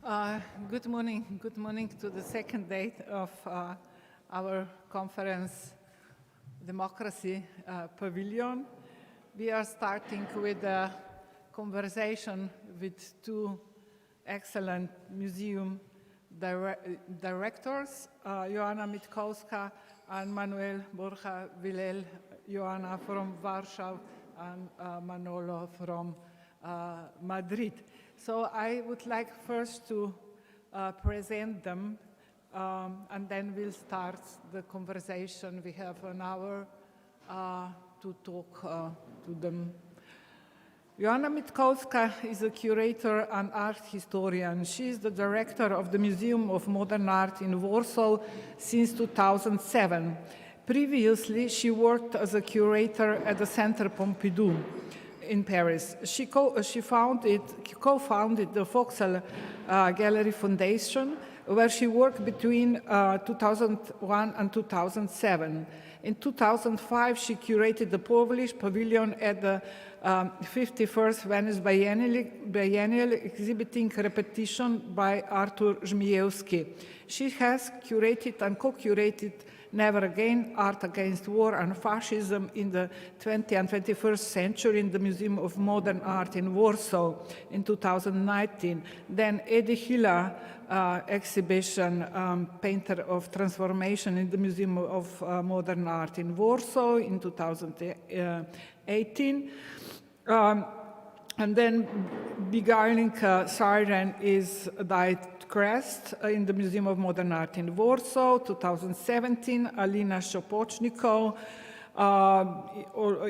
Good morning to the second day of our conference, Democracy Pavilion. We are starting with a conversation with two excellent museum directors, Joanna Mitkowska and Manuel Borja Vilel, Joanna from Warsaw and Manolo from Madrid. So I would like first to present them and then we'll start the conversation. We have an hour to talk to them. Joanna Mitkowska is a curator and art historian. She is the director of the Museum of Modern Art in Warsaw since 2007. Previously, she worked as a curator at the Centre Pompidou in Paris. She co-founded the Vauxhall Gallery Foundation, where she worked between 2001 and 2007. In 2005, she curated the Polish Pavilion at the 51st Venice Biennial exhibiting Repetition by Artur Żmijewski. She has curated and co-curated Never Again, Art Against War and Fascism in the 20th and 21st century in the Museum of Modern Art in Warsaw in 2019. Then Eddie Hilla exhibition, Painter of Transformation in the Museum of Modern Art in Warsaw in 2018. And then Beguiling Siren is Died Crest in the Museum of Modern Art in Warsaw, 2017, Alina Shopochniko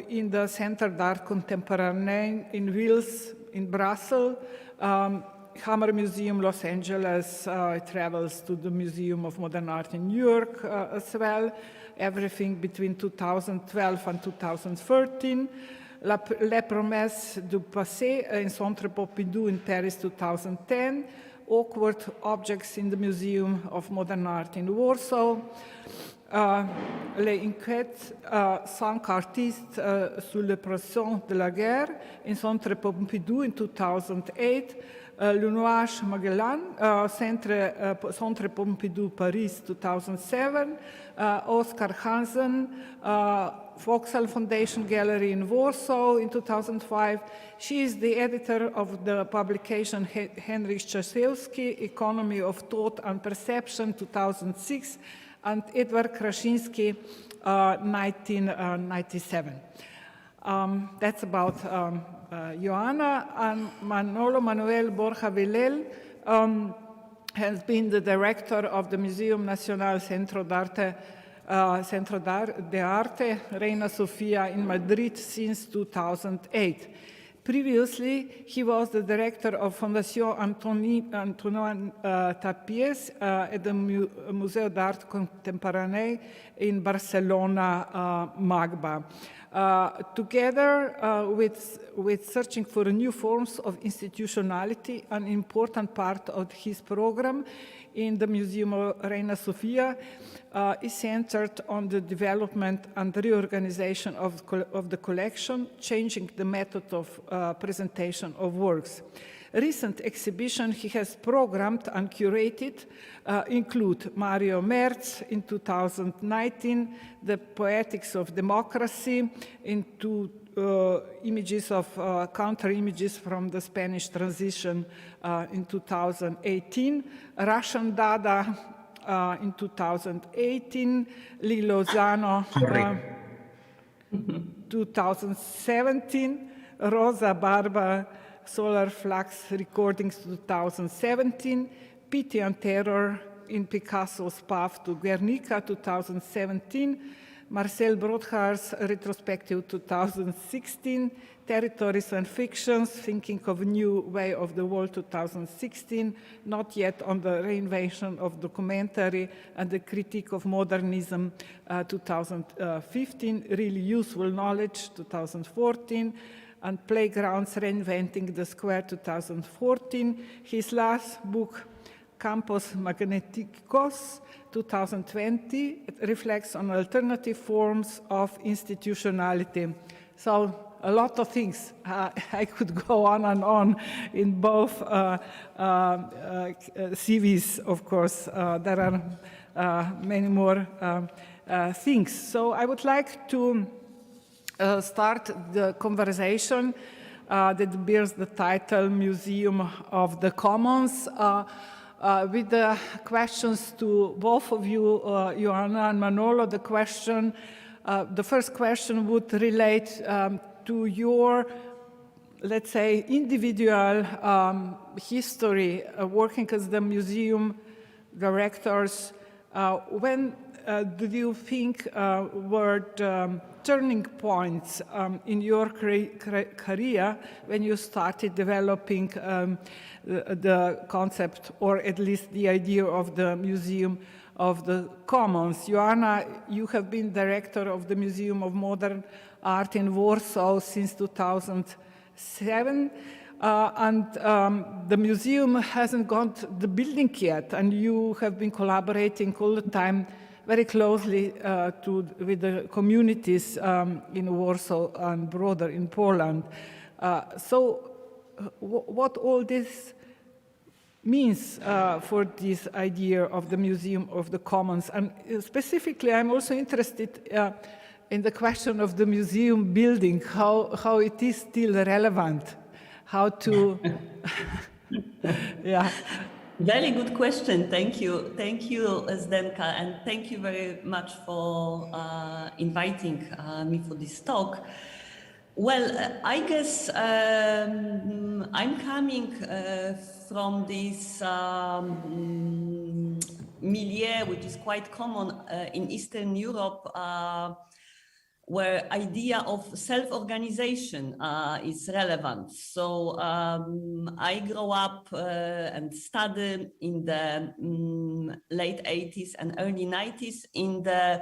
in the Centre d'Art Contemporain in Wils, in Brussels, Hammer Museum, Los Angeles, it travels to the Museum of Modern Art in New York as well, everything between 2012 and 2013. Les Promesses du Passé in Centre Pompidou in Paris, 2010. Awkward Objects in the Museum of Modern Art in Warsaw. Les Inquiètes, 5 artistes sous le pression de la guerre in Centre Pompidou in 2008. Le Nuage Magellan, Centre Pompidou Paris, 2007. Oscar Hansen, Vauxhall Foundation Gallery in Warsaw in 2005. She is the editor of the publication Henryk Czasewski, Economy of Thought and Perception, 2006, and Edward Kraszinski, 1997. That's about Joanna. And Manuel Borja Vilel has been the director of the Museum Nacional Centro de Arte Reina Sofia in Madrid since 2008. Previously, he was the director of Fondation Antoine Tapies at the Museu d'Art Contemporain in Barcelona, Magba. Together with searching for new forms of institutionality, an important part of his program in the Museum of Reina Sofia is centered on the development and reorganization of the collection, changing the method of presentation of works. Recent exhibitions he has programmed and curated include Mario Merz in 2019, The Poetics of Democracy, into images of counter-images from the Spanish transition in 2018, Russian Dada in 2018, Lee Lozano 2017, Rosa Barba, Solar Flux Recordings 2017, Pity and Terror in Picasso's Path to Guernica 2017, Marcel Brodhaar's Retrospective 2016, Territories and Fictions, Thinking of a New Way of the World 2016, Not Yet on the Reinvention of Documentary and the Critique of Modernism 2015, Really Useful Knowledge 2014, and Playgrounds Reinventing the Square 2014. His last book, Campos Magneticos 2020, it reflects on alternative forms of institutionality. So a lot of things. I could go on and on in both CVs, of course. There are many more things. So I would like to start the conversation that bears the title Museum of the Commons with the questions to both of you, Ioana and Manolo. The first question would relate to your, let's say, individual history working as the museum directors. When do you think were the turning points in your career when you started developing the concept, or at least the idea of the Museum of the Commons? Ioana, you have been director of the Museum of Modern Art in Warsaw since 2007. The museum hasn't got the building yet, and you have been collaborating all the time very closely with the communities in Warsaw and broader in Poland. So what all this means for this idea of the Museum of the Commons? And specifically, I'm also interested in the question of the museum building, how it is still relevant, how to, yeah. Very good question. Thank you. Thank you, Zdenka, and thank you very much for inviting me for this talk. Well, I guess I'm coming from this milieu, which is quite common in Eastern Europe, where idea of self-organization is relevant. So I grew up and studied in the late 80s and early 90s in the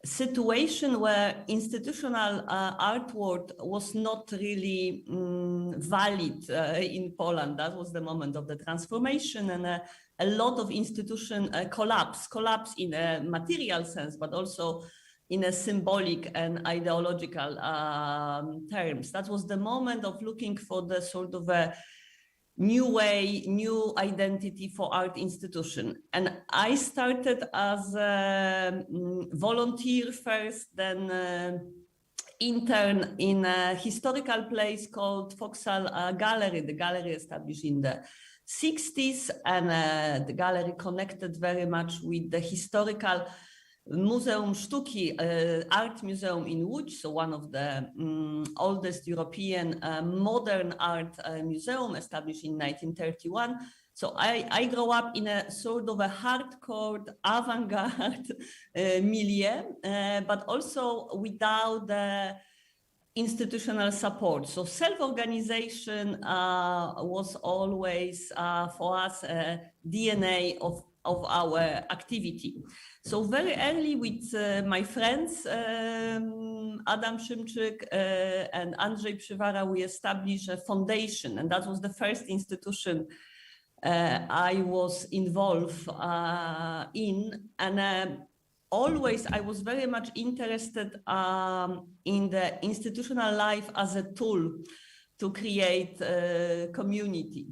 situation where institutional artwork was not really valid in Poland. That was the moment of the transformation, and a lot of institutions collapse in a material sense, but also in a symbolic and ideological terms. That was the moment of looking for the sort of a new way, new identity for art institution. And I started as a volunteer first, then intern in a historical place called Vauxhall Gallery, the gallery established in the 60s, and the gallery connected very much with the historical Muzeum Sztuki, art museum in Łódź, so one of the oldest European modern art museum established in 1931. So I grew up in a sort of a hardcore avant-garde milieu, but also without the institutional support. So self-organization was always for us a DNA of our activity. So very early with my friends, Adam Szymczyk and Andrzej Przywara, we established a foundation, and that was the first institution I was involved in. And always I was very much interested in the institutional life as a tool to create community.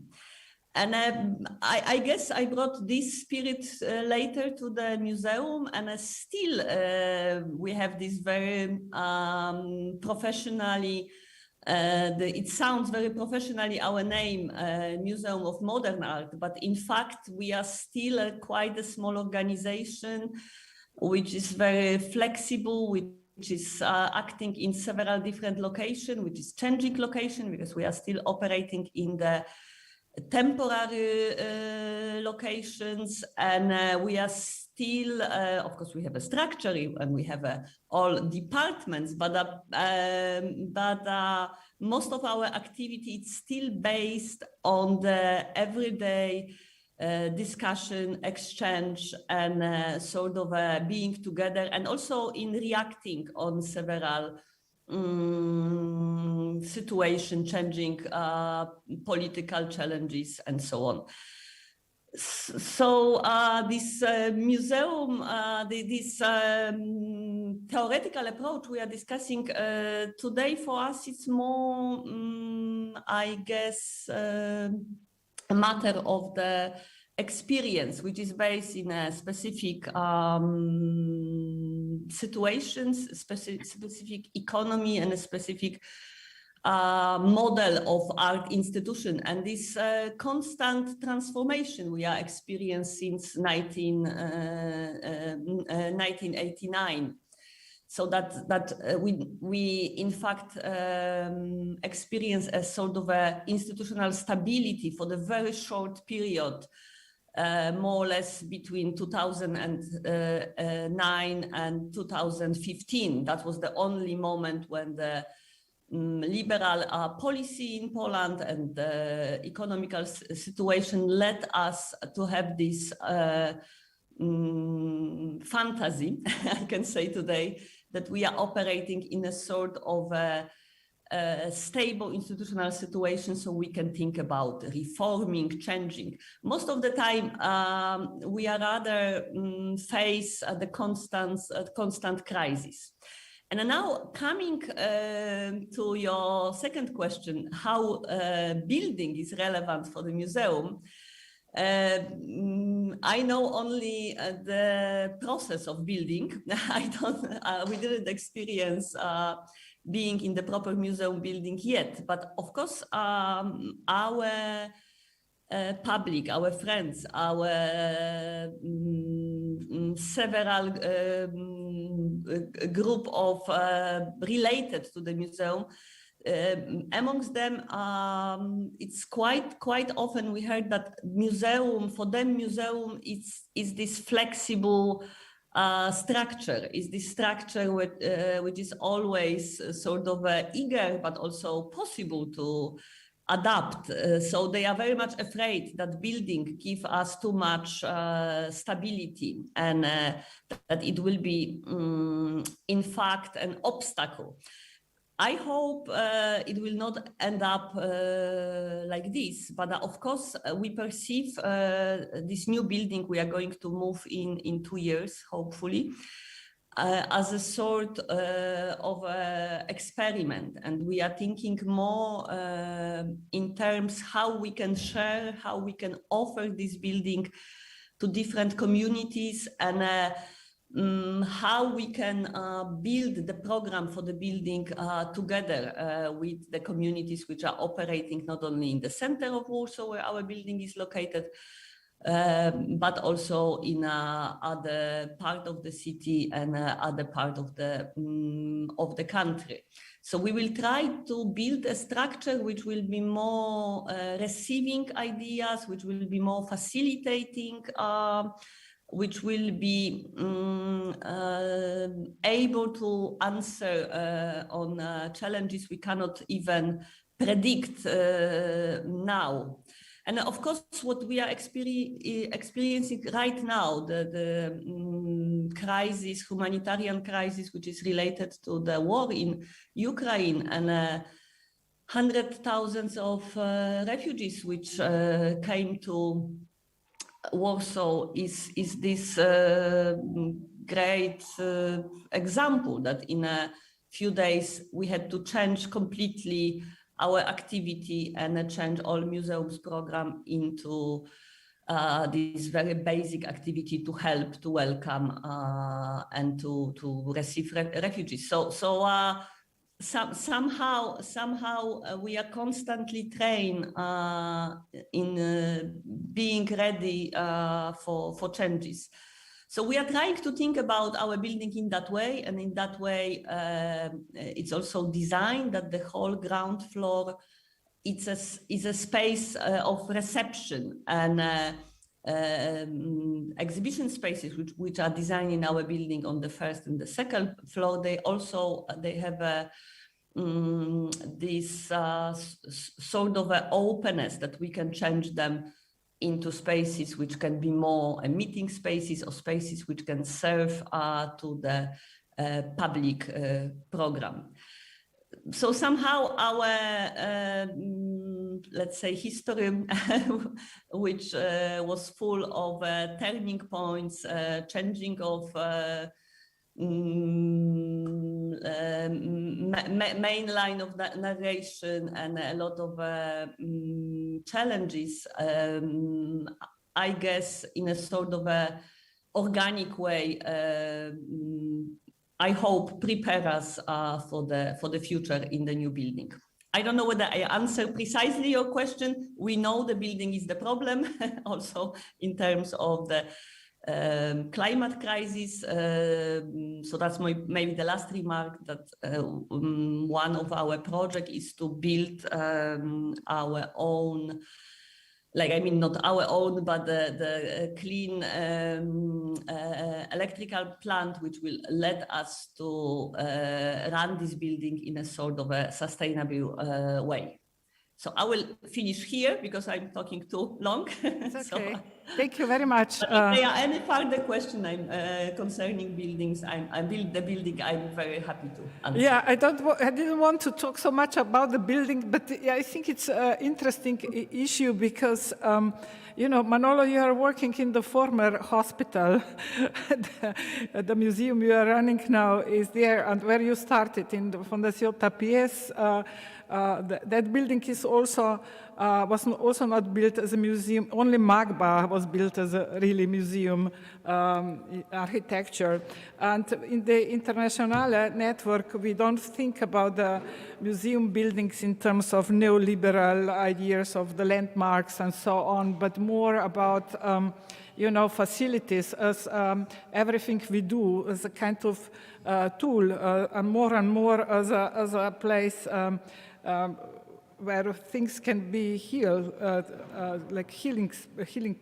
And I guess I brought this spirit later to the museum, and still we have this very professionally, it sounds very professionally our name, Museum of Modern Art, but in fact we are still quite a small organization, which is very flexible, which is acting in several different locations, which is changing location, because we are still operating in the temporary locations, and we are still, of course, we have a structure and we have all departments, but most of our activity is still based on the everyday discussion, exchange, and sort of being together, and also in reacting on several situation, changing political challenges, and so on. So this museum, this theoretical approach we are discussing today, for us, it's more, I guess, a matter of the experience, which is based in a specific situations, specific economy, and a specific model of art institution, and this constant transformation we are experiencing since 1989. So that we in fact experience a sort of a institutional stability for the very short period, more or less between 2009 and 2015. That was the only moment when the liberal policy in Poland and the economical situation led us to have this fantasy, I can say today, that we are operating in a sort of a stable institutional situation, so we can think about reforming, changing. Most of the time, we are rather face the constant crisis. And now coming to your second question, how building is relevant for the museum, I know only the process of building. We didn't experience being in the proper museum building yet, but of course our public, our friends, our several group of related to the museum. Amongst them, it's quite often we heard that museum, for them museum is this flexible structure, is this structure which is always sort of eager but also possible to adapt. So they are very much afraid that building give us too much stability, and that it will be in fact an obstacle. I hope it will not end up like this, but of course we perceive this new building we are going to move in 2 years, hopefully, as a sort of experiment, and we are thinking more in terms how we can share, how we can offer this building to different communities, and how we can build the program for the building together with the communities which are operating not only in the center of Warsaw, where our building is located, but also in other part of the city and other part of the country. So we will try to build a structure which will be more receiving ideas, which will be more facilitating, which will be able to answer on challenges we cannot even predict now. And of course, what we are experiencing right now, the crisis, humanitarian crisis, which is related to the war in Ukraine, and hundreds of thousands of refugees which came to Warsaw, is this great example that in a few days we had to change completely our activity and change all museums program into this very basic activity to help, to welcome and to receive refugees. So somehow we are constantly trained in being ready for changes. So we are trying to think about our building in that way, and in that way it's also designed that the whole ground floor is a space of reception, and exhibition spaces which are designed in our building on the first and the second floor. They have this sort of an openness that we can change them into spaces which can be more meeting spaces, or spaces which can serve to the public program. so somehow our, let's say, history, which was full of turning points, changing of main line of narration, and a lot of challenges, I guess, in a sort of a organic way, I hope prepare us for the future in the new building. I don't know whether I answer precisely your question. We know the building is the problem, also in terms of the climate crisis. So that's maybe the last remark, that one of our projects is to build our own, like, I mean, not our own, but the clean electrical plant, which will let us to run this building in a sort of a sustainable way. So I will finish here because I'm talking too long. It's okay. Thank you very much. If there are any further questions concerning buildings, I build the building, I'm very happy to answer. Yeah, I didn't want to talk so much about the building, but I think it's an interesting issue because, you know, Manolo, you are working in the former hospital. The museum you are running now is there, and where you started in the Fundación Tapies. That building is also was also not built as a museum. Only Magba was built as a really museum architecture. And in the Internationale network, we don't think about the museum buildings in terms of neoliberal ideas of the landmarks and so on, but more about you know, facilities as everything we do as a kind of tool, and more as a place where things can be healed, like healing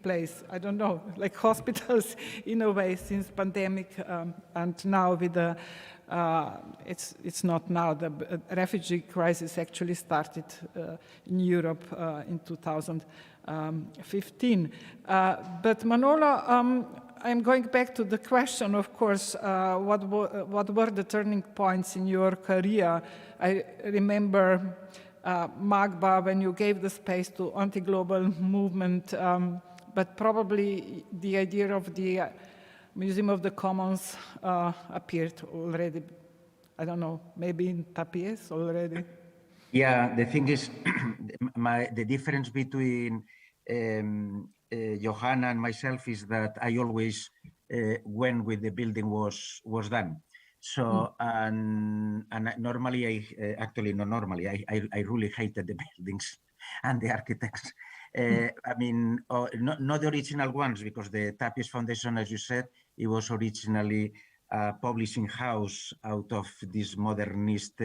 place. I don't know, like hospitals in a way since pandemic, and now with the it's not now. The refugee crisis actually started in Europe in 2015. But Manolo, I'm going back to the question, of course, what were the turning points in your career? I remember Magba, when you gave the space to anti-global movement, but probably the idea of the Museum of the Commons appeared already, I don't know, maybe in Tapies already? Yeah, the thing is, the difference between Johanna and myself is that I always went with the building was done. So, and normally, I really hated the buildings and the architects. I mean, not the original ones, because the Tapies Foundation, as you said, it was originally a publishing house out of this modernist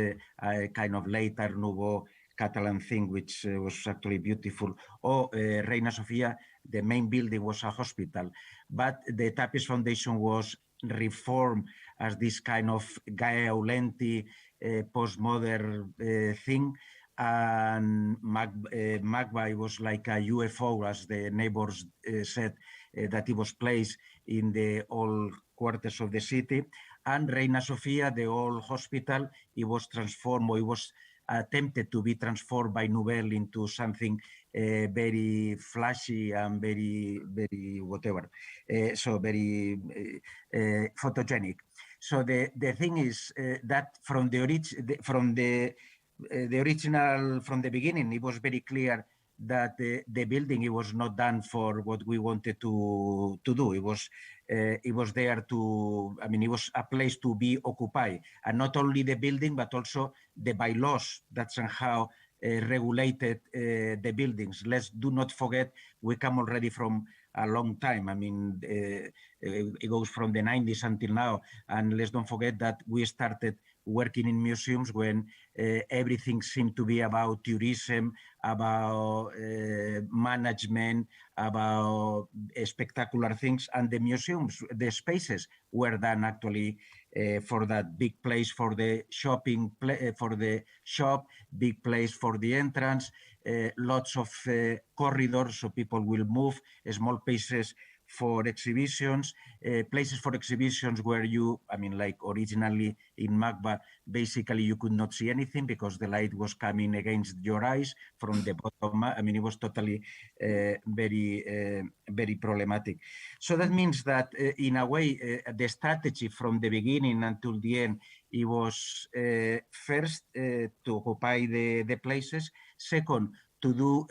kind of later Nouveau Catalan thing, which was actually beautiful. Or Reina Sofia, the main building was a hospital, but the Tapies Foundation was reformed as this kind of Gaia Aulenti postmodern thing. And Magba was like a UFO, as the neighbors said, that it was placed in the old quarters of the city. And Reina Sofia, the old hospital, it was transformed, or it was attempted to be transformed by Nouvelle into something very flashy and very whatever, so very photogenic. So the thing is that from the original, from the beginning, it was very clear that the building, it was not done for what we wanted to do. It was there to, I mean, it was a place to be occupied, and not only the building, but also the bylaws that somehow regulated the buildings. Let's do not forget, we come already from a long time. I mean, it goes from the 90s until now. And let's don't forget that we started working in museums when everything seemed to be about tourism, about management, about spectacular things. And the museums, the spaces were done actually for that big place for the shopping, for the shop, big place for the entrance, lots of corridors so people will move, small places for exhibitions, places for exhibitions where you, I mean, like originally in MACBA, basically you could not see anything because the light was coming against your eyes from the bottom. I mean, it was totally very problematic. So that means that in a way, the strategy from the beginning until the end, it was first to occupy the places, second, to do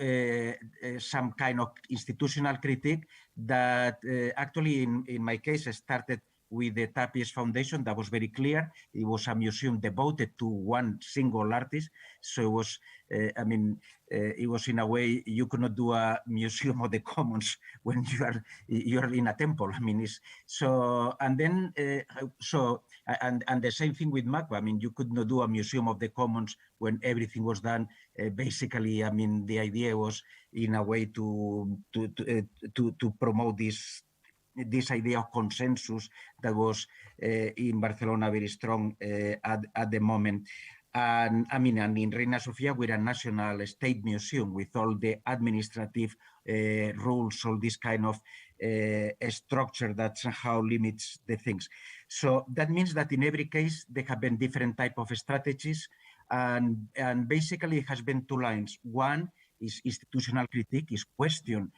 some kind of institutional critique that actually in my case started with the Tapies Foundation. That was very clear. It was a museum devoted to one single artist. So it was, I mean, it was in a way you could not do a museum of the commons when you're in a temple. I mean, it's so, and then and the same thing with MACBA. I mean, you could not do a museum of the commons when everything was done. Basically, I mean, the idea was in a way to promote this idea of consensus that was in Barcelona very strong at the moment. And I mean, and in Reina Sofia, we're a national state museum with all the administrative rules, all this kind of structure that somehow limits the things. So that means that in every case, there have been different type of strategies. And basically it has been two lines. One is institutional critique, is question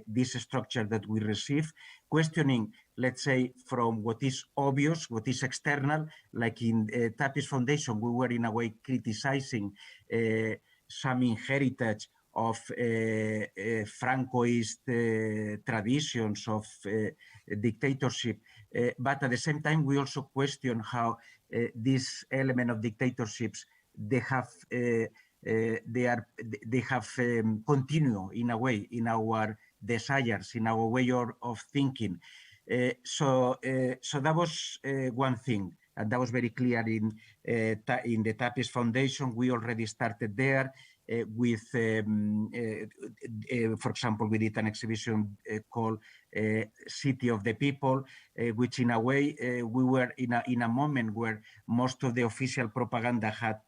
this structure that we receive, questioning, let's say, from what is obvious, what is external, like in Tapies Foundation, we were in a way criticizing some inheritance of Francoist traditions of dictatorship. But at the same time, we also question how this element of dictatorships, they have continue in a way in our desires, in our way of thinking. So that was one thing, and that was very clear in the Tapies Foundation. We already started there with, for example, we did an exhibition called City of the People, which in a way we were in a moment where most of the official propaganda had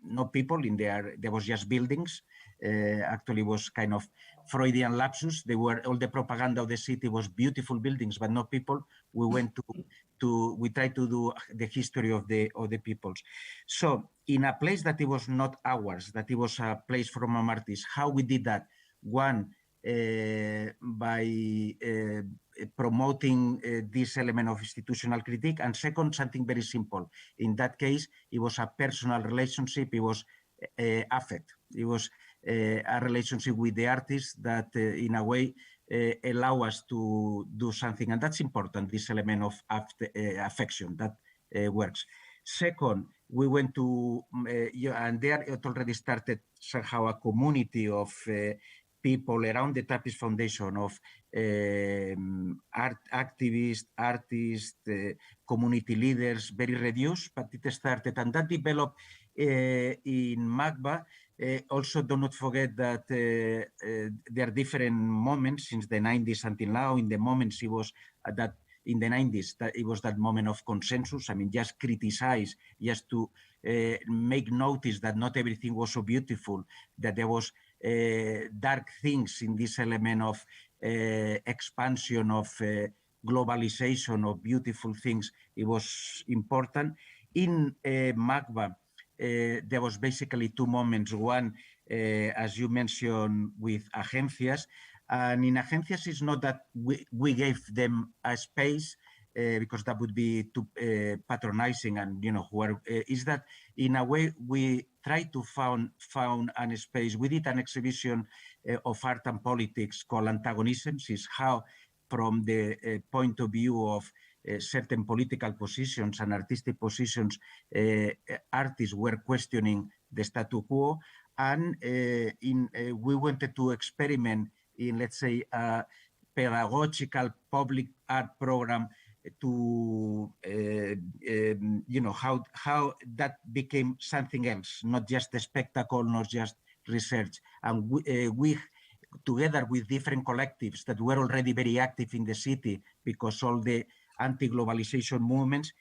no people in there. There was just buildings. Actually was kind of Freudian lapsus. They were, all the propaganda of the city was beautiful buildings, but no people. We went we tried to do the history of the peoples. So in a place that it was not ours, that it was a place from an artist, how we did that? One, by promoting this element of institutional critique, and second, something very simple. In that case, it was a personal relationship. It was affect. It was a relationship with the artist that, in a way, allow us to do something, and that's important. This element of affection that works. Second, we went to and there it already started somehow a community of people around the Tapies Foundation, of art activists, artists, community leaders, very reduced, but it started, and that developed in MACBA. Also, do not forget that there are different moments since the 90s until now. In the moments, it was that in the 90s, that it was that moment of consensus. I mean, just criticize, just to make notice that not everything was so beautiful, that there was dark things in this element of expansion, of globalization, of beautiful things. It was important. In MACBA, there was basically two moments. One, as you mentioned, with agencias. And in agencias, it's not that we gave them a space, because that would be too patronizing, and is that in a way we tried to found a space. We did an exhibition of art and politics called Antagonisms, is how from the point of view of certain political positions and artistic positions, artists were questioning the status quo, and we wanted to experiment in, let's say, a pedagogical public art program to, how that became something else, not just a spectacle, not just research. And we together with different collectives that were already very active in the city, because all the anti-globalization movements,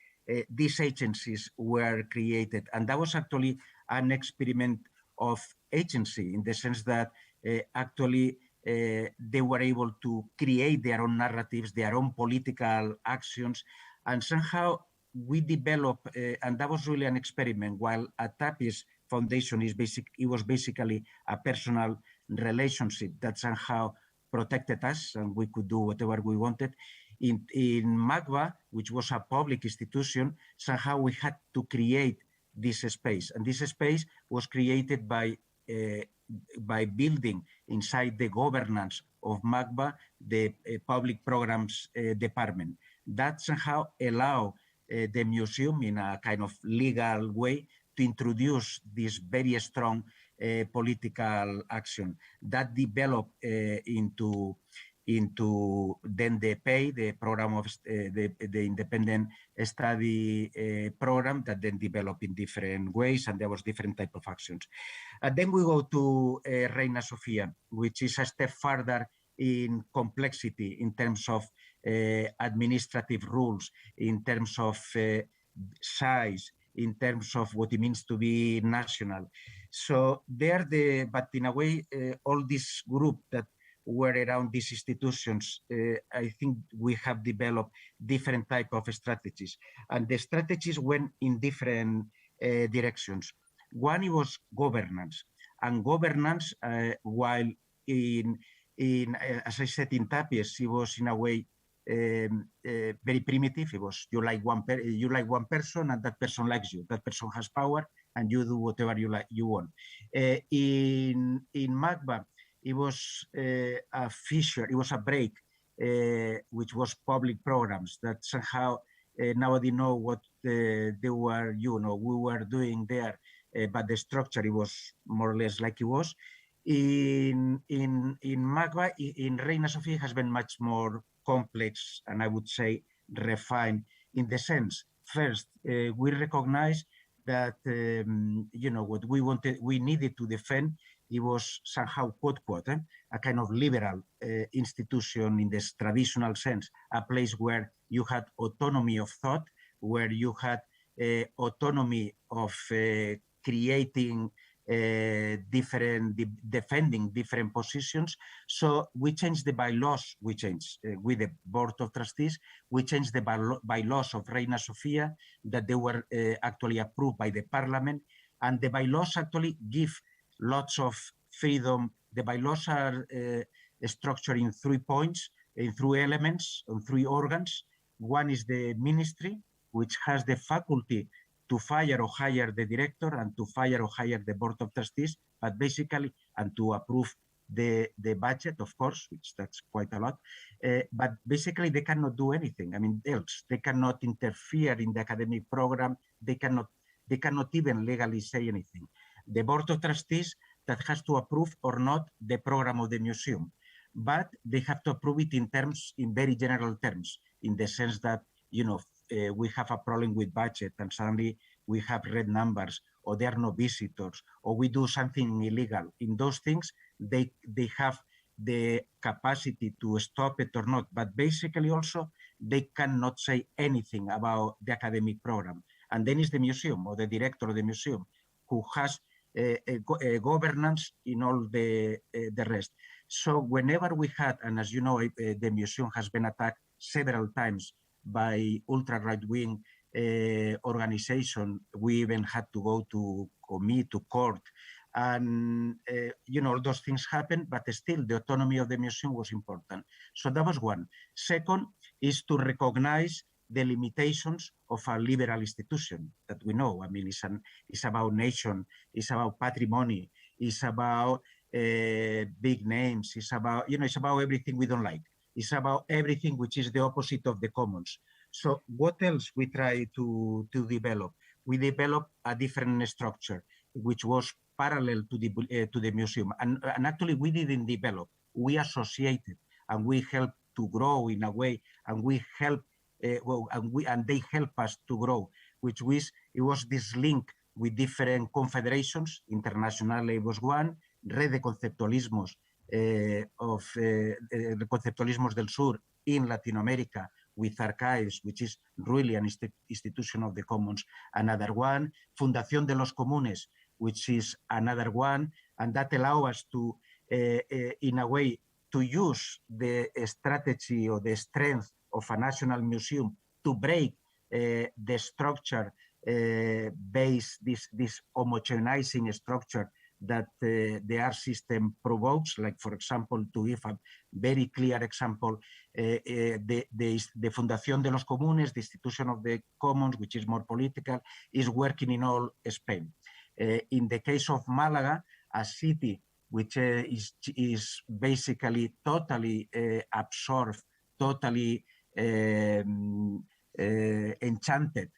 these agencies were created. And that was actually an experiment of agency, in the sense that actually they were able to create their own narratives, their own political actions, and somehow we developed, and that was really an experiment. While at TAPI's foundation it was basically a personal relationship that somehow protected us, and we could do whatever we wanted. In MAGBA, which was a public institution, somehow we had to create this space, and this space was created by building inside the governance of MAGBA the public programs department. That somehow allow the museum in a kind of legal way to introduce this very strong political action that developed into then the PAY, the program of the independent study program that then developed in different ways, and there was different type of actions. And then we go to Reina Sofia, which is a step further in complexity in terms of administrative rules, in terms of size, in terms of what it means to be national. So but in a way, all this group that were around these institutions, I think we have developed different type of strategies, and the strategies went in different directions. One was governance, and governance, while as I said, in TAPIES, it was in a way very primitive. It was you like one person, and that person likes you. That person has power, and you do whatever you want. In MAGBA, it was a fissure. It was a break, which was public programs that somehow nobody know what they were. We were doing there, but the structure it was more or less like it was. In MAGBA, in Reina Sofia, has been much more complex, and I would say refined, in the sense, first, we recognize that what we needed to defend, it was somehow, quote, a kind of liberal institution in this traditional sense, a place where you had autonomy of thought, where you had autonomy of creating defending different positions. So we changed the bylaws, with the Board of Trustees, we changed the bylaws of Reina Sofia, that they were actually approved by the Parliament, and the bylaws actually give lots of freedom. The bylaws are structured in 3 points, in 3 elements, on 3 organs. One is the ministry, which has the faculty to fire or hire the director, and to fire or hire the Board of Trustees, but basically, and to approve the budget, of course, which that's quite a lot. But basically, they cannot do anything. I mean, else they cannot interfere in the academic program. They cannot even legally say anything. The Board of Trustees that has to approve or not the program of the museum, but they have to approve it in very general terms, in the sense that we have a problem with budget, and suddenly we have red numbers, or there are no visitors, or we do something illegal. In those things, they have the capacity to stop it or not, but basically also they cannot say anything about the academic program. And then it's the museum, or the director of the museum, who has a governance in all the rest. So whenever we had, and as you know, the museum has been attacked several times by ultra-right-wing organization, we even had to go to court, and all those things happened, but still the autonomy of the museum was important. So that was one. Second is to recognize the limitations of a liberal institution that we know. I mean, it's about nation, it's about patrimony, it's about big names, it's about, it's about everything we don't like. It's about everything which is the opposite of the commons. So what else we try to develop? We developed a different structure, which was parallel to the museum. And actually, we didn't develop. We associated, and we helped to grow in a way, and we helped, and they help us to grow, which was, it was this link with different confederations. Internationally was one, Red de Conceptualismos, Conceptualismos del Sur in Latin America, with archives, which is really an institution of the commons, another one, Fundación de los Comunes, which is another one, and that allow us to, in a way, to use the strategy or the strength of a national museum to break the structure base, this homogenizing structure that the art system provokes. Like, for example, to give a very clear example, the Fundación de los Comunes, the institution of the commons, which is more political, is working in all Spain. In the case of Malaga, a city which is basically totally absorbed, totally enchanted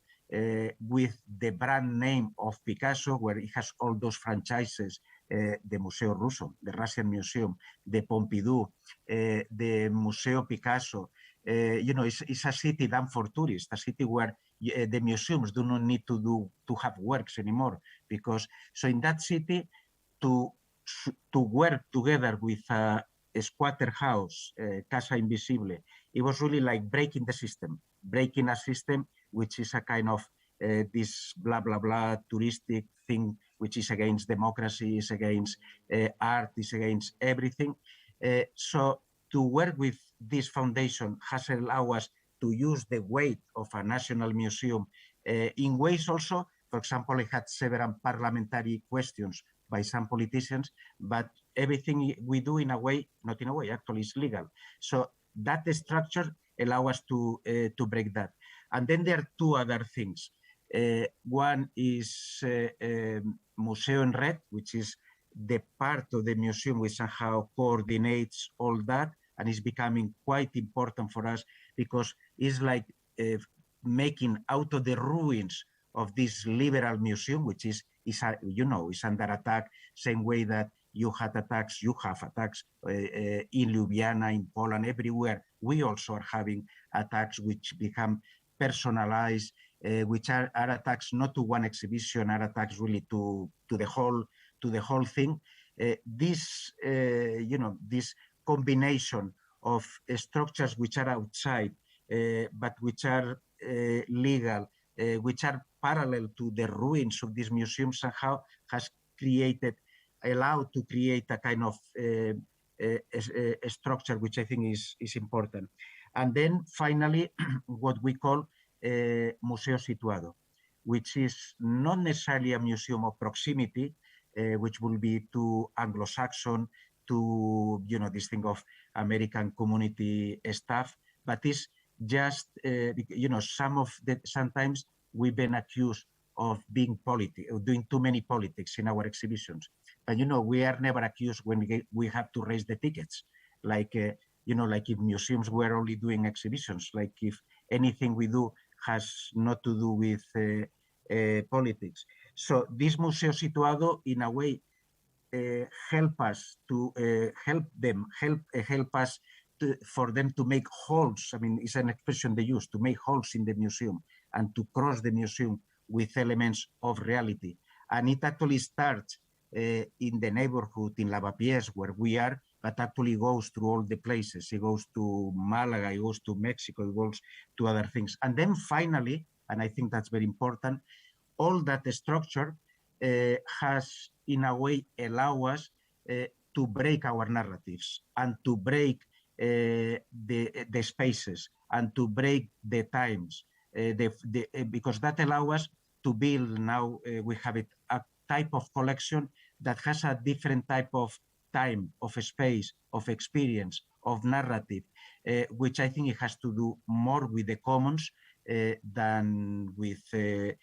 with the brand name of Picasso, where it has all those franchises, the Museo Russo, the Russian Museum, the Pompidou, the Museo Picasso. It's a city done for tourists, a city where the museums do not need to have works anymore, because so in that city to work together with a squatter house, Casa Invisible, it was really like breaking the system, breaking a system which is a kind of this blah, blah, blah touristic thing, which is against democracy, is against art, is against everything. So to work with this foundation has allowed us to use the weight of a national museum in ways also. For example, I had several parliamentary questions by some politicians, but everything we do in a way, not in a way, actually is legal. So that structure allows us to break that. And then there are two other things. One is Museo en Red, which is the part of the museum which somehow coordinates all that, and is becoming quite important for us because it's like making out of the ruins of this liberal museum, which is under attack, same way that you have attacks in Ljubljana, in Poland, everywhere. We also are having attacks which become personalized, which are attacks not to one exhibition, are attacks really to the whole thing. This combination of structures which are outside, but which are legal, which are parallel to the ruins of this museum, somehow has allowed to create a kind of a structure which I think is important. And then finally, what we call Museo Situado, which is not necessarily a museum of proximity, which will be too Anglo-Saxon, to this thing of American community stuff, but is just sometimes we've been accused of being doing too many politics in our exhibitions. But we are never accused when we have to raise the tickets, like like if museums were only doing exhibitions, like if anything we do has not to do with politics. So this Museo Situado, in a way, help us to help us for them to make holes. I mean, it's an expression they use, to make holes in the museum and to cross the museum with elements of reality. And it actually starts in the neighborhood in Lavapiés, where we are, but actually goes through all the places. It goes to Malaga, it goes to Mexico, it goes to other things. And then finally, and I think that's very important, all that structure has, in a way, allowed us to break our narratives and to break the spaces and to break the times, because that allows us to build now, we have a type of collection that has a different type of time, of space, of experience, of narrative, which I think it has to do more with the commons than with the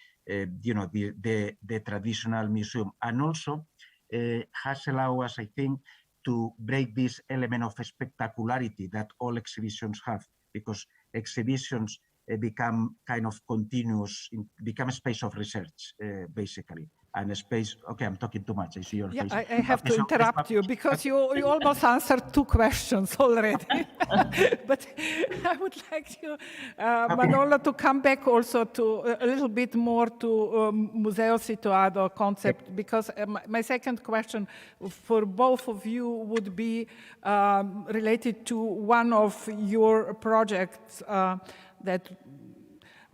traditional museum. And also has allowed us, I think, to break this element of spectacularity that all exhibitions have, because exhibitions become kind of continuous, become a space of research, basically. And a space, okay, I'm talking too much, I see your face. I have to interrupt you because you almost answered two questions already. But I would like you, Manolo, to come back also to a little bit more to Museo Situado concept, because my second question for both of you would be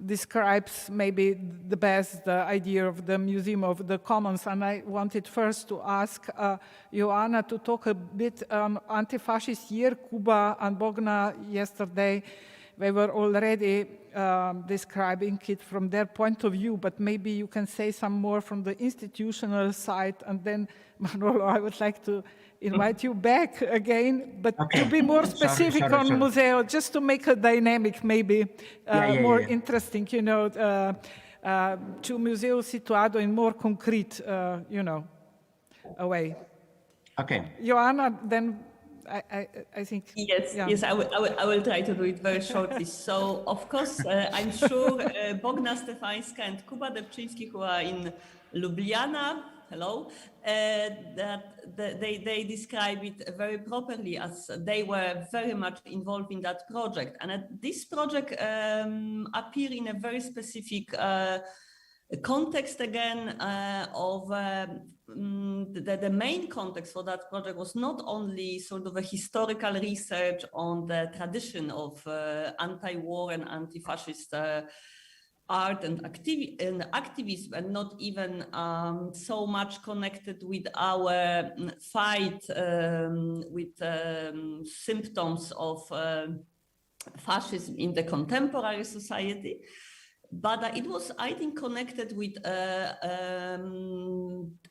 describes maybe the best the idea of the Museum of the Commons. And I wanted first to ask Joanna to talk a bit anti-fascist year. Kuba and Bogna yesterday, they were already describing it from their point of view, but maybe you can say some more from the institutional side. And then, Manolo, I would like to invite you back again, but to be more specific on Museo, just to make a dynamic, maybe more interesting, you know, to Museo situado in more concrete, you know, a way. Okay. Joanna, then I think. Yes, yes, I will try to do it very shortly. So, of course, I'm sure Bogna Stefańska and Kuba Debczyński, who are in Ljubljana, hello, that they describe it very properly, as they were very much involved in that project. And this project appeared in a very specific context again of the main context for that project was not only sort of a historical research on the tradition of anti-war and anti-fascist art and activism, and not even so much connected with our fight with symptoms of fascism in the contemporary society. But it was, I think, connected with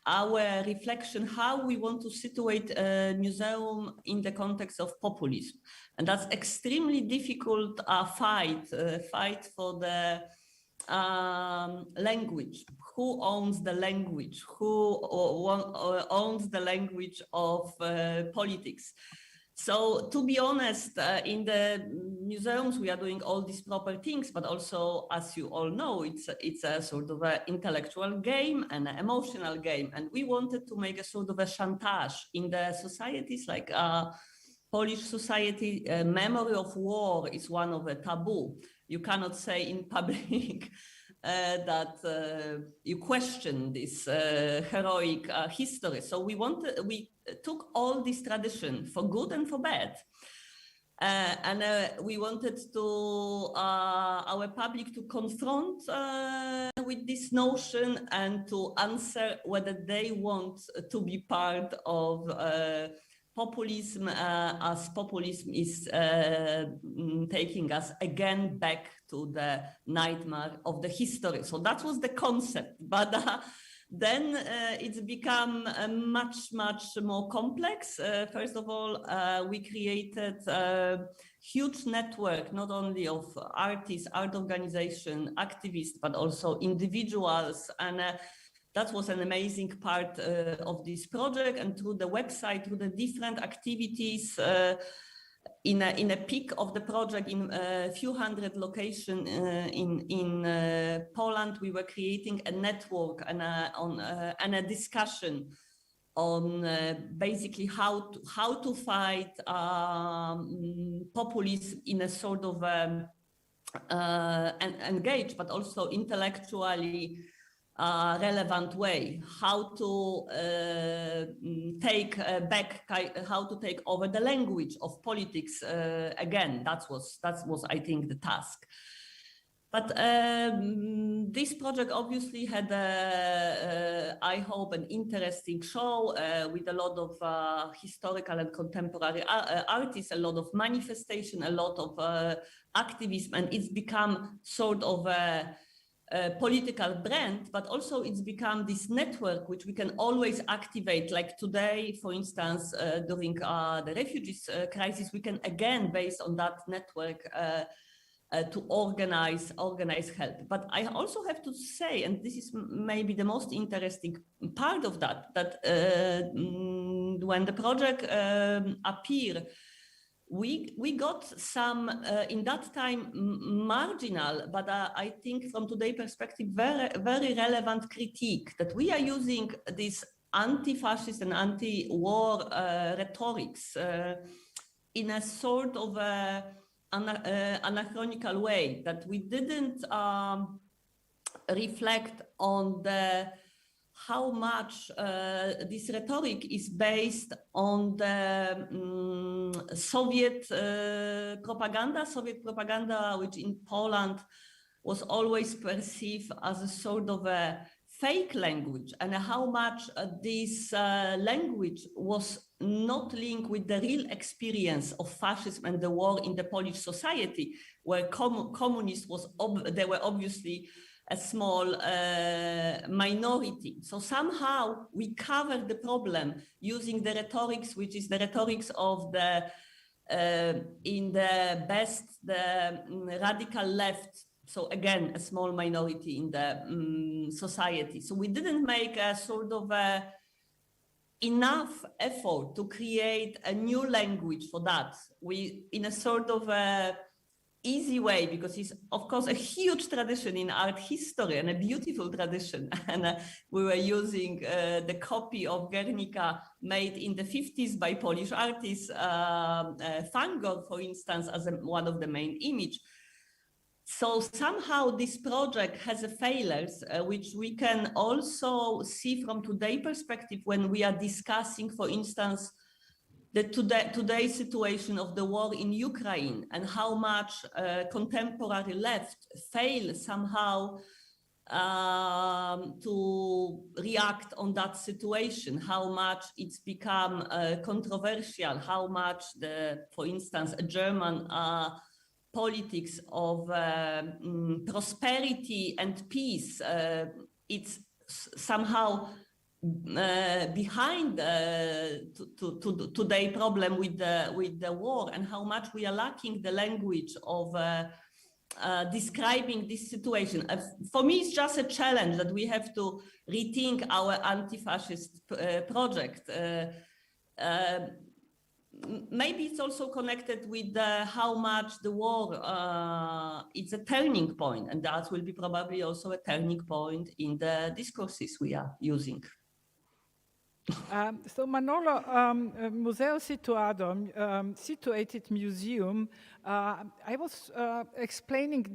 our reflection how we want to situate a museum in the context of populism. And that's extremely difficult fight for the language. Who owns the language? Who owns the language of politics? So, to be honest, in the museums, we are doing all these proper things, but also, as you all know, it's a sort of an intellectual game and an emotional game. And we wanted to make a sort of a chantage in the societies, like Polish society. Memory of war is one of the taboo. You cannot say in public that you question this heroic history. So we took all this tradition for good and for bad. And we wanted to our public to confront with this notion and to answer whether they want to be part of populism, as populism is taking us again back to the nightmare of the history. So that was the concept. But then it's become much more complex. First of all, we created a huge network, not only of artists, art organization, activists, but also individuals. And that was an amazing part of this project. And through the website, through the different activities, in a peak of the project, in a few hundred locations in Poland, we were creating a network and a discussion on basically how to fight populism in a sort of engaged, but also intellectually relevant way, how to take back, how to take over the language of politics again. That was I think the task. But this project obviously had I hope an interesting show with a lot of historical and contemporary artists, a lot of manifestation, a lot of activism, and it's become sort of a political brand, but also it's become this network which we can always activate. Like today, for instance, during the refugees crisis, we can again, based on that network, to organize help. But I also have to say, and this is maybe the most interesting part of that when the project appeared, we got some, in that time, marginal, but I think from today's perspective, very, very relevant critique that we are using this anti-fascist and anti-war rhetorics in a sort of anachronical way, that we didn't reflect on how much this rhetoric is based on the Soviet propaganda, which in Poland was always perceived as a sort of a fake language, and how much this language was not linked with the real experience of fascism and the war in the Polish society, where communists they were obviously a small minority. So somehow we covered the problem using the rhetorics, which is the rhetorics of the in the best, the radical left. So again, a small minority in the society. So we didn't make a sort of enough effort to create a new language for that. We, in a sort of easy way, because it's of course a huge tradition in art history and a beautiful tradition. And we were using the copy of Guernica made in the 50s by Polish artist Van Gogh, for instance, as one of the main image. So somehow this project has a failures, which we can also see from today's perspective when we are discussing, for instance, the today's situation of the war in Ukraine, and how much contemporary left fail somehow to react on that situation, how much it's become controversial, how much for instance, a German politics of prosperity and peace, it's somehow behind today problem with the war, and how much we are lacking the language of describing this situation. For me, it's just a challenge that we have to rethink our anti-fascist project. Maybe it's also connected with how much the war is a turning point, and that will be probably also a turning point in the discourses we are using. So Manolo, Museo situated museum. I was explaining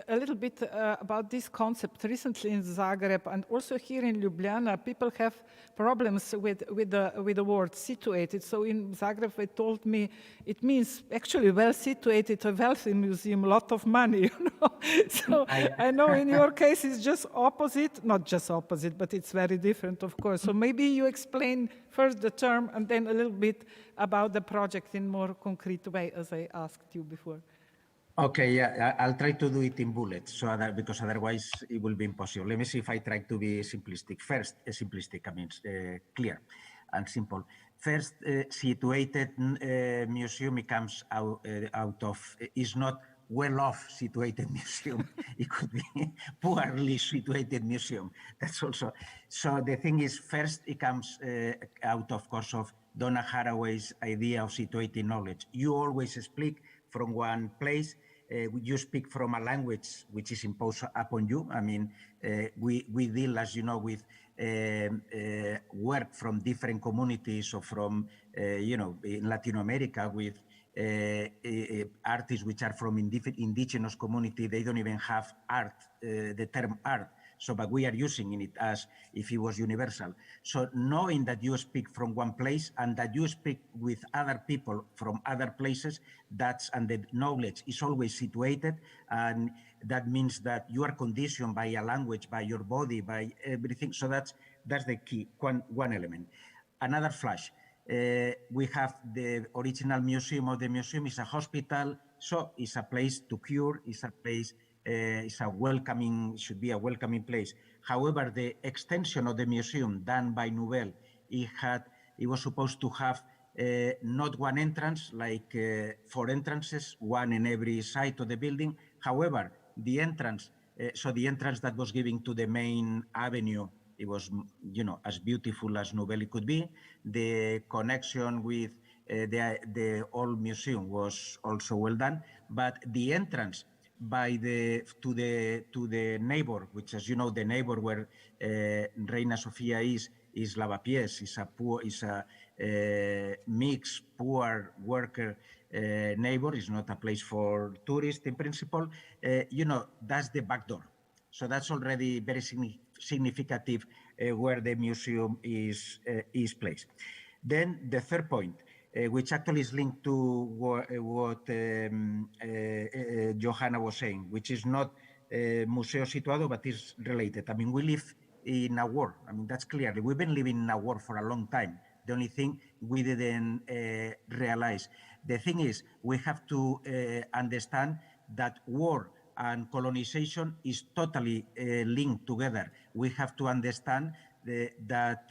a little bit about this concept recently in Zagreb, and also here in Ljubljana. People have problems with the word situated. So in Zagreb, they told me it means actually well situated, a wealthy museum, a lot of money. You know? So I know in your case it's just opposite, not just opposite, but it's very different, of course. So maybe you explain first the term and then a little bit about the project in more concrete way, as I asked you before. Okay, yeah, I'll try to do it in bullets, so that, because otherwise it will be impossible. Let me see if I try to be simplistic. First, simplistic, I mean clear and simple. First, situated museum, it comes out of, is not well-off situated museum. It could be poorly situated museum. That's also, so the thing is, first it comes out, of course, of Donna Haraway's idea of situating knowledge. You always speak from one place, you speak from a language which is imposed upon you. I mean, we deal, as you know, with work from different communities, or from, you know, in Latin America, with artists which are from indigenous community. They don't even have art, the term art. So, but we are using it as if it was universal. So knowing that you speak from one place and that you speak with other people from other places, and the knowledge is always situated, and that means that you are conditioned by a language, by your body, by everything. So that's the key, one element. Another flash. We have the original museum of the museum is a hospital, so it's a place to cure, it's a place, it's a welcoming, should be a welcoming place. However, the extension of the museum done by Nouvelle, it was supposed to have not one entrance, like 4 entrances, one in every side of the building. However, the entrance, so the entrance that was giving to the main avenue, it was, you know, as beautiful as Nouvelle could be. The connection with the old museum was also well done, but the entrance to the neighbor, which, as you know, the neighbor where Reina Sofia is Lavapiés, is a mixed poor worker neighbor. Is not a place for tourists in principle. You know, that's the back door. So that's already very significant where the museum is placed. Then the third point, which actually is linked to what Johanna was saying, which is not museo situado, but is related. I mean, we live in a war. I mean, that's clear. We've been living in a war for a long time. The only thing we didn't realize. The thing is, we have to understand that war and colonization is totally linked together. We have to understand that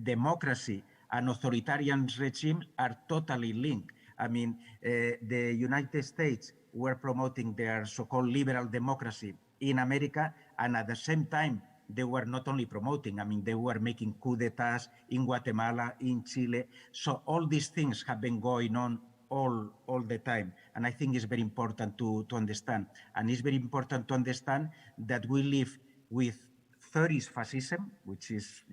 democracy and authoritarian regimes are totally linked. I mean, the United States were promoting their so-called liberal democracy in America, and at the same time, they were not only promoting, I mean, they were making coup d'etats in Guatemala, in Chile. So all these things have been going on all the time. And I think it's very important to understand. And it's very important to understand that we live with 30s fascism, which is,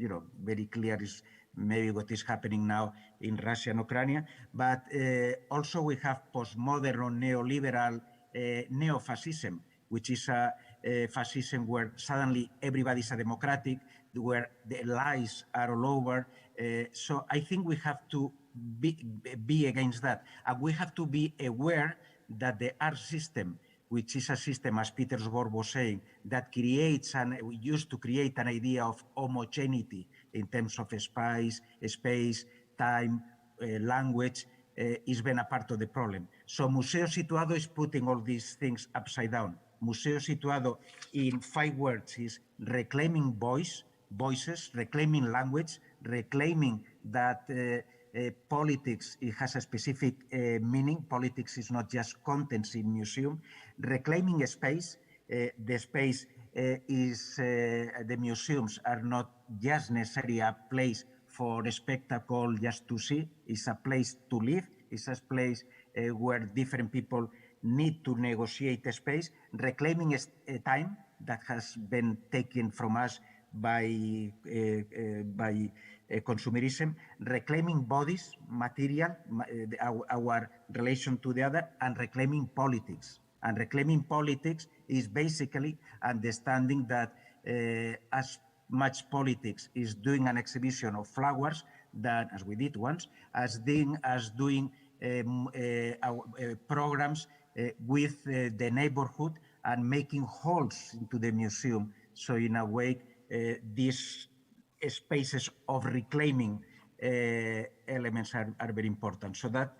very clear is maybe what is happening now in Russia and Ukraine. But also we have postmodern or neoliberal neo-fascism, which is a fascism where suddenly everybody's a democratic, where the lies are all over. So I think we have to be against that. And we have to be aware that the art system, which is a system, as Peter Sborg was saying, that creates and we used to create an idea of homogeneity in terms of space, time, language, is been a part of the problem. So Museo Situado is putting all these things upside down. Museo Situado, in 5 words, is reclaiming voices, reclaiming language, reclaiming that politics, it has a specific meaning. Politics is not just contents in museum. Reclaiming space. The space is, the museums are not just necessarily a place for a spectacle just to see. It's a place to live. It's a place where different people need to negotiate a space. Reclaiming time that has been taken from us by consumerism, reclaiming bodies, material, our relation to the other, and reclaiming politics. And reclaiming politics is basically understanding that as much politics is doing an exhibition of flowers, that, as we did once, as doing programs with the neighborhood and making holes into the museum. So in a way, these spaces of reclaiming elements are very important. So that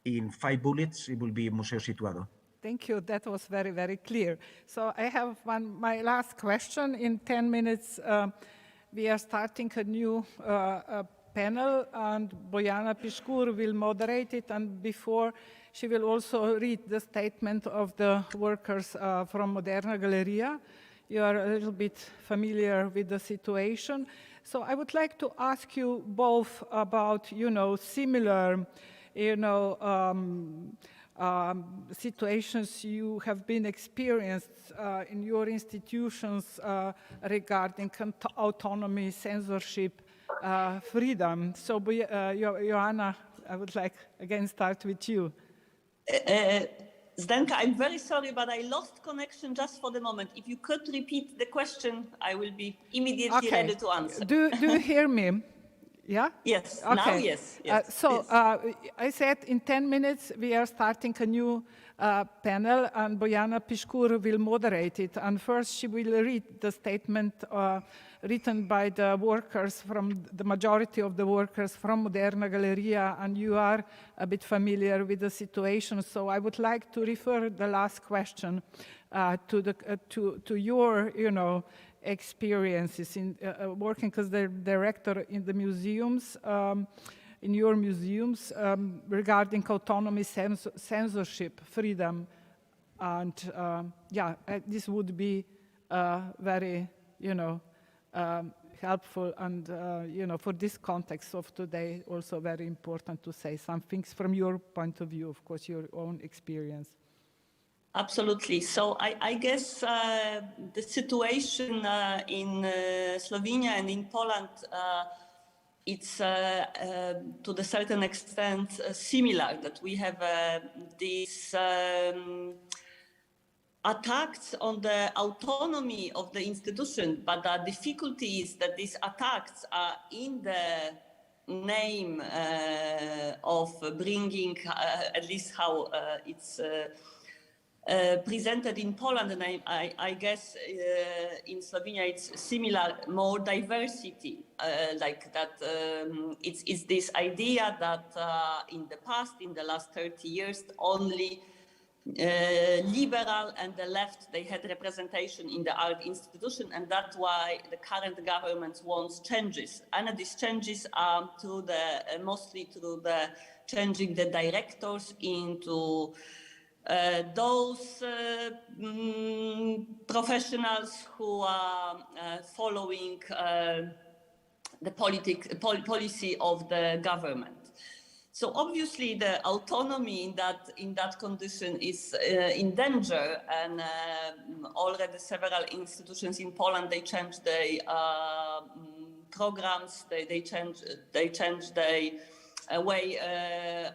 in 5 bullets, it will be Museo Situado. Thank you. That was very, very clear. So I have my last question. In 10 minutes, we are starting a new panel, and Bojana Piškur will moderate it. And before, she will also read the statement of the workers from Moderna Galeria. You are a little bit familiar with the situation. So I would like to ask you both about, similar, situations you have been experienced in your institutions regarding autonomy, censorship, freedom. So, Joanna, I would like again start with you. Zdenka, I'm very sorry, but I lost connection just for the moment. If you could repeat the question, I will be immediately ready to answer. Do you hear me? Yeah? Yes, okay. Now yes. I said in 10 minutes we are starting a new panel, and Bojana Piškur will moderate it. And first she will read the statement written by the workers, from the majority of the workers from Moderna Galeria, and you are a bit familiar with the situation. So I would like to refer the last question to your, experiences in working as the director in the museums, in your museums, regarding autonomy, censorship, freedom, and this would be very, helpful, and for this context of today, also very important to say some things from your point of view, of course, your own experience. Absolutely. So I guess the situation in Slovenia and in Poland, it's to a certain extent similar, that we have these attacks on the autonomy of the institution, but the difficulty is that these attacks are in the name of bringing, at least how it's presented in Poland, and I guess in Slovenia it's similar, more diversity, like that. It's this idea that in the past, in the last 30 years, only liberal and the left, they had representation in the art institution, and that's why the current government wants changes. And these changes are through mostly through the changing the directors into those professionals who are following the policy of the government. So obviously the autonomy in that condition is in danger, and already several institutions in Poland, they changed their programs, they changed their way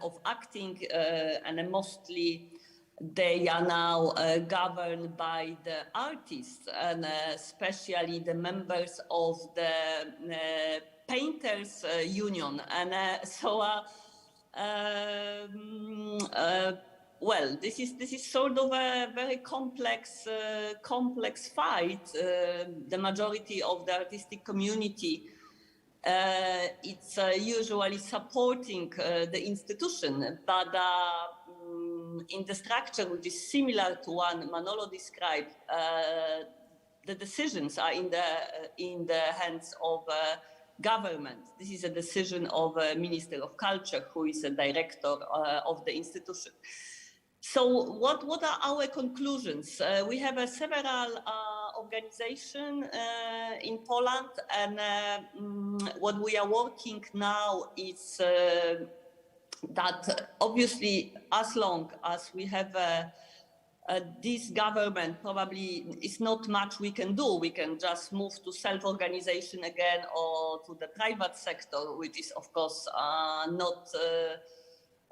of acting, and mostly they are now governed by the artists, and especially the members of the painters union. And well, this is sort of a very complex fight. The majority of the artistic community, it's usually supporting the institution, but in the structure, which is similar to one Manolo described, the decisions are in the hands of government. This is a decision of a Minister of Culture, who is a director of the institution. So what are our conclusions? We have several organizations in Poland, and what we are working now is that obviously, as long as we have this government, probably it's not much we can do. We can just move to self-organization again, or to the private sector, which is of course not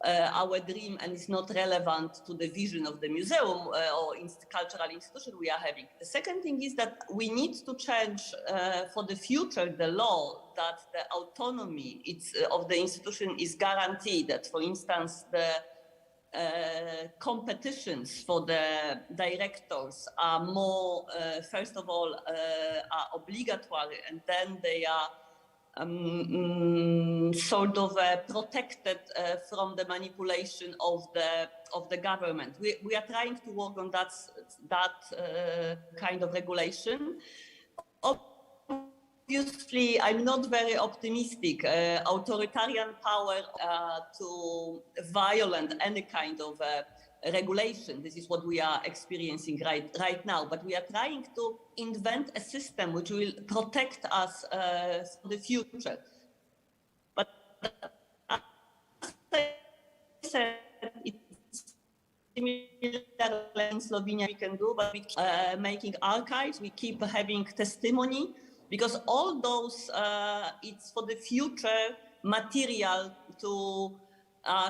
our dream, and is not relevant to the vision of the museum or cultural institution we are having. The second thing is that we need to change for the future the law, that the autonomy of the institution is guaranteed. That, for instance, the competitions for the directors are more, first of all, are obligatory, and then they are sort of protected from the manipulation of the government. We are trying to work on that kind of regulation. Obviously, I'm not very optimistic. Authoritarian power to violate any kind of regulation. This is what we are experiencing right now. But we are trying to invent a system which will protect us for the future. But as I said, it's similar in Slovenia we can do, but we keep making archives, we keep having testimony, because all those, it's for the future material to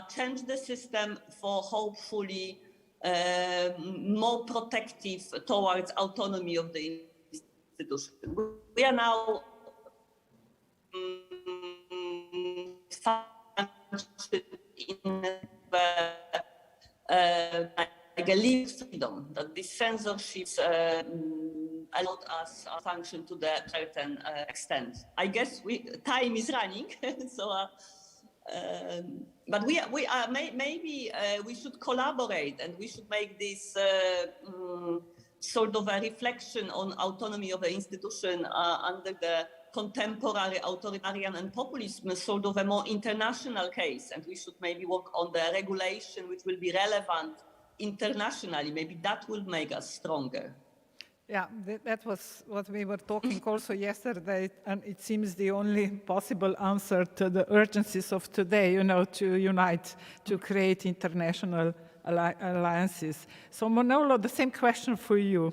change the system for hopefully more protective towards autonomy of the institution. We are now in like a legal freedom, that this censorship allowed us function to the certain extent. I guess time is running, so. But we are maybe we should collaborate, and we should make this sort of a reflection on autonomy of the institution under the contemporary authoritarian and populism, sort of a more international case, and we should maybe work on the regulation which will be relevant internationally. Maybe that will make us stronger. Yeah, that was what we were talking also yesterday, and it seems the only possible answer to the urgencies of today, to unite, to create international alliances. So Manolo, the same question for you.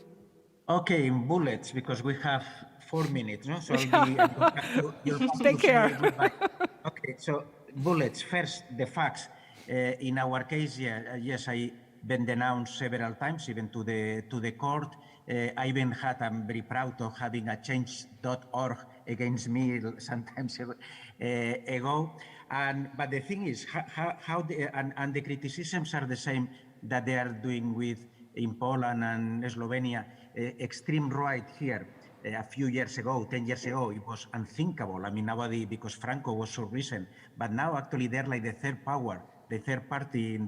Okay, in bullets, because we have 4 minutes, no? So you'll have to Take care. Okay, so bullets. First, the facts. In our case, yes, I've been denounced several times, even to the court. I even I'm very proud of having a change.org against me sometimes ago. But the thing is, how the criticisms are the same that they are doing with in Poland and Slovenia, extreme right here a few years ago, 10 years ago, it was unthinkable. I mean, nobody, because Franco was so recent, but now actually they're like the third power, the third party in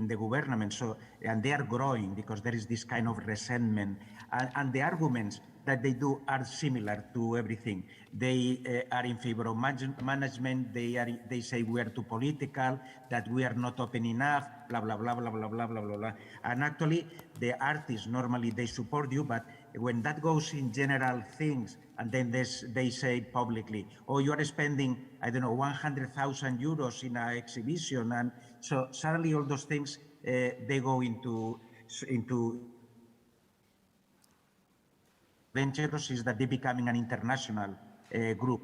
the government. So, and they are growing because there is this kind of resentment, and the arguments that they do are similar to everything. They are in favor of management. They say we are too political, that we are not open enough, blah blah blah blah blah blah blah blah blah. And actually, the artists normally they support you, but when that goes in general things, and then they say publicly, oh, you are spending, I don't know, 100,000 euros in an exhibition, and so suddenly all those things they go into dangerous is that they're becoming an international group.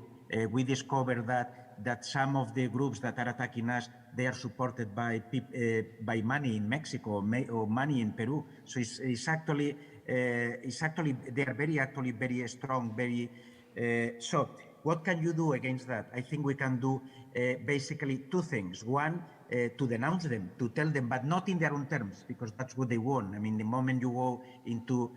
We discovered that some of the groups that are attacking us, they are supported by money in Mexico or money in Peru. So it's actually they are very strong, so what can you do against that? I think we can do basically two things. One, to denounce them, to tell them, but not in their own terms, because that's what they want. I mean, the moment you go into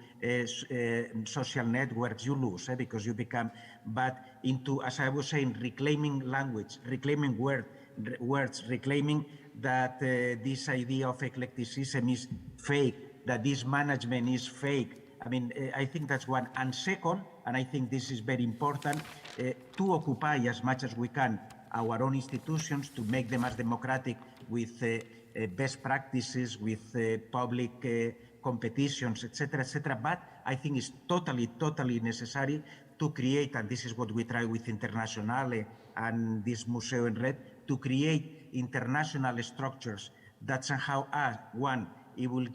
social networks, you lose, because you become, but into, as I was saying, reclaiming language, reclaiming words, reclaiming that this idea of eclecticism is fake, that this management is fake. I mean, I think that's one. And second, and I think this is very important, to occupy as much as we can our own institutions, to make them as democratic with best practices, with public competitions, etc. But I think it's totally necessary to create, and this is what we try with Internationale and this Museo en Red, to create international structures that somehow one, it will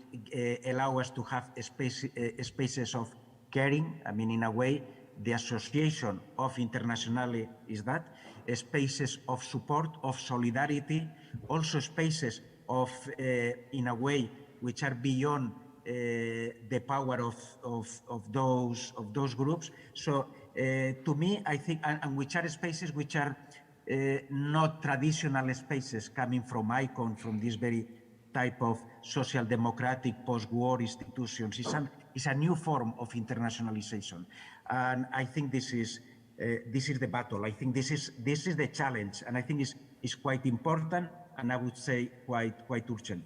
allow us to have spaces of caring. I mean, in a way, the association of Internationale is that, spaces of support, of solidarity, also spaces of, in a way, which are beyond the power of those groups. So to me, I think, and which are spaces which are not traditional spaces coming from ICON, from this very type of social democratic post-war institutions. It's a new form of internationalization, and I think this is the battle. I think this is the challenge, and I think it's quite important, and I would say quite urgent.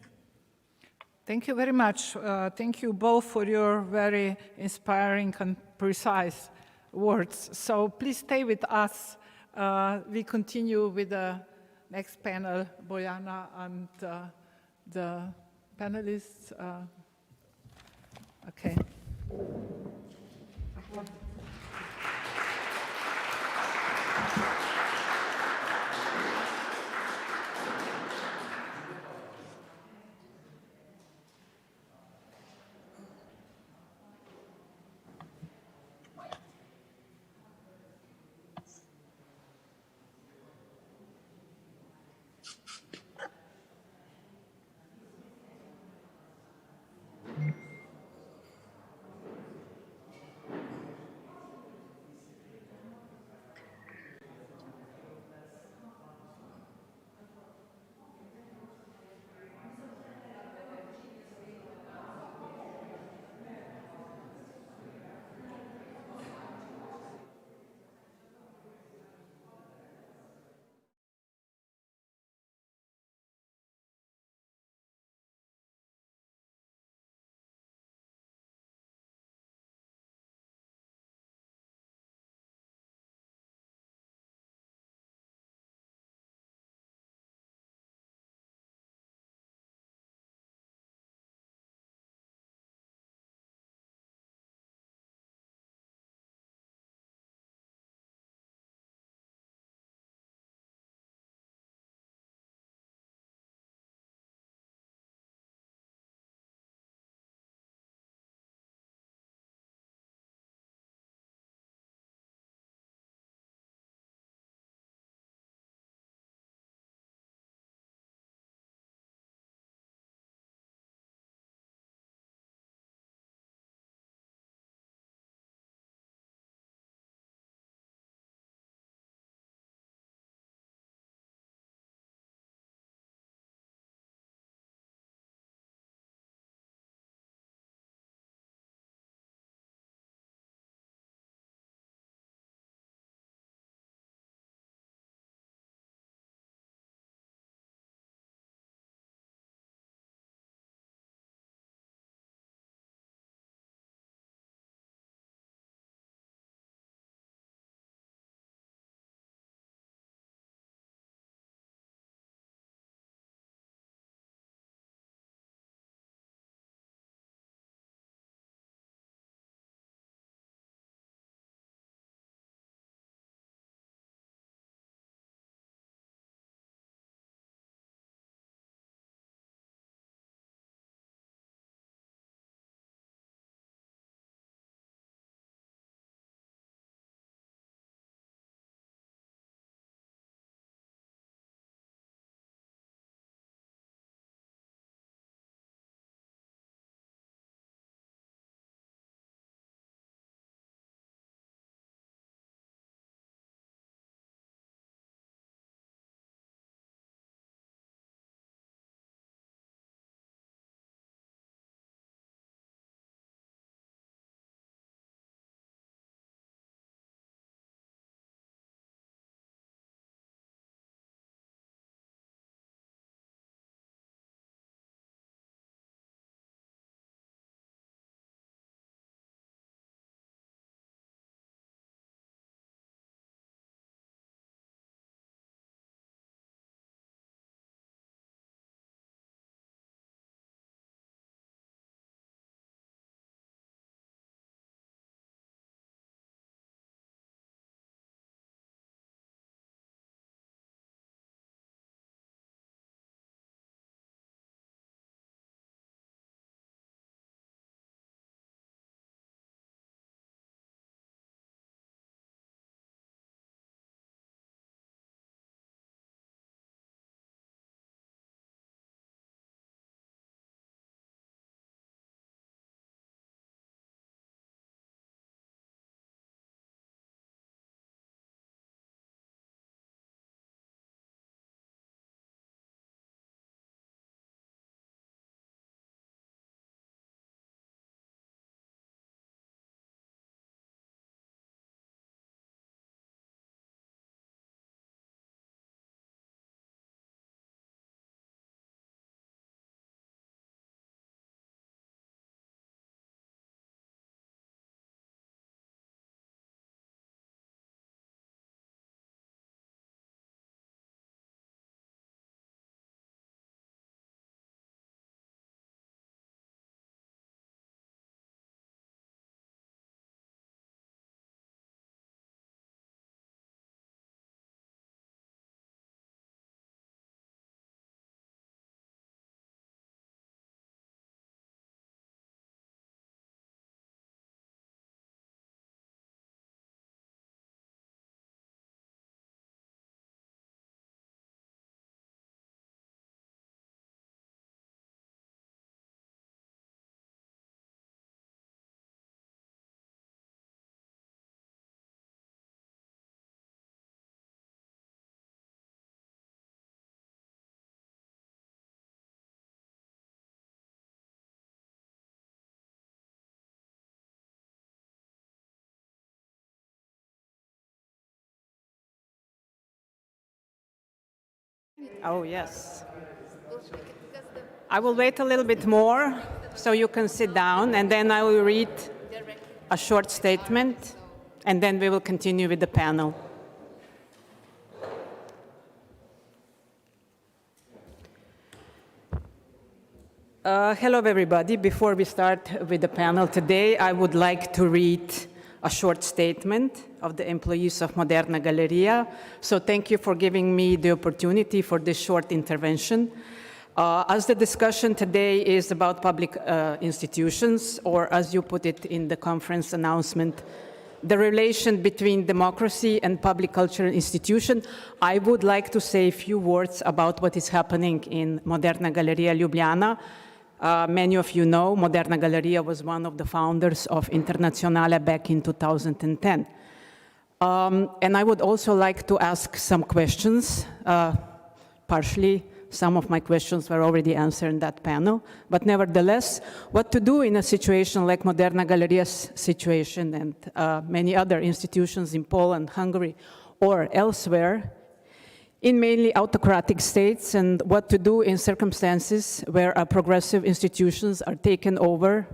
Thank you very much. Thank you both for your very inspiring and precise words. So please stay with us. We continue with the next panel, Bojana and the panelists. Okay. Oh, yes. I will wait a little bit more so you can sit down, and then I will read a short statement, and then we will continue with the panel. Hello, everybody. Before we start with the panel today, I would like to read a short statement of the employees of Moderna Galleria. So thank you for giving me the opportunity for this short intervention. As the discussion today is about public institutions, or as you put it in the conference announcement, the relation between democracy and public cultural institution, I would like to say a few words about what is happening in Moderna Galleria Ljubljana. Many of you know Moderna Galleria was one of the founders of Internazionale back in 2010. And I would also like to ask some questions. Partially, some of my questions were already answered in that panel. But nevertheless, what to do in a situation like Moderna Galleria's situation and many other institutions in Poland, Hungary, or elsewhere, in mainly autocratic states, and what to do in circumstances where progressive institutions are taken over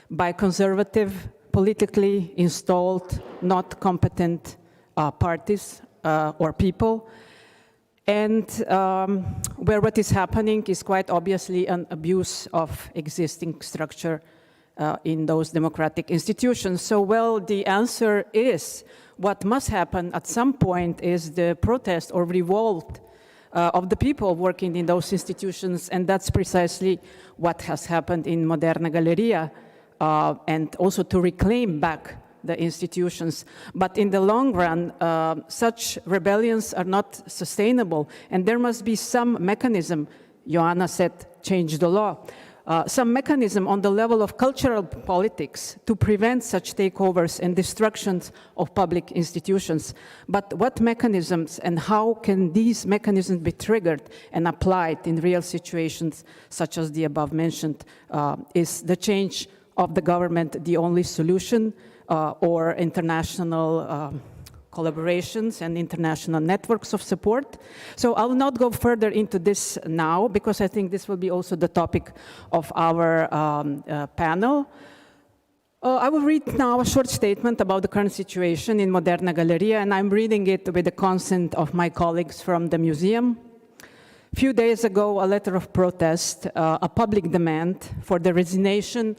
by conservative, politically installed, not competent parties or people, and where what is happening is quite obviously an abuse of existing structure in those democratic institutions. So, well, the answer is what must happen at some point is the protest or revolt of the people working in those institutions, and that's precisely what has happened in Moderna Galleria, and also to reclaim back the institutions. But in the long run, such rebellions are not sustainable, and there must be some mechanism, Joanna said, change the law, some mechanism on the level of cultural politics to prevent such takeovers and destructions of public institutions. But what mechanisms and how can these mechanisms be triggered and applied in real situations such as the above mentioned? Is the change of the government the only solution, or international collaborations and international networks of support? So I'll not go further into this now, because I think this will be also the topic of our panel. I will read now a short statement about the current situation in Moderna Galleria, and I'm reading it with the consent of my colleagues from the museum. A few days ago, a letter of protest, a public demand for the resignation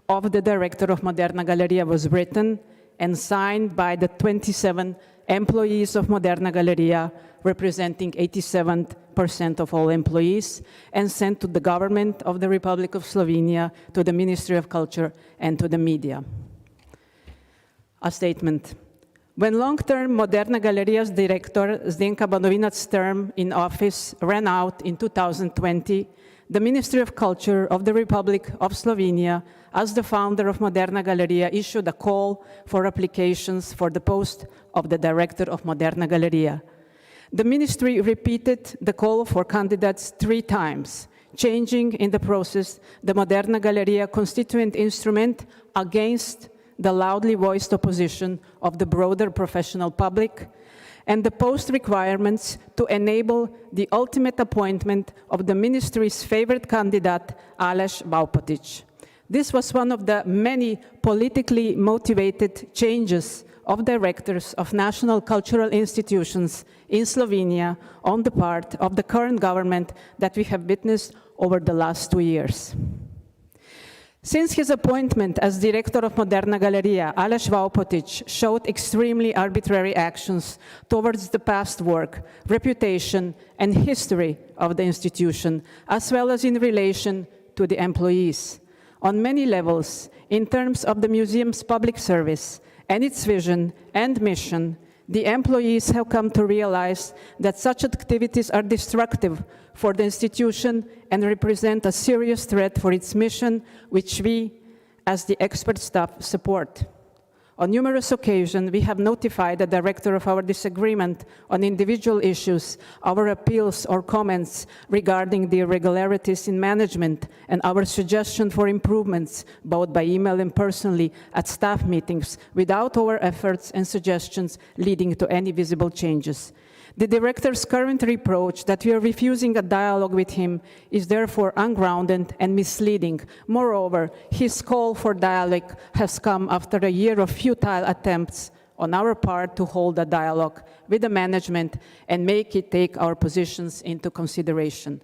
of the director of Moderna Galleria was written and signed by the 27 employees of Moderna Galleria, representing 87% of all employees, and sent to the government of the Republic of Slovenia, to the Ministry of Culture, and to the media. A statement. When long-term Moderna Galleria's director, Zdenka Banovina's term in office ran out in 2020, the Ministry of Culture of the Republic of Slovenia, as the founder of Moderna Galleria, issued a call for applications for the post of the director of Moderna Galleria. The ministry repeated the call for candidates 3 times, changing in the process the Moderna Galleria constituent instrument against the loudly voiced opposition of the broader professional public, and the post requirements to enable the ultimate appointment of the ministry's favorite candidate, Aleš Vaupotić. This was one of the many politically motivated changes of directors of national cultural institutions in Slovenia on the part of the current government that we have witnessed over the last 2 years. Since his appointment as director of Moderna Galleria, Aleš Vaupotić showed extremely arbitrary actions towards the past work, reputation, and history of the institution, as well as in relation to the employees. On many levels, in terms of the museum's public service and its vision and mission, the employees have come to realize that such activities are destructive for the institution and represent a serious threat for its mission, which we, as the expert staff, support. On numerous occasions, we have notified the director of our disagreement on individual issues, our appeals or comments regarding the irregularities in management, and our suggestion for improvements, both by email and personally, at staff meetings, without our efforts and suggestions leading to any visible changes. The director's current reproach that we are refusing a dialogue with him is therefore ungrounded and misleading. Moreover, his call for dialogue has come after a year of futile attempts on our part to hold a dialogue with the management and make it take our positions into consideration.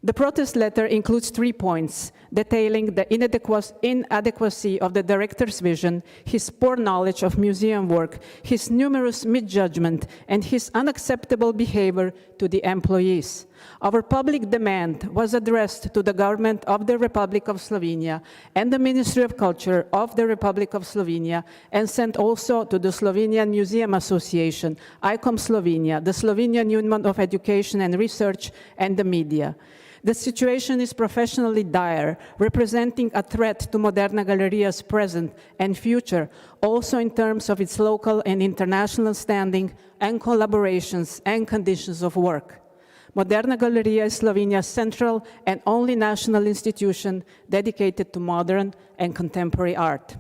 The protest letter includes 3 points, detailing the inadequacy of the director's vision, his poor knowledge of museum work, his numerous misjudgment, and his unacceptable behavior to the employees. Our public demand was addressed to the government of the Republic of Slovenia and the Ministry of Culture of the Republic of Slovenia, and sent also to the Slovenian Museum Association, ICOM Slovenia, the Slovenian Union of Education and Research, and the media. The situation is professionally dire, representing a threat to Moderna Galeria's present and future, also in terms of its local and international standing and collaborations and conditions of work. Moderna Galeria is Slovenia's central and only national institution dedicated to modern and contemporary art.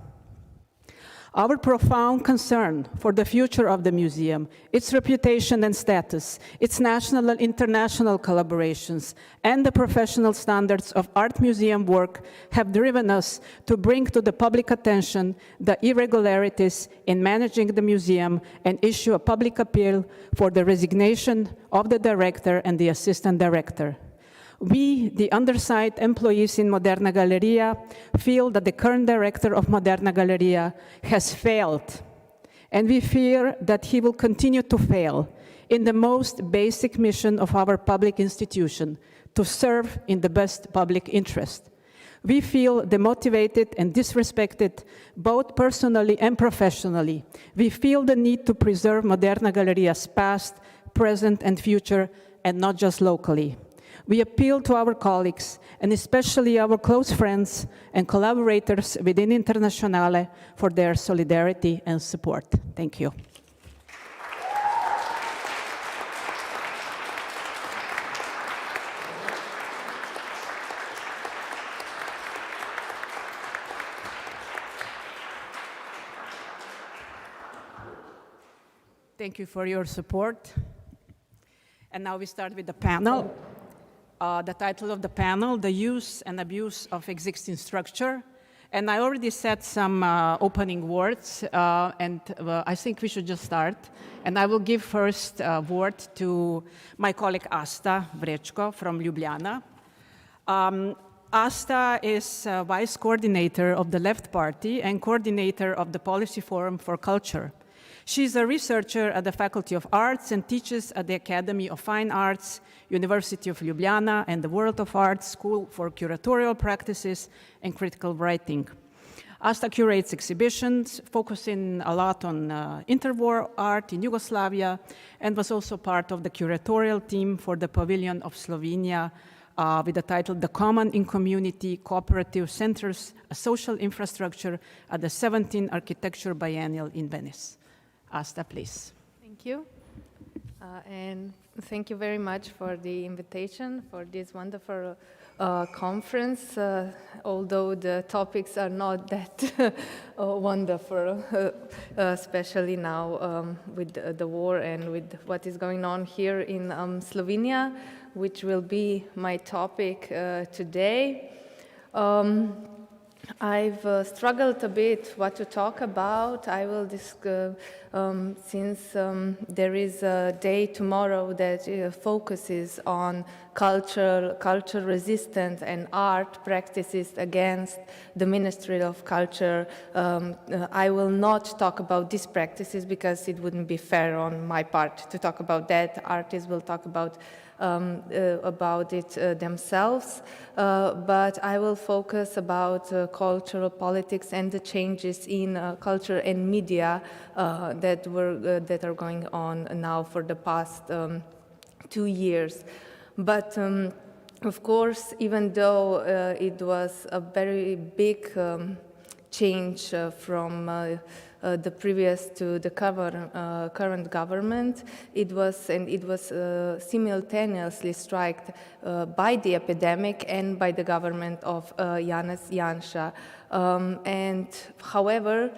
Our profound concern for the future of the museum, its reputation and status, its national and international collaborations, and the professional standards of art museum work have driven us to bring to the public attention the irregularities in managing the museum and issue a public appeal for the resignation of the director and the assistant director. We, the undersigned employees in Moderna Galeria, feel that the current director of Moderna Galeria has failed, and we fear that he will continue to fail in the most basic mission of our public institution, to serve in the best public interest. We feel demotivated and disrespected, both personally and professionally. We feel the need to preserve Moderna Galeria's past, present, and future, and not just locally. We appeal to our colleagues, and especially our close friends and collaborators within Internationale, for their solidarity and support. Thank you. Thank you for your support. And now we start with the panel. The title of the panel, The Use and Abuse of Existing Structure. And I already said some opening words, and I think we should just start. And I will give first word to my colleague Asta Vrečko from Ljubljana. Asta is vice coordinator of the Left Party and coordinator of the Policy Forum for Culture. She's a researcher at the Faculty of Arts and teaches at the Academy of Fine Arts, University of Ljubljana, and the World of Arts School for Curatorial Practices and Critical Writing. Asta curates exhibitions, focusing a lot on interwar art in Yugoslavia, and was also part of the curatorial team for the Pavilion of Slovenia with the title The Common in Community Cooperative Centers, a Social Infrastructure at the 17th Architecture Biennial in Venice. Asta, please. Thank you. And thank you very much for the invitation for this wonderful conference, although the topics are not that wonderful, especially now with the war and with what is going on here in Slovenia, which will be my topic today. I've struggled a bit what to talk about. I will discuss, since there is a day tomorrow that focuses on culture resistance and art practices against the Ministry of Culture. I will not talk about these practices because it wouldn't be fair on my part to talk about that. Artists will talk about it themselves, but I will focus about cultural politics and the changes in culture and media that are going on now for the past 2 years. But of course, even though it was a very big change from the previous to the current government, it was simultaneously struck by the epidemic and by the government of Janez Janša. And however,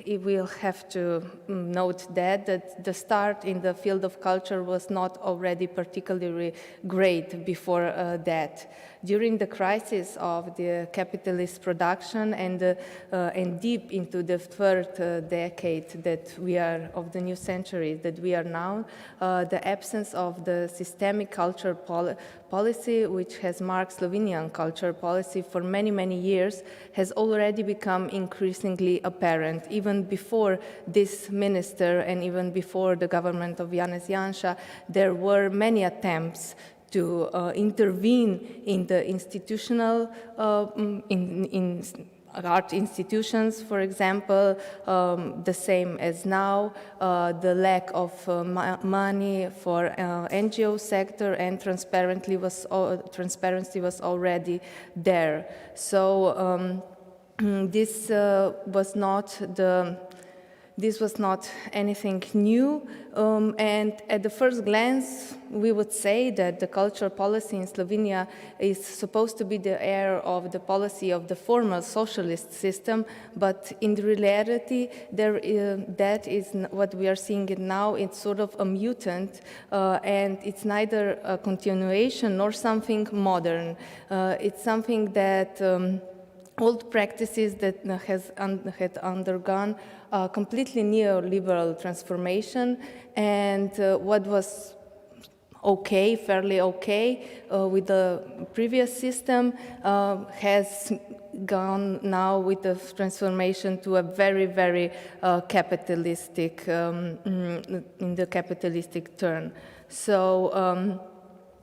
we'll have to note that the start in the field of culture was not already particularly great before that. During the crisis of the capitalist production and deep into the third decade that we are of the new century that we are now, the absence of the systemic culture policy, which has marked Slovenian culture policy for many, many years, has already become increasingly apparent. Even before this minister and even before the government of Janez Janša, there were many attempts to intervene in the institutional, in art institutions, for example, the same as now, the lack of money for NGO sector and transparency was already there. So this was not anything new, and at the first glance, we would say that the cultural policy in Slovenia is supposed to be the heir of the policy of the former socialist system, but in reality, that is what we are seeing it now. It's sort of a mutant, and it's neither a continuation nor something modern. It's something that old practices that had undergone completely neoliberal transformation, and what was okay, fairly okay with the previous system has gone now with the transformation to a very, very capitalistic, in the capitalistic turn. So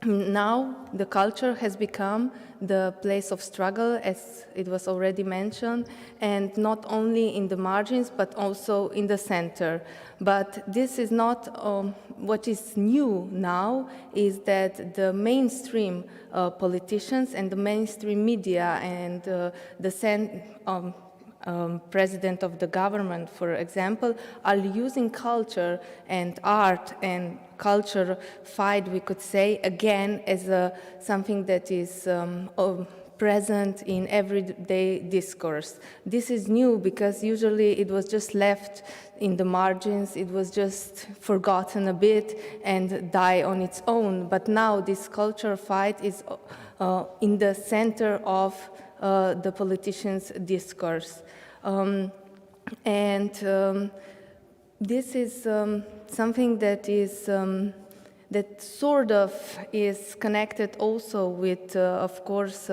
now the culture has become the place of struggle, as it was already mentioned, and not only in the margins, but also in the center. But this is not what is new now, is that the mainstream politicians and the mainstream media and the president of the government, for example, are using culture and art and culture fight, we could say, again as something that is present in everyday discourse. This is new because usually it was just left in the margins, it was just forgotten a bit and die on its own. But now this culture fight is in the center of the politicians' discourse. This is something that is that sort of is connected also with, of course,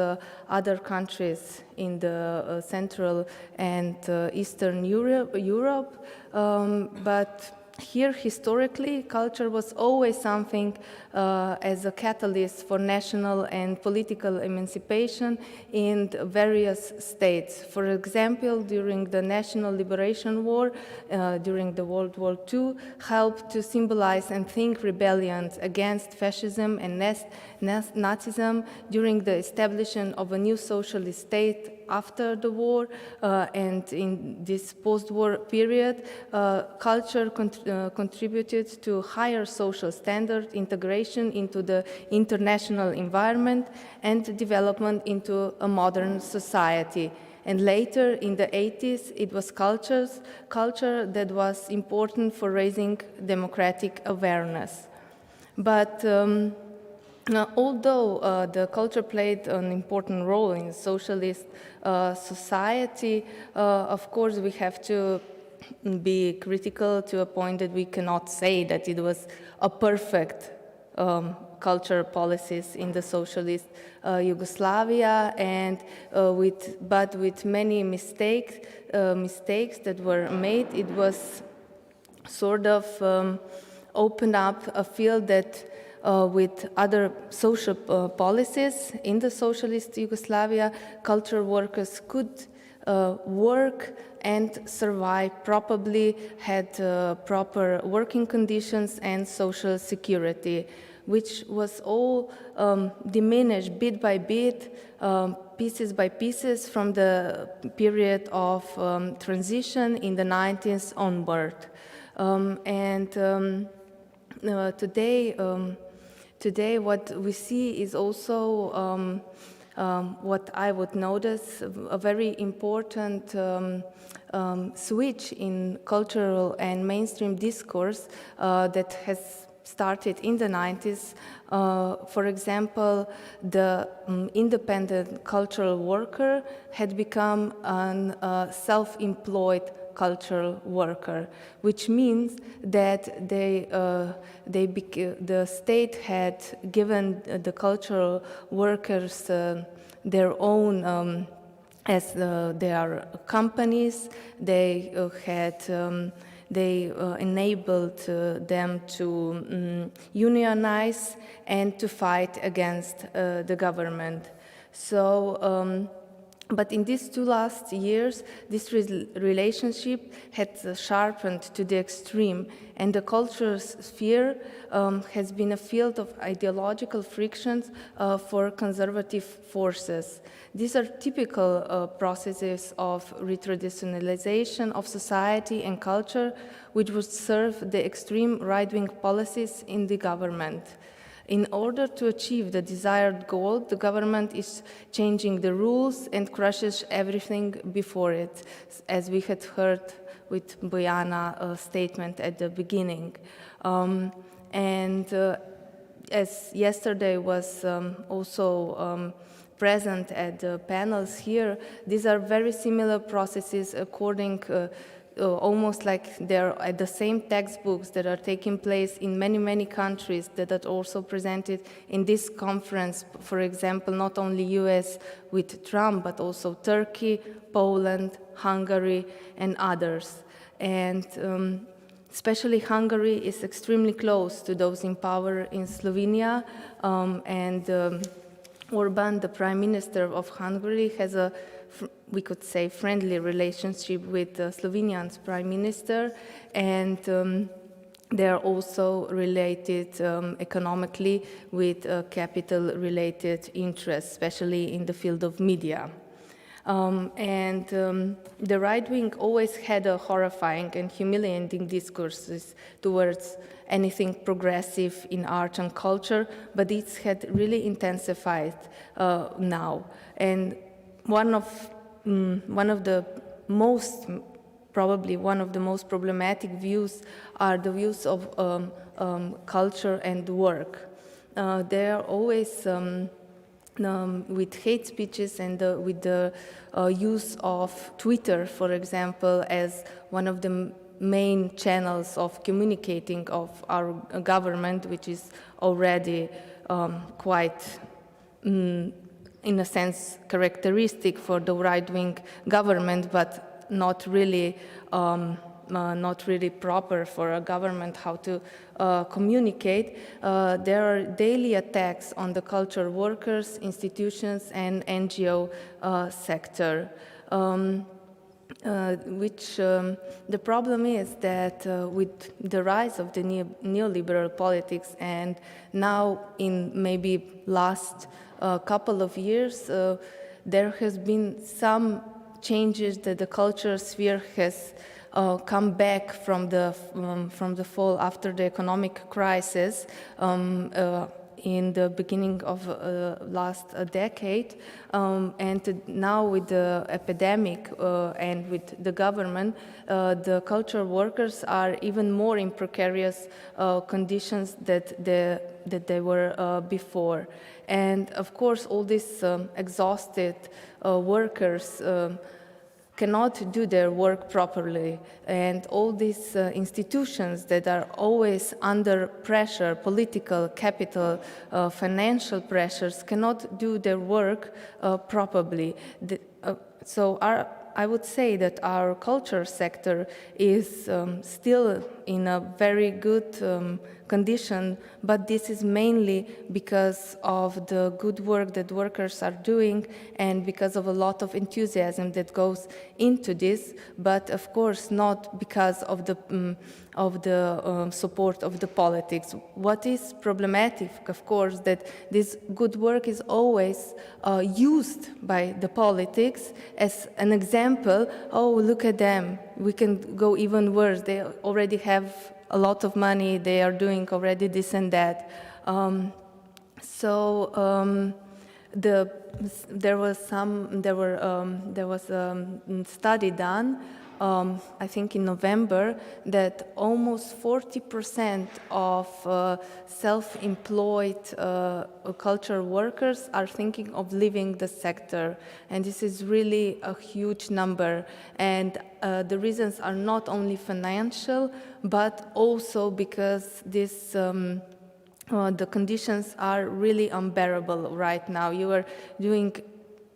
other countries in the Central and Eastern Europe, but here, historically, culture was always something as a catalyst for national and political emancipation in various states. For example, during the National Liberation War, during the World War II, helped to symbolize and think rebellions against fascism and Nazism during the establishment of a new socialist state after the war, and in this post-war period, culture contributed to higher social standard, integration into the international environment, and development into a modern society. And later, in the 80s, it was culture that was important for raising democratic awareness. But although the culture played an important role in socialist society, of course we have to be critical to a point that we cannot say that it was a perfect culture policies in the socialist Yugoslavia, and but with many mistakes that were made, it was sort of opened up a field that with other social policies in the socialist Yugoslavia, cultural workers could work and survive, probably had proper working conditions and social security, which was all diminished bit by bit, pieces by pieces from the period of transition in the 90s onward. Today what we see is also what I would notice a very important switch in cultural and mainstream discourse that has started in the 90s. For example, the independent cultural worker had become a self-employed cultural worker, which means that the state had given the cultural workers their own, as their companies. They enabled them to unionize and to fight against the government. So, but in these 2 last years, this relationship had sharpened to the extreme, and the cultural sphere has been a field of ideological frictions for conservative forces. These are typical processes of retraditionalization of society and culture, which would serve the extreme right-wing policies in the government. In order to achieve the desired goal, the government is changing the rules and crushes everything before it, as we had heard with Bojana's statement at the beginning. As yesterday was also present at the panels here, these are very similar processes according almost like they're at the same textbooks that are taking place in many, many countries that are also presented in this conference. For example, not only US with Trump, but also Turkey, Poland, Hungary, and others. And especially Hungary is extremely close to those in power in Slovenia, Orban, the Prime Minister of Hungary, has a, we could say, friendly relationship with Slovenia's Prime Minister, and they are also related economically with capital-related interests, especially in the field of media. The right wing always had a horrifying and humiliating discourses towards anything progressive in art and culture, but it's had really intensified now. And one of the most, probably one of the most problematic views are the views of culture and work. They are always with hate speeches and with the use of Twitter, for example, as one of the main channels of communicating of our government, which is already quite, in a sense, characteristic for the right-wing government, but not really proper for a government how to communicate. There are daily attacks on the cultural workers, institutions, and NGO sector. The problem is that with the rise of the neoliberal politics, and now in maybe last couple of years, there has been some changes that the cultural sphere has come back from the fall after the economic crisis in the beginning of last decade, and now with the epidemic and with the government, the cultural workers are even more in precarious conditions that they were before. And of course, all these exhausted workers cannot do their work properly, and all these institutions that are always under pressure, political, capital, financial pressures, cannot do their work properly. I would say that our culture sector is still in a very good condition, but this is mainly because of the good work that workers are doing and because of a lot of enthusiasm that goes into this, but of course not because of the support of the politics. What is problematic, of course, that this good work is always used by the politics as an example. Oh, look at them, we can go even worse, they already have a lot of money, they are doing already this and that. there was a study done, I think in November, that almost 40% of self-employed cultural workers are thinking of leaving the sector, and this is really a huge number. And the reasons are not only financial, but also because this. The conditions are really unbearable right now. You are doing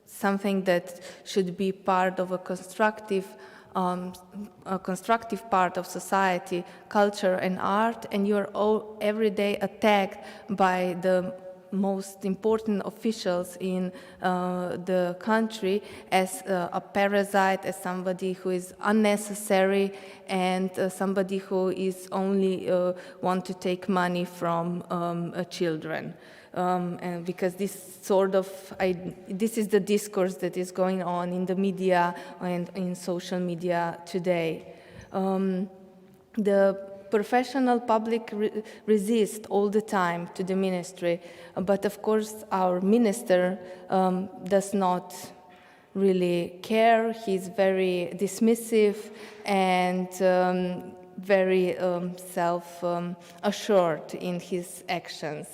something that should be part of a constructive part of society, culture and art, and you are all every day attacked by the most important officials in the country as a parasite, as somebody who is unnecessary, and somebody who is only want to take money from children. And because this is the discourse that is going on in the media and in social media today. The professional public resist all the time to the ministry, but of course our minister does not really care. He's very dismissive and very self-assured in his actions.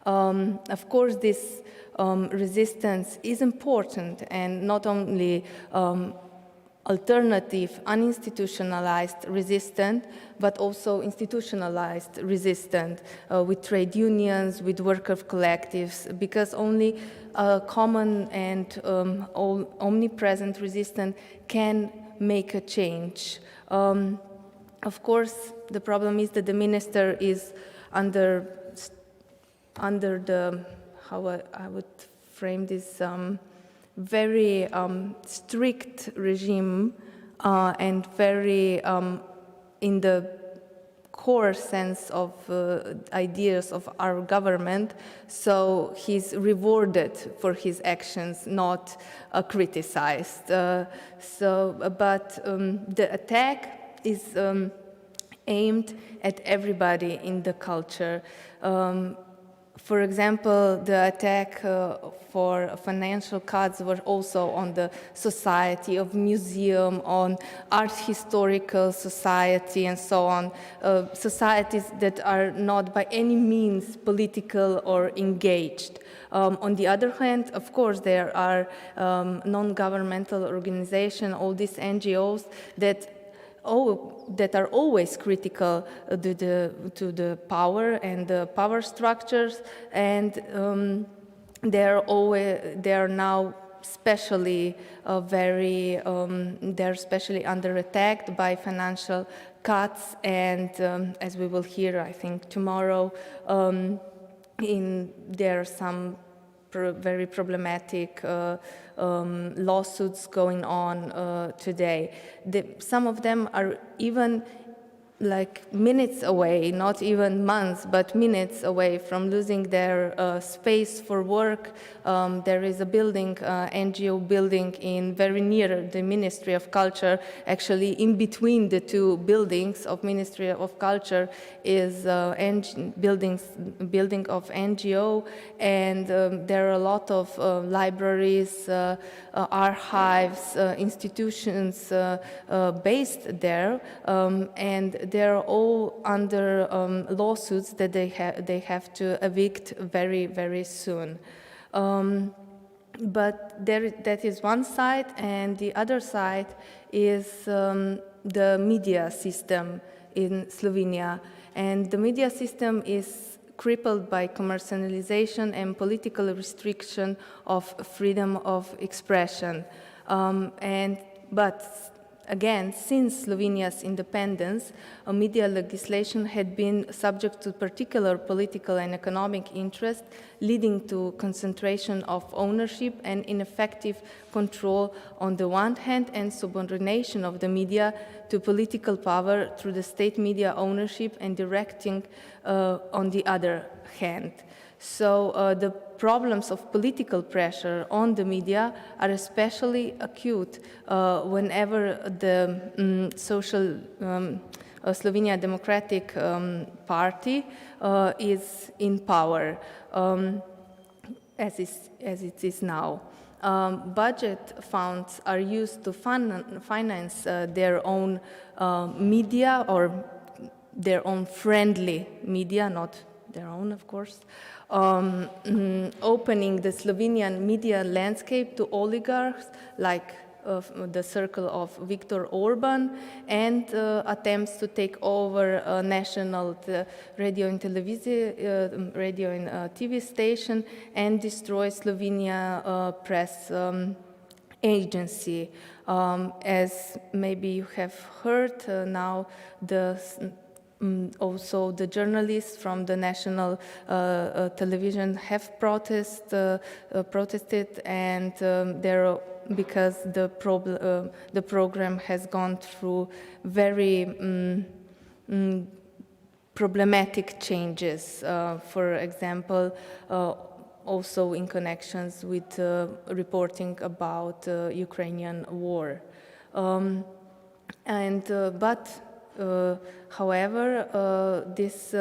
Of course, this resistance is important, and not only alternative, uninstitutionalized resistance, but also institutionalized resistance with trade unions, with worker collectives, because only a common and omnipresent resistance can make a change. Of course, the problem is that the minister is under the, how I would frame this, very strict regime and very in the core sense of ideas of our government, so he's rewarded for his actions, not criticized. But the attack is aimed at everybody in the culture. For example, the attack for financial cuts were also on the society of museum, on art historical society, and so on. Societies that are not by any means political or engaged. On the other hand, of course, there are non-governmental organizations, all these NGOs that are always critical to the power and the power structures, and they are now especially they're especially under attack by financial cuts, and as we will hear, I think tomorrow, there are some very problematic lawsuits going on today. Some of them are even like minutes away, not even months, but minutes away from losing their space for work. There is a building, NGO building very near the Ministry of Culture. Actually, in between the two buildings of Ministry of Culture is building of NGO, and there are a lot of libraries, archives, institutions based there, and they're all under lawsuits that they have to evict very, very soon. But that is one side, and the other side is the media system in Slovenia. And the media system is crippled by commercialization and political restriction of freedom of expression. But again, since Slovenia's independence, a media legislation had been subject to particular political and economic interest, leading to concentration of ownership and ineffective control on the one hand, and subordination of the media to political power through the state media ownership and directing on the other hand. So the problems of political pressure on the media are especially acute whenever the Slovenia Democratic Party is in power. as it is now. Budget funds are used to finance their own media, or their own friendly media, not their own, of course, opening the Slovenian media landscape to oligarchs like the circle of Viktor Orban, and attempts to take over national radio and TV station and destroy Slovenia press agency. As maybe you have heard, now also the journalists from the national television have protested, and because the program has gone through very problematic changes. For example, also in connections with reporting about Ukrainian war. However, this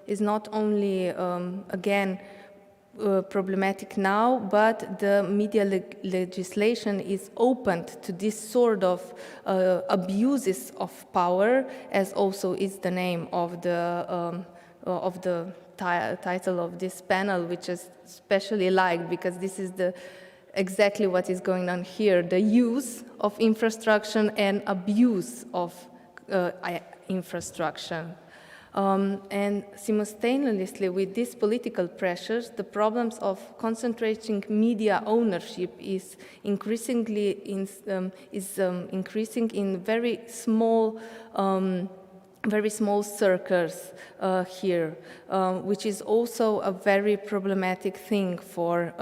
is not only, again, problematic now, but the media legislation is opened to this sort of abuses of power, as also is the name of the title of this panel, which is especially liked because this is exactly what is going on here: the use of infrastructure and abuse of infrastructure. And simultaneously with these political pressures, the problems of concentrating media ownership is increasing in very small circles here, which is also a very problematic thing for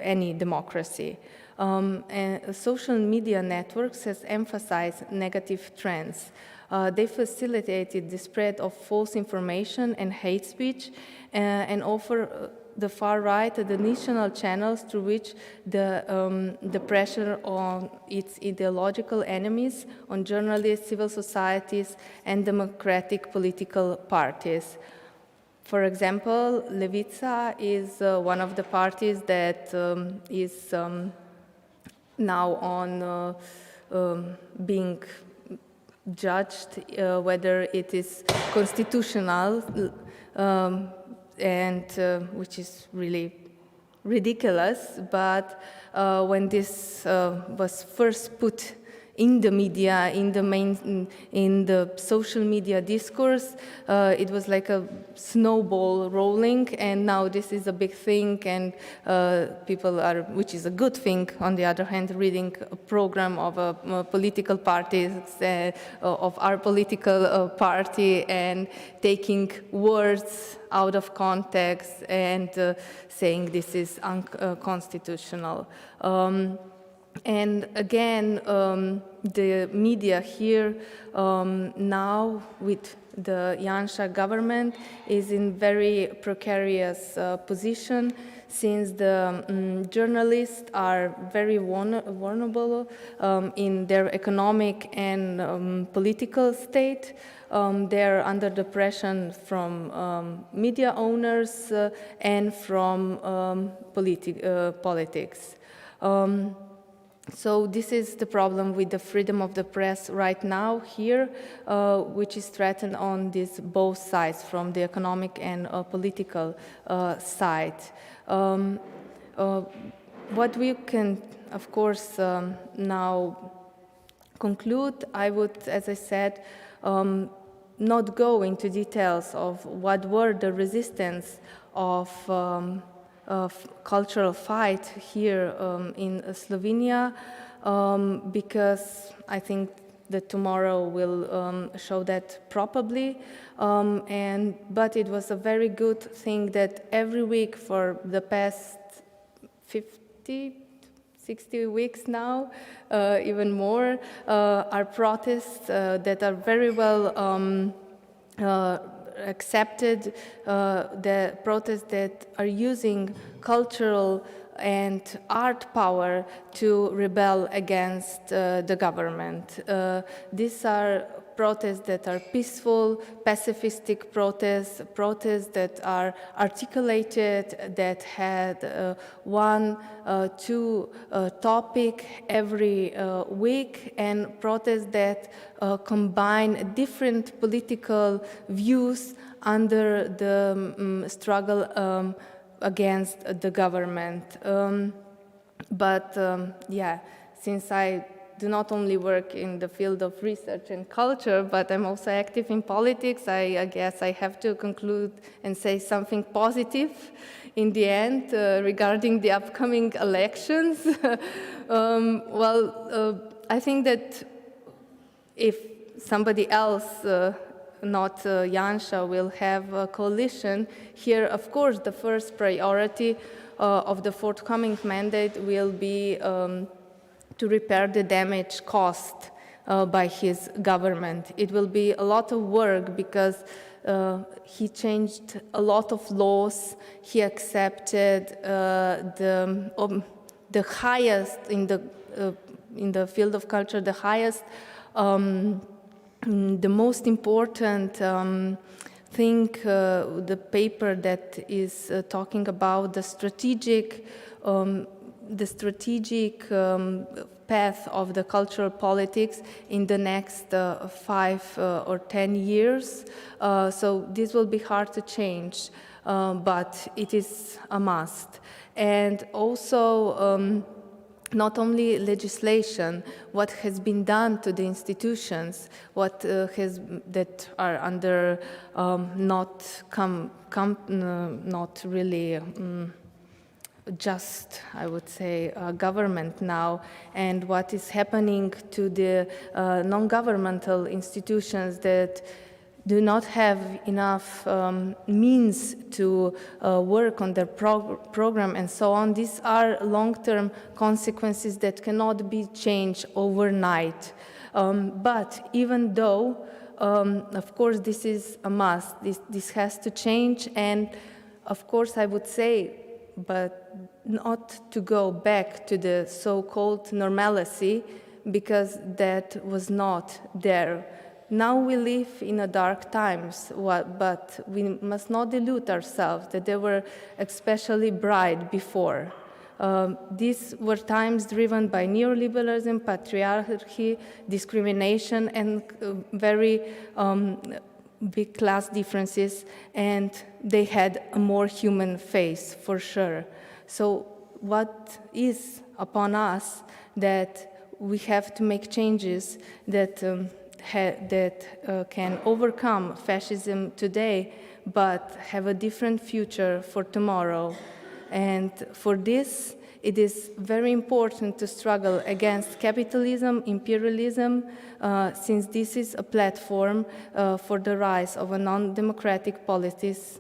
any democracy. And social media networks has emphasized negative trends. They facilitated the spread of false information and hate speech, and offer the far right additional channels through which the pressure on its ideological enemies, on journalists, civil societies, and democratic political parties. For example, Levica is one of the parties that is now on being judged whether it is constitutional, and which is really ridiculous. But when this was first put in the media, in the social media discourse, it was like a snowball rolling, and now this is a big thing, and people are, which is a good thing, on the other hand, reading a program of a political party, of our political party, and taking words out of context and saying this is unconstitutional. And again, the media here now with the Janša government is in very precarious position, since the journalists are very vulnerable in their economic and political state. They're under the pressure from media owners and from politics. So this is the problem with the freedom of the press right now here, which is threatened on both sides, from the economic and political side. What we can, of course, now conclude, I would, as I said, not go into details of what were the resistance of cultural fight here in Slovenia, because I think that tomorrow will show that probably. But it was a very good thing that every week for the past 50, 60 weeks now, even more, are protests that are very well accepted, the protests that are using cultural and art power to rebel against the government. These are protests that are peaceful, pacifistic protests, protests that are articulated, that had one, two topic every week, and protests that combine different political views under the struggle against the government. Yeah, since I do not only work in the field of research and culture, but I'm also active in politics, I guess I have to conclude and say something positive in the end regarding the upcoming elections. I think that if somebody else, not Janša, will have a coalition, here, of course, the first priority of the forthcoming mandate will be to repair the damage caused by his government. It will be a lot of work because he changed a lot of laws. He accepted the highest in the field of culture, the highest, the most important thing, the paper that is talking about the strategic path of the cultural politics in the next 5 or 10 years. So this will be hard to change, but it is a must. And also, not only legislation, what has been done to the institutions, what that are under not really just, I would say, government now, and what is happening to the non-governmental institutions that do not have enough means to work on their program and so on. These are long-term consequences that cannot be changed overnight. But even though, of course, this is a must, this has to change, and of course I would say, but not to go back to the so-called normalcy, because that was not there. Now we live in a dark times, but we must not delude ourselves that they were especially bright before. These were times driven by neoliberalism, patriarchy, discrimination, and very big class differences, and they had a more human face, for sure. So what is upon us that we have to make changes that can overcome fascism today, but have a different future for tomorrow. And for this, it is very important to struggle against capitalism, imperialism, since this is a platform for the rise of a non-democratic policies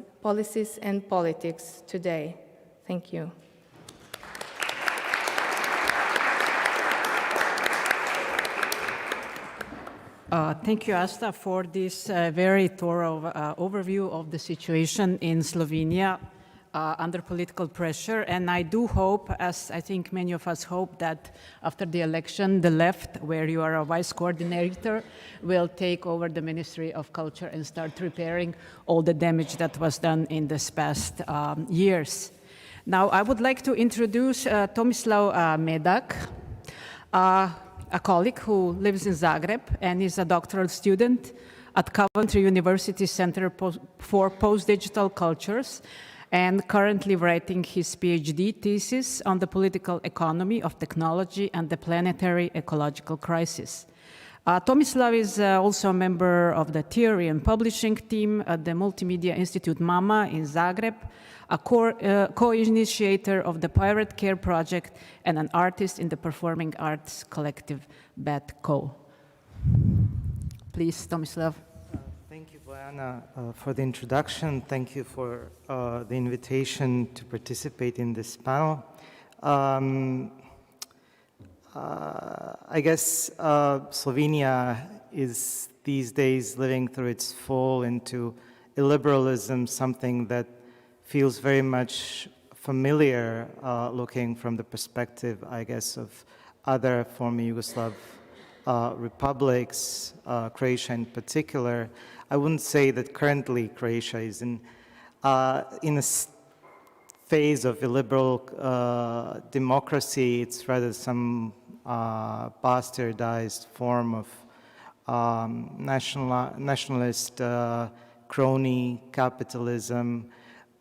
and politics today. Thank you. Thank you, Asta, for this very thorough overview of the situation in Slovenia under political pressure. And I do hope, as I think many of us hope, that after the election, the left, where you are a vice coordinator, will take over the Ministry of Culture and start repairing all the damage that was done in this past years. Now, I would like to introduce Tomislav Medak, a colleague who lives in Zagreb and is a doctoral student at Coventry University Center for Post-Digital Cultures, and currently writing his PhD thesis on the political economy of technology and the planetary ecological crisis. Tomislav is also a member of the theory and publishing team at the Multimedia Institute MAMA in Zagreb, a co-initiator of the Pirate Care project, and an artist in the performing arts collective BATCO. Please, Tomislav. Thank you, Bojana, for the introduction. Thank you for the invitation to participate in this panel. I guess Slovenia is these days living through its fall into illiberalism, something that feels very much familiar looking from the perspective, I guess, of other former Yugoslav republics, Croatia in particular. I wouldn't say that currently Croatia is in a phase of illiberal democracy. It's rather some bastardized form of nationalist crony capitalism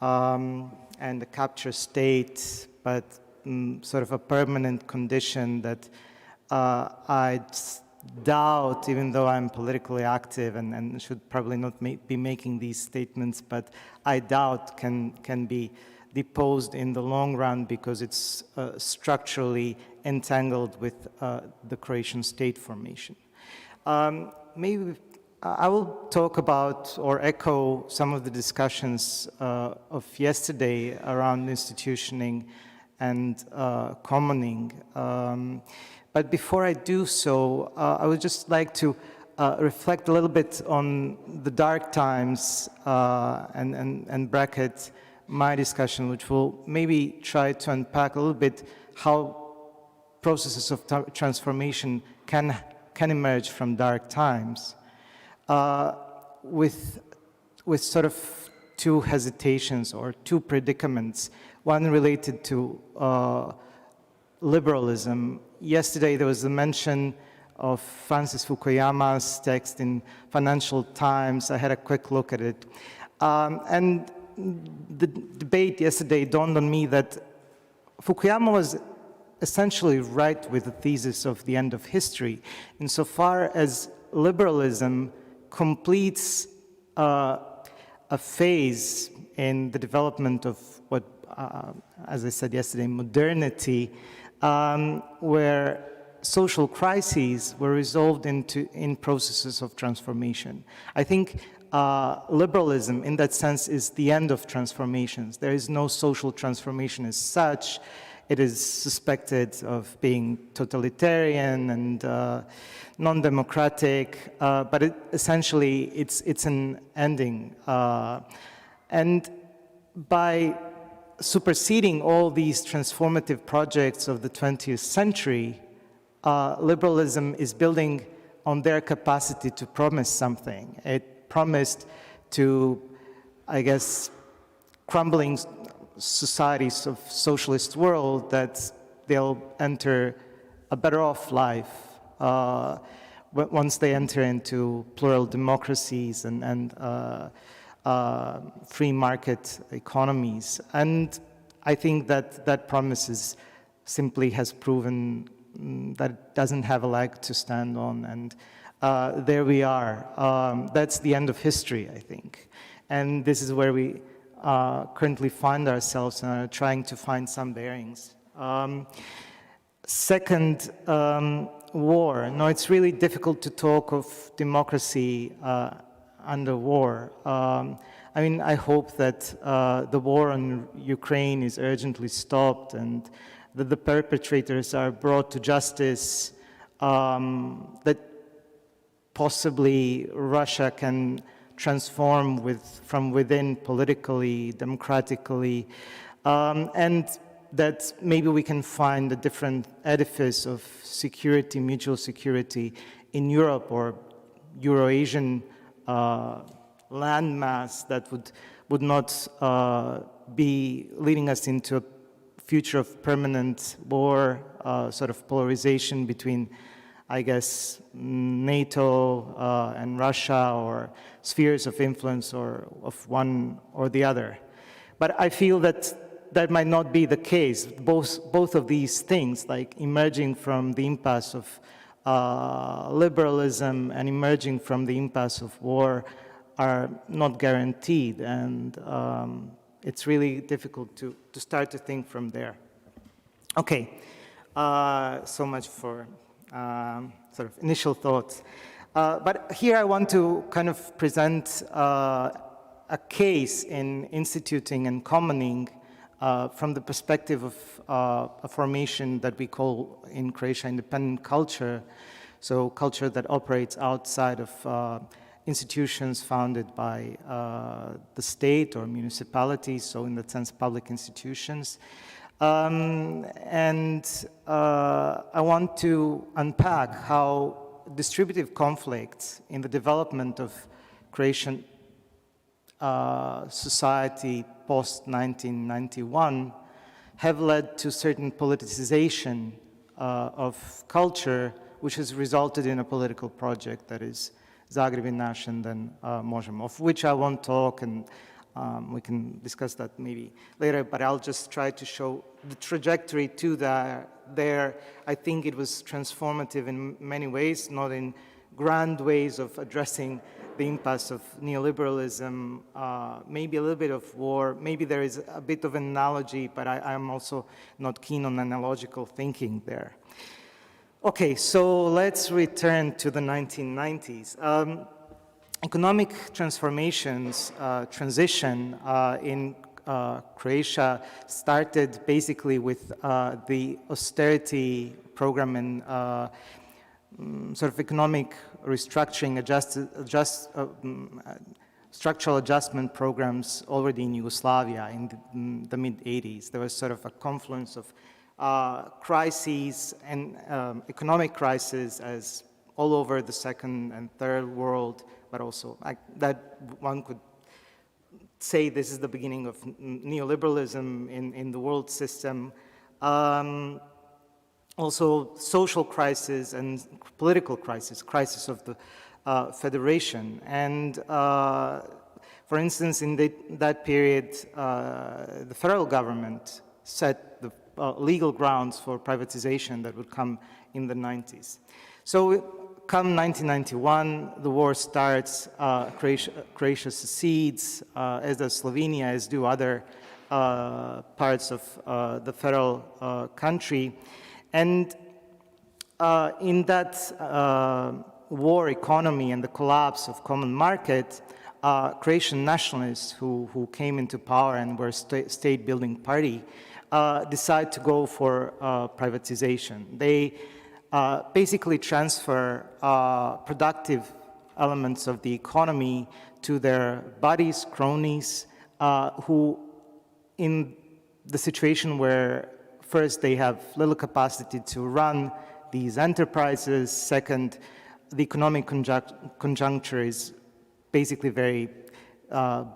and the capture state, but sort of a permanent condition that I doubt, even though I'm politically active and should probably not be making these statements, but I doubt can be deposed in the long run because it's structurally entangled with the Croatian state formation. Maybe I will talk about or echo some of the discussions of yesterday around institutioning and commoning. But before I do so, I would just like to reflect a little bit on the dark times and bracket my discussion, which will maybe try to unpack a little bit how processes of transformation can emerge from dark times, with sort of two hesitations or two predicaments, one related to liberalism. Yesterday there was a mention of Francis Fukuyama's text in Financial Times. I had a quick look at it. And the debate yesterday dawned on me that Fukuyama was essentially right with the thesis of the end of history, insofar as liberalism completes a phase in the development of what, as I said yesterday, modernity, where social crises were resolved in processes of transformation. I think liberalism, in that sense, is the end of transformations. There is no social transformation as such. It is suspected of being totalitarian and non-democratic, but essentially it's an ending. And by superseding all these transformative projects of the 20th century, liberalism is building on their capacity to promise something. It promised to, I guess, crumbling societies of socialist world that they'll enter a better off life once they enter into plural democracies and free market economies. And I think that promises simply has proven that it doesn't have a leg to stand on, and there we are. That's the end of history, I think. And this is where we currently find ourselves and are trying to find some bearings. Second, war. No, it's really difficult to talk of democracy under war. I mean, I hope that the war on Ukraine is urgently stopped and that the perpetrators are brought to justice, that possibly Russia can transform from within politically, democratically, and that maybe we can find a different edifice of security, mutual security in Europe or Euro-Asian landmass that would not be leading us into a future of permanent war, sort of polarization between, I guess, NATO and Russia, or spheres of influence or of one or the other. But I feel that that might not be the case. Both of these things, like emerging from the impasse of liberalism and emerging from the impasse of war, are not guaranteed, and it's really difficult to start to think from there. Okay, so much for sort of initial thoughts. But here I want to kind of present a case in instituting and commoning from the perspective of a formation that we call in Croatia independent culture, so culture that operates outside of institutions founded by the state or municipalities, so in that sense public institutions. And I want to unpack how distributive conflicts in the development of Croatian society post-1991 have led to certain politicization of culture, which has resulted in a political project that is Zagreb naš and then Možemo, of which I won't talk, and we can discuss that maybe later, but I'll just try to show the trajectory to there. I think it was transformative in many ways, not in grand ways of addressing the impasse of neoliberalism, maybe a little bit of war, maybe there is a bit of an analogy, but I'm also not keen on analogical thinking there. Okay, so let's return to the 1990s. Economic transformations, transition in Croatia started basically with the austerity program and sort of economic restructuring, structural adjustment programs already in Yugoslavia in the mid-80s. There was sort of a confluence of crises and economic crises as all over the second and third world, but also that one could say this is the beginning of neoliberalism in the world system. Also social crisis and political crisis of the federation. And for instance, in that period, the federal government set the legal grounds for privatization that would come in the 90s. So come 1991, the war starts, Croatia secedes, as does Slovenia, as do other parts of the federal country. And in that war economy and the collapse of common market, Croatian nationalists who came into power and were state-building party decide to go for privatization. They basically transfer productive elements of the economy to their buddies, cronies, who in the situation where first they have little capacity to run these enterprises, second, the economic conjuncture is basically very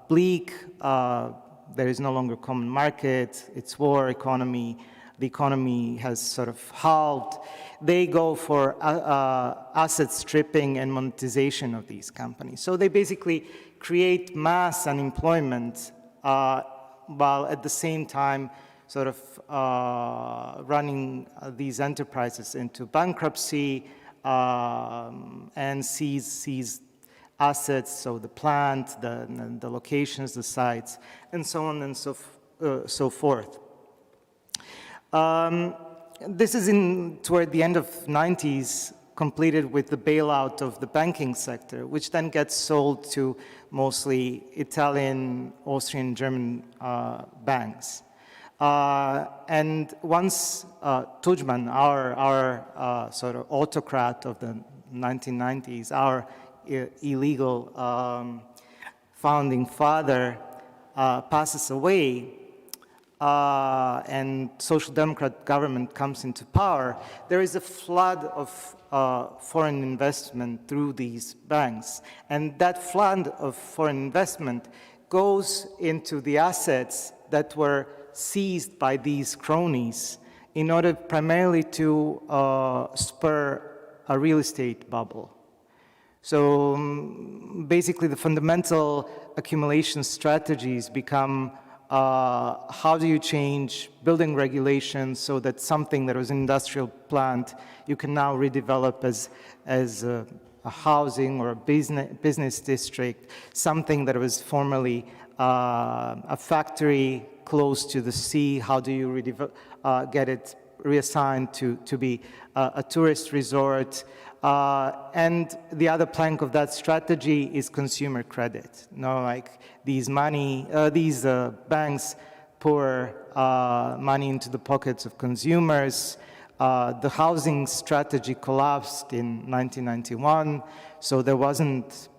bleak, there is no longer common market, it's war economy, the economy has sort of halved. They go for asset stripping and monetization of these companies. So they basically create mass unemployment while at the same time sort of running these enterprises into bankruptcy and seize assets, so the plant, the locations, the sites, and so on and so forth. This is toward the end of 90s, completed with the bailout of the banking sector, which then gets sold to mostly Italian, Austrian, German banks. And once Tudjman, our sort of autocrat of the 1990s, our illegal founding father passes away, and social democrat government comes into power, there is a flood of foreign investment through these banks. And that flood of foreign investment goes into the assets that were seized by these cronies in order primarily to spur a real estate bubble. So basically the fundamental accumulation strategies become how do you change building regulations so that something that was an industrial plant you can now redevelop as a housing or a business district, something that was formerly a factory close to the sea, how do you get it reassigned to be a tourist resort? And the other plank of that strategy is consumer credit. Like these banks pour money into the pockets of consumers. The housing strategy collapsed in 1991, so there wasn't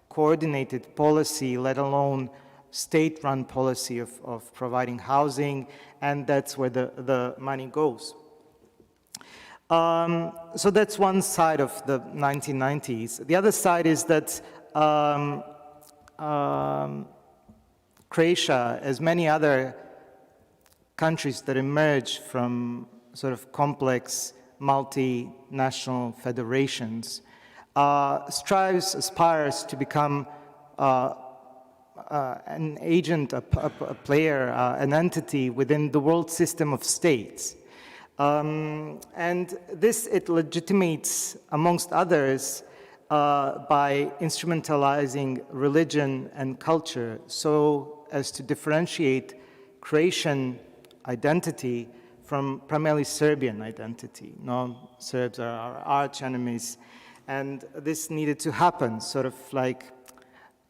coordinated policy, let alone state-run policy of providing housing, and that's where the money goes. So that's one side of the 1990s. The other side is that Croatia, as many other countries that emerge from sort of complex multinational federations, aspires to become an agent, a player, an entity within the world system of states. And this, it legitimates, amongst others, by instrumentalizing religion and culture so as to differentiate Croatian identity from primarily Serbian identity. No, Serbs are our arch enemies, and this needed to happen, sort of like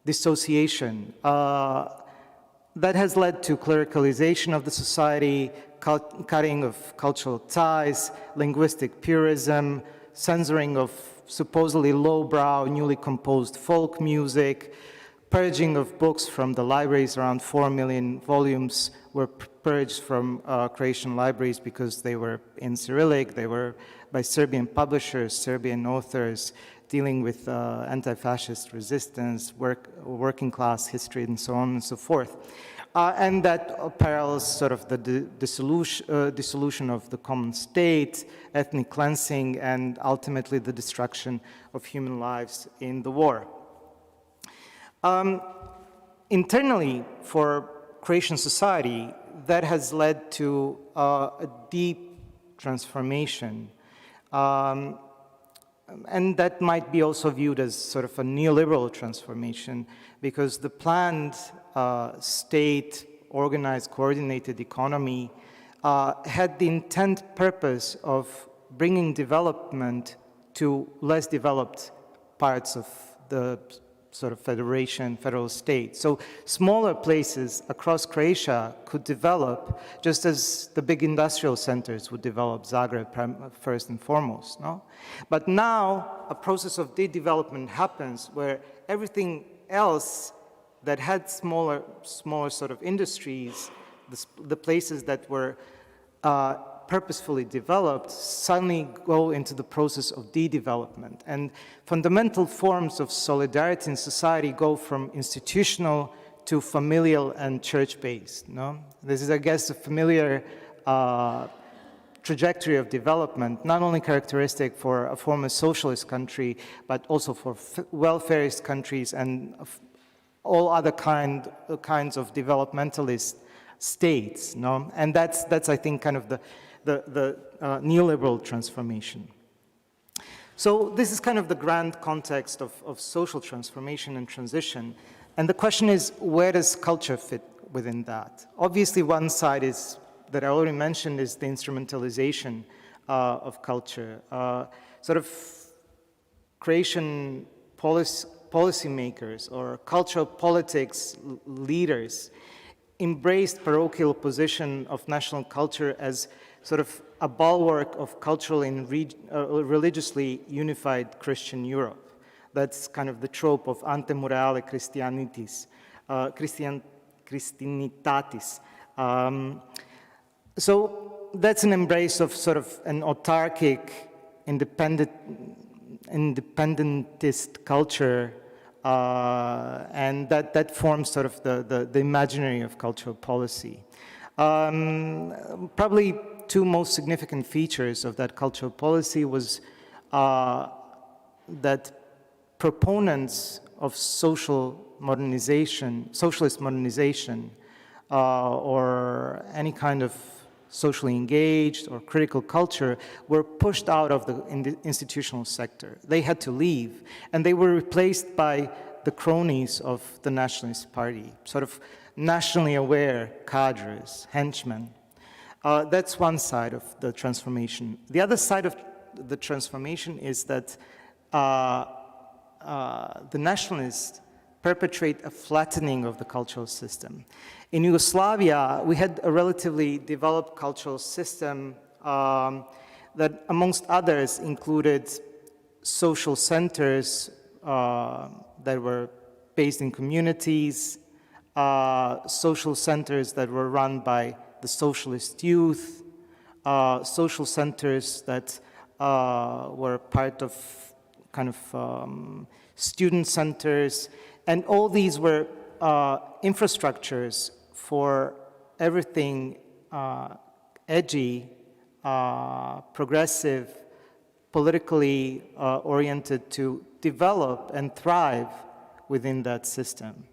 dissociation. That has led to clericalization of the society, cutting of cultural ties, linguistic purism, censoring of supposedly lowbrow, newly composed folk music, purging of books from the libraries. Around 4 million volumes were purged from Croatian libraries because they were in Cyrillic, they were by Serbian publishers, Serbian authors, dealing with anti-fascist resistance, working class history, and so on and so forth. And that parallels sort of the dissolution of the common state, ethnic cleansing, and ultimately the destruction of human lives in the war. Internally, for Croatian society, that has led to a deep transformation. And that might be also viewed as sort of a neoliberal transformation, because the planned state, organized, coordinated economy had the intent purpose of bringing development to less developed parts of the sort of federal state. So smaller places across Croatia could develop just as the big industrial centers would develop, Zagreb first and foremost, no? But now a process of de-development happens where everything else that had smaller sort of industries, the places that were purposefully developed, suddenly go into the process of de-development. And fundamental forms of solidarity in society go from institutional to familial and church-based. No? This is, I guess, a familiar trajectory of development, not only characteristic for a former socialist country, but also for welfarist countries and all other kinds of developmentalist states. No? And that's, I think, kind of the neoliberal transformation. So this is kind of the grand context of social transformation and transition. And the question is, where does culture fit within that? Obviously, one side is, that I already mentioned, is the instrumentalization of culture. Sort of Croatian policymakers or cultural politics leaders embraced parochial position of national culture as sort of a bulwark of cultural and religiously unified Christian Europe. That's kind of the trope of ante morale Christianitatis. So that's an embrace of sort of an autarkic, independentist culture, and that forms sort of the imaginary of cultural policy. Probably two most significant features of that cultural policy was that proponents of socialist modernization, or any kind of socially engaged or critical culture were pushed out of the institutional sector. They had to leave, and they were replaced by the cronies of the Nationalist Party, sort of nationally aware cadres, henchmen. That's one side of the transformation. The other side of the transformation is that the nationalists perpetrate a flattening of the cultural system. In Yugoslavia, we had a relatively developed cultural system that, amongst others, included social centers that were based in communities, social centers that were run by the socialist youth, social centers that were part of kind of student centers, and all these were infrastructures for everything edgy, progressive, politically oriented to develop and thrive within that system.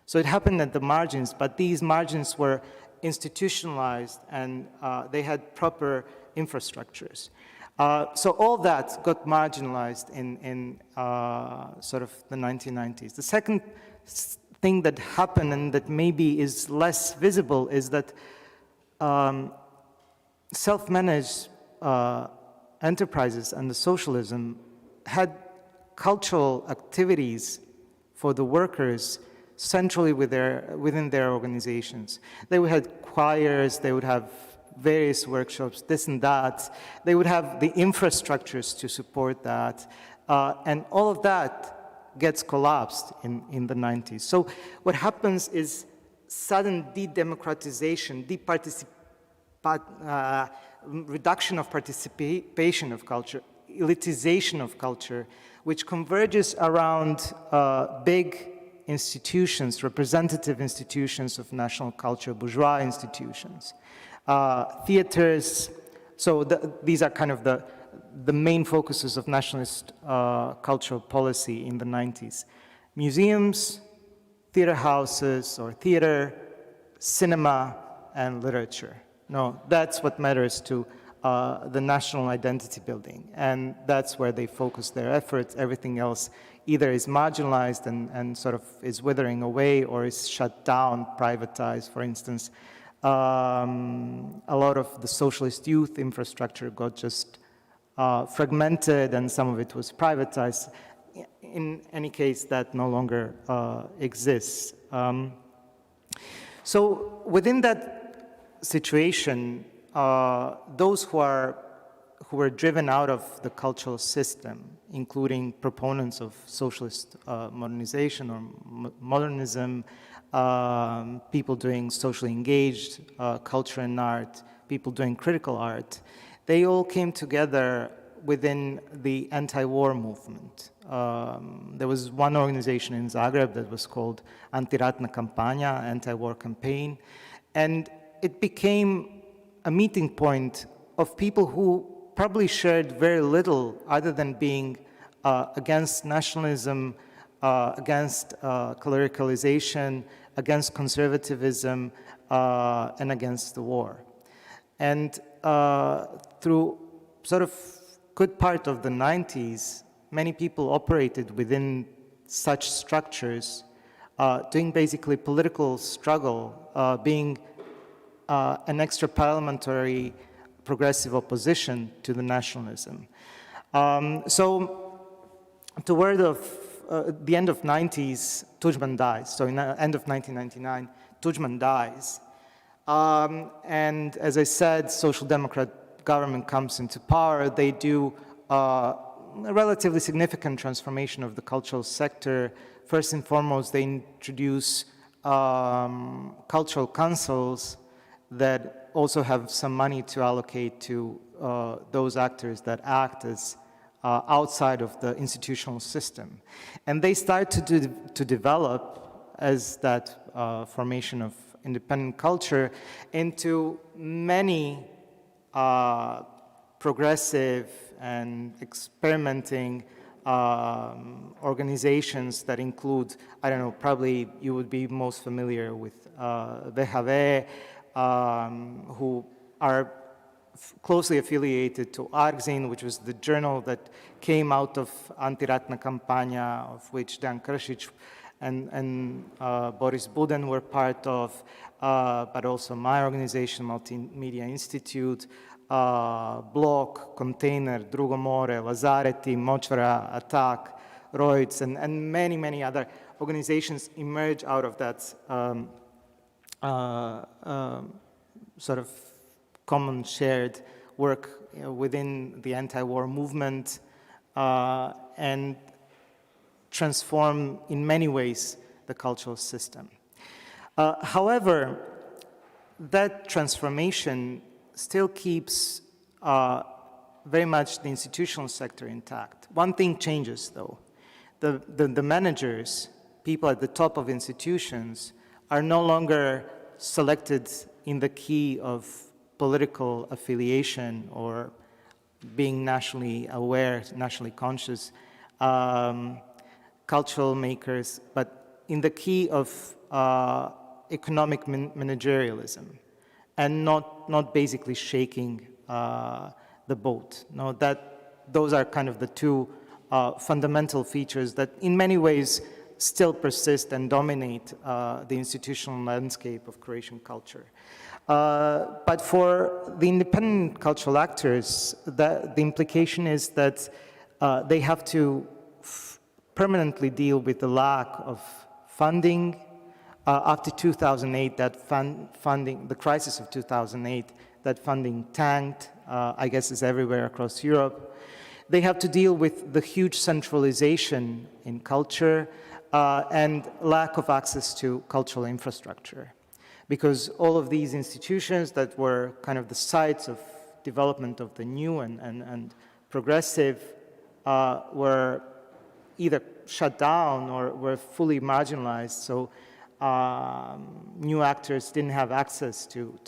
So it happened at the margins, but these margins were institutionalized and they had proper infrastructures. So all that got marginalized in sort of the 1990s. The second thing that happened and that maybe is less visible is that self-managed enterprises under socialism had cultural activities for the workers centrally within their organizations. They would have choirs, they would have various workshops, this and that. They would have the infrastructures to support that. And all of that gets collapsed in the 90s. So what happens is sudden de-democratization, reduction of participation of culture, elitization of culture, which converges around big institutions, representative institutions of national culture, bourgeois institutions, theaters. So these are kind of the main focuses of nationalist cultural policy in the 90s. Museums, theater houses or theater, cinema, and literature. No, that's what matters to the national identity building. And that's where they focus their efforts. Everything else either is marginalized and sort of is withering away or is shut down, privatized. For instance, a lot of the socialist youth infrastructure got just fragmented and some of it was privatized. In any case, that no longer exists. So within that situation, those who were driven out of the cultural system, including proponents of socialist modernization or modernism, people doing socially engaged culture and art, people doing critical art, they all came together within the anti-war movement. There was one organization in Zagreb that was called Antiratna Kampanja, anti-war campaign, and it became a meeting point of people who probably shared very little other than being against nationalism, against clericalization, against conservatism, and against the war. And through sort of good part of the 90s, many people operated within such structures, doing basically political struggle, being an extra parliamentary progressive opposition to the nationalism. So toward the end of 90s, Tudjman dies. So in the end of 1999, Tudjman dies. And as I said, Social Democrat government comes into power. They do a relatively significant transformation of the cultural sector. First and foremost, they introduce cultural councils that also have some money to allocate to those actors that act as outside of the institutional system. And they start to develop, as that formation of independent culture, into many progressive and experimenting organizations that include, I don't know, probably you would be most familiar with VHV, who are closely affiliated to Argzin, which was the journal that came out of Antiratna Kampanja, of which Dan Kršić and Boris Buden were part of, but also my organization, Multimedia Institute, Blok, Container, Drugo More, Lazareti, Močvara, Attack, Reutz, and many, many other organizations emerge out of that sort of common shared work within the anti-war movement and transform in many ways the cultural system. However, that transformation still keeps very much the institutional sector intact. One thing changes, though. The managers, people at the top of institutions, are no longer selected in the key of political affiliation or being nationally aware, nationally conscious cultural makers, but in the key of economic managerialism, and not basically shaking the boat. No, those are kind of the two fundamental features that in many ways still persist and dominate the institutional landscape of Croatian culture. But for the independent cultural actors, the implication is that they have to permanently deal with the lack of funding. After 2008, that funding, the crisis of 2008, that funding tanked, I guess is everywhere across Europe. They have to deal with the huge centralization in culture and lack of access to cultural infrastructure. Because all of these institutions that were kind of the sites of development of the new and progressive were either shut down or were fully marginalized. So new actors didn't have access to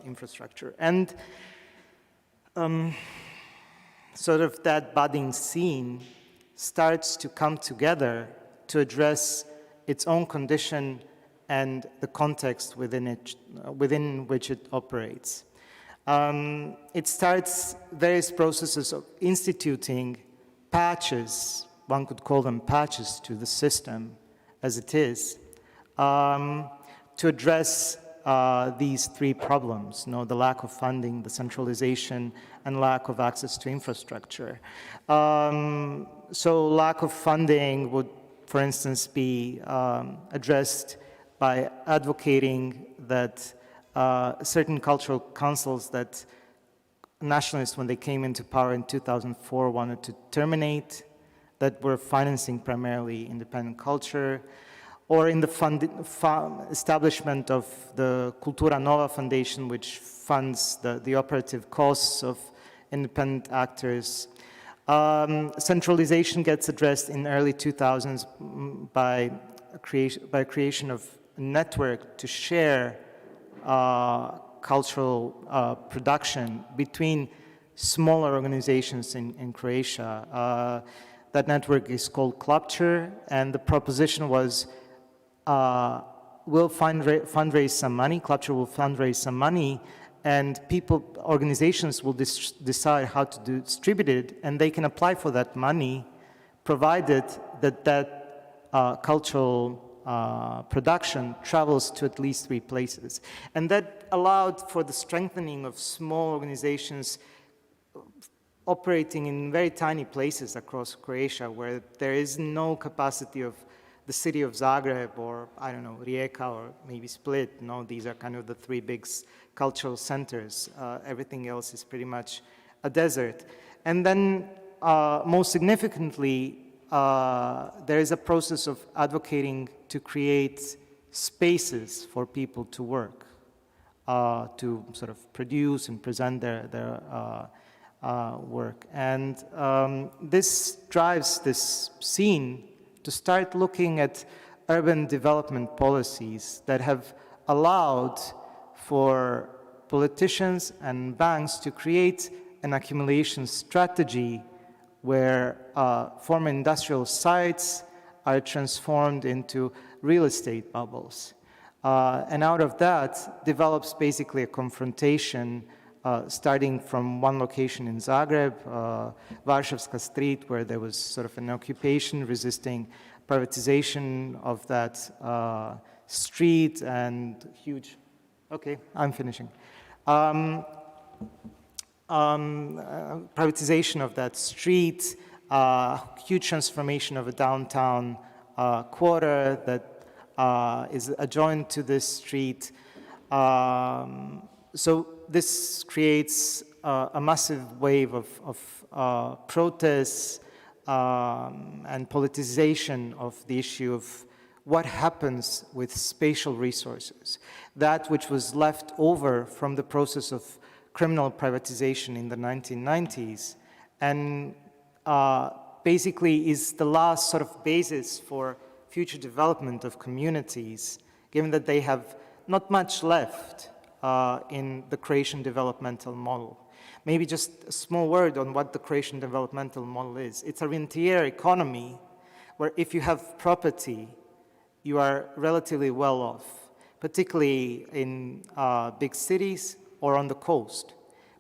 infrastructure. And sort of that budding scene starts to come together to address its own condition and the context within which it operates. It starts various processes of instituting patches, one could call them patches to the system as it is, to address these three problems, the lack of funding, the centralization, and lack of access to infrastructure. So lack of funding would, for instance, be addressed by advocating that certain cultural councils that nationalists, when they came into power in 2004, wanted to terminate, that were financing primarily independent culture, or in the establishment of the Cultura Nova Foundation, which funds the operative costs of independent actors. Centralization gets addressed in early 2000s by creation of a network to share cultural production between smaller organizations in Croatia. That network is called Klapcher, and the proposition was we'll fundraise some money, Klapcher will fundraise some money, and organizations will decide how to distribute it, and they can apply for that money, provided that cultural production travels to at least 3 places. And that allowed for the strengthening of small organizations operating in very tiny places across Croatia, where there is no capacity of the city of Zagreb or, I don't know, Rijeka or maybe Split. No, these are kind of the 3 big cultural centers. Everything else is pretty much a desert. And then, most significantly, there is a process of advocating to create spaces for people to work, to sort of produce and present their work. And this drives this scene to start looking at urban development policies that have allowed for politicians and banks to create an accumulation strategy where former industrial sites are transformed into real estate bubbles. And out of that develops basically a confrontation starting from one location in Zagreb, Varšavska Street, where there was sort of an occupation resisting privatization of that street and huge, okay, I'm finishing. Privatization of that street, huge transformation of a downtown quarter that is adjoined to this street. So this creates a massive wave of protests and politicization of the issue of what happens with spatial resources. That which was left over from the process of criminal privatization in the 1990s, and basically is the last sort of basis for future development of communities, given that they have not much left in the Croatian developmental model. Maybe just a small word on what the Croatian developmental model is. It's a rentier economy where if you have property, you are relatively well off, particularly in big cities or on the coast.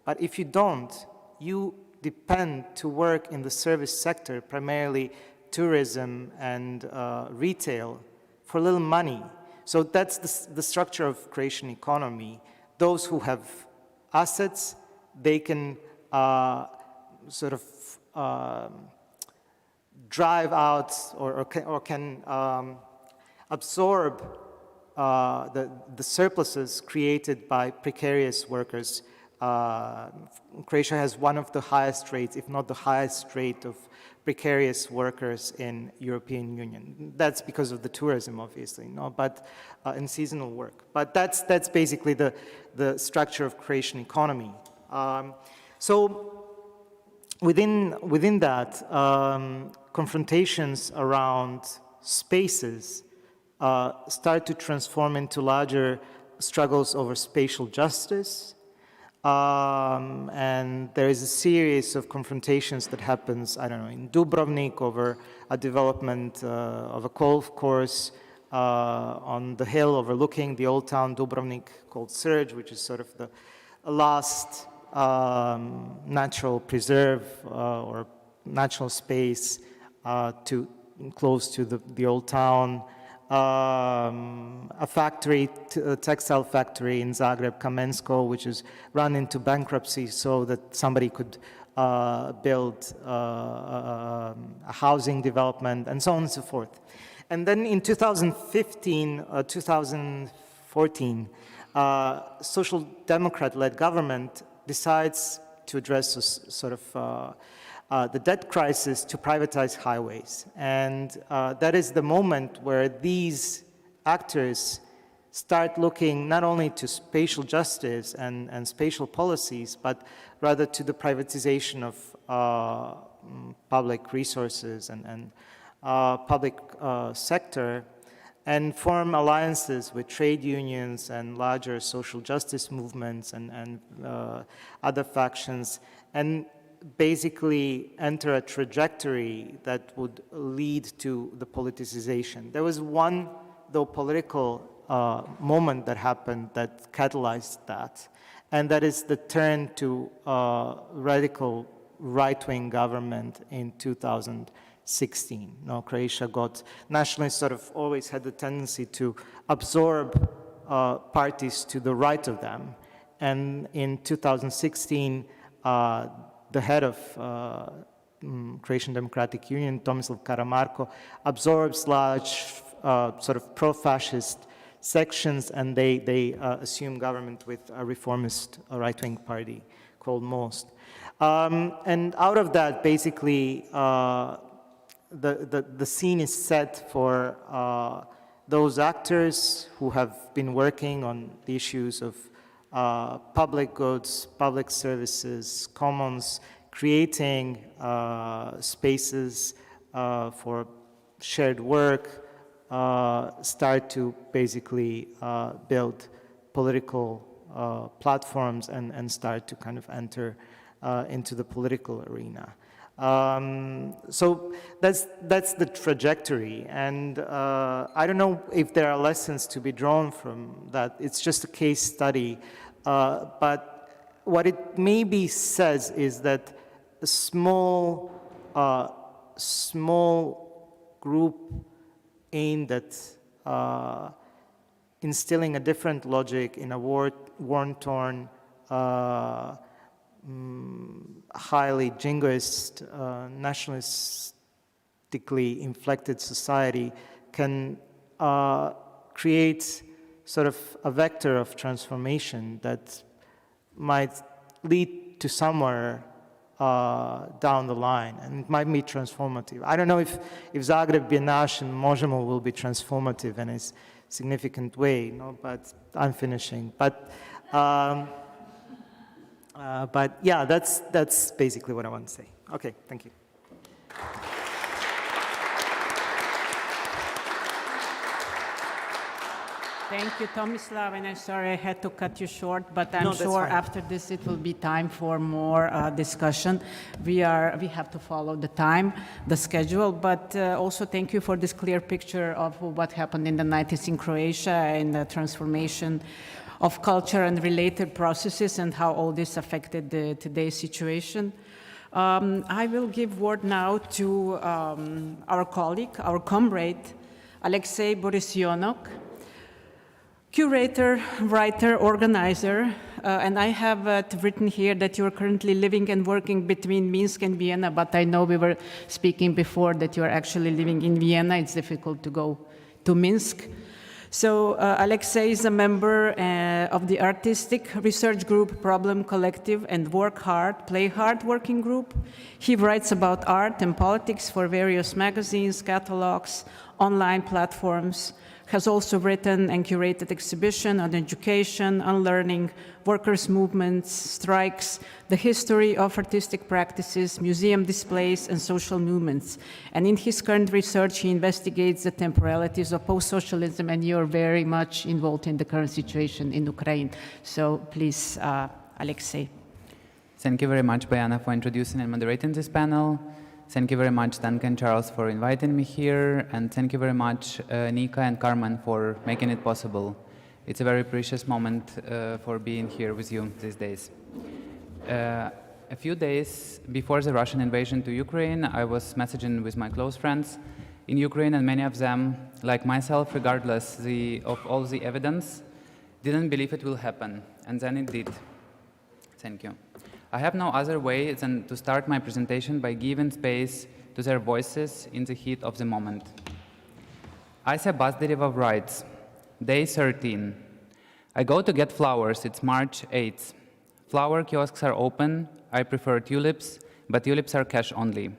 But if you don't, you depend to work in the service sector, primarily tourism and retail, for little money. So that's the structure of Croatian economy. Those who have assets, they can sort of drive out or can absorb the surpluses created by precarious workers. Croatia has one of the highest rates, if not the highest rate of precarious workers in European Union. That's because of the tourism, obviously, no, but in seasonal work. But that's basically the structure of Croatian economy. So within that, confrontations around spaces start to transform into larger struggles over spatial justice. And there is a series of confrontations that happens, I don't know, in Dubrovnik over a development of a golf course on the hill overlooking the old town Dubrovnik called Srđ, which is sort of the last natural preserve or natural space close to the old town. A factory, a textile factory in Zagreb, Kamensko, which is run into bankruptcy so that somebody could build a housing development, and so on and so forth. And then in 2015, 2014, Social Democrat-led government decides to address this sort of the debt crisis to privatize highways. And that is the moment where these actors start looking not only to spatial justice and spatial policies, but rather to the privatization of public resources and public sector, and form alliances with trade unions and larger social justice movements and other factions, and basically enter a trajectory that would lead to the politicization. There was one, though, political moment that happened that catalyzed that, and that is the turn to radical right-wing government in 2016. Now, Croatia nationalists sort of always had the tendency to absorb parties to the right of them, and in 2016, the head of Croatian Democratic Union, Tomislav Karamarko, absorbs large sort of pro-fascist sections, and they assume government with a reformist right-wing party called Most. And out of that, basically, the scene is set for those actors who have been working on the issues of public goods, public services, commons, creating spaces for shared work, start to basically build political platforms and start to kind of enter into the political arena. So that's the trajectory, and I don't know if there are lessons to be drawn from that. It's just a case study, but what it maybe says is that a small group aimed at instilling a different logic in a war-torn, highly jingoist, nationalistically inflected society can create sort of a vector of transformation that might lead to somewhere down the line, and it might be transformative. I don't know if Zagreb, Bjenaš, and Možemo will be transformative in a significant way, but I'm finishing. But But yeah, that's basically what I want to say. Okay, thank you. Thank you, Tomislav, and I'm sorry I had to cut you short, but I'm No, that's sure fine. after this it will be time for more discussion. We have to follow the time, the schedule, but also thank you for this clear picture of what happened in the 90s in Croatia and the transformation of culture and related processes and how all this affected today's situation. I will give word now to our colleague, our comrade, Alexei Borisyonok, curator, writer, organizer, and I have written here that you are currently living and working between Minsk and Vienna, but I know we were speaking before that you are actually living in Vienna. It's difficult to go to Minsk. So Alexei is a member of the artistic research group Problem Collective and Work Hard, Play Hard working group. He writes about art and politics for various magazines, catalogs, online platforms, has also written and curated exhibition on education, on learning, workers' movements, strikes, the history of artistic practices, museum displays, and social movements. And in his current research, he investigates the temporalities of post-socialism, and you're very much involved in the current situation in Ukraine. So please, Alexei. Thank you very much, Bojana, for introducing and moderating this panel. Thank you very much, Danka and Charles, for inviting me here, and thank you very much, Nika and Carmen, for making it possible. It's a very precious moment for being here with you these days. A few days before the Russian invasion to Ukraine, I was messaging with my close friends in Ukraine, and many of them, like myself, regardless of all the evidence, didn't believe it will happen, and then it did. Thank you. I have no other way than to start my presentation by giving space to their voices in the heat of the moment. Asia Bazdareva writes, Day 13. I go to get flowers, it's March 8th. Flower kiosks are open, I prefer tulips, but tulips are cash only.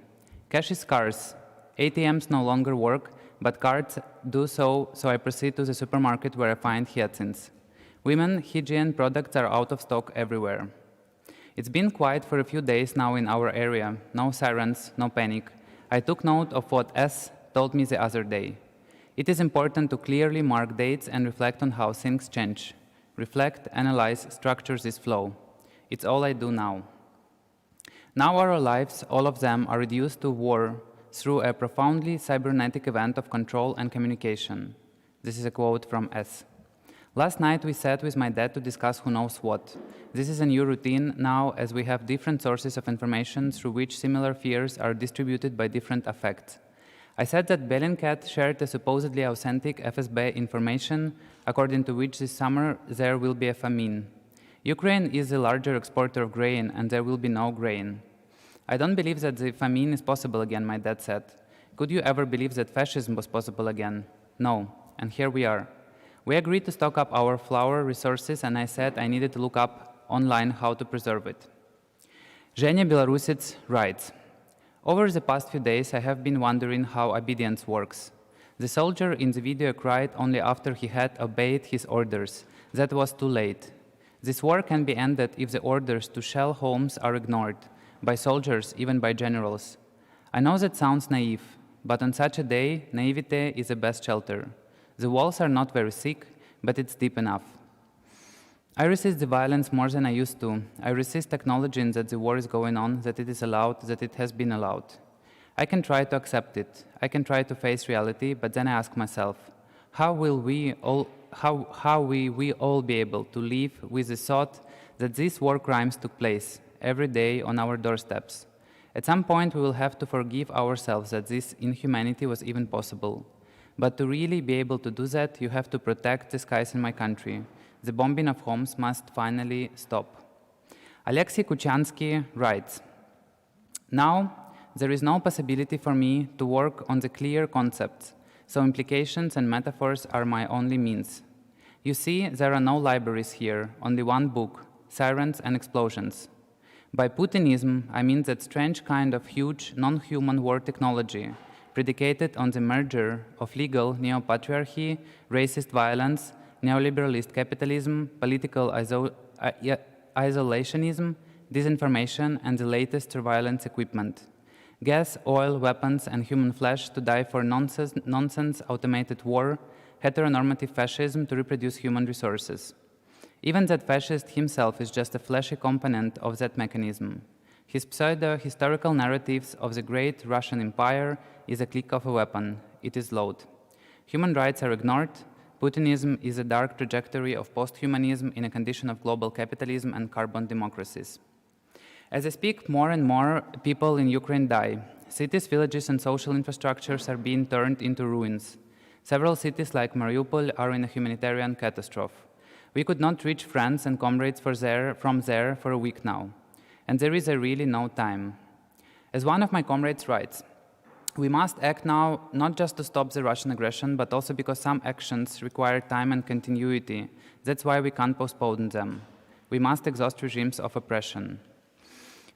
Cash is scarce, ATMs no longer work, but cards do so I proceed to the supermarket where I find hyacinths. Women hygiene products are out of stock everywhere. It's been quiet for a few days now in our area, no sirens, no panic. I took note of what S told me the other day. It is important to clearly mark dates and reflect on how things change. Reflect, analyze, structure this flow. It's all I do now. Now our lives, all of them, are reduced to war through a profoundly cybernetic event of control and communication. This is a quote from S. Last night we sat with my dad to discuss who knows what. This is a new routine now, as we have different sources of information through which similar fears are distributed by different affects. I said that Bellingcat shared a supposedly authentic FSB information according to which this summer there will be a famine. Ukraine is the larger exporter of grain and there will be no grain. I don't believe that the famine is possible again, my dad said. Could you ever believe that fascism was possible again? No, and here we are. We agreed to stock up our flour resources, and I said I needed to look up online how to preserve it. Zhenya Belarusets writes, over the past few days, I have been wondering how obedience works. The soldier in the video cried only after he had obeyed his orders. That was too late. This war can be ended if the orders to shell homes are ignored, by soldiers, even by generals. I know that sounds naive, but on such a day, naivete is the best shelter. The walls are not very thick, but it's deep enough. I resist the violence more than I used to. I resist acknowledging that the war is going on, that it is allowed, that it has been allowed. I can try to accept it. I can try to face reality, but then I ask myself, how will we all be able to live with the thought that these war crimes took place every day on our doorsteps? At some point, we will have to forgive ourselves that this inhumanity was even possible. But to really be able to do that, you have to protect the skies in my country. The bombing of homes must finally stop. Alexei Kuchansky writes, now, there is no possibility for me to work on the clear concepts, so implications and metaphors are my only means. You see, there are no libraries here, only one book, Sirens and Explosions. By Putinism, I mean that strange kind of huge, non-human war technology, predicated on the merger of legal neo-patriarchy, racist violence, neoliberalist capitalism, political isolationism, disinformation, and the latest surveillance equipment. Gas, oil, weapons, and human flesh to die for nonsense automated war, heteronormative fascism to reproduce human resources. Even that fascist himself is just a fleshy component of that mechanism. His pseudo-historical narratives of the great Russian Empire is a click of a weapon. It is load. Human rights are ignored. Putinism is a dark trajectory of post-humanism in a condition of global capitalism and carbon democracies. As I speak, more and more people in Ukraine die. Cities, villages, and social infrastructures are being turned into ruins. Several cities like Mariupol are in a humanitarian catastrophe. We could not reach friends and comrades from there for a week now. And there is really no time. As one of my comrades writes, we must act now not just to stop the Russian aggression, but also because some actions require time and continuity. That's why we can't postpone them. We must exhaust regimes of oppression.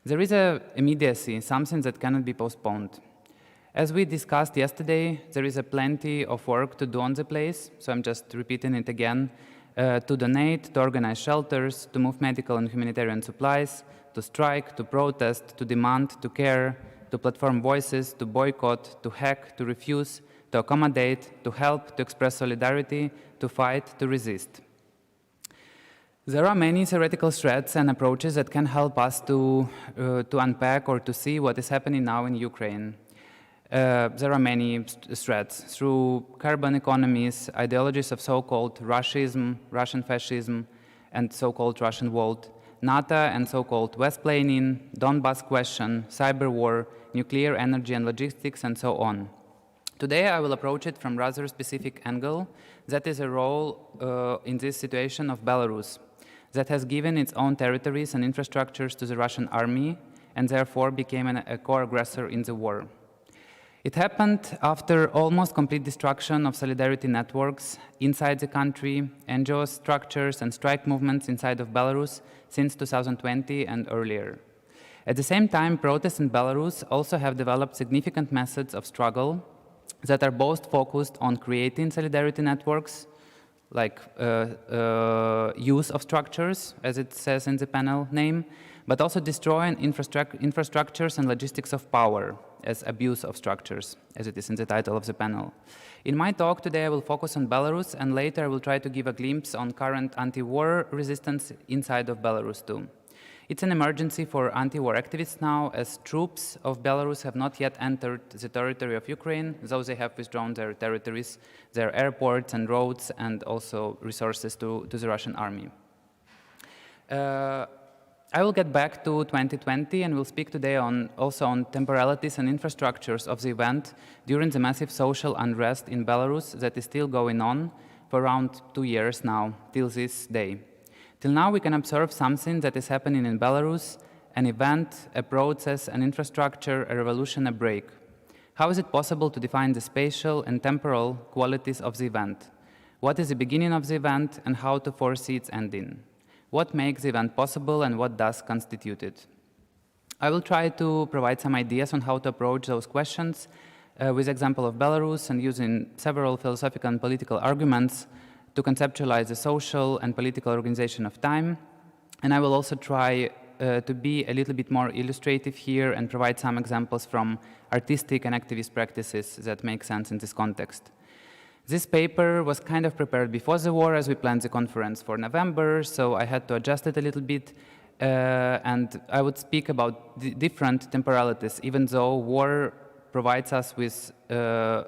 There is an immediacy, something that cannot be postponed. As we discussed yesterday, there is plenty of work to do on the place, so I'm just repeating it again, to donate, to organize shelters, to move medical and humanitarian supplies, to strike, to protest, to demand, to care, to platform voices, to boycott, to hack, to refuse, to accommodate, to help, to express solidarity, to fight, to resist. There are many theoretical threads and approaches that can help us to unpack or to see what is happening now in Ukraine. There are many threads through carbon economies, ideologies of so-called Russism, Russian fascism, and so-called Russian world, NATO and so-called West-planning, Donbass question, cyber war, nuclear energy and logistics, and so on. Today I will approach it from rather specific angle, that is a role in this situation of Belarus, that has given its own territories and infrastructures to the Russian army, and therefore became a core aggressor in the war. It happened after almost complete destruction of solidarity networks inside the country, NGO structures and strike movements inside of Belarus since 2020 and earlier. At the same time, protests in Belarus also have developed significant methods of struggle that are both focused on creating solidarity networks, like use of structures, as it says in the panel name, but also destroying infrastructures and logistics of power, as abuse of structures, as it is in the title of the panel. In my talk today, I will focus on Belarus, and later I will try to give a glimpse on current anti-war resistance inside of Belarus too. It's an emergency for anti-war activists now, as troops of Belarus have not yet entered the territory of Ukraine, though they have withdrawn their territories, their airports and roads, and also resources to the Russian army. I will get back to 2020 and will speak today also on temporalities and infrastructures of the event during the massive social unrest in Belarus that is still going on for around 2 years now, till this day. Till now, we can observe something that is happening in Belarus, an event, a process, an infrastructure, a revolution, a break. How is it possible to define the spatial and temporal qualities of the event? What is the beginning of the event and how to foresee its ending? What makes the event possible and what does constitute it? I will try to provide some ideas on how to approach those questions with the example of Belarus and using several philosophical and political arguments to conceptualize the social and political organization of time. And I will also try to be a little bit more illustrative here and provide some examples from artistic and activist practices that make sense in this context. This paper was kind of prepared before the war as we planned the conference for November, so I had to adjust it a little bit. And I would speak about different temporalities, even though war provides us with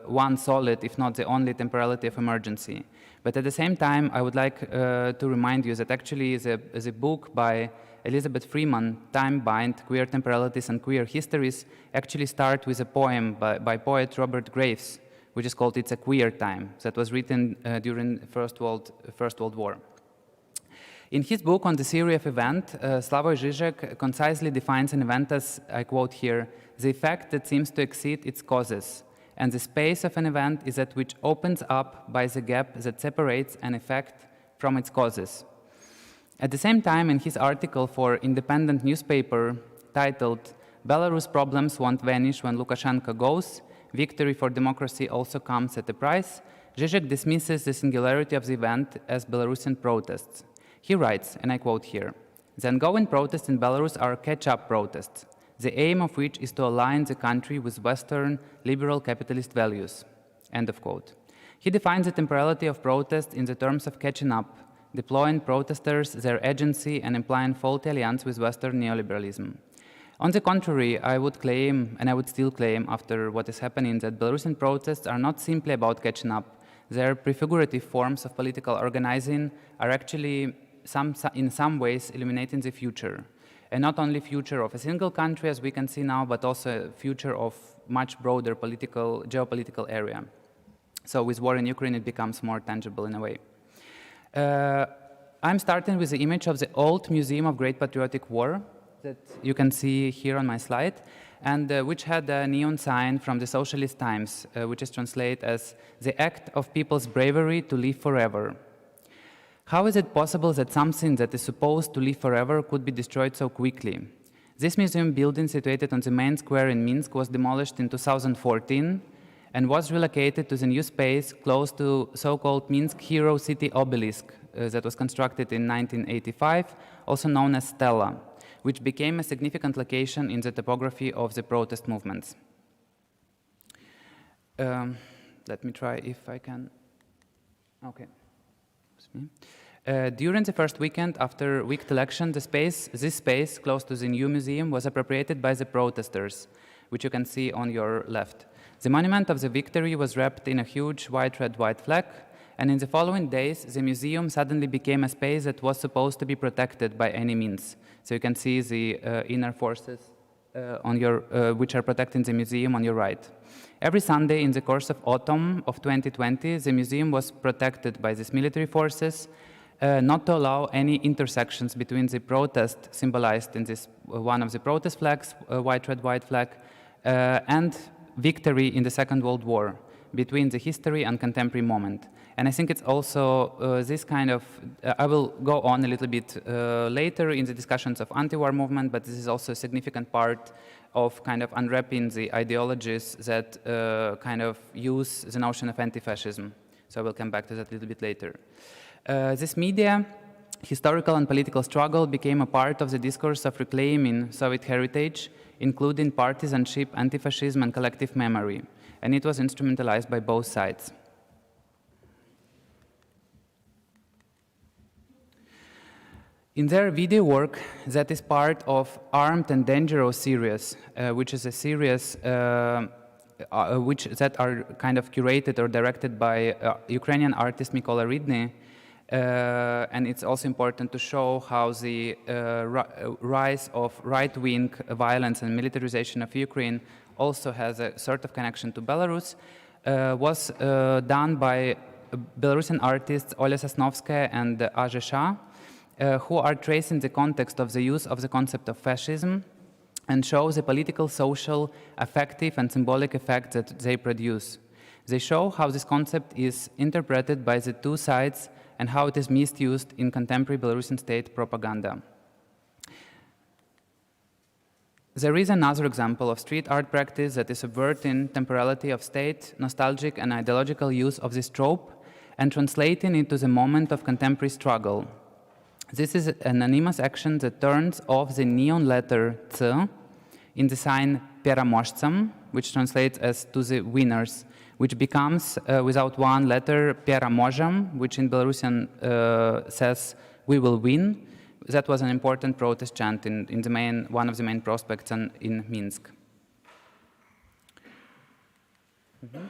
one solid, if not the only temporality of emergency. But at the same time, I would like to remind you that actually the book by Elizabeth Freeman, Time-Bind, Queer Temporalities and Queer Histories, actually start with a poem by poet Robert Graves, which is called It's a Queer Time, that was written during the First World War. In his book on the theory of event, Slavoj Žižek concisely defines an event as, I quote here, the effect that seems to exceed its causes, and the space of an event is that which opens up by the gap that separates an effect from its causes. At the same time, in his article for independent newspaper titled Belarus Problems Won't Vanish When Lukashenko Goes, Victory for Democracy Also Comes at a Price, Žižek dismisses the singularity of the event as Belarusian protests. He writes, and I quote here, The ongoing protests in Belarus are catch-up protests, the aim of which is to align the country with Western liberal capitalist values." End of quote. He defines the temporality of protest in the terms of catching up, deploying protesters, their agency, and implying faulty alliance with Western neoliberalism. On the contrary, I would claim, and I would still claim after what is happening, that Belarusian protests are not simply about catching up. Their prefigurative forms of political organizing are actually in some ways illuminating the future. And not only future of a single country, as we can see now, but also a future of much broader geopolitical area. So with war in Ukraine, it becomes more tangible in a way. I'm starting with the image of the old Museum of Great Patriotic War that you can see here on my slide, and which had a neon sign from the Socialist Times, which is translated as "the act of people's bravery to live forever." How is it possible that something that is supposed to live forever could be destroyed so quickly? This museum building, situated on the main square in Minsk, was demolished in 2014 and was relocated to the new space close to so-called Minsk Hero City Obelisk that was constructed in 1985, also known as Stella, which became a significant location in the topography of the protest movements. Let me try if I can. Okay. During the first weekend after wicked election, this space close to the new museum was appropriated by the protesters, which you can see on your left. The monument of the victory was wrapped in a huge white, red, white flag, and in the following days, the museum suddenly became a space that was supposed to be protected by any means. So you can see the inner forces which are protecting the museum on your right. Every Sunday in the course of autumn of 2020, the museum was protected by these military forces, not to allow any intersections between the protest symbolized in this one of the protest flags, white, red, white flag, and victory in the Second World War, between the history and contemporary moment. And I think it's also this kind of, I will go on a little bit later in the discussions of anti-war movement, but this is also a significant part of kind of unwrapping the ideologies that kind of use the notion of anti-fascism. So I will come back to that a little bit later. This media, historical and political struggle became a part of the discourse of reclaiming Soviet heritage, including partisanship, anti-fascism, and collective memory, and it was instrumentalized by both sides. In their video work that is part of Armed and Dangerous series, which is a series that are kind of curated or directed by Ukrainian artist Mykola Rydny, and it's also important to show how the rise of right-wing violence and militarization of Ukraine also has a sort of connection to Belarus, was done by Belarusian artists Olya Sosnovskaya and Aja Shah, who are tracing the context of the use of the concept of fascism and show the political, social, affective, and symbolic effects that they produce. They show how this concept is interpreted by the two sides and how it is misused in contemporary Belarusian state propaganda. There is another example of street art practice that is subverting temporality of state, nostalgic and ideological use of this trope, and translating it to the moment of contemporary struggle. This is an anonymous action that turns off the neon letter T in the sign Переможцам, which translates as to the winners, which becomes, without one letter, Переможем, which in Belarusian says, we will win. That was an important protest chant in one of the main prospects in Minsk. Mm-hmm.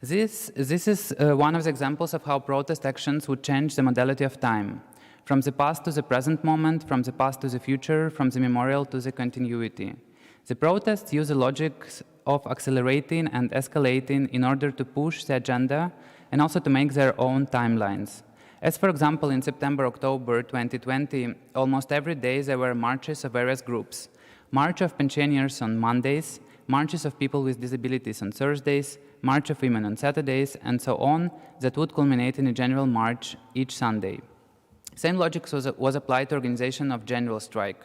This is one of the examples of how protest actions would change the modality of time. From the past to the present moment, from the past to the future, from the memorial to the continuity. The protests use the logics of accelerating and escalating in order to push the agenda and also to make their own timelines. As for example, in September-October 2020, almost every day there were marches of various groups. March of pensioners on Mondays, marches of people with disabilities on Thursdays, march of women on Saturdays, and so on, that would culminate in a general march each Sunday. Same logic was applied to organization of general strike.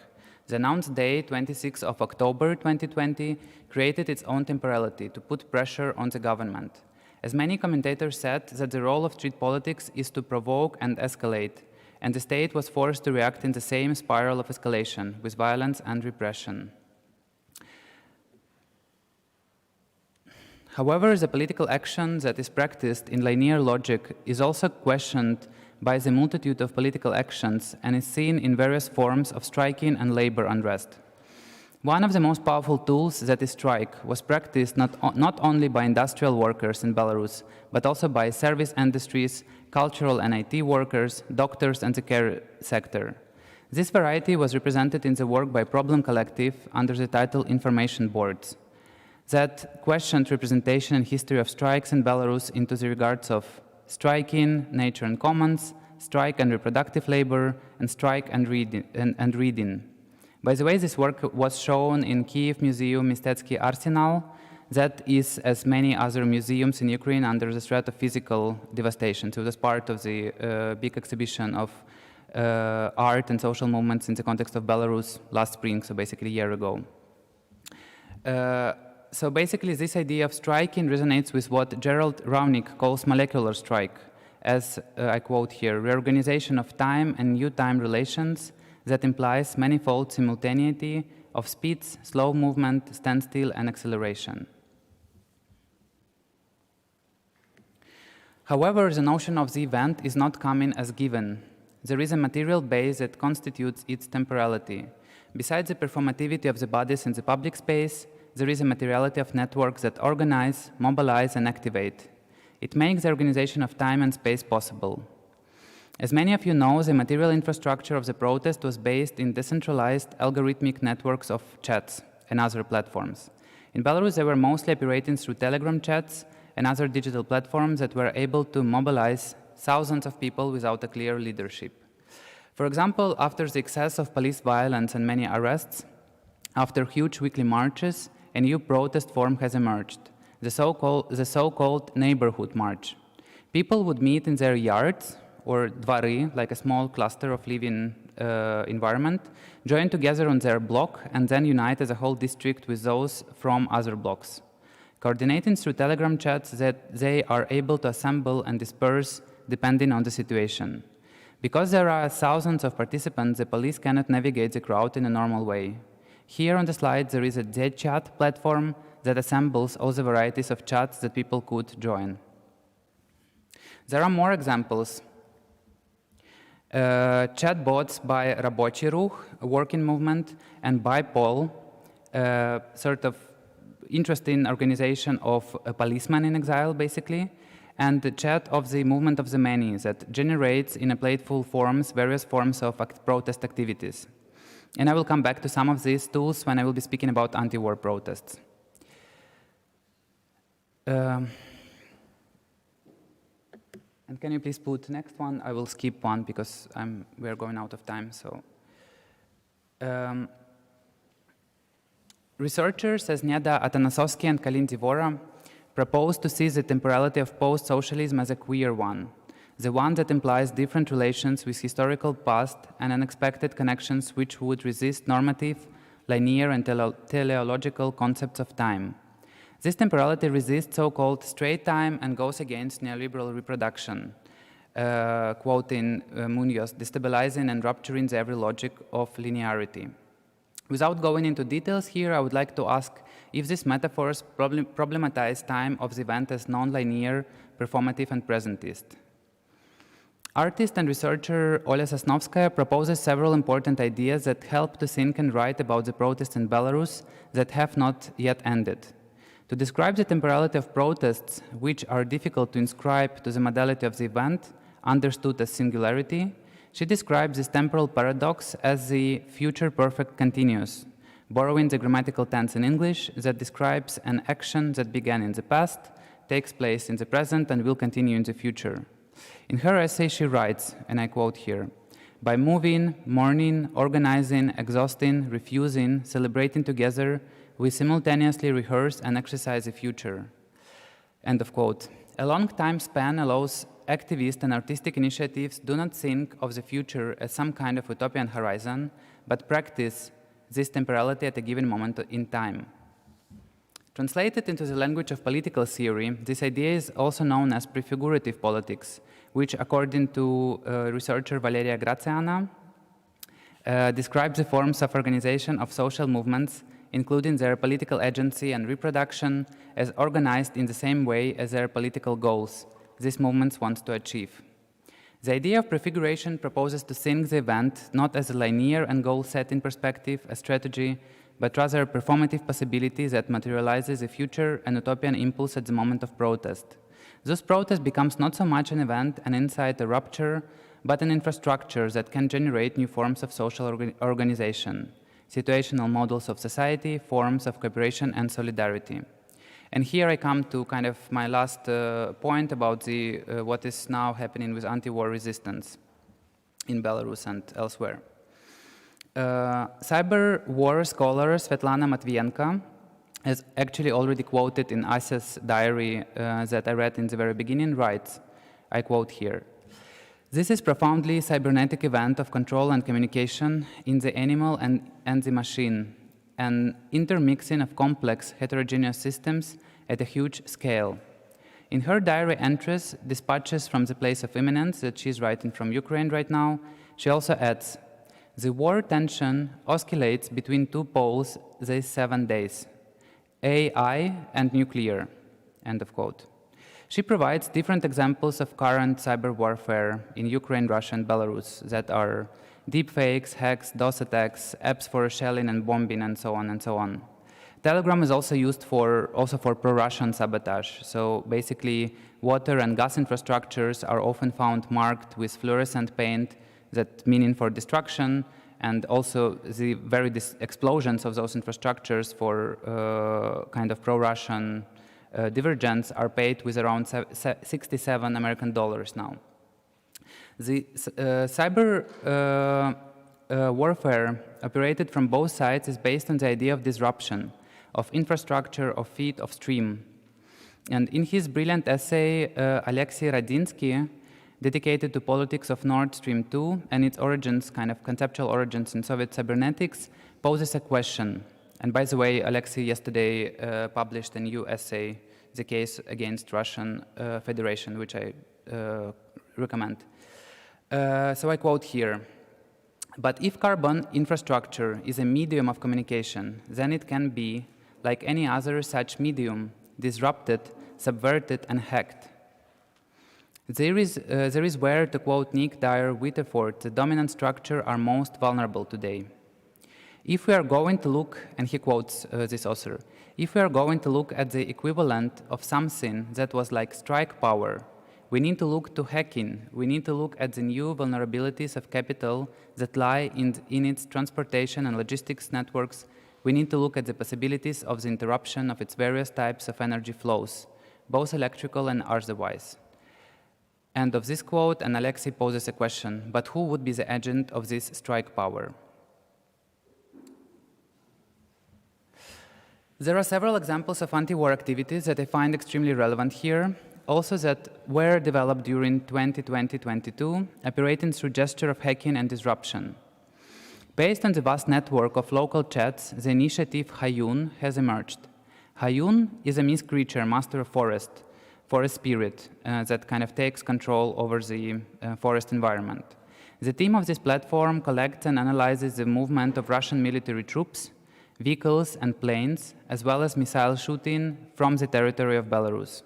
The announced day, 26th of October 2020, created its own temporality to put pressure on the government. As many commentators said, that the role of street politics is to provoke and escalate, and the state was forced to react in the same spiral of escalation with violence and repression. However, the political action that is practiced in linear logic is also questioned by the multitude of political actions and is seen in various forms of striking and labor unrest. One of the most powerful tools, that is strike, was practiced not only by industrial workers in Belarus, but also by service industries, cultural and IT workers, doctors, and the care sector. This variety was represented in the work by Problem Collective under the title Information Boards, that questioned representation and history of strikes in Belarus into the regards of striking, nature and commons, strike and reproductive labor, and strike and reading. By the way, this work was shown in Kyiv Museum Mistetsky Arsenal, that is, as many other museums in Ukraine, under the threat of physical devastation. So it was part of the big exhibition of art and social movements in the context of Belarus last spring, so basically a year ago. So basically, this idea of striking resonates with what Gerald Ravnik calls molecular strike, as I quote here, reorganization of time and new time relations that implies manifold simultaneity of speeds, slow movement, standstill, and acceleration. However, the notion of the event is not coming as given. There is a material base that constitutes its temporality. Besides the performativity of the bodies in the public space, there is a materiality of networks that organize, mobilize, and activate. It makes the organization of time and space possible. As many of you know, the material infrastructure of the protest was based in decentralized algorithmic networks of chats and other platforms. In Belarus, they were mostly operating through Telegram chats and other digital platforms that were able to mobilize thousands of people without a clear leadership. For example, after the excess of police violence and many arrests, after huge weekly marches, a new protest form has emerged, the so-called neighborhood march. People would meet in their yards, or dvary, like a small cluster of living environment, join together on their block, and then unite as a whole district with those from other blocks. Coordinating through Telegram chats that they are able to assemble and disperse depending on the situation. Because there are thousands of participants, the police cannot navigate the crowd in a normal way. Here on the slide, there is a ZChat platform that assembles all the varieties of chats that people could join. There are more examples. Chatbots by Рабочий Рух, a working movement, and by Pol, sort of interesting organization of a policeman in exile, basically, and the chat of the movement of the many that generates in a playful forms various forms of protest activities. And I will come back to some of these tools when I will be speaking about anti-war protests. And can you please put next one? I will skip one because we're going out of time. So, researchers as Nieda Atanasovsky and Kalin Divora propose to see the temporality of post-socialism as a queer one, the one that implies different relations with historical past and unexpected connections which would resist normative, linear, and teleological concepts of time. This temporality resists so-called straight time and goes against neoliberal reproduction, quoting Munoz, destabilizing and rupturing the every logic of linearity. Without going into details here, I would like to ask if these metaphors problematize time of the event as non-linear, performative, and presentist. Artist and researcher Olya Sosnovskaya proposes several important ideas that help to think and write about the protests in Belarus that have not yet ended. To describe the temporality of protests, which are difficult to inscribe to the modality of the event, understood as singularity, she describes this temporal paradox as the future perfect continuous, borrowing the grammatical tense in English that describes an action that began in the past, takes place in the present, and will continue in the future. In her essay, she writes, and I quote here, "By moving, mourning, organizing, exhausting, refusing, celebrating together, we simultaneously rehearse and exercise the future." End of quote. A long time span allows activist and artistic initiatives do not think of the future as some kind of utopian horizon, but practice this temporality at a given moment in time. Translated into the language of political theory, this idea is also known as prefigurative politics, which, according to researcher Valeria Graziana, describes the forms of organization of social movements, including their political agency and reproduction, as organized in the same way as their political goals these movements want to achieve. The idea of prefiguration proposes to think the event not as a linear and goal-setting perspective, a strategy, but rather a performative possibility that materializes a future and utopian impulse at the moment of protest. Thus, protest becomes not so much an event, an insight, a rupture, but an infrastructure that can generate new forms of social organization, situational models of society, forms of cooperation and solidarity. And here I come to kind of my last point about what is now happening with anti-war resistance in Belarus and elsewhere. Cyber war scholar Svetlana Matvienko has actually already quoted in Asa's diary that I read in the very beginning, writes, I quote here, "This is profoundly cybernetic event of control and communication in the animal and the machine, an intermixing of complex heterogeneous systems at a huge scale." In her diary entries, dispatches from the place of imminence that she's writing from Ukraine right now, she also adds, "The war tension oscillates between two poles these 7 days, AI and nuclear," end of quote. She provides different examples of current cyber warfare in Ukraine, Russia, and Belarus that are deepfakes, hacks, DOS attacks, apps for shelling and bombing, and so on and so on. Telegram is also used for pro-Russian sabotage. So basically, water and gas infrastructures are often found marked with fluorescent paint, that meaning for destruction, and also the very explosions of those infrastructures for kind of pro-Russian divergence are paid with around $67 American now. The cyber warfare operated from both sides is based on the idea of disruption, of infrastructure, of feed, of stream. And in his brilliant essay, Alexei Radinsky, dedicated to politics of Nord Stream 2 and its origins, kind of conceptual origins in Soviet cybernetics, poses a question. And by the way, Alexei yesterday published a new essay, The Case Against Russian Federation, which I recommend. So I quote here, "But if carbon infrastructure is a medium of communication, then it can be, like any other such medium, disrupted, subverted, and hacked. There is where, to quote Nick Dyer-Witterford, the dominant structure are most vulnerable today. If we are going to look," and he quotes this author, "if we are going to look at the equivalent of something that was like strike power, we need to look to hacking. We need to look at the new vulnerabilities of capital that lie in its transportation and logistics networks. We need to look at the possibilities of the interruption of its various types of energy flows, both electrical and otherwise." End of this quote, and Alexei poses a question, but who would be the agent of this strike power? There are several examples of anti-war activities that I find extremely relevant here, also that were developed during 2020-22, operating through gesture of hacking and disruption. Based on the vast network of local chats, the initiative Hayun has emerged. Hayun is a myth creature, master of forest spirit that kind of takes control over the forest environment. The team of this platform collects and analyzes the movement of Russian military troops, vehicles, and planes, as well as missile shooting from the territory of Belarus.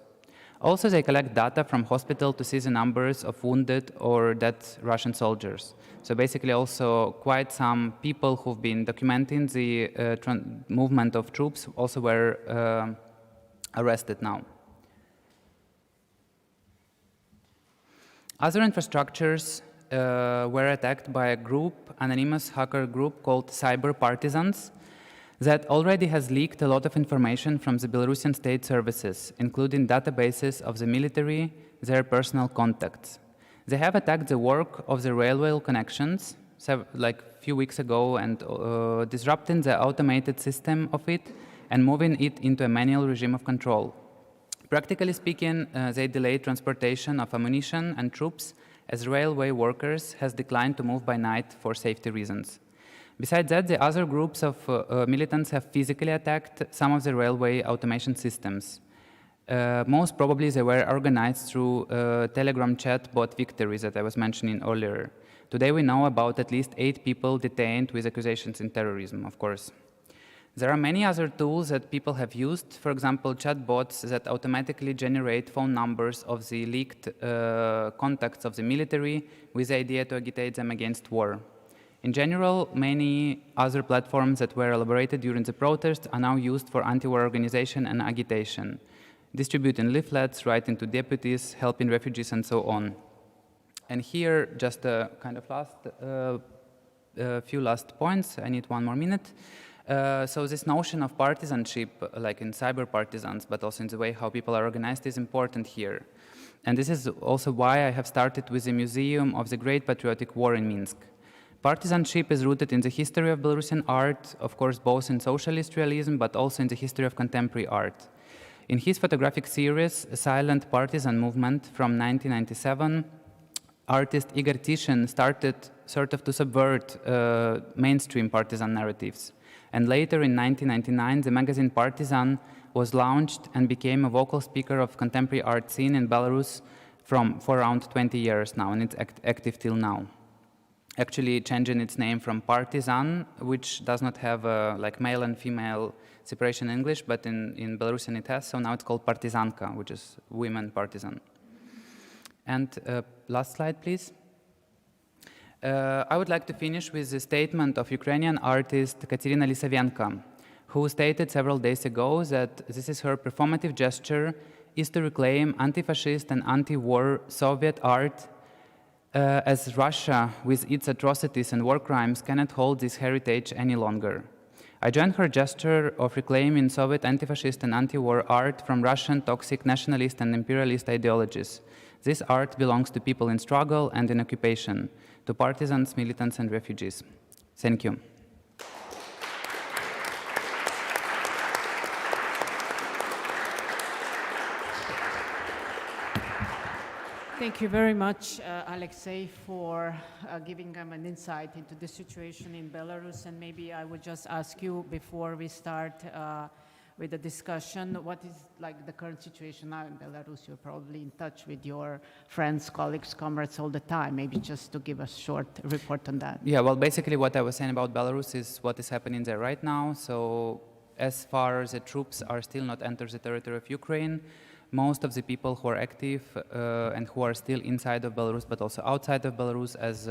Also, they collect data from hospital to see the numbers of wounded or dead Russian soldiers. So basically also quite some people who've been documenting the movement of troops also were arrested now. Other infrastructures were attacked by a group, anonymous hacker group called Cyber Partisans, that already has leaked a lot of information from the Belarusian state services, including databases of the military, their personal contacts. They have attacked the work of the railway connections, like a few weeks ago, and disrupting the automated system of it and moving it into a manual regime of control. Practically speaking, they delayed transportation of ammunition and troops as railway workers has declined to move by night for safety reasons. Besides that, the other groups of militants have physically attacked some of the railway automation systems. Most probably they were organized through Telegram chat bot victories that I was mentioning earlier. Today we know about at least 8 people detained with accusations in terrorism, of course. There are many other tools that people have used, for example, chatbots that automatically generate phone numbers of the leaked contacts of the military with the idea to agitate them against war. In general, many other platforms that were elaborated during the protests are now used for anti-war organization and agitation, distributing leaflets, writing to deputies, helping refugees, and so on. And here, just a kind of few last points. I need 1 more minute. So this notion of partisanship, like in cyber partisans, but also in the way how people are organized, is important here. And this is also why I have started with the Museum of the Great Patriotic War in Minsk. Partisanship is rooted in the history of Belarusian art, of course, both in socialist realism, but also in the history of contemporary art. In his photographic series, Silent Partisan Movement from 1997, artist Igor Tishin started sort of to subvert mainstream partisan narratives. And later in 1999, the magazine Partisan was launched and became a vocal speaker of contemporary art scene in Belarus for around 20 years now, and it's active till now. Actually changing its name from Partisan, which does not have like male and female separation in English, but in Belarusian it has, so now it's called Partizanka, which is women partisan. And last slide, please. I would like to finish with the statement of Ukrainian artist Katerina Lisavenko, who stated several days ago that this is her performative gesture is to reclaim anti-fascist and anti-war Soviet art as Russia, with its atrocities and war crimes, cannot hold this heritage any longer. I join her gesture of reclaiming Soviet anti-fascist and anti-war art from Russian toxic nationalist and imperialist ideologies. This art belongs to people in struggle and in occupation, to partisans, militants, and refugees. Thank you. Thank you very much, Alexei, for giving them an insight into the situation in Belarus. And maybe I would just ask you before we start with the discussion, what is like the current situation now in Belarus? You're probably in touch with your friends, colleagues, comrades all the time. Maybe just to give a short report on that. Yeah, well, basically what I was saying about Belarus is what is happening there right now. So as far as the troops are still not entered the territory of Ukraine, most of the people who are active and who are still inside of Belarus, but also outside of Belarus, as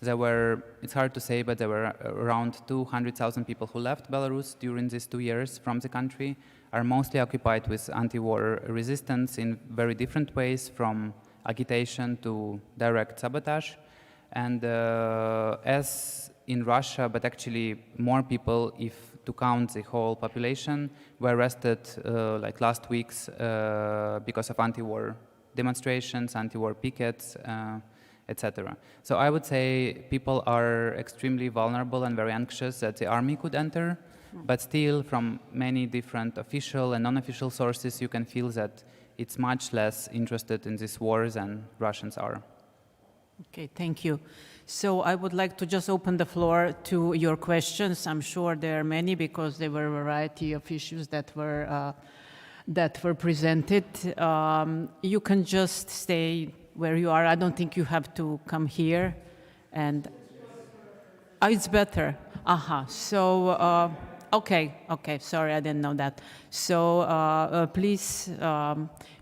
there were, it's hard to say, but there were around 200,000 people who left Belarus during these 2 years from the country, are mostly occupied with anti-war resistance in very different ways, from agitation to direct sabotage. And as in Russia, but actually more people, if to count the whole population, were arrested like last weeks because of anti-war demonstrations, anti-war pickets, etc. So I would say people are extremely vulnerable and very anxious that the army could enter, but still from many different official and non-official sources you can feel that it's much less interested in this war than Russians are. Okay, thank you. So I would like to just open the floor to your questions. I'm sure there are many because there were a variety of issues that were presented. You can just stay where you are. I don't think you have to come here. And it's better. So okay. Sorry, I didn't know that. So please,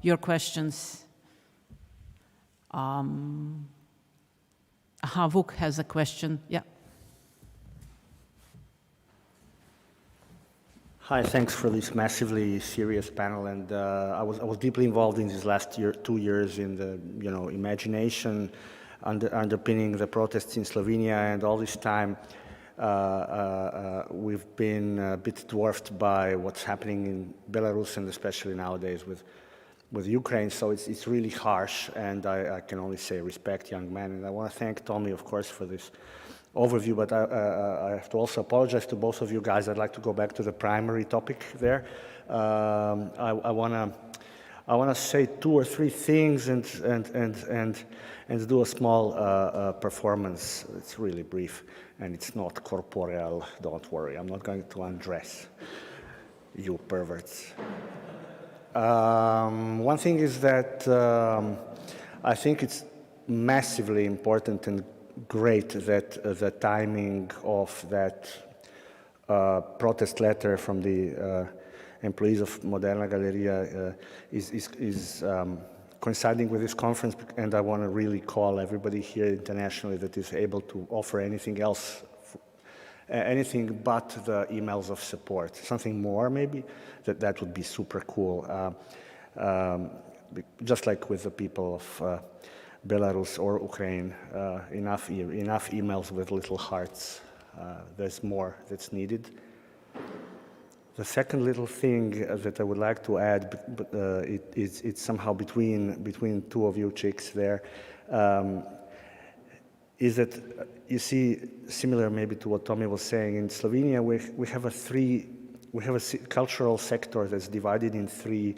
your questions. Vuk has a question. Yeah. Hi, thanks for this massively serious panel. And I was deeply involved in these last 2 years in the imagination underpinning the protests in Slovenia, and all this time we've been a bit dwarfed by what's happening in Belarus, and especially nowadays with Ukraine. So it's really harsh, and I can only say respect, young man. And I want to thank Tommy, of course, for this overview, but I have to also apologize to both of you guys. I'd like to go back to the primary topic there. I want to say 2 or 3 things and do a small performance. It's really brief. and it's not corporeal, don't worry, I'm not going to undress you perverts. One thing is that I think it's massively important and great that the timing of that protest letter from the employees of Moderna Galleria is coinciding with this conference, and I want to really call everybody here internationally that is able to offer anything else, anything but the emails of support, something more maybe, that would be super cool. Just like with the people of Belarus or Ukraine, enough emails with little hearts. There's more that's needed. The second little thing that I would like to add, but it's somehow between two of you chicks there, is that you see, similar maybe to what Tommy was saying, in Slovenia we have a cultural sector that's divided in three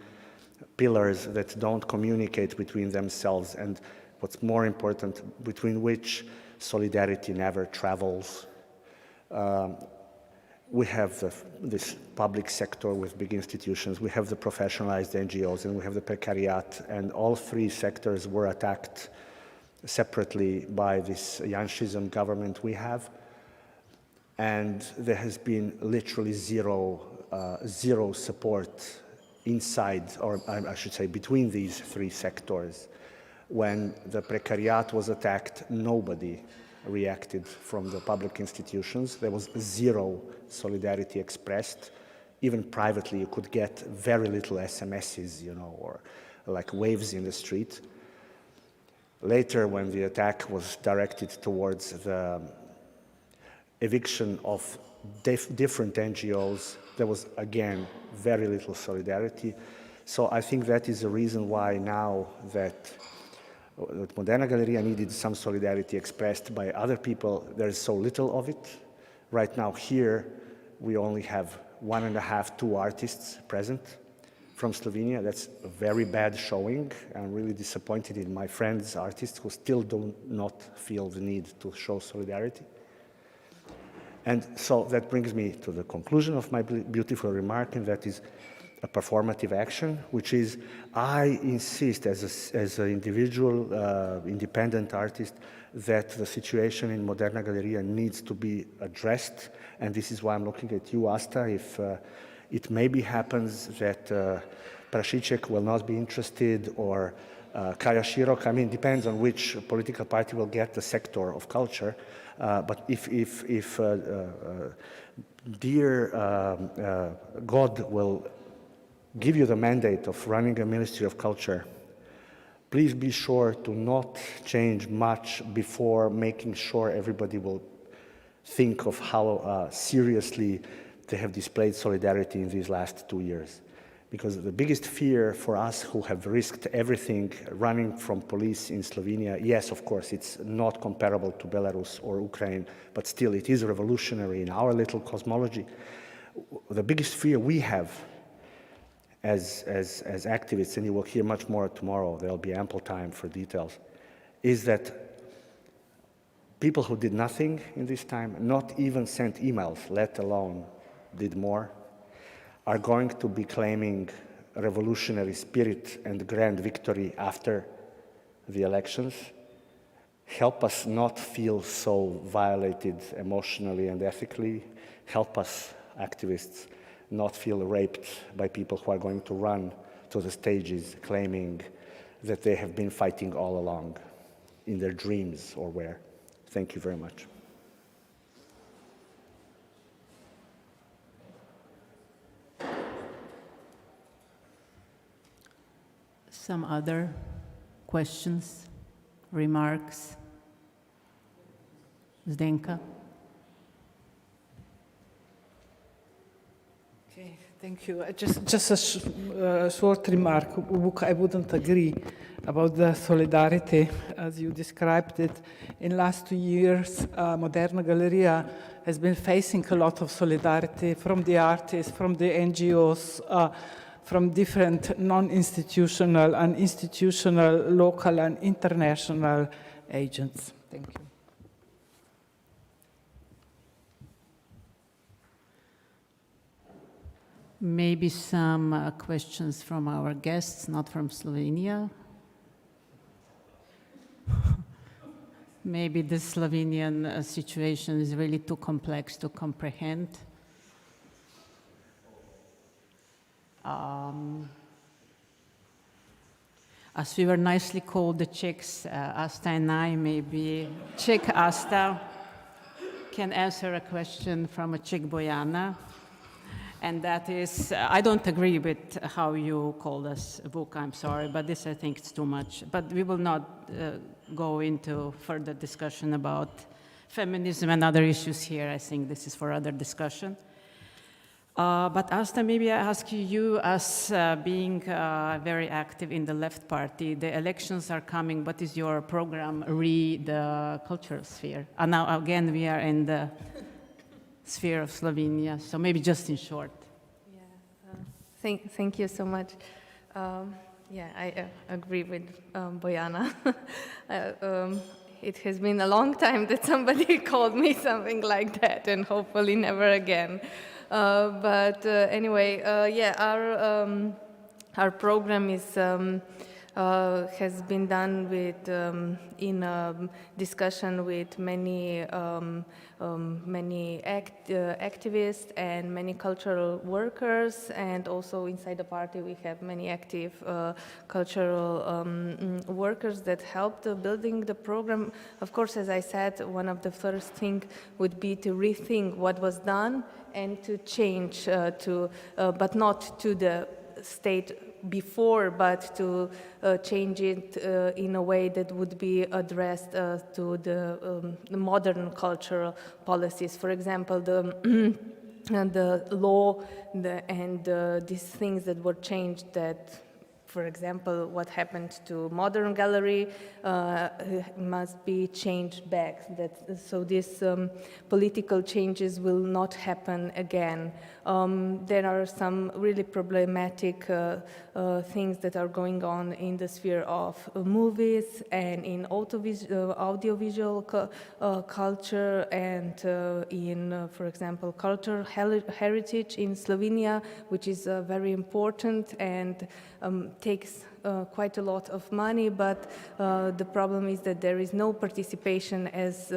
pillars that don't communicate between themselves, and what's more important, between which solidarity never travels. We have this public sector with big institutions, we have the professionalized NGOs, and we have the precariat, and all three sectors were attacked separately by this Janšism government we have, and there has been literally zero support inside, or I should say between these three sectors. When the precariat was attacked, nobody reacted from the public institutions. There was zero solidarity expressed. Even privately, you could get very little SMSs, or like waves in the street. Later, when the attack was directed towards the eviction of different NGOs, there was again very little solidarity. So I think that is the reason why now that Moderna Galleria needed some solidarity expressed by other people, there's so little of it. Right now here, we only have 1.5, 2 artists present from Slovenia. That's a very bad showing. I'm really disappointed in my friends, artists, who still do not feel the need to show solidarity. And so that brings me to the conclusion of my beautiful remark, and that is a performative action, which is, I insist as an individual, independent artist, that the situation in Moderna Galleria needs to be addressed. And this is why I'm looking at you, Asta, if it maybe happens that Prašiček will not be interested, or Kaja Širok, I mean, depends on which political party will get the sector of culture. But if dear God will give you the mandate of running a Ministry of Culture, please be sure to not change much before making sure everybody will think of how seriously they have displayed solidarity in these last 2 years. Because the biggest fear for us who have risked everything running from police in Slovenia, yes, of course, it's not comparable to Belarus or Ukraine, but still it is revolutionary in our little cosmology. The biggest fear we have as activists, and you will hear much more tomorrow, there'll be ample time for details, is that people who did nothing in this time, not even sent emails, let alone did more, are going to be claiming revolutionary spirit and grand victory after the elections. Help us not feel so violated emotionally and ethically. Help us, activists, not feel raped by people who are going to run to the stages claiming that they have been fighting all along in their dreams or where. Thank you very much. Some other questions, remarks? Zdenka? Okay, thank you. Just a short remark. I wouldn't agree about the solidarity as you described it. In last 2 years, Moderna Galleria has been facing a lot of solidarity from the artists, from the NGOs, from different non-institutional and institutional, local and international agents. Thank you. Maybe some questions from our guests, not from Slovenia. Maybe the Slovenian situation is really too complex to comprehend. As we were nicely called the Czechs, Asta and I, maybe Czech Asta can answer a question from a Czech Bojana. And that is, I don't agree with how you called us Vuk, I'm sorry, but this I think is too much. But we will not go into further discussion about feminism and other issues here. I think this is for other discussion. But Asta, maybe I ask you as being very active in the left party, the elections are coming, what is your program re the cultural sphere? And now again, we are in the sphere of Slovenia, so maybe just in short. Yeah, thank you so much. Yeah, I agree with Bojana. It has been a long time that somebody called me something like that, and hopefully never again. But anyway, yeah, our program is has been done with in discussion with many activists and many cultural workers, and also inside the party we have many active cultural workers that helped building the program. Of course, as I said, one of the first things would be to rethink what was done and to change but not to the state before, but to change it in a way that would be addressed to the modern cultural policies. For example, the law and these things that were changed that, for example, what happened to modern gallery must be changed back. So these political changes will not happen again. There are some really problematic things that are going on in the sphere of movies and in audiovisual culture and in, for example, cultural heritage in Slovenia, which is very important and takes quite a lot of money, but the problem is that there is no participation as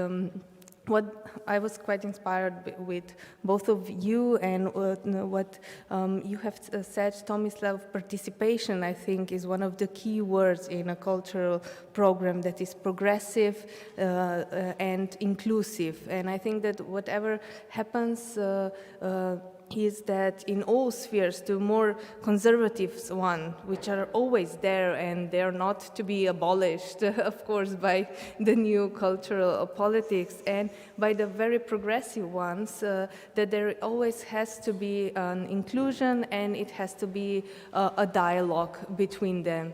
what I was quite inspired with both of you and what you have said, Tomislav. Participation, I think, is one of the key words in a cultural program that is progressive and inclusive. And I think that whatever happens is that in all spheres, to more conservative one, which are always there and they're not to be abolished, of course, by the new cultural politics, and by the very progressive ones, that there always has to be an inclusion and it has to be a dialogue between them.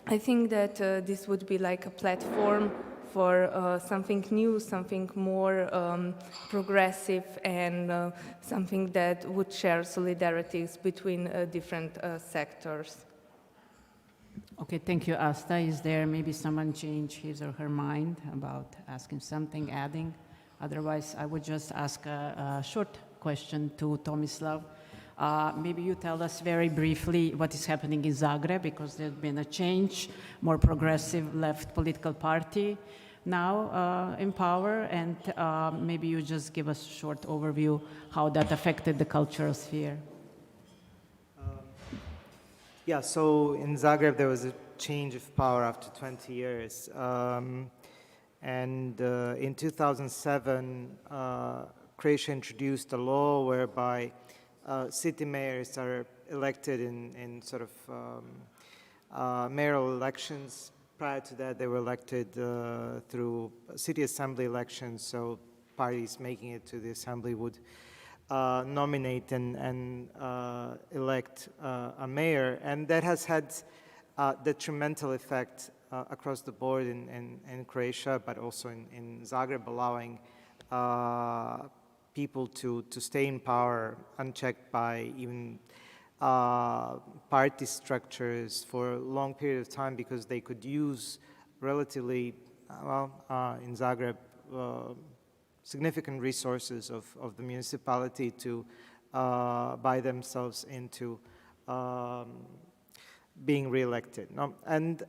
I think that this would be like a platform for something new, something more progressive, and something that would share solidarities between different sectors. Okay, thank you, Asta. Is there maybe someone change his or her mind about asking something, adding? Otherwise, I would just ask a short question to Tomislav. Maybe you tell us very briefly what is happening in Zagreb, because there's been a change, more progressive left political party now in power, and maybe you just give us a short overview how that affected the cultural sphere. Yeah, so in Zagreb there was a change of power after 20 years. And in 2007, Croatia introduced a law whereby city mayors are elected in sort of mayoral elections. Prior to that, they were elected through city assembly elections, so parties making it to the assembly would nominate and elect a mayor. And that has had detrimental effect across the board in Croatia, but also in Zagreb, allowing people to stay in power unchecked by even party structures for a long period of time, because they could use relatively, in Zagreb, significant resources of the municipality to buy themselves into being reelected. No? And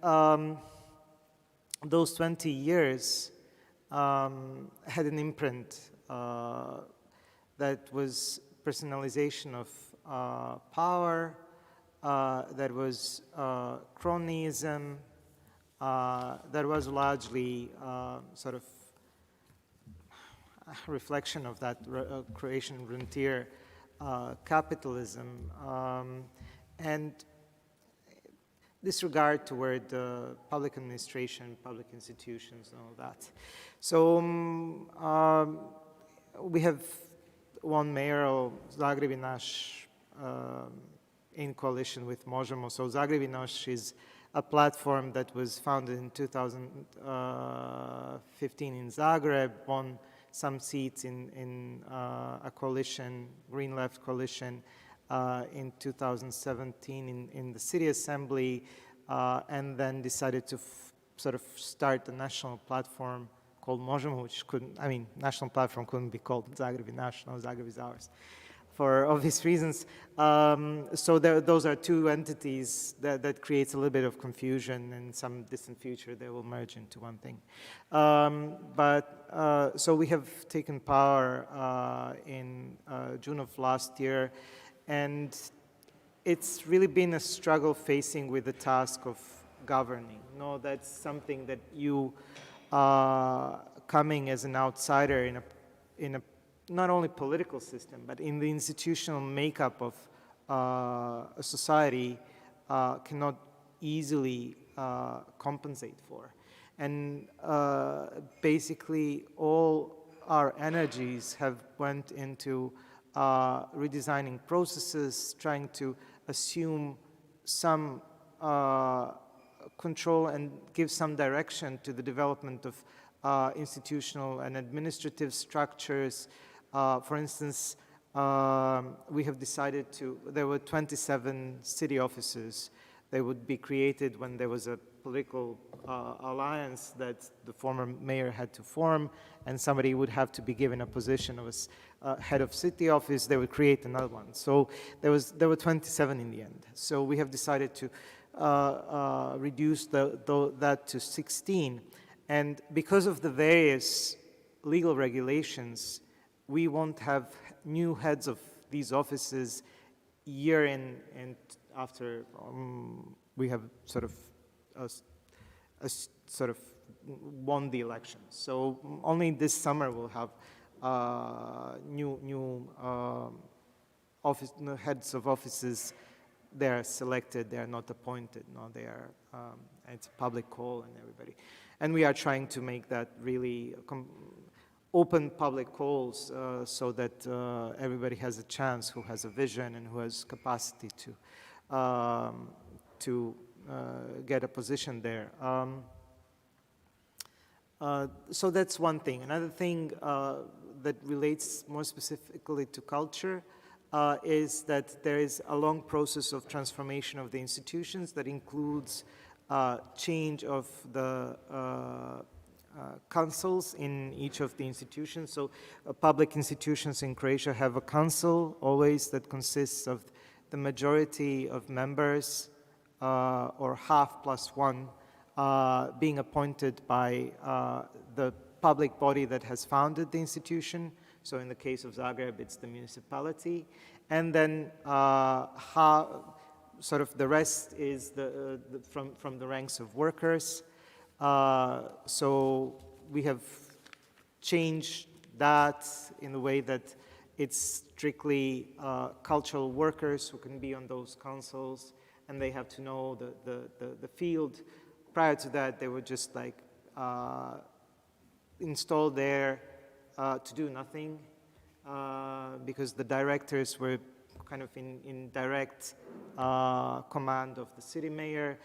those 20 years had an imprint that was personalization of power, that was cronyism, that was largely sort of a reflection of that Croatian rentier capitalism, and disregard toward public administration, public institutions, and all that. So we have one mayor, Zagreb je naš, in coalition with Možemo. So Zagreb je naš is a platform that was founded in 2015 in Zagreb, won some seats in a coalition, Green Left coalition, in 2017 in the city assembly, and then decided to sort of start a national platform called Možemo, which couldn't, I mean, national platform couldn't be called Zagreb je naš, no, Zagreb is ours, for obvious reasons. So those are two entities that creates a little bit of confusion. In some distant future, they will merge into one thing. So we have taken power in June of last year, and it's really been a struggle facing with the task of governing. No, that's something that you, coming as an outsider in a not only political system, but in the institutional makeup of a society, cannot easily compensate for. And basically all our energies have went into redesigning processes, trying to assume some control and give some direction to the development of institutional and administrative structures. For instance, we have decided there were 27 city offices. They would be created when there was a political alliance that the former mayor had to form, and somebody would have to be given a position of a head of city office. They would create another one. So there were 27 in the end. So we have decided to reduce that to 16. And because of the various legal regulations, we won't have new heads of these offices year in and after we have sort of won the election. So only this summer we'll have new heads of offices. They are selected. They are not appointed. No, they are. It's a public call and everybody. And we are trying to make that really open public calls so that everybody has a chance, who has a vision and who has capacity to get a position there. So that's one thing. Another thing that relates more specifically to culture is that there is a long process of transformation of the institutions that includes change of the councils in each of the institutions. So public institutions in Croatia have a council always that consists of the majority of members or half plus one being appointed by the public body that has founded the institution. So in the case of Zagreb, it's the municipality. And then sort of the rest is from the ranks of workers. So we have changed that in the way that it's strictly cultural workers who can be on those councils, and they have to know the field. Prior to that, they were just like installed there to do nothing because the directors were kind of in direct command of the city mayor.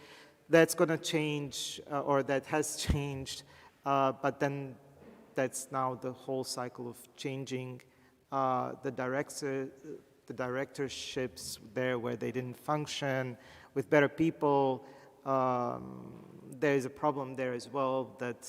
That's going to change, or that has changed, but then that's now the whole cycle of changing the directorships there where they didn't function with better people. There is a problem there as well that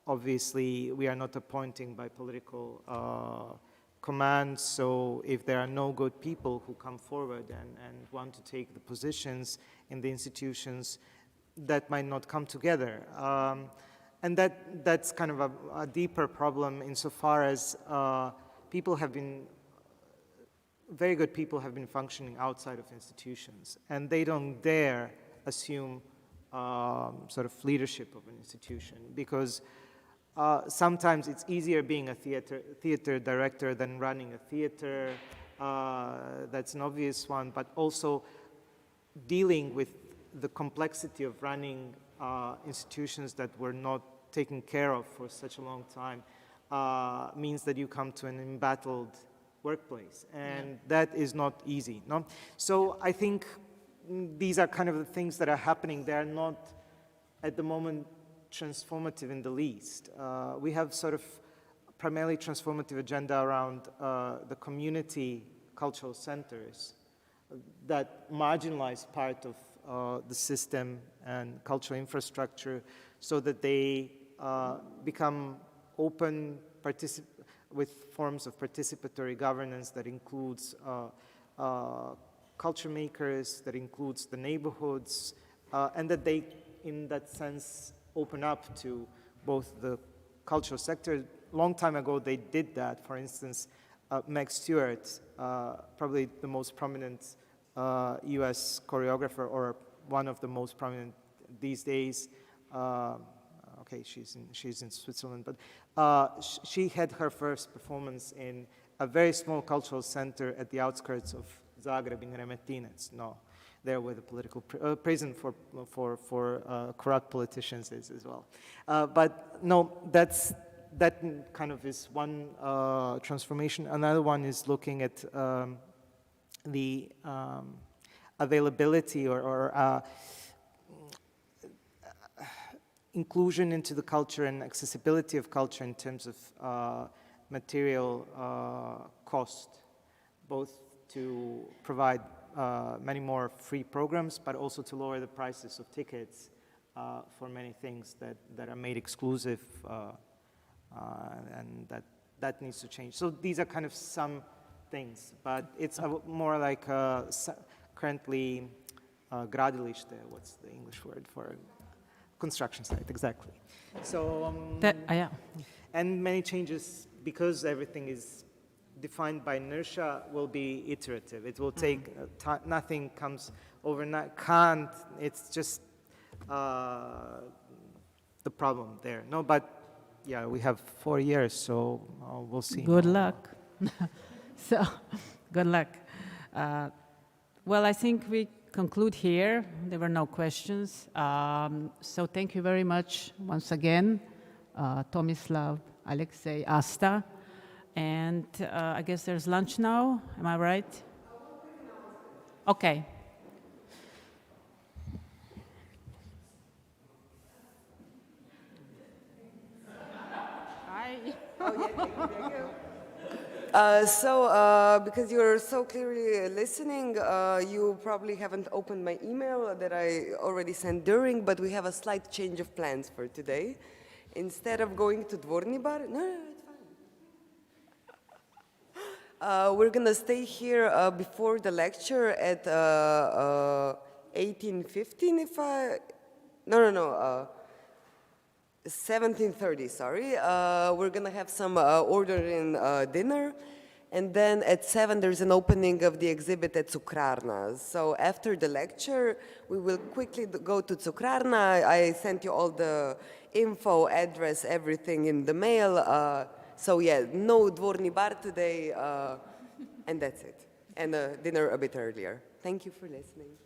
obviously we are not appointing by political command. So if there are no good people who come forward and want to take the positions in the institutions, that might not come together. And that's kind of a deeper problem insofar as people have been, very good people have been functioning outside of institutions, and they don't dare assume sort of leadership of an institution, because sometimes it's easier being a theater director than running a theater. That's an obvious one, but also dealing with the complexity of running institutions that were not taken care of for such a long time means that you come to an embattled workplace, and that is not easy. No? So I think these are kind of the things that are happening. They are not, at the moment, transformative in the least. We have sort of primarily transformative agenda around the community cultural centers that marginalize part of the system and cultural infrastructure, so that they become open, with forms of participatory governance that includes culture makers, that includes the neighborhoods, and that they, in that sense, open up to both the cultural sector. Long time ago, they did that. For instance, Meg Stewart, probably the most prominent US choreographer, or one of the most prominent these days. Okay, she's in Switzerland, but she had her first performance in a very small cultural center at the outskirts of Zagreb in Remetinec. No, there where the political prison for corrupt politicians is as well. But no, that kind of is one transformation. Another one is looking at the availability or inclusion into the culture and accessibility of culture in terms of material cost, both to provide many more free programs, but also to lower the prices of tickets for many things that are made exclusive, and that needs to change. So these are kind of some things, but it's more like currently gradilište, what's the English word for construction site, exactly. So, yeah. and many changes, because everything is defined by inertia, will be iterative. It will take time. Nothing comes overnight. Can't. It's just the problem there. No, but yeah, we have 4 years, so we'll see. Good luck. So, good luck. Well, I think we conclude here. There were no questions. So thank you very much once again, Tomislav, Alexei, Asta. And I guess there's lunch now, am I right? Okay. Hi. Oh, yeah, thank you. Because you're so clearly listening, you probably haven't opened my email that I already sent during, but we have a slight change of plans for today. Instead of going to Dvorni Bar, no, it's fine. We're gonna stay here before the lecture at 18:15, if I, no, 17:30, sorry. We're gonna have some ordering dinner, and then at 7 there's an opening of the exhibit at Cukrarna. So after the lecture, we will quickly go to Cukrarna. I sent you all the info, address, everything in the mail. So yeah, no Dvorni Bar today, and that's it. And dinner a bit earlier. Thank you for listening.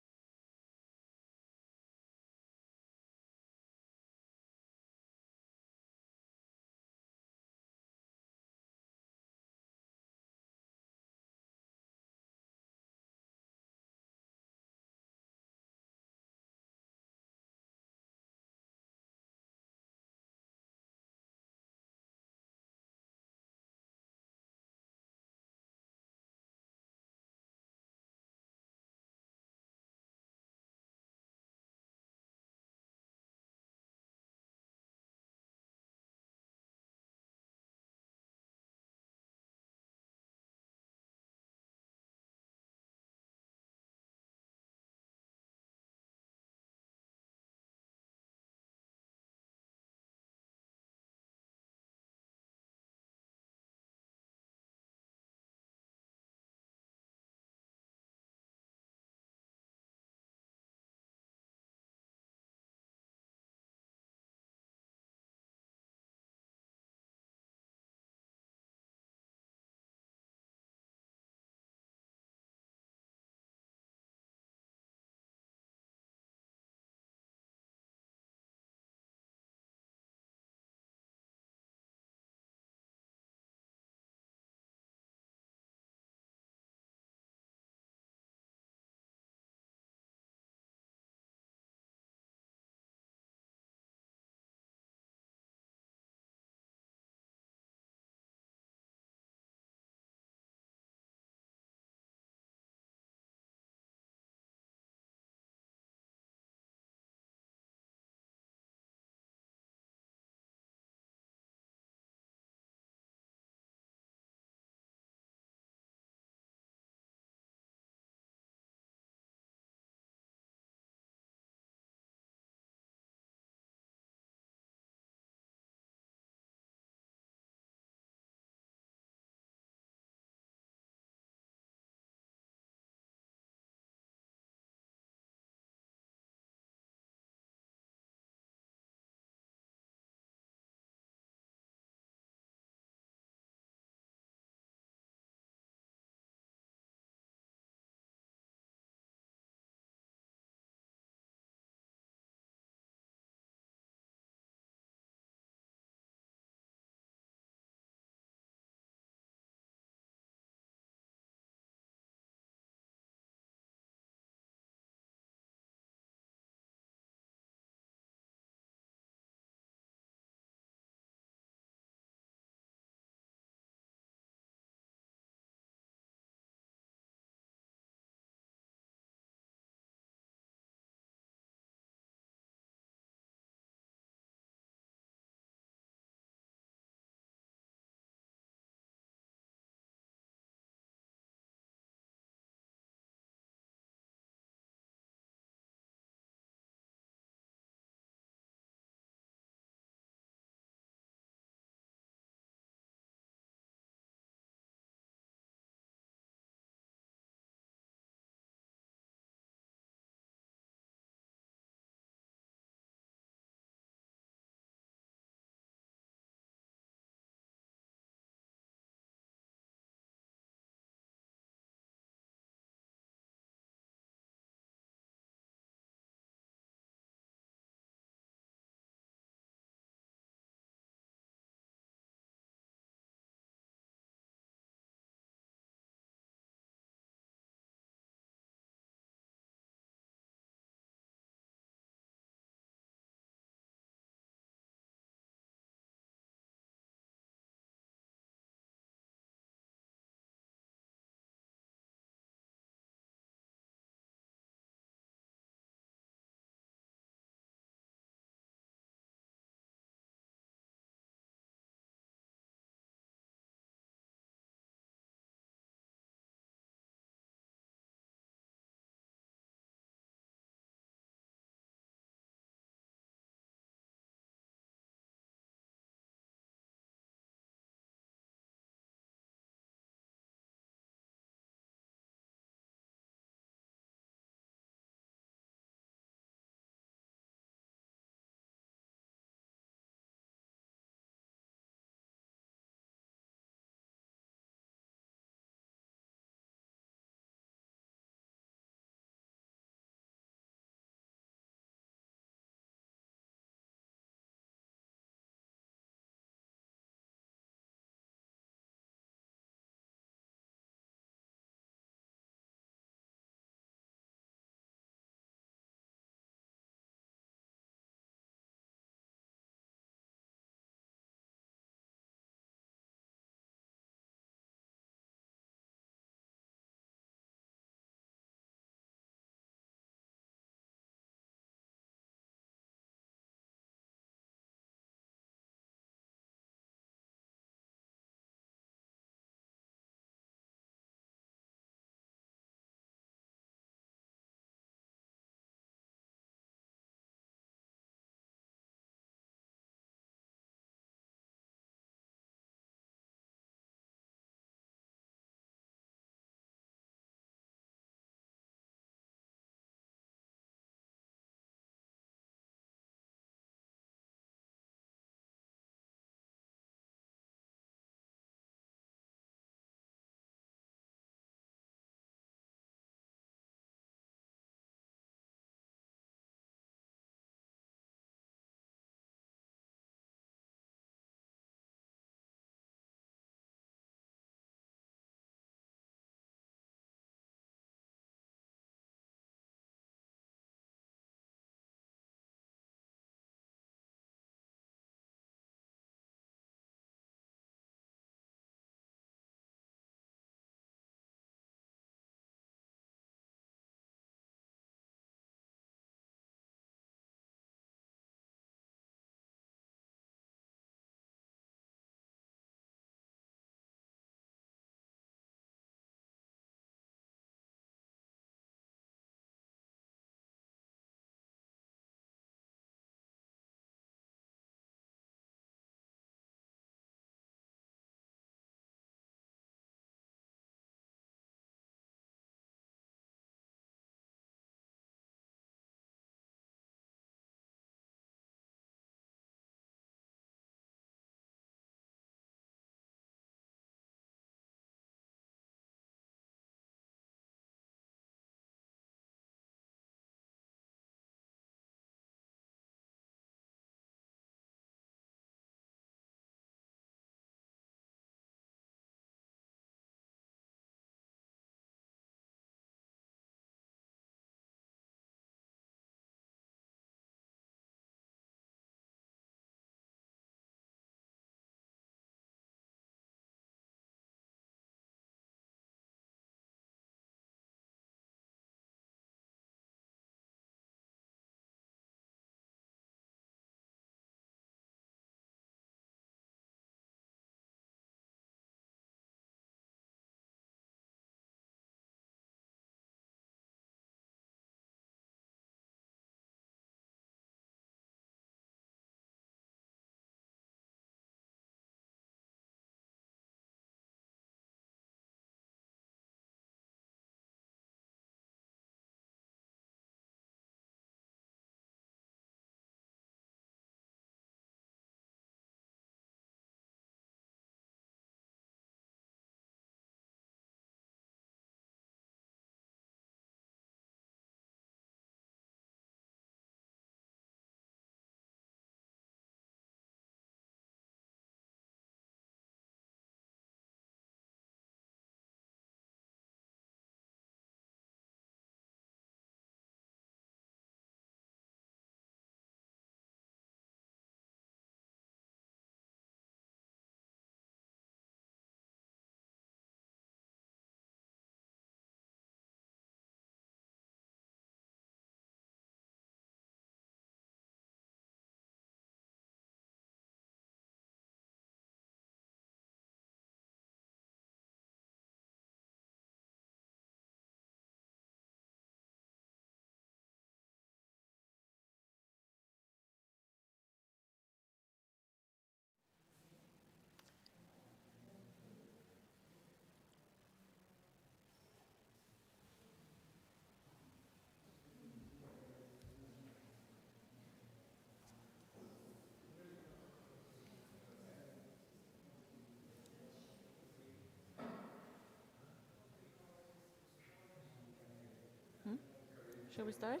Shall we start?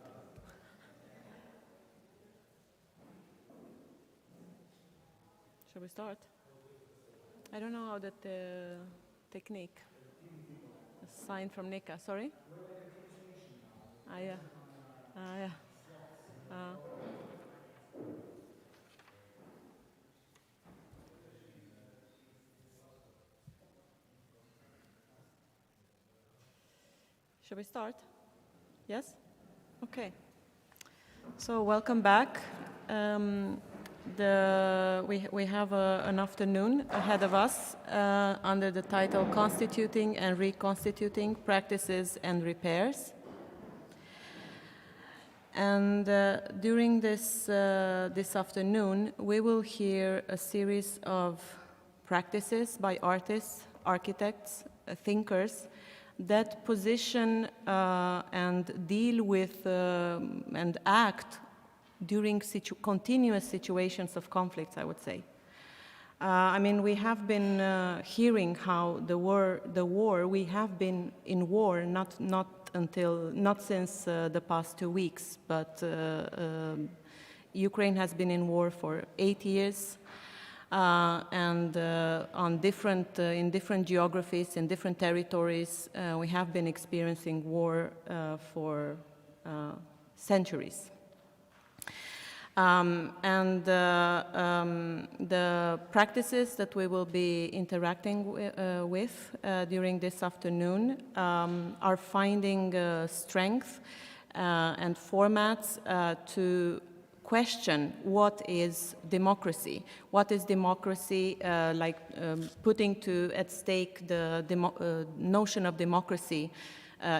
Shall we start? I don't know how that technique. A sign from Nika. Sorry? Yeah. Yeah. Shall we start? Yes? Okay. So welcome back. We have an afternoon ahead of us under the title Constituting and Reconstituting Practices and Repairs. And during this afternoon, we will hear a series of practices by artists, architects, thinkers that position and deal with and act during continuous situations of conflicts, I would say. I mean, we have been hearing how the war, we have been in war, not since the past 2 weeks, but Ukraine has been in war for 8 years, and in different geographies, in different territories, we have been experiencing war for centuries. The practices that we will be interacting with during this afternoon are finding strength and formats to question what is democracy. What is democracy, putting at stake the notion of democracy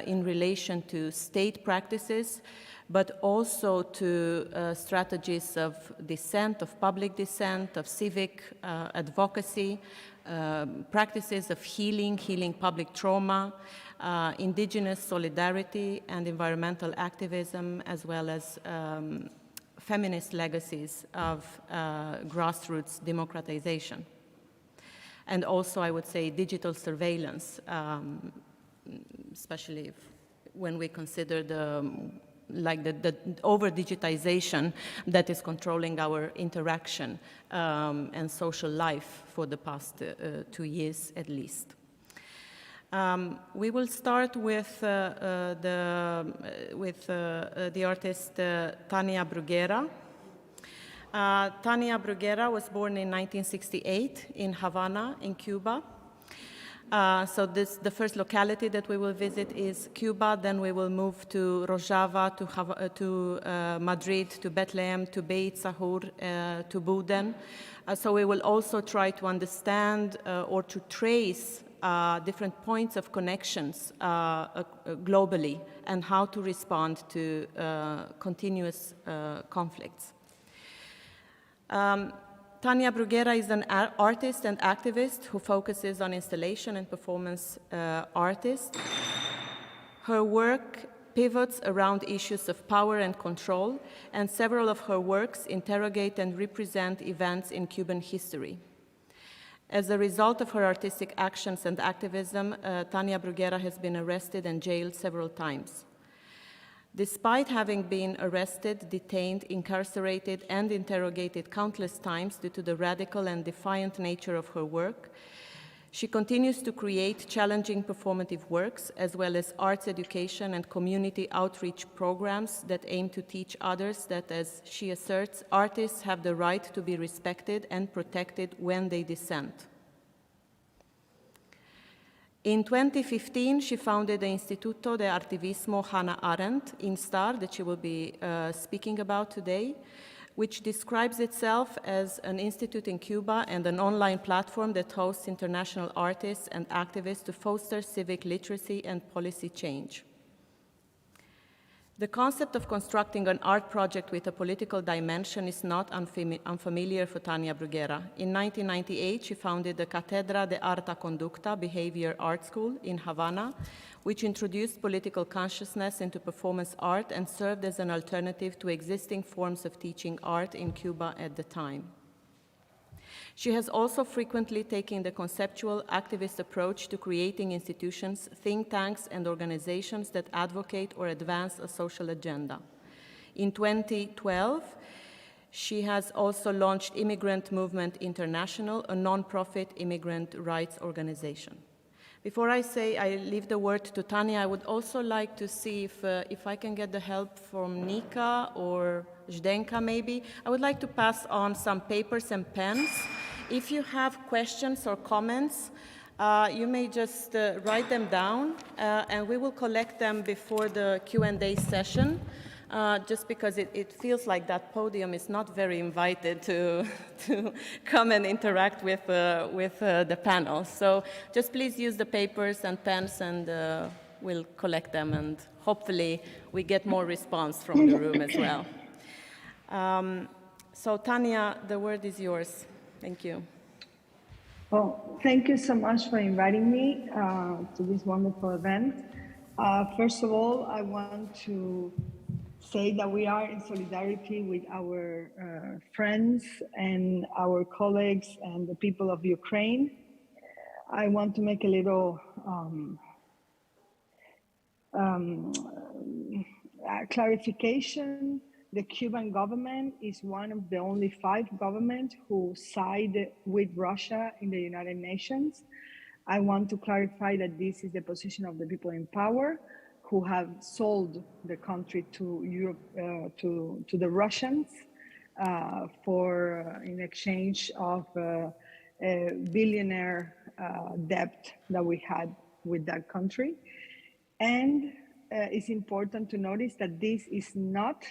in relation to state practices, but also to strategies of dissent, of public dissent, of civic advocacy, practices of healing public trauma, indigenous solidarity and environmental activism, as well as feminist legacies of grassroots democratization. And also, I would say, digital surveillance, especially when we consider the over-digitization that is controlling our interaction and social life for the past 2 years at least. We will start with the artist Tania Bruguera. Tania Bruguera was born in 1968 in Havana, in Cuba. So the first locality that we will visit is Cuba, then we will move to Rojava, to Madrid, to Bethlehem, to Beit Sahur, to Buden. So we will also try to understand or to trace different points of connections globally and how to respond to continuous conflicts. Tania Bruguera is an artist and activist who focuses on installation and performance artists. Her work pivots around issues of power and control, and several of her works interrogate and represent events in Cuban history. As a result of her artistic actions and activism, Tania Bruguera has been arrested and jailed several times. Despite having been arrested, detained, incarcerated, and interrogated countless times due to the radical and defiant nature of her work, she continues to create challenging performative works, as well as arts education and community outreach programs that aim to teach others that, as she asserts, artists have the right to be respected and protected when they dissent. In 2015, she founded the Instituto de Artivismo Hannah Arendt, INSTAR, that she will be speaking about today, which describes itself as an institute in Cuba and an online platform that hosts international artists and activists to foster civic literacy and policy change. The concept of constructing an art project with a political dimension is not unfamiliar for Tania Bruguera. In 1998, she founded the Cátedra de Arta Conducta Behavior Art School in Havana, which introduced political consciousness into performance art and served as an alternative to existing forms of teaching art in Cuba at the time. She has also frequently taken the conceptual activist approach to creating institutions, think tanks, and organizations that advocate or advance a social agenda. In 2012, she has also launched Immigrant Movement International, a non-profit immigrant rights organization. Before I leave the word to Tanya, I would also like to see if I can get the help from Nika or Zdenka maybe. I would like to pass on some papers and pens. If you have questions or comments, you may just write them down and we will collect them before the Q&A session. Just because it feels like that podium is not very invited to come and interact with the panel. So just please use the papers and pens and we'll collect them and hopefully we get more response from the room as well. So Tanya, the word is yours. Thank you. Well, thank you so much for inviting me to this wonderful event. First of all, I want to say that we are in solidarity with our friends and our colleagues and the people of Ukraine. I want to make a little clarification. The Cuban government is one of the only 5 governments who side with Russia in the United Nations. I want to clarify that this is the position of the people in power, who have sold the country to Europe, to the Russians, in exchange of a billionaire debt that we had with that country. And it's important to notice that this is not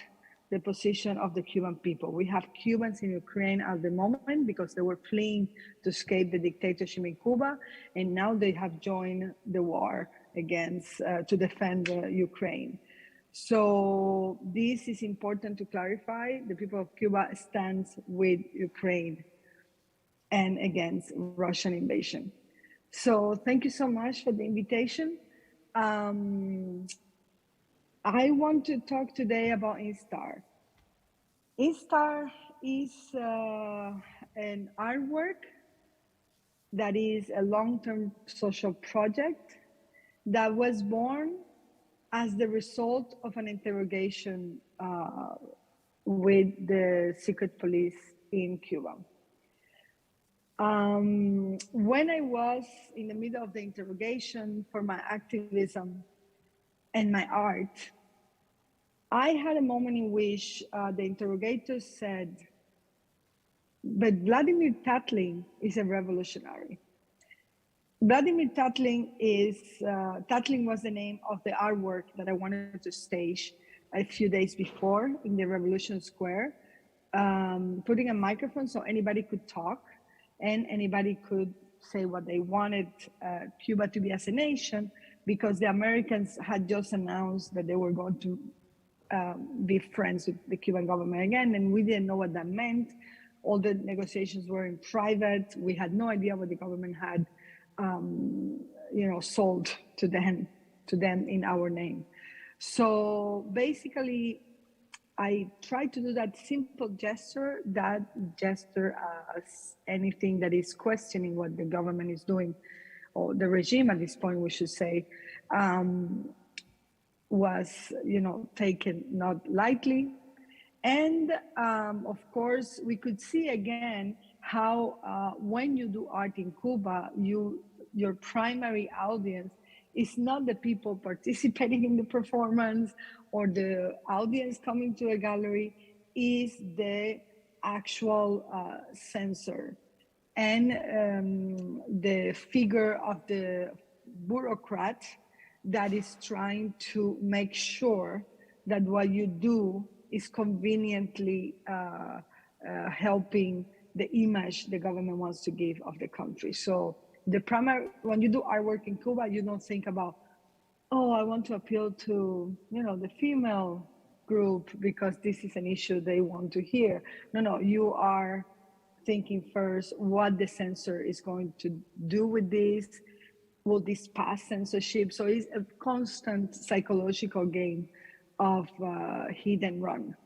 the position of the Cuban people. We have Cubans in Ukraine at the moment because they were fleeing to escape the dictatorship in Cuba, and now they have joined the war against to defend Ukraine. So this is important to clarify. The people of Cuba stands with Ukraine and against Russian invasion. So thank you so much for the invitation. I want to talk today about Instar. Instar is an artwork that is a long-term social project that was born as the result of an interrogation with the secret police in Cuba. When I was in the middle of the interrogation for my activism and my art, I had a moment in which the interrogator said, but Vladimir Tatlin is a revolutionary. Vladimir Tatlin was the name of the artwork that I wanted to stage a few days before in the Revolution Square, putting a microphone so anybody could talk and anybody could say what they wanted Cuba to be as a nation, because the Americans had just announced that they were going to be friends with the Cuban government again, and we didn't know what that meant. All the negotiations were in private. We had no idea what the government had sold to them in our name. So basically, I tried to do that simple gesture, as anything that is questioning what the government is doing, or the regime at this point, we should say, was, taken not lightly. And of course, we could see again how when you do art in Cuba, your primary audience is not the people participating in the performance or the audience coming to a gallery, is the actual censor and the figure of the bureaucrat that is trying to make sure that what you do is conveniently helping the image the government wants to give of the country. So when you do artwork in Cuba, you don't think about, oh, I want to appeal to, the female group because this is an issue they want to hear. No, you are thinking first what the censor is going to do with this. Will this pass censorship? So it's a constant psychological game of hit and run.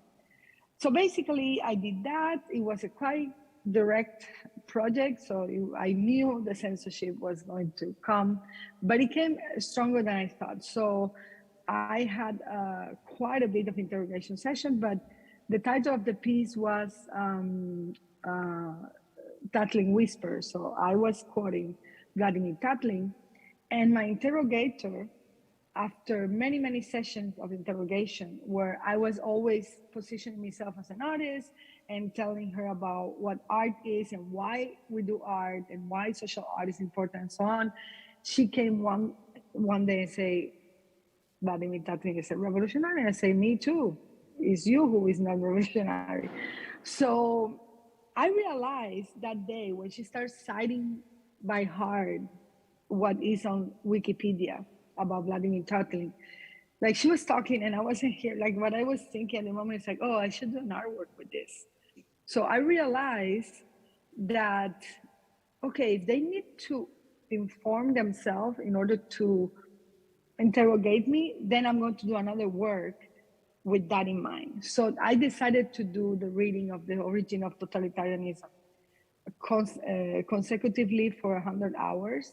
So basically I did that. It was a quite direct project, so I knew the censorship was going to come, but it came stronger than I thought. So I had quite a bit of interrogation session, but the title of the piece was Tattling Whisper. So I was quoting Vladimir Tattling, and my interrogator, after many, many sessions of interrogation, where I was always positioning myself as an artist and telling her about what art is and why we do art and why social art is important and so on, she came one day and say, Vladimir Tattling is a revolutionary. And I say, me too. It's you who is not revolutionary. So I realized that day when she starts citing by heart what is on Wikipedia about Vladimir Tattling. Like, she was talking and I wasn't here. Like, what I was thinking at the moment is like, oh, I should do an artwork with this. So I realized that, okay, if they need to inform themselves in order to interrogate me, then I'm going to do another work with that in mind. So I decided to do the reading of the origin of totalitarianism consecutively for 100 hours.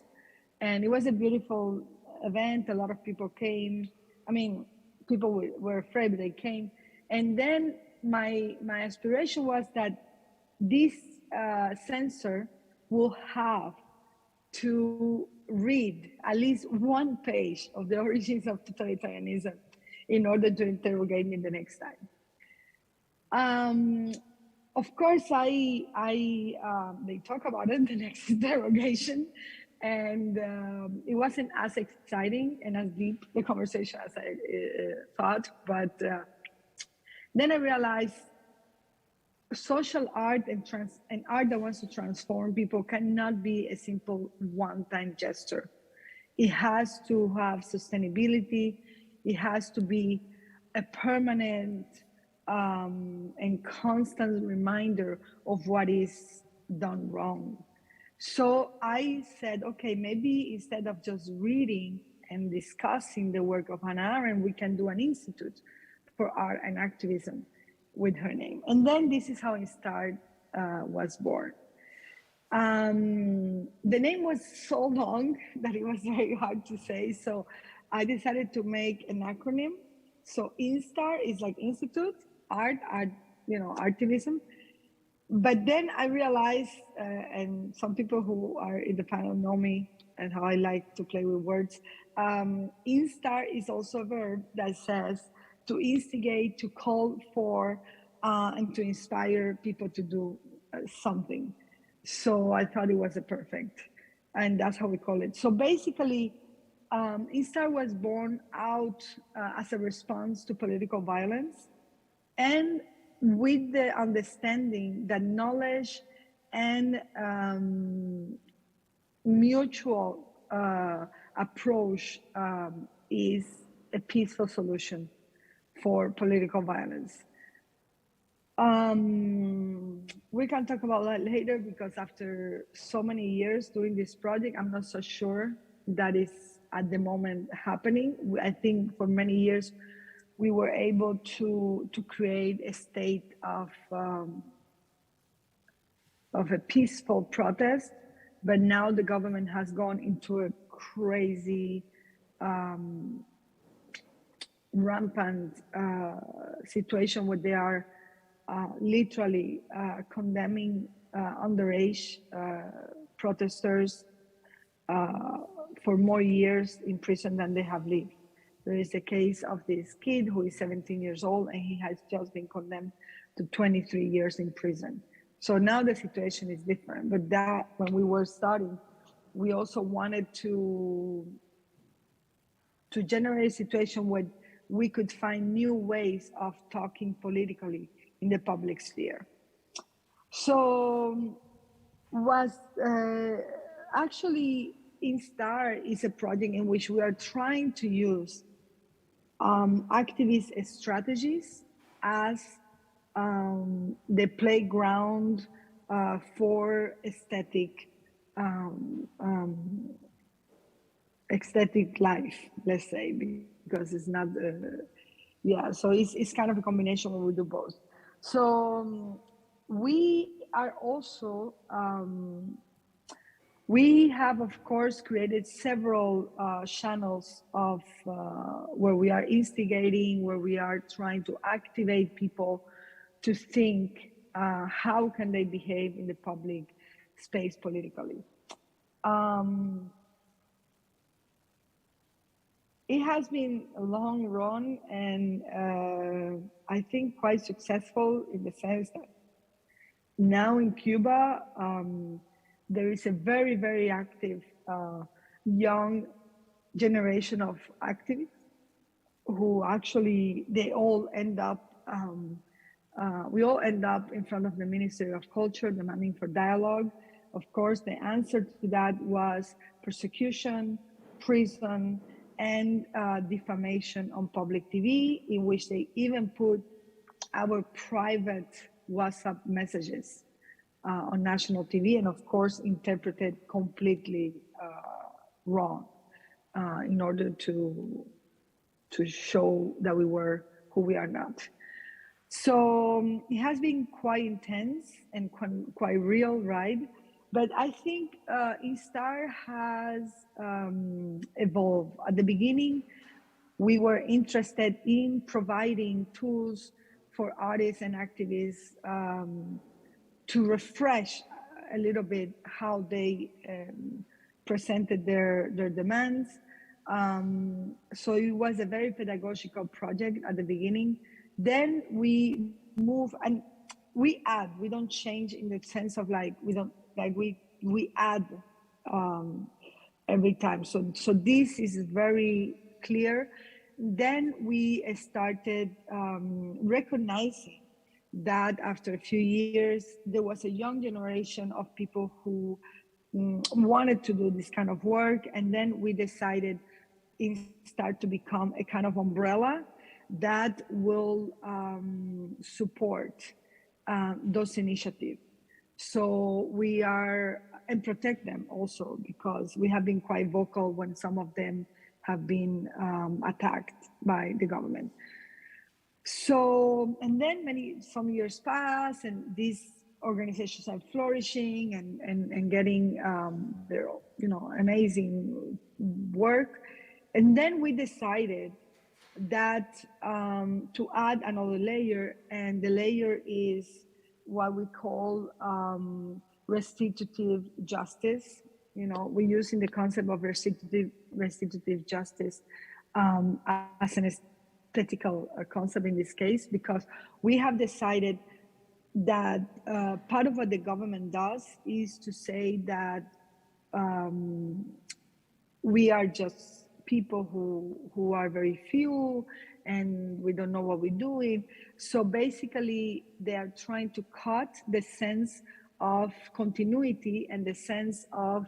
And it was a beautiful event. A lot of people came. I mean, people were afraid, but they came. And then my aspiration was that this censor will have to read at least one page of the origins of totalitarianism in order to interrogate me the next time. Of course, they talk about it in the next interrogation, and it wasn't as exciting and as deep the conversation as I thought. But then I realized social art and art that wants to transform people cannot be a simple one-time gesture. It has to have sustainability. It has to be a permanent and constant reminder of what is done wrong. So I said, okay, maybe instead of just reading and discussing the work of Hannah Arendt, we can do an institute for art and activism with her name. And then this is how INSTART was born. The name was so long that it was very hard to say. So I decided to make an acronym. So INSTART is like institute, art, artivism. But then I realized, and some people who are in the panel know me and how I like to play with words, INSTART is also a verb that says to instigate, to call for, and to inspire people to do something. So I thought it was a perfect, and that's how we call it. So basically, INSTART was born out as a response to political violence, and with the understanding that knowledge and mutual approach is a peaceful solution for political violence. We can talk about that later, because after so many years doing this project, I'm not so sure that is at the moment happening. I think for many years, we were able to create a state of a peaceful protest, but now the government has gone into a crazy, rampant situation where they are literally condemning underage protesters for more years in prison than they have lived. There is a case of this kid who is 17 years old, and he has just been condemned to 23 years in prison. So now the situation is different. But that, when we were starting, we also wanted to generate a situation where we could find new ways of talking politically in the public sphere. So actually INSTART is a project in which we are trying to use activist strategies as the playground for aesthetic life, let's say, because it's not, so it's kind of a combination where we do both. So we are also, we have, of course, created several channels of where we are instigating, where we are trying to activate people to think how can they behave in the public space politically. It has been a long run and I think quite successful in the sense that now in Cuba, there is a very, very active young generation of activists who actually, they all end up, we all end up in front of the Ministry of Culture demanding for dialogue. Of course, the answer to that was persecution, prison, and defamation on public TV, in which they even put our private WhatsApp messages on national TV, and of course interpreted completely wrong in order to show that we were who we are not. So it has been quite intense and quite real, right? But I think INSTAR has evolved. At the beginning, we were interested in providing tools for artists and activists to refresh a little bit how they presented their demands. So it was a very pedagogical project at the beginning. Then we move and we add, we don't change in the sense of like, we add every time. So this is very clear. Then we started recognizing that after a few years, there was a young generation of people who wanted to do this kind of work. And then we decided INSTAR to become a kind of umbrella that will support those initiatives. So we are, and protect them also, because we have been quite vocal when some of them have been attacked by the government. So, and then some years pass and these organizations are flourishing and getting their, amazing work. And then we decided that to add another layer, and the layer is what we call restitutive justice. We're using the concept of restitutive justice as an aesthetical concept in this case, because we have decided that part of what the government does is to say that we are just people who are very few and we don't know what we're doing. So basically they are trying to cut the sense of continuity and the sense of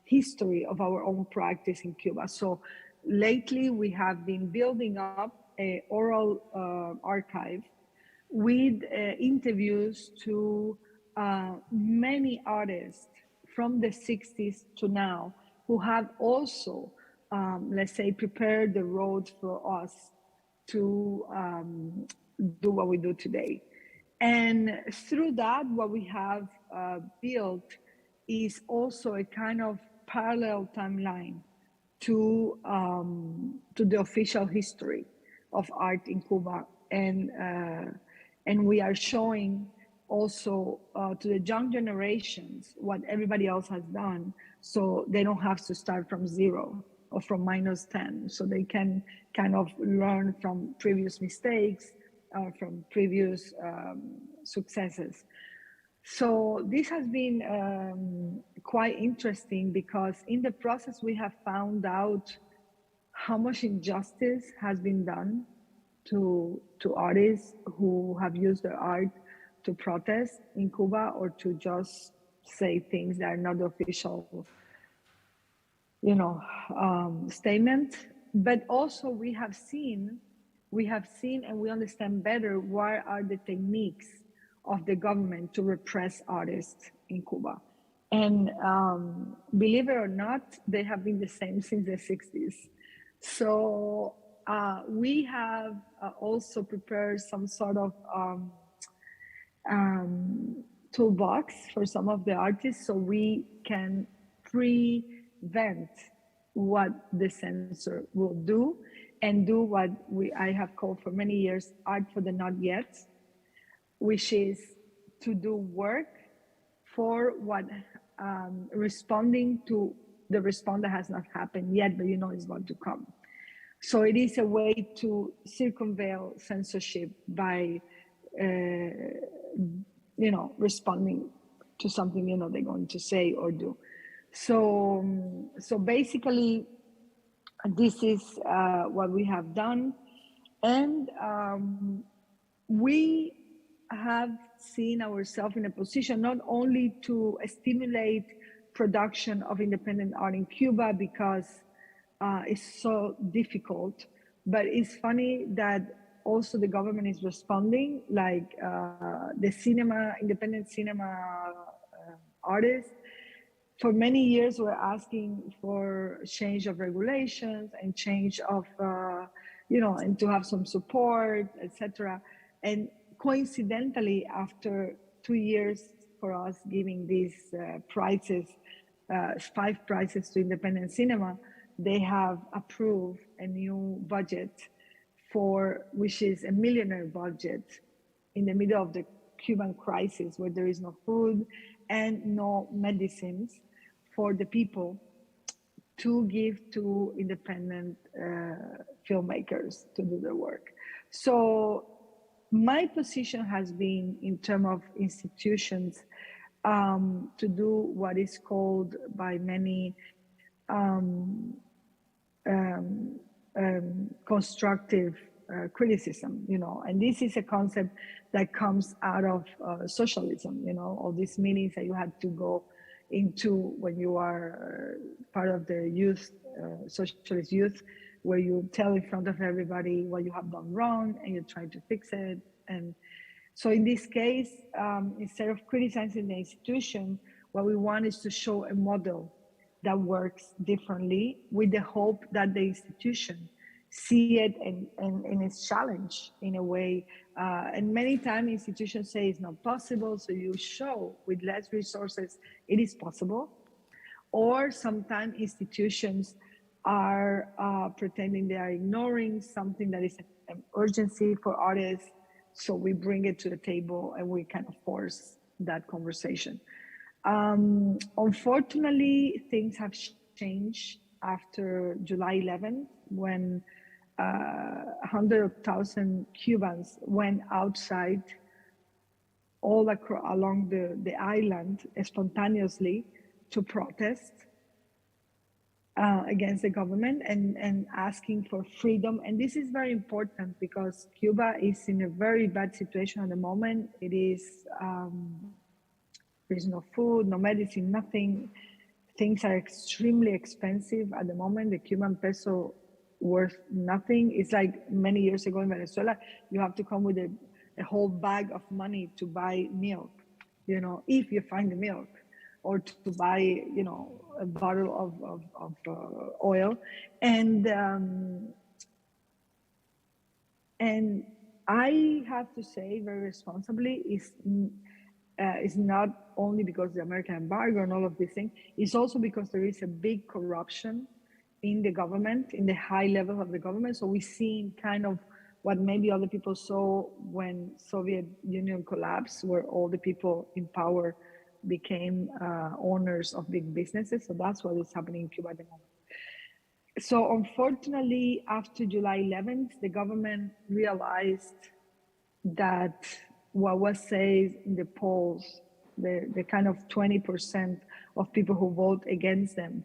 history of our own practice in Cuba. So lately we have been building up an oral archive with interviews to many artists from the 60s to now, who have also, let's say, prepared the road for us to do what we do today. And through that, what we have built is also a kind of parallel timeline to the official history of art in Cuba. And we are showing also to the young generations what everybody else has done, so they don't have to start from zero or from -10. So they can kind of learn from previous mistakes, from previous successes. So this has been quite interesting, because in the process we have found out how much injustice has been done to artists who have used their art to protest in Cuba, or to just say things that are not official, statement. But also we have seen and we understand better what are the techniques of the government to repress artists in Cuba. And believe it or not, they have been the same since the 60s. So we have also prepared some sort of toolbox for some of the artists so we can prevent what the censor will do and do what I have called for many years art for the not yet, which is to do work for what responding to the response that has not happened yet, but you know it's going to come. So it is a way to circumvent censorship by, responding to something, they're going to say or do. So basically, this is what we have done. And we have seen ourselves in a position not only to stimulate production of independent art in Cuba because it's so difficult, but it's funny that also the government is responding, like the independent cinema artists. For many years, we're asking for change of regulations and change of, and to have some support, etc. And coincidentally, after 2 years for us giving these prizes, 5 prizes to independent cinema, they have approved a new budget which is a millionaire budget in the middle of the Cuban crisis where there is no food and no medicines for the people to give to independent filmmakers to do their work. So my position has been in terms of institutions to do what is called by many constructive criticism, and this is a concept that comes out of socialism, all these meetings that you had to go into when you are part of the youth, socialist youth, where you tell in front of everybody what you have done wrong and you try to fix it. And so in this case, instead of criticizing the institution, what we want is to show a model that works differently with the hope that the institution see it and its challenge in a way. And many times institutions say it's not possible, so you show with less resources it is possible. Or sometimes institutions are pretending they are ignoring something that is an urgency for artists, so we bring it to the table and we kind of force that conversation. Unfortunately, things have changed after July 11th, when 100,000 Cubans went outside all along the island spontaneously to protest against the government and asking for freedom. And this is very important because Cuba is in a very bad situation at the moment. It is there's no food, no medicine, nothing. Things are extremely expensive at the moment. The Cuban peso worth nothing. It's like many years ago in Venezuela, you have to come with a whole bag of money to buy milk, if you find the milk, or to buy, a bottle of oil. And I have to say very responsibly, it's not only because the American embargo and all of these things, it's also because there is a big corruption in the government, in the high level of the government. So we've seen kind of what maybe other people saw when Soviet Union collapsed, where all the people in power became owners of big businesses. So that's what is happening in Cuba at the moment. So unfortunately, after July 11th, the government realized that what was said in the polls, the kind of 20% of people who vote against them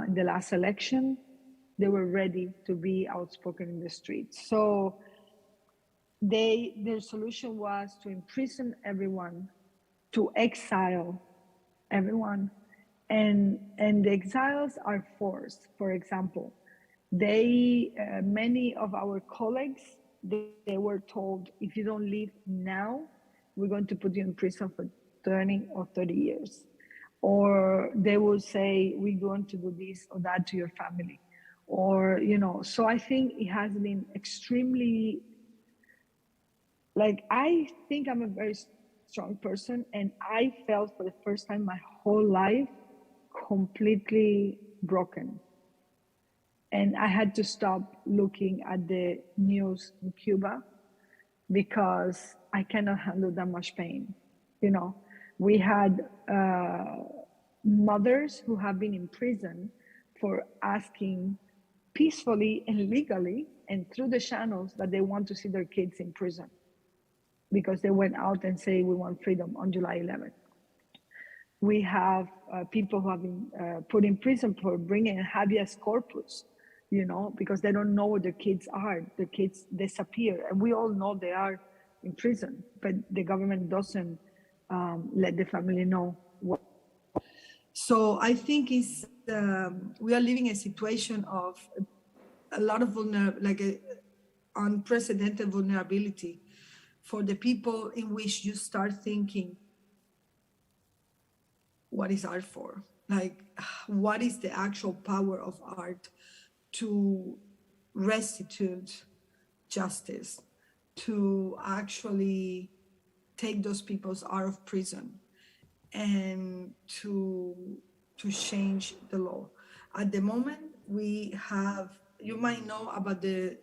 in the last election, they were ready to be outspoken in the streets. So their solution was to imprison everyone, to exile everyone. And the exiles are forced. For example, many of our colleagues, they were told, if you don't leave now, we're going to put you in prison for 20 or 30 years. Or they will say, we're going to do this or that to your family. Or, so I think it has been extremely, I think I'm a very strong person, and I felt for the first time my whole life completely broken. And I had to stop looking at the news in Cuba because I cannot handle that much pain. You know, we had mothers who have been in prison for asking peacefully and legally and through the channels that they want to see their kids in prison because they went out and say we want freedom on July 11th. We have people who have been put in prison for bringing habeas corpus, you know, because they don't know where their kids are. The kids disappear, and we all know they are in prison, but the government doesn't let the family know what. So I think it's, we are living a situation of a lot of unprecedented vulnerability for the people in which you start thinking, what is art for? Like, what is the actual power of art to restitute justice, to actually take those people out of prison and to change the law. At the moment, we have, you might know about the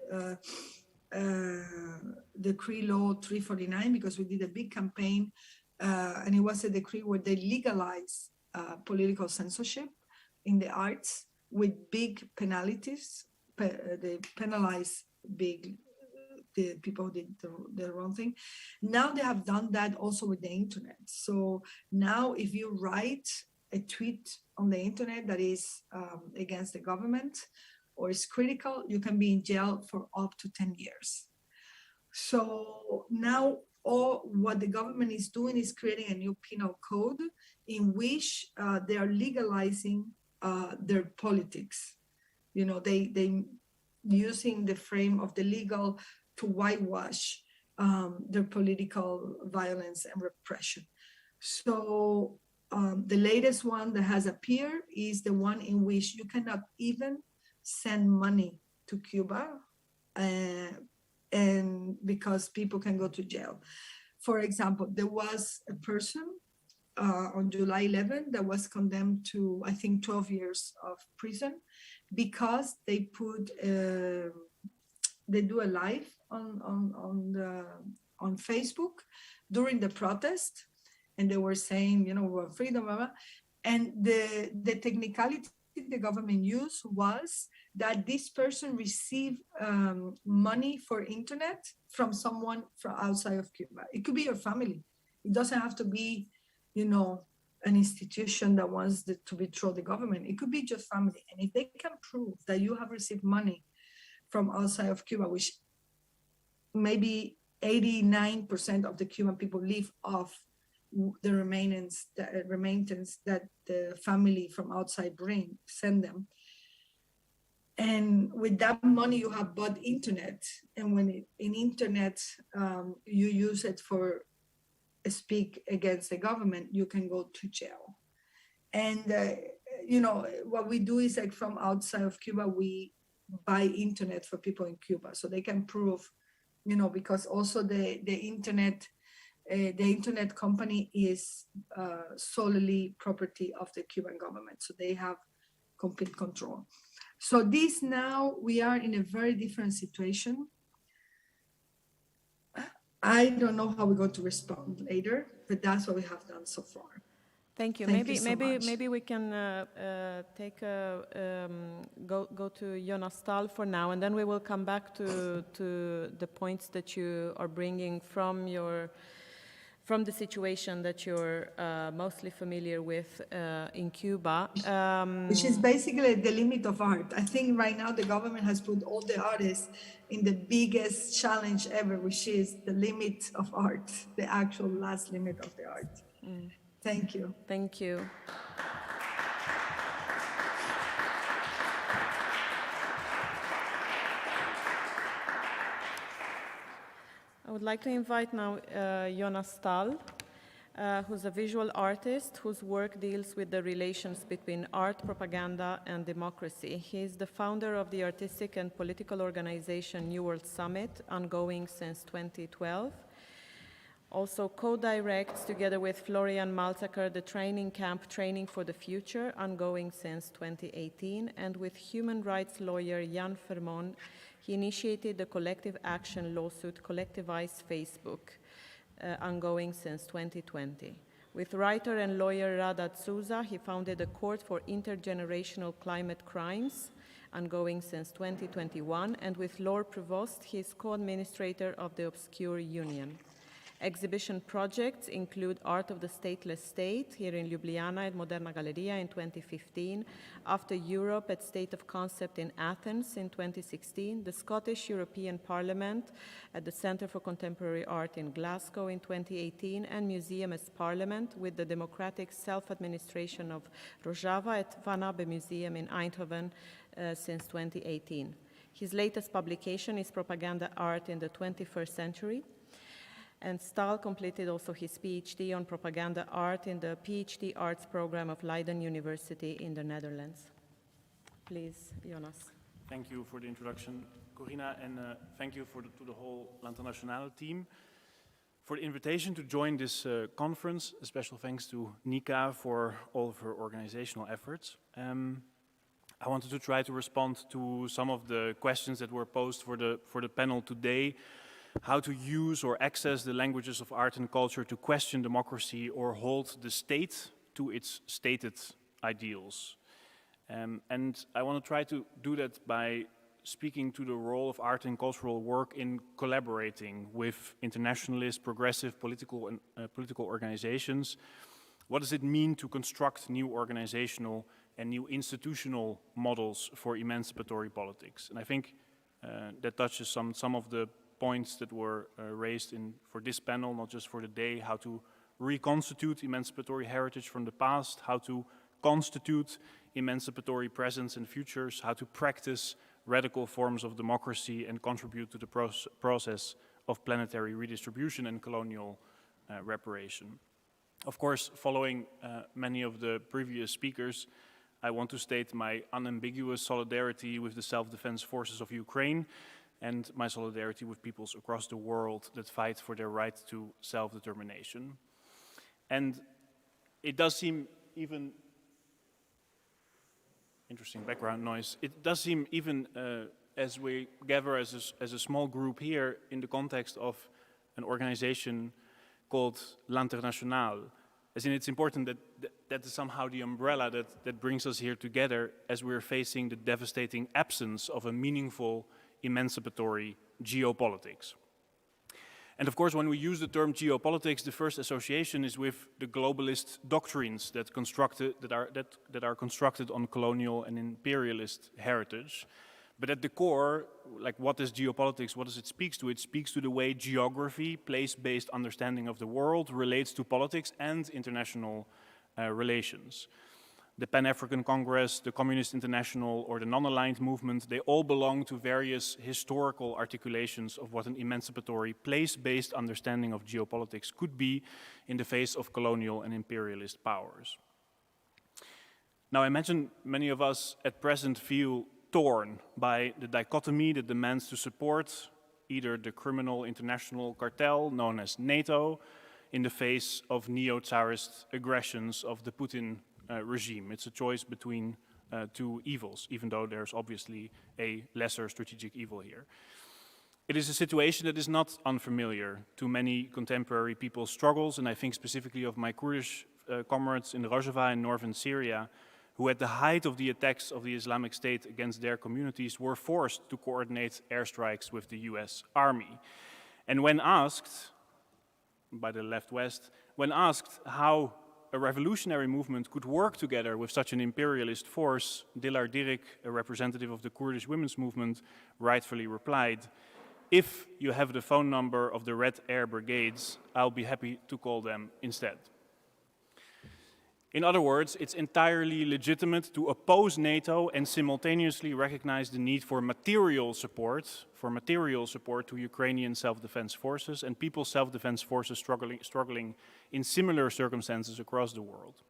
Decree Law 349 because we did a big campaign and it was a decree where they legalize political censorship in the arts with big penalties. They penalize the people who did the wrong thing. Now they have done that also with the internet. So now if you write a tweet on the internet that is against the government or is critical, you can be in jail for up to 10 years. So now what the government is doing is creating a new penal code in which they are legalizing their politics. You know, they using the frame of the legal to whitewash their political violence and repression. So the latest one that has appeared is the one in which you cannot even send money to Cuba and because people can go to jail. For example, there was a person on July 11 that was condemned to, I think, 12 years of prison because they put, they do a live on Facebook during the protest, and they were saying, you know, freedom, blah, blah. And the technicality the government used was that this person received money for internet from someone from outside of Cuba. It could be your family. It doesn't have to be, you know, an institution that wants to betray the government. It could be just family. And if they can prove that you have received money from outside of Cuba, which maybe 89% of the Cuban people live off the remains that the family from outside send them. And with that money, you have bought internet. And when in internet, you use it for speak against the government, you can go to jail. And, you know, what we do is like from outside of Cuba, we buy internet for people in Cuba. So they can prove, you know, because also the internet company is solely property of the Cuban government. So they have complete control. So this now, we are in a very different situation. I don't know how we're going to respond later, but that's what we have done so far. Thank you. Thank you so much. Maybe we can go to Jonas Stahl for now, and then we will come back to the points that you are bringing from the situation that you're mostly familiar with in Cuba. Which is basically the limit of art. I think right now the government has put all the artists in the biggest challenge ever, which is the limit of art, the actual last limit of the art. Mm. Thank you. Thank you. I would like to invite now Jonas Stahl, who's a visual artist whose work deals with the relations between art, propaganda, and democracy. He is the founder of the artistic and political organization New World Summit, ongoing since 2012. Also co-directs, together with Florian Malzaker, the training camp Training for the Future, ongoing since 2018, and with human rights lawyer Jan Vermon, he initiated the collective action lawsuit Collectivize Facebook, ongoing since 2020. With writer and lawyer Rada Souza, he founded a court for intergenerational climate crimes, ongoing since 2021, and with Laure Prevost, he is co-administrator of the Obscure Union. Exhibition projects include Art of the Stateless State here in Ljubljana at Moderna Galleria in 2015, After Europe at State of Concept in Athens in 2016, the Scottish European Parliament at the Centre for Contemporary Art in Glasgow in 2018, and Museum as Parliament with the Democratic Self-Administration of Rojava at Van Abbe Museum in Eindhoven since 2018. His latest publication is Propaganda Art in the 21st Century. And Stahl completed also his PhD on propaganda art in the PhD Arts program of Leiden University in the Netherlands. Please, Jonas. Thank you for the introduction, Corina, and thank you to the whole L'Internationale team for the invitation to join this conference. A special thanks to Nika for all of her organizational efforts. I wanted to try to respond to some of the questions that were posed for the panel today. How to use or access the languages of art and culture to question democracy or hold the state to its stated ideals. And I want to try to do that by speaking to the role of art and cultural work in collaborating with internationalist, progressive political organizations. What does it mean to construct new organizational and new institutional models for emancipatory politics? And I think that touches some of the points that were raised for this panel, not just for the day, how to reconstitute emancipatory heritage from the past, how to constitute emancipatory presents and futures, how to practice radical forms of democracy and contribute to the process of planetary redistribution and colonial reparation. Of course, following many of the previous speakers, I want to state my unambiguous solidarity with the self-defense forces of Ukraine and my solidarity with peoples across the world that fight for their right to self-determination. And it does seem even, interesting background noise, it does seem even as we gather as a small group here in the context of an organization called L'Internationale, as in it's important that is somehow the umbrella that brings us here together as we're facing the devastating absence of a meaningful emancipatory geopolitics. And of course, when we use the term geopolitics, the first association is with the globalist doctrines that are constructed on colonial and imperialist heritage. But at the core, like, what is geopolitics? What does it speak to? It speaks to the way geography, place-based understanding of the world, relates to politics and international relations. The Pan-African Congress, the Communist International, or the Non-Aligned Movement, they all belong to various historical articulations of what an emancipatory, place-based understanding of geopolitics could be in the face of colonial and imperialist powers. Now, I imagine many of us at present feel torn by the dichotomy that demands to support either the criminal international cartel known as NATO in the face of neo-Tsarist aggressions of the Putin regime. It's a choice between two evils, even though there's obviously a lesser strategic evil here. It is a situation that is not unfamiliar to many contemporary people's struggles, and I think specifically of my Kurdish comrades in Rojava in northern Syria, who at the height of the attacks of the Islamic State against their communities were forced to coordinate airstrikes with the US Army. And when asked, by the left-west, when asked how a revolutionary movement could work together with such an imperialist force, Dilar Dirik, a representative of the Kurdish women's movement, rightfully replied, "If you have the phone number of the Red Air Brigades, I'll be happy to call them instead." In other words, it's entirely legitimate to oppose NATO and simultaneously recognize the need for material support to Ukrainian self-defense forces and people's self-defense forces struggling in similar circumstances across the world.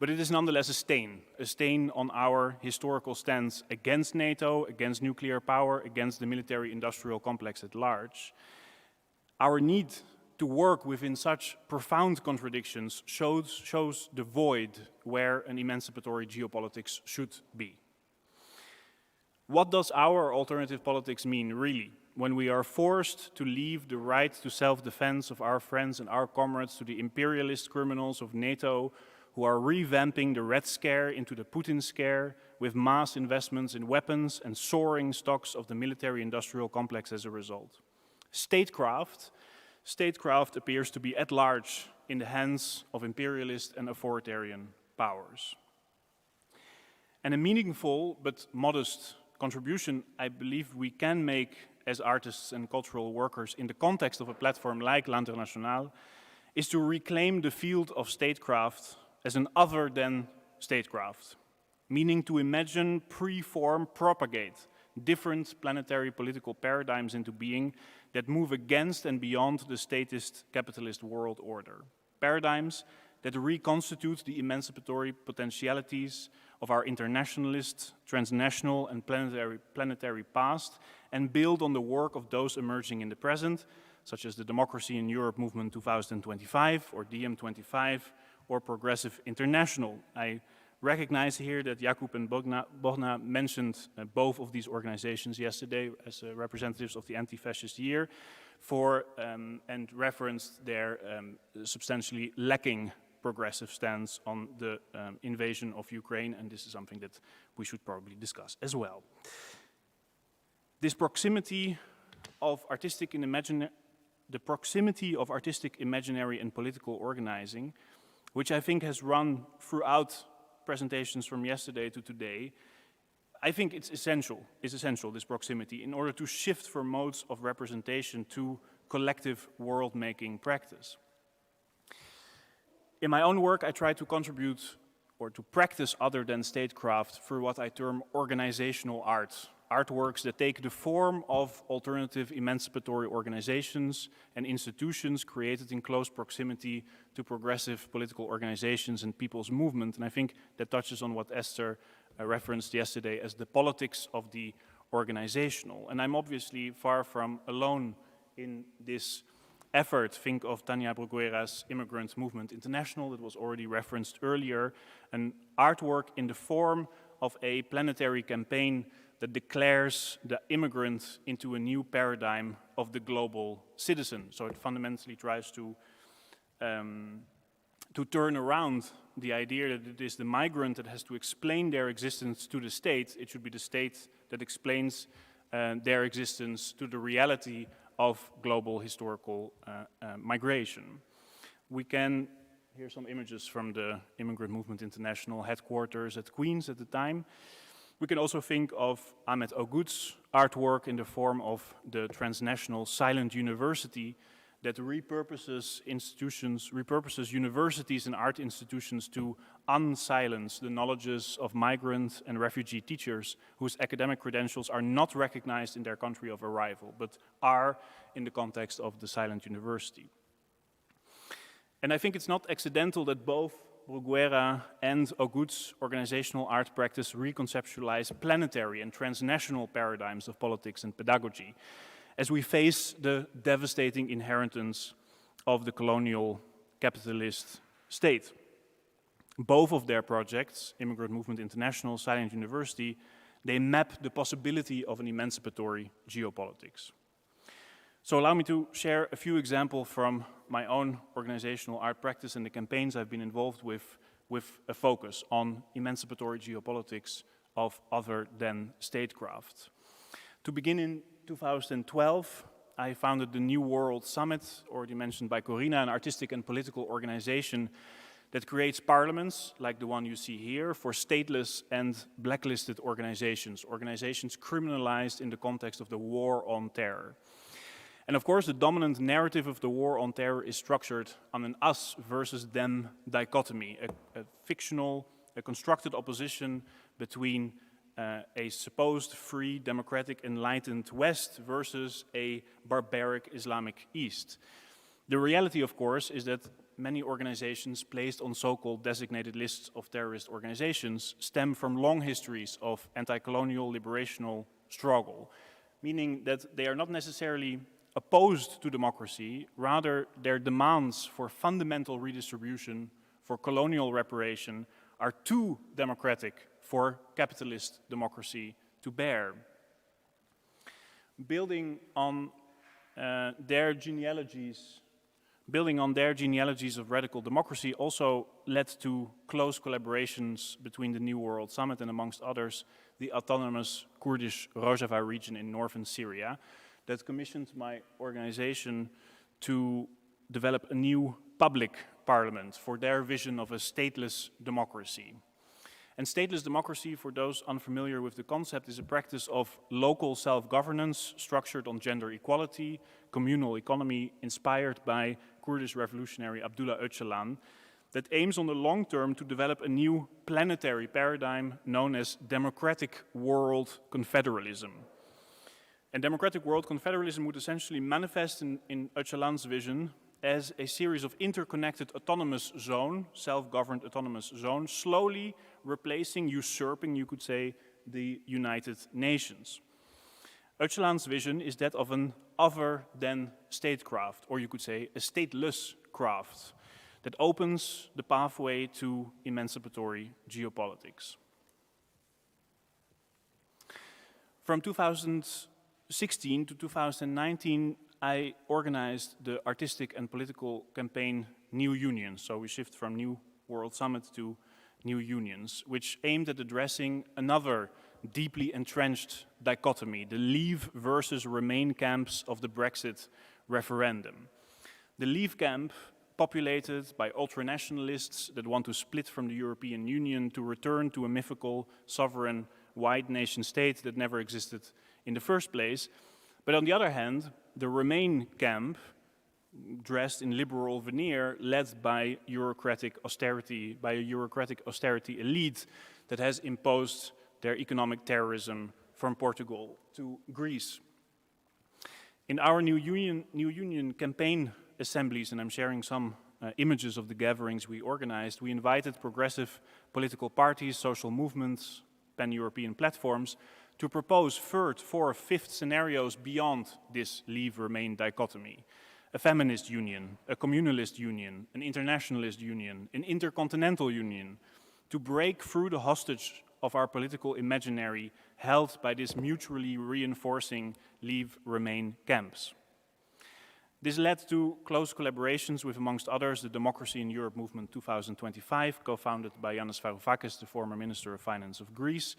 But it is nonetheless a stain on our historical stance against NATO, against nuclear power, against the military-industrial complex at large. Our need to work within such profound contradictions shows the void where an emancipatory geopolitics should be. What does our alternative politics mean, really, when we are forced to leave the right to self-defense of our friends and our comrades to the imperialist criminals of NATO who are revamping the Red Scare into the Putin Scare with mass investments in weapons and soaring stocks of the military-industrial complex as a result? Statecraft appears to be at large in the hands of imperialist and authoritarian powers. And a meaningful but modest contribution I believe we can make as artists and cultural workers in the context of a platform like L'Internationale is to reclaim the field of statecraft as an other than statecraft, meaning to imagine, preform, propagate different planetary political paradigms into being that move against and beyond the statist capitalist world order. Paradigms that reconstitute the emancipatory potentialities of our internationalist, transnational and planetary past and build on the work of those emerging in the present, such as the Democracy in Europe Movement 2025 or DM25 or Progressive International. I recognize here that Jakub and Bogna mentioned both of these organizations yesterday as representatives of the anti-fascist year and referenced their substantially lacking progressive stance on the invasion of Ukraine, and this is something that we should probably discuss as well. This proximity of artistic imaginary and political organizing, which I think has run throughout presentations from yesterday to today, I think it's essential, this proximity, in order to shift from modes of representation to collective world-making practice. In my own work, I try to contribute or to practice other than statecraft through what I term organizational art, artworks that take the form of alternative emancipatory organizations and institutions created in close proximity to progressive political organizations and people's movement. And I think that touches on what Esther referenced yesterday as the politics of the organizational. And I'm obviously far from alone in this effort. Think of Tania Bruguera's Immigrant Movement International that was already referenced earlier, an artwork in the form of a planetary campaign that declares the immigrant into a new paradigm of the global citizen. So it fundamentally tries to turn around the idea that it is the migrant that has to explain their existence to the state. It should be the state that explains their existence to the reality of global historical migration. We can hear some images from the Immigrant Movement International headquarters at Queens at the time. We can also think of Ahmet Ogut's artwork in the form of the transnational silent university that repurposes universities and art institutions to unsilence the knowledges of migrant and refugee teachers whose academic credentials are not recognized in their country of arrival, but are in the context of the silent university. And I think it's not accidental that both Bruguera and Ogut's organizational art practice reconceptualize planetary and transnational paradigms of politics and pedagogy as we face the devastating inheritance of the colonial capitalist state. Both of their projects, Immigrant Movement International, Silent University, they map the possibility of an emancipatory geopolitics. So allow me to share a few examples from my own organizational art practice and the campaigns I've been involved with a focus on emancipatory geopolitics of other than statecraft. To begin in 2012, I founded the New World Summit, already mentioned by Corina, an artistic and political organization that creates parliaments, like the one you see here, for stateless and blacklisted organizations criminalized in the context of the war on terror. And of course, the dominant narrative of the war on terror is structured on an us versus them dichotomy, a fictional, a constructed opposition between a supposed free, democratic, enlightened West versus a barbaric Islamic East. The reality, of course, is that many organizations placed on so-called designated lists of terrorist organizations stem from long histories of anti-colonial liberational struggle, meaning that they are not necessarily opposed to democracy, rather their demands for fundamental redistribution, for colonial reparation, are too democratic for capitalist democracy to bear. Building on their genealogies of radical democracy also led to close collaborations between the New World Summit and, amongst others, the autonomous Kurdish Rojava region in northern Syria that commissioned my organization to develop a new public parliament for their vision of a stateless democracy. And stateless democracy, for those unfamiliar with the concept, is a practice of local self-governance structured on gender equality, communal economy, inspired by Kurdish revolutionary Abdullah Öcalan, that aims on the long term to develop a new planetary paradigm known as democratic world confederalism. And democratic world confederalism would essentially manifest in Öcalan's vision as a series of interconnected autonomous zones, self-governed autonomous zones, slowly replacing, usurping, you could say, the United Nations. Öcalan's vision is that of an other-than-statecraft, or you could say a stateless craft, that opens the pathway to emancipatory geopolitics. From 2016 to 2019, I organized the artistic and political campaign New Unions. So we shift from New World Summit to New Unions, which aimed at addressing another deeply entrenched dichotomy, the Leave versus Remain camps of the Brexit referendum. The Leave camp, populated by ultranationalists that want to split from the European Union to return to a mythical, sovereign, white nation state that never existed in the first place. But on the other hand, the Remain camp, dressed in liberal veneer, led by a bureaucratic austerity elite that has imposed their economic terrorism from Portugal to Greece. In our New Union campaign assemblies, and I'm sharing some images of the gatherings we organized, we invited progressive political parties, social movements, pan-European platforms to propose third, fourth, fifth scenarios beyond this Leave-Remain dichotomy. A feminist union, a communalist union, an internationalist union, an intercontinental union, to break through the hostage of our political imaginary held by this mutually reinforcing Leave-Remain camps. This led to close collaborations with, amongst others, the Democracy in Europe Movement 2025, co-founded by Yanis Varoufakis, the former Minister of Finance of Greece,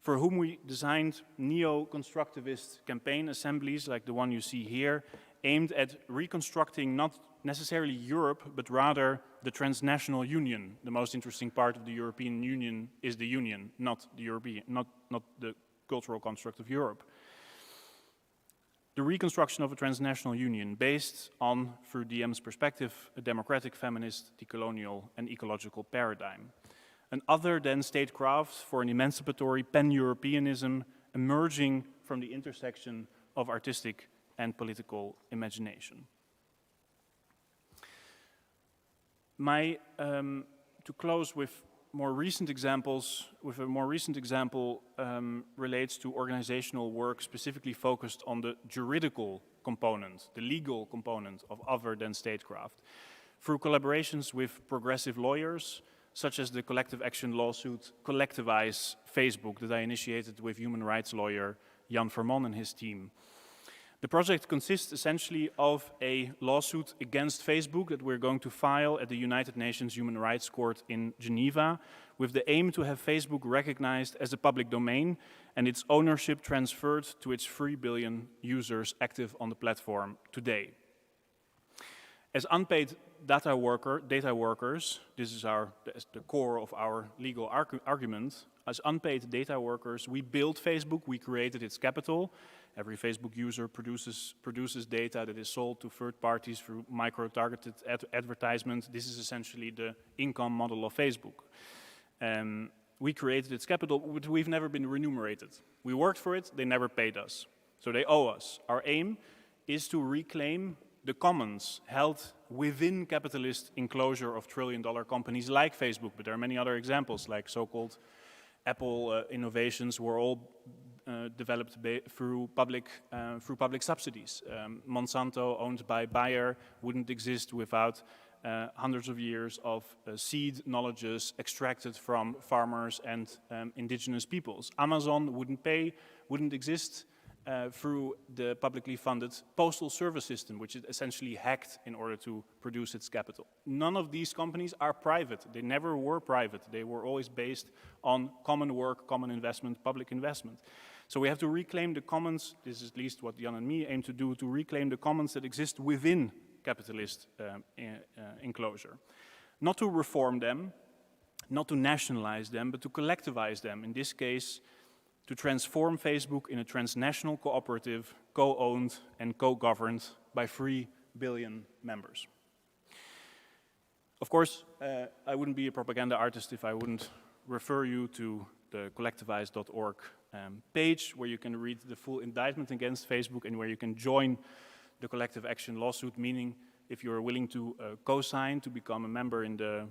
for whom we designed neo-constructivist campaign assemblies like the one you see here, aimed at reconstructing not necessarily Europe, but rather the transnational union. The most interesting part of the European Union is the union, not the cultural construct of Europe. The reconstruction of a transnational union based on, through DM's perspective, a democratic, feminist, decolonial and ecological paradigm. An other-than-statecraft for an emancipatory pan-Europeanism emerging from the intersection of artistic and political imagination. To close with more recent examples, a more recent example relates to organizational work specifically focused on the juridical component, the legal component of other-than-statecraft, through collaborations with progressive lawyers, such as the collective action lawsuit Collectivize Facebook that I initiated with human rights lawyer Jan Vermon and his team. The project consists essentially of a lawsuit against Facebook that we're going to file at the United Nations Human Rights Court in Geneva, with the aim to have Facebook recognized as a public domain and its ownership transferred to its 3 billion users active on the platform today. As unpaid data workers, this is the core of our legal argument. As unpaid data workers, we built Facebook, we created its capital. Every Facebook user produces data that is sold to third parties through micro-targeted advertisement. This is essentially the income model of Facebook. We created its capital, but we've never been remunerated. We worked for it, they never paid us. So they owe us. Our aim is to reclaim the commons held within capitalist enclosure of trillion-dollar companies like Facebook, but there are many other examples like so-called Apple innovations were all developed through public subsidies. Monsanto, owned by Bayer, wouldn't exist without hundreds of years of seed knowledges extracted from farmers and indigenous peoples. Amazon wouldn't exist through the publicly funded postal service system, which it essentially hacked in order to produce its capital. None of these companies are private. They never were private. They were always based on common work, common investment, public investment. So we have to reclaim the commons. This is at least what Jan and me aim to do, to reclaim the commons that exist within capitalist enclosure. Not to reform them, not to nationalize them, but to collectivize them. In this case, to transform Facebook in a transnational cooperative, co-owned and co-governed by 3 billion members. Of course, I wouldn't be a propaganda artist if I wouldn't refer you to the collectivize.org page, where you can read the full indictment against Facebook and where you can join the collective action lawsuit, meaning if you are willing to co-sign, to become a member in the,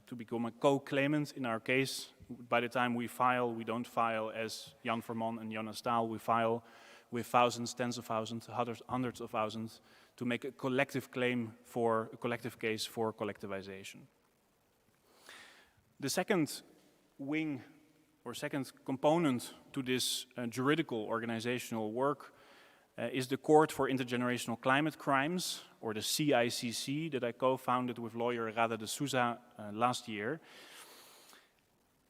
to become a co-claimant in our case. By the time we file, we don't file as Jan Verman and Jonas Staal, we file with thousands, tens of thousands, hundreds of thousands to make a collective claim for, a collective case for collectivization. The second wing or second component to this juridical organizational work is the Court for Intergenerational Climate Crimes, or the CICC, that I co-founded with lawyer Rada de Souza last year.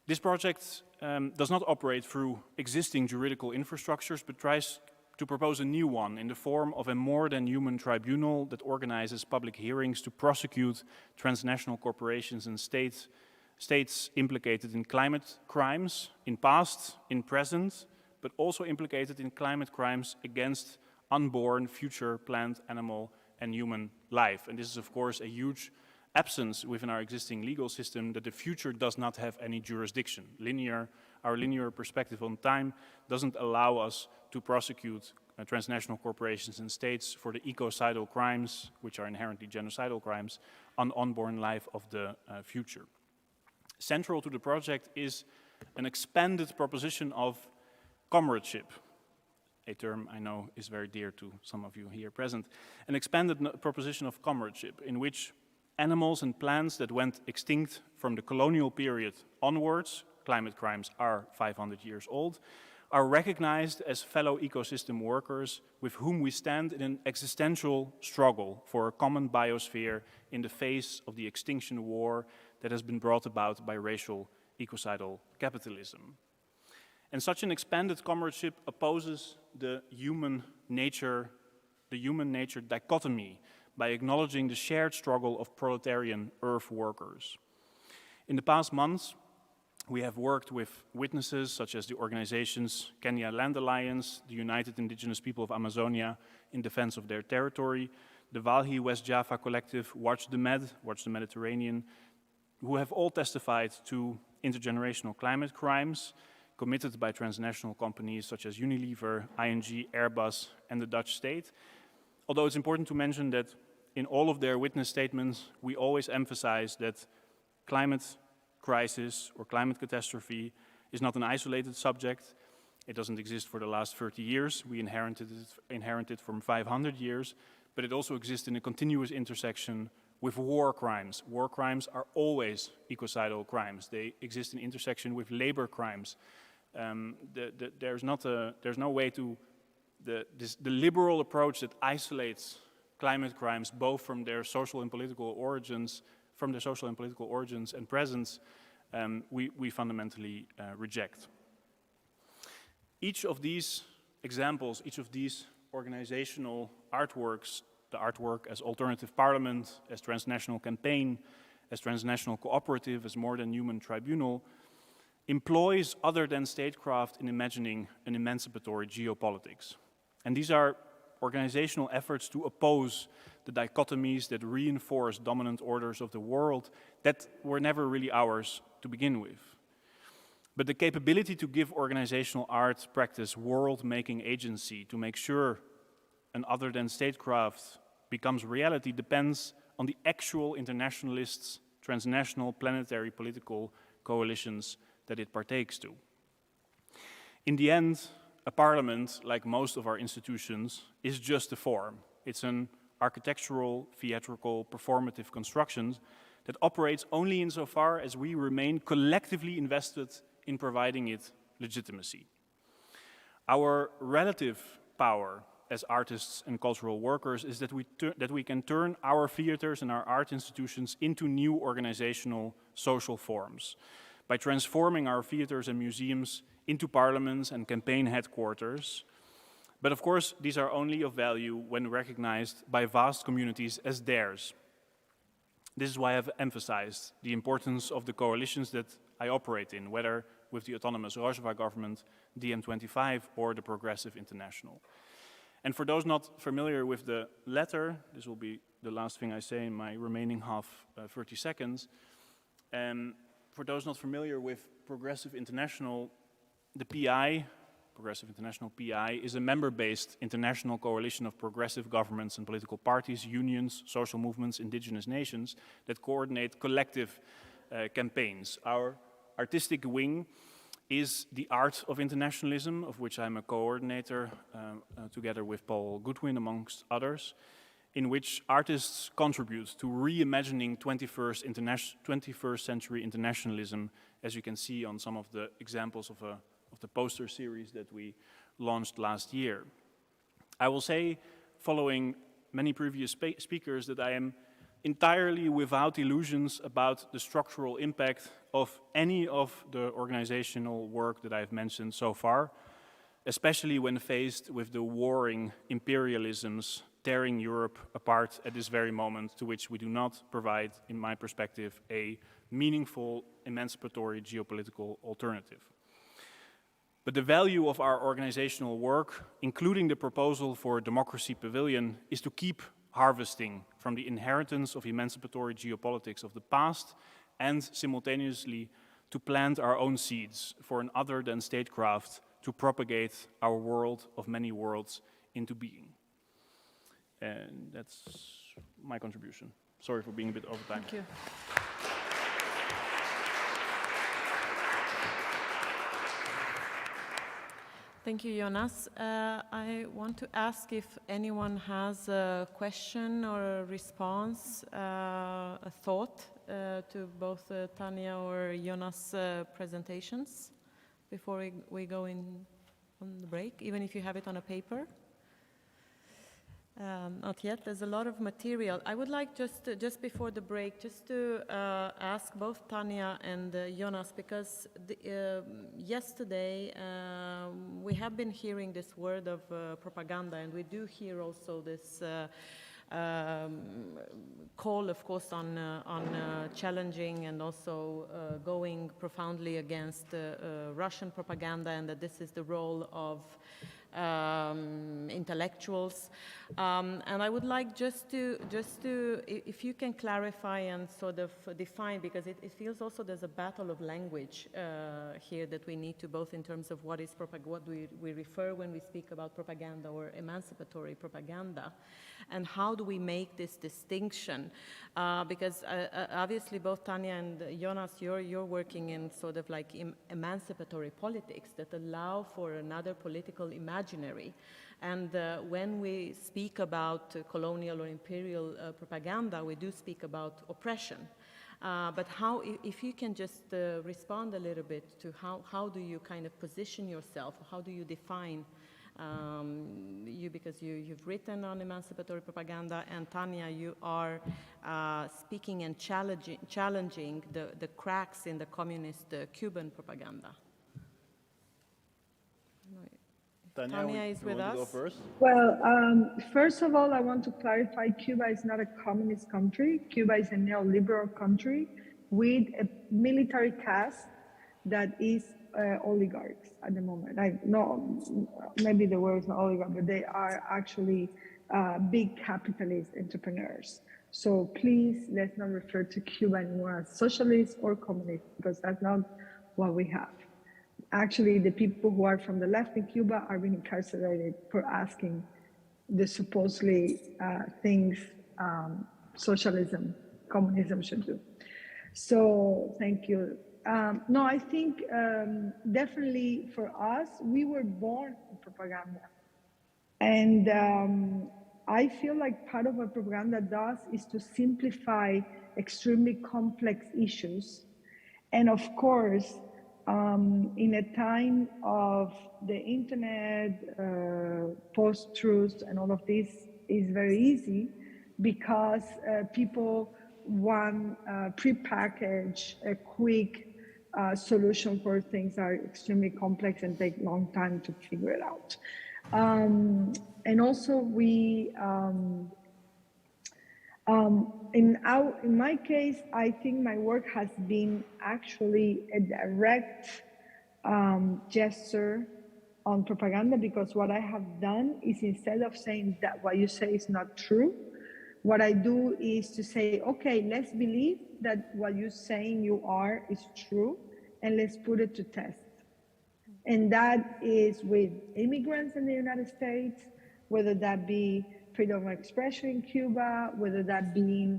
This project does not operate through existing juridical infrastructures, but tries to propose a new one in the form of a more than human tribunal that organizes public hearings to prosecute transnational corporations and states implicated in climate crimes, in past, in present, but also implicated in climate crimes against unborn, future plant, animal, and human life. And this is, of course, a huge absence within our existing legal system, that the future does not have any jurisdiction. Our linear perspective on time doesn't allow us to prosecute transnational corporations and states for the ecocidal crimes, which are inherently genocidal crimes, on unborn life of the future. Central to the project is an expanded proposition of comradeship, a term I know is very dear to some of you here present. An expanded proposition of comradeship in which animals and plants that went extinct from the colonial period onwards, climate crimes are 500 years old, are recognized as fellow ecosystem workers with whom we stand in an existential struggle for a common biosphere in the face of the extinction war that has been brought about by racial ecocidal capitalism. And such an expanded comradeship opposes the human nature dichotomy by acknowledging the shared struggle of proletarian earth workers. In the past months, we have worked with witnesses such as the organizations Kenya Land Alliance, the United Indigenous People of Amazonia in defense of their territory, the Valhi West Java Collective, Watch the Mediterranean, who have all testified to intergenerational climate crimes committed by transnational companies such as Unilever, ING, Airbus, and the Dutch state. Although it's important to mention that in all of their witness statements, we always emphasize that climate crisis or climate catastrophe is not an isolated subject. It doesn't exist for the last 30 years. We inherited it from 500 years, but it also exists in a continuous intersection with war crimes. War crimes are always ecocidal crimes. They exist in intersection with labor crimes. There's no way to, the liberal approach that isolates climate crimes both from their social and political origins, and presence, we fundamentally reject. Each of these examples, each of these organizational artworks, the artwork as alternative parliament, as transnational campaign, as transnational cooperative, as more than human tribunal, employs other than statecraft in imagining an emancipatory geopolitics. And these are organizational efforts to oppose the dichotomies that reinforce dominant orders of the world that were never really ours to begin with. But the capability to give organizational art practice world-making agency to make sure an other than statecraft becomes reality depends on the actual internationalists, transnational planetary political coalitions that it partakes to. In the end, a parliament, like most of our institutions, is just a form. It's an architectural, theatrical, performative construction that operates only insofar as we remain collectively invested in providing it legitimacy. Our relative power as artists and cultural workers is that we can turn our theaters and our art institutions into new organizational social forms by transforming our theaters and museums into parliaments and campaign headquarters. But of course, these are only of value when recognized by vast communities as theirs. This is why I've emphasized the importance of the coalitions that I operate in, whether with the autonomous Rojava government, DiEM25, or the Progressive International. And for those not familiar with the letter, this will be the last thing I say in my remaining 30 seconds. For those not familiar with Progressive International, the PI, Progressive International PI, is a member-based international coalition of progressive governments and political parties, unions, social movements, indigenous nations that coordinate collective campaigns. Our artistic wing is the Art of Internationalism, of which I'm a coordinator together with Paul Goodwin, amongst others, in which artists contribute to reimagining 21st century internationalism, as you can see on some of the examples of the poster series that we launched last year. I will say, following many previous speakers, that I am entirely without illusions about the structural impact of any of the organizational work that I've mentioned so far, especially when faced with the warring imperialisms tearing Europe apart at this very moment, to which we do not provide, in my perspective, a meaningful, emancipatory geopolitical alternative. But the value of our organizational work, including the proposal for a Democracy Pavilion, is to keep harvesting from the inheritance of emancipatory geopolitics of the past and simultaneously to plant our own seeds for an other than statecraft to propagate our world of many worlds into being. And that's my contribution. Sorry for being a bit over time. Thank you. Thank you, Jonas. I want to ask if anyone has a question or a response, a thought to both Tanya or Jonas' presentations before we go in on the break, even if you have it on a paper. Not yet. There's a lot of material. I would like just before the break, just to ask both Tanya and Jonas, because yesterday we have been hearing this word of propaganda, and we do hear also this call, of course, on challenging and also going profoundly against Russian propaganda, and that this is the role of intellectuals, and I would like just to, if you can clarify and sort of define, because it feels also there's a battle of language here that we need to, both in terms of what we refer when we speak about propaganda or emancipatory propaganda, and how do we make this distinction? Because obviously both Tanya and Jonas, you're working in sort of like emancipatory politics that allow for another political imaginary. And when we speak about colonial or imperial propaganda, we do speak about oppression. But how, if you can just respond a little bit to how do you kind of position yourself, how do you define because you've written on emancipatory propaganda, and Tanya, you are speaking and challenging the cracks in the communist Cuban propaganda. Tanya is with us. Well, first of all, I want to clarify Cuba is not a communist country. Cuba is a neoliberal country with a military caste that is oligarchs at the moment. Maybe the word is not oligarch, but they are actually big capitalist entrepreneurs. So please, let's not refer to Cuba anymore as socialist or communist, because that's not what we have. Actually, the people who are from the left in Cuba are being incarcerated for asking the supposedly things socialism, communism should do. So thank you No, I think definitely for us, we were born in propaganda. And I feel like part of what propaganda does is to simplify extremely complex issues. And of course, in a time of the internet, post-truth, and all of this is very easy because people want pre-packaged, a quick solution for things that are extremely complex and take a long time to figure it out. And also we, in my case, I think my work has been actually a direct gesture on propaganda, because what I have done is, instead of saying that what you say is not true, what I do is to say, okay, let's believe that what you're saying you are is true, and let's put it to test. And that is with immigrants in the United States, whether that be freedom of expression in Cuba, whether that be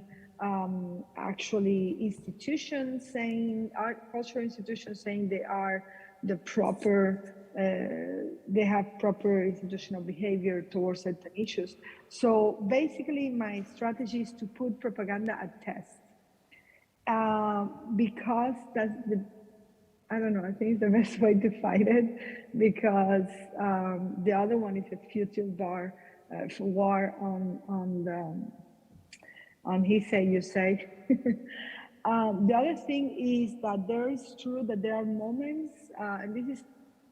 actually institutions saying, art cultural institutions saying they are the proper, they have proper institutional behavior towards certain issues. So basically my strategy is to put propaganda at test. Because that's the, I don't know, I think it's the best way to fight it, because the other one is a future war on he say, you say. The other thing is that there is true that there are moments, and this is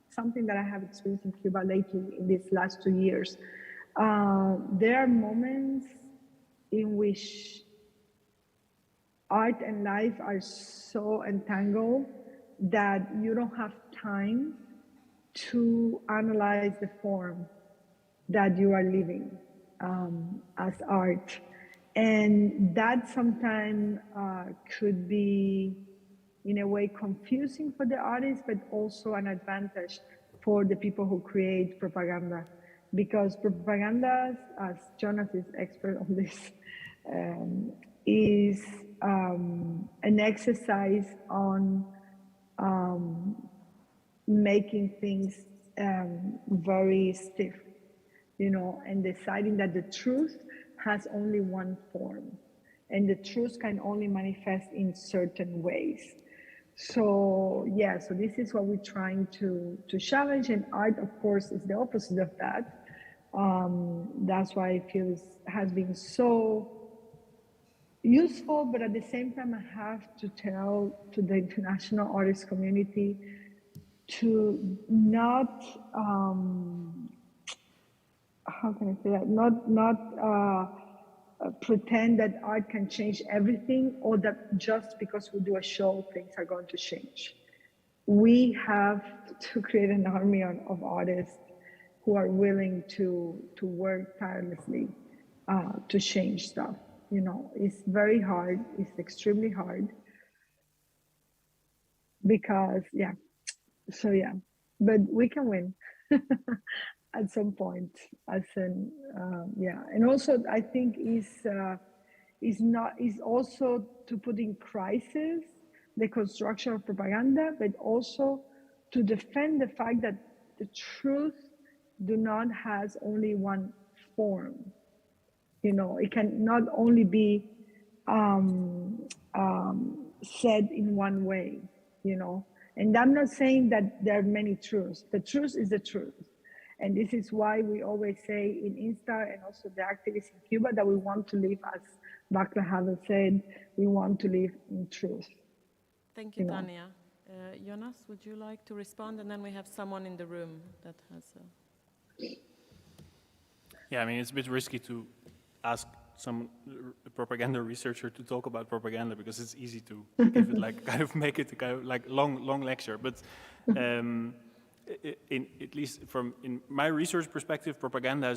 something that I have experienced in Cuba lately in these last 2 years. There are moments in which art and life are so entangled that you don't have time to analyze the form that you are living as art. And that sometimes could be, in a way, confusing for the artist, but also an advantage for the people who create propaganda. Because propaganda, as Jonas is expert on this, is an exercise on making things very stiff, you know, and deciding that the truth has only one form, and the truth can only manifest in certain ways. So yeah, so this is what we're trying to challenge, and art, of course, is the opposite of that. That's why I feel it has been so useful, but at the same time, I have to tell to the international artist community to not, how can I say that? Not pretend that art can change everything, or that just because we do a show, things are going to change. We have to create an army of artists who are willing to work tirelessly to change stuff. You know, it's very hard. It's extremely hard because, yeah. So yeah, but we can win at some point. As in, yeah, and also I think is also to put in crisis the construction of propaganda, but also to defend the fact that the truth do not has only one form. You know, it can not only be said in one way, you know. And I'm not saying that there are many truths. The truth is the truth. And this is why we always say in Instar and also the activists in Cuba that we want to live, as Bakla Havel said, we want to live in truth. Thank you, Tanya. Jonas, would you like to respond? And then we have someone in the room that has a... Yeah, I mean, it's a bit risky to ask some propaganda researcher to talk about propaganda, because it's easy to give it like kind of make it a kind of like long lecture. But at least from in my research perspective, propaganda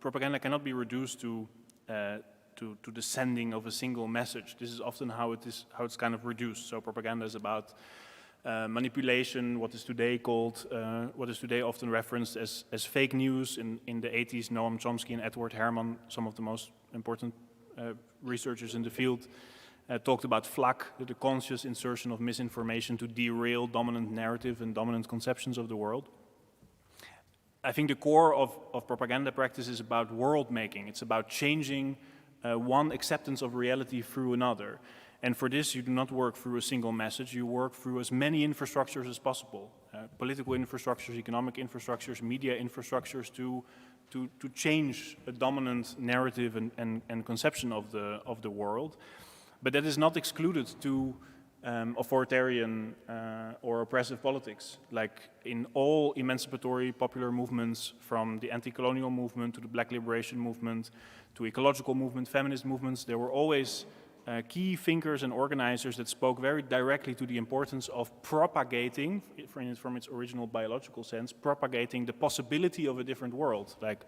propaganda cannot be reduced to the sending of a single message. This is often how it's kind of reduced. So propaganda is about manipulation, what is today called, what is today often referenced as fake news. In the 80s, Noam Chomsky and Edward Herman, some of the most important researchers in the field, talked about FLAC, the conscious insertion of misinformation to derail dominant narrative and dominant conceptions of the world. I think the core of propaganda practice is about world making. It's about changing one acceptance of reality through another. And for this, you do not work through a single message, you work through as many infrastructures as possible. Political infrastructures, economic infrastructures, media infrastructures to change a dominant narrative and conception of the world. But that is not excluded to authoritarian or oppressive politics. Like in all emancipatory popular movements, from the anti-colonial movement to the Black liberation movement, to ecological movement, feminist movements, there were always key thinkers and organizers that spoke very directly to the importance of propagating, from its original biological sense, propagating the possibility of a different world. Like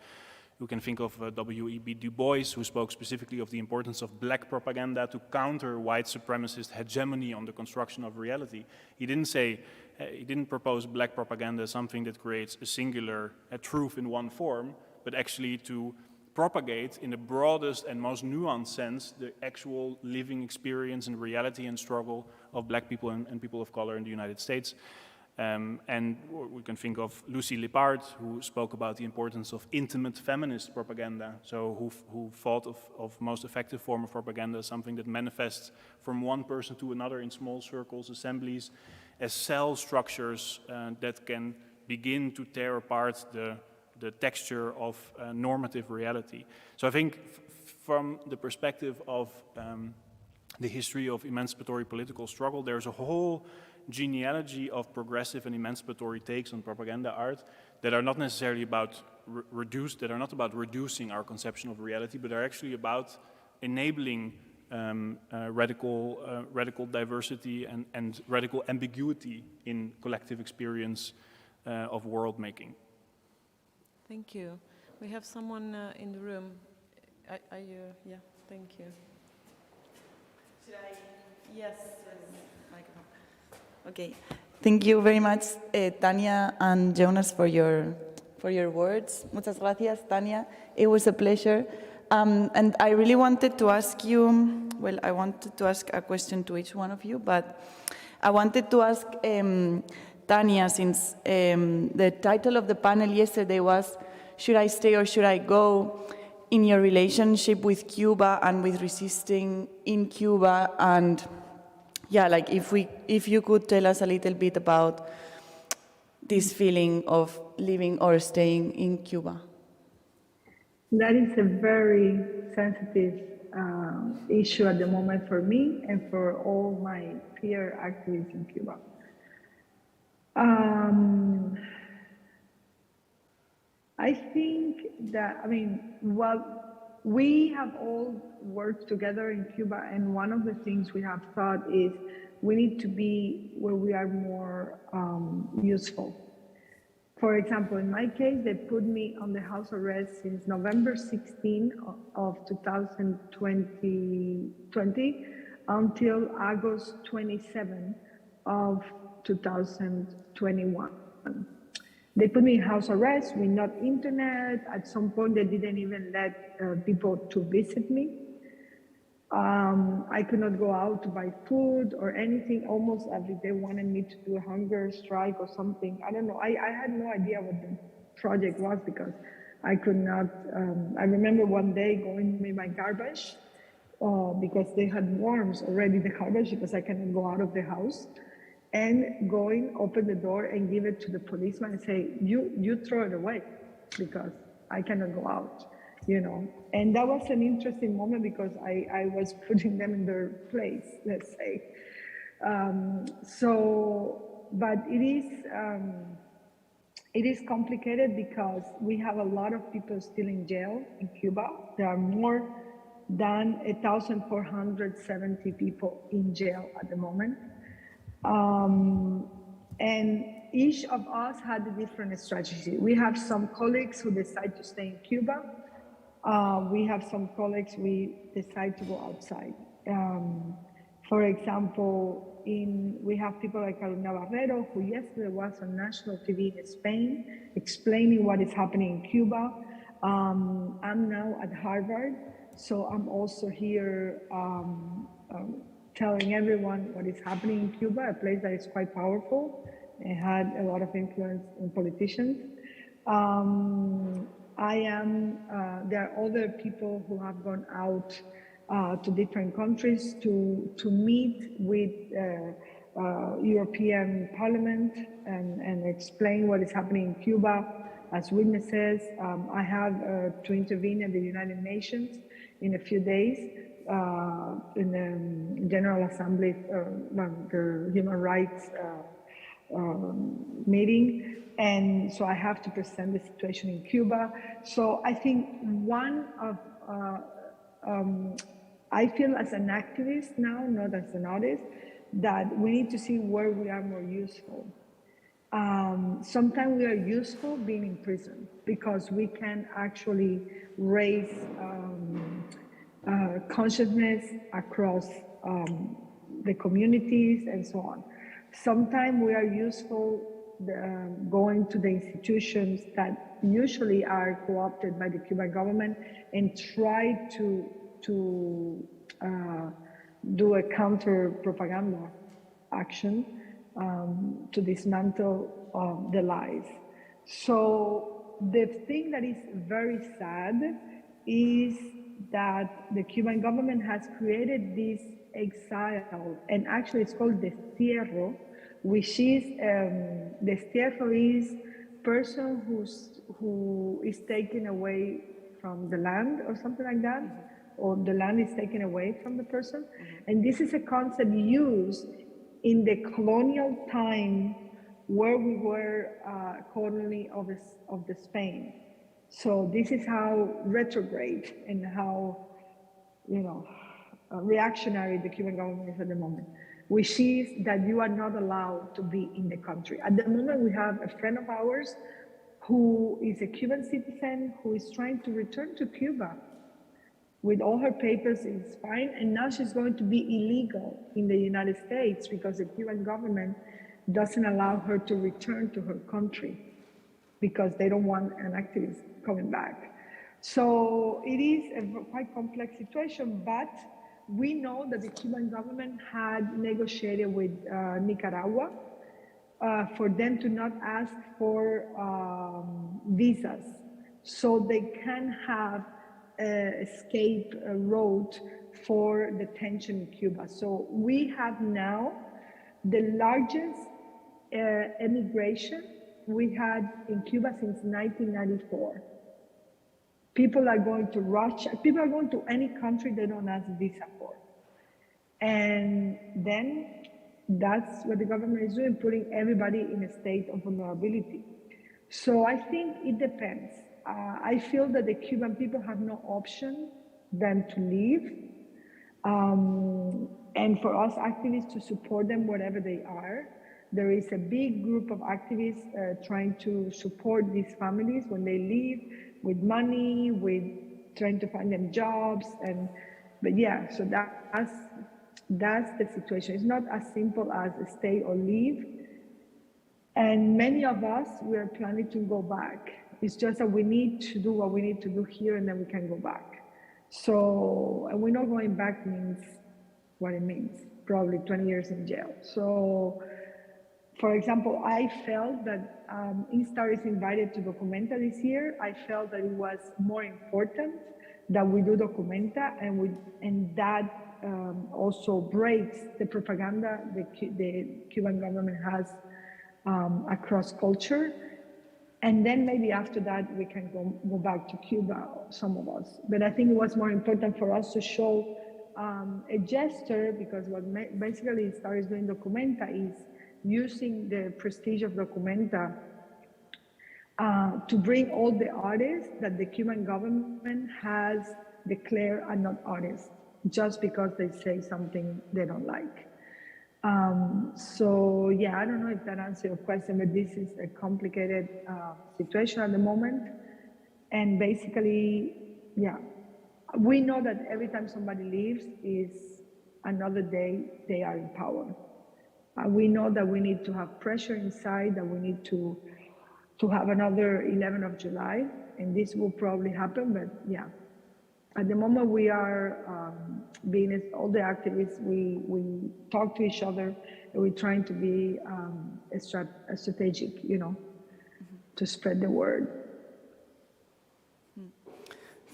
you can think of W.E.B. Du Bois, who spoke specifically of the importance of black propaganda to counter white supremacist hegemony on the construction of reality. He didn't propose black propaganda as something that creates a singular truth in one form, but actually to propagate in the broadest and most nuanced sense the actual living experience and reality and struggle of black people and people of color in the United States. And we can think of Lucy Lippard, who spoke about the importance of intimate feminist propaganda, so who thought of most effective form of propaganda, something that manifests from one person to another in small circles, assemblies, as cell structures that can begin to tear apart the texture of normative reality. So I think from the perspective of the history of emancipatory political struggle, there's a whole genealogy of progressive and emancipatory takes on propaganda art that are not necessarily about reducing our conception of reality, but are actually about enabling radical diversity and radical ambiguity in collective experience of world making. Thank you. We have someone in the room. Are you? Yeah, thank you. Should I? Yes. Microphone. Okay. Thank you very much, Tania and Jonas, for your words. Muchas gracias, Tania. It was a pleasure. And I really wanted to ask you, well, I wanted to ask a question to each one of you, but I wanted to ask Tania, since the title of the panel yesterday was, should I stay or should I go? In your relationship with Cuba and with resisting in Cuba, and yeah, like if you could tell us a little bit about this feeling of living or staying in Cuba. That is a very sensitive issue at the moment for me and for all my peer activists in Cuba. I think that, we have all worked together in Cuba, and one of the things we have thought is we need to be where we are more useful. For example, in my case, they put me on the house arrest since November 16 of 2020 until August 27 of 2021. They put me in house arrest with not internet. At some point, they didn't even let people to visit me. I could not go out to buy food or anything, almost as if they wanted me to do a hunger strike or something. I don't know. I had no idea what the project was because I could not. I remember one day going with my garbage because they had worms already in the garbage because I cannot go out of the house. And going, open the door and give it to the policeman and say, you throw it away because I cannot go out, And that was an interesting moment because I was putting them in their place, let's say. But it is complicated because we have a lot of people still in jail in Cuba. There are more than 1,470 people in jail at the moment. And each of us had a different strategy. We have some colleagues who decide to stay in Cuba. We have some colleagues we decide to go outside. For example, we have people like Carolina Barrero, who yesterday was on national TV in Spain, explaining what is happening in Cuba. I'm now at Harvard, so I'm also here telling everyone what is happening in Cuba, a place that is quite powerful and had a lot of influence in politicians. There are other people who have gone out to different countries to meet with European Parliament and explain what is happening in Cuba as witnesses. I have to intervene at the United Nations in a few days in the General Assembly, the Human Rights meeting. And so I have to present the situation in Cuba. So I think one of, I feel as an activist now, not as an artist, that we need to see where we are more useful. Sometimes we are useful being in prison because we can actually raise consciousness across the communities and so on. Sometimes we are useful going to the institutions that usually are co-opted by the Cuban government and try to do a counter propaganda action to dismantle the lies. So the thing that is very sad is that the Cuban government has created this exile, and actually it's called destierro, which is destierro is person who is taken away from the land or something like that, or the land is taken away from the person. And this is a concept used in the colonial time where we were colony of the Spain. So this is how retrograde and how, reactionary the Cuban government is at the moment, which is that you are not allowed to be in the country. At the moment, we have a friend of ours who is a Cuban citizen who is trying to return to Cuba. With all her papers, it's fine, and now she's going to be illegal in the United States because the Cuban government doesn't allow her to return to her country because they don't want an activist coming back. So it is a quite complex situation, but we know that the Cuban government had negotiated with Nicaragua for them to not ask for visas, so they can have escape road for detention in Cuba. So we have now the largest emigration we had in Cuba since 1994. People are going to Russia, people are going to any country they don't ask visa for. And then that's what the government is doing, putting everybody in a state of vulnerability. So I think it depends. I feel that the Cuban people have no option than to leave. And for us activists to support them wherever they are. There is a big group of activists trying to support these families when they leave, with money, with trying to find them jobs. But yeah, so that's the situation. It's not as simple as stay or leave. And many of us, we are planning to go back. It's just that we need to do what we need to do here and then we can go back. So, and we're not going back means what it means, probably 20 years in jail. So, for example, I felt that Instar is invited to Documenta this year. I felt that it was more important that we do Documenta, and that also breaks the propaganda the Cuban government has across culture. And then maybe after that, we can go back to Cuba, some of us. But I think it was more important for us to show a gesture, because what basically Instar is doing Documenta is using the prestige of Documenta to bring all the artists that the Cuban government has declared are not artists, just because they say something they don't like. So yeah, I don't know if that answers your question, but this is a complicated situation at the moment. And basically, yeah, we know that every time somebody leaves is another day they are in power. We know that we need to have pressure inside, that we need to have another 11th of July, and this will probably happen, but yeah, at the moment we are being as all the activists, we talk to each other and we're trying to be a strategic, you know, to spread the word.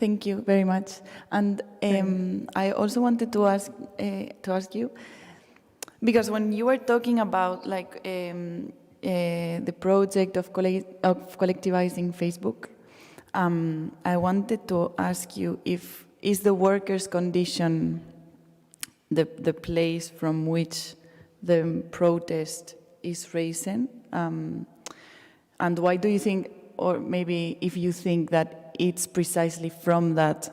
Thank you very much. And I also wanted to ask you, because when you were talking about like the project of collectivizing Facebook, I wanted to ask you if is the workers' condition the place from which the protest is raising, and why do you think, or maybe if you think that it's precisely from that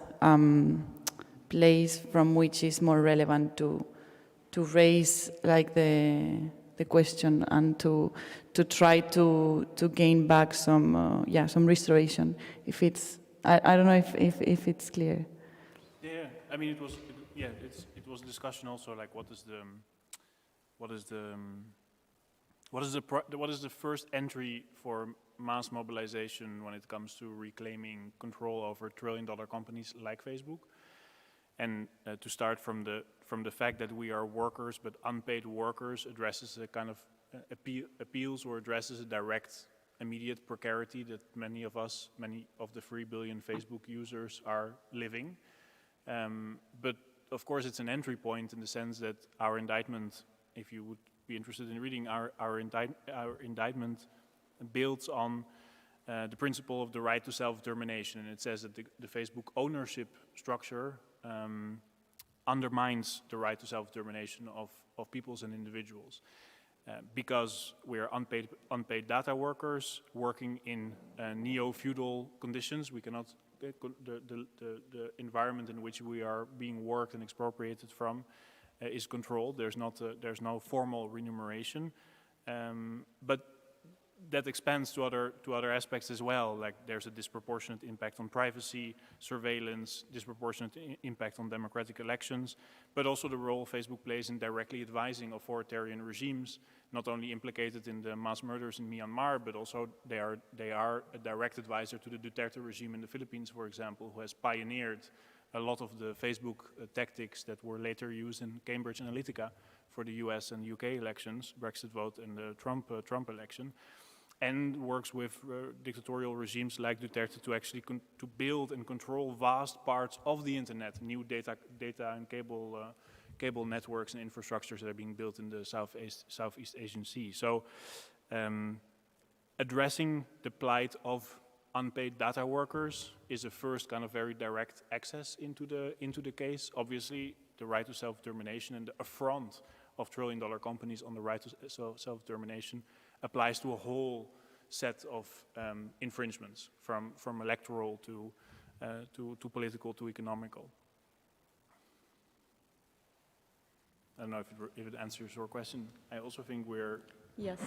place from which is more relevant to raise like the question and to try to gain back some some restoration. If it's I don't know if it's clear. Yeah, I mean it was a discussion also, like what is the first entry for mass mobilization when it comes to reclaiming control over trillion-dollar companies like Facebook, and to start from the fact that we are workers, but unpaid workers addresses a kind of appeals or addresses a direct, immediate precarity that many of the 3 billion Facebook users are living. But of course, it's an entry point in the sense that our indictment, if you would be interested in reading our indictment, builds on the principle of the right to self-determination, and it says that the Facebook ownership structure undermines the right to self-determination of peoples and individuals, because we are unpaid data workers working in neo-feudal conditions. We cannot the environment in which we are being worked and expropriated from is controlled. There's no formal remuneration, but that expands to other aspects as well. Like there's a disproportionate impact on privacy, surveillance, disproportionate impact on democratic elections, but also the role Facebook plays in directly advising authoritarian regimes, not only implicated in the mass murders in Myanmar, but also they are a direct advisor to the Duterte regime in the Philippines, for example, who has pioneered a lot of the Facebook tactics that were later used in Cambridge Analytica for the US and UK elections, Brexit vote and the Trump election, and works with dictatorial regimes like Duterte to actually to build and control vast parts of the internet, new data and cable networks and infrastructures that are being built in the Southeast Asian Sea. So addressing the plight of unpaid data workers is a first kind of very direct access into the case. Obviously, the right to self-determination and the affront of trillion-dollar companies on the right to self-determination applies to a whole set of infringements, from electoral to political to economical. I don't know if it answers your question. I also think we're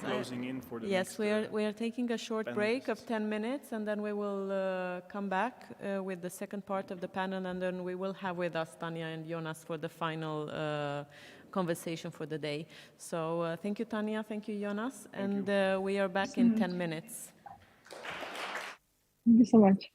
closing in for the next. Yes, we are taking a short break of 10 minutes, and then we will come back with the second part of the panel, and then we will have with us Tanya and Jonas for the final conversation for the day. So thank you, Tanya, thank you, Jonas, and we are back in 10 minutes. Thank you so much.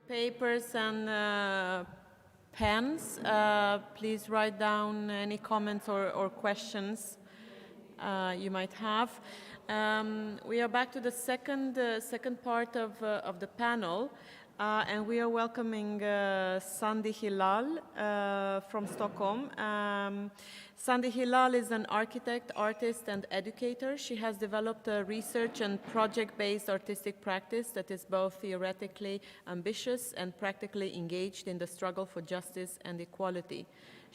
Papers and pens. Please write down any comments or questions you might have. We are back to the second part of the panel, and we are welcoming Sandy Hilal from Stockholm. Sandy Hilal is an architect, artist, and educator. She has developed a research and project-based artistic practice that is both theoretically ambitious and practically engaged in the struggle for justice and equality.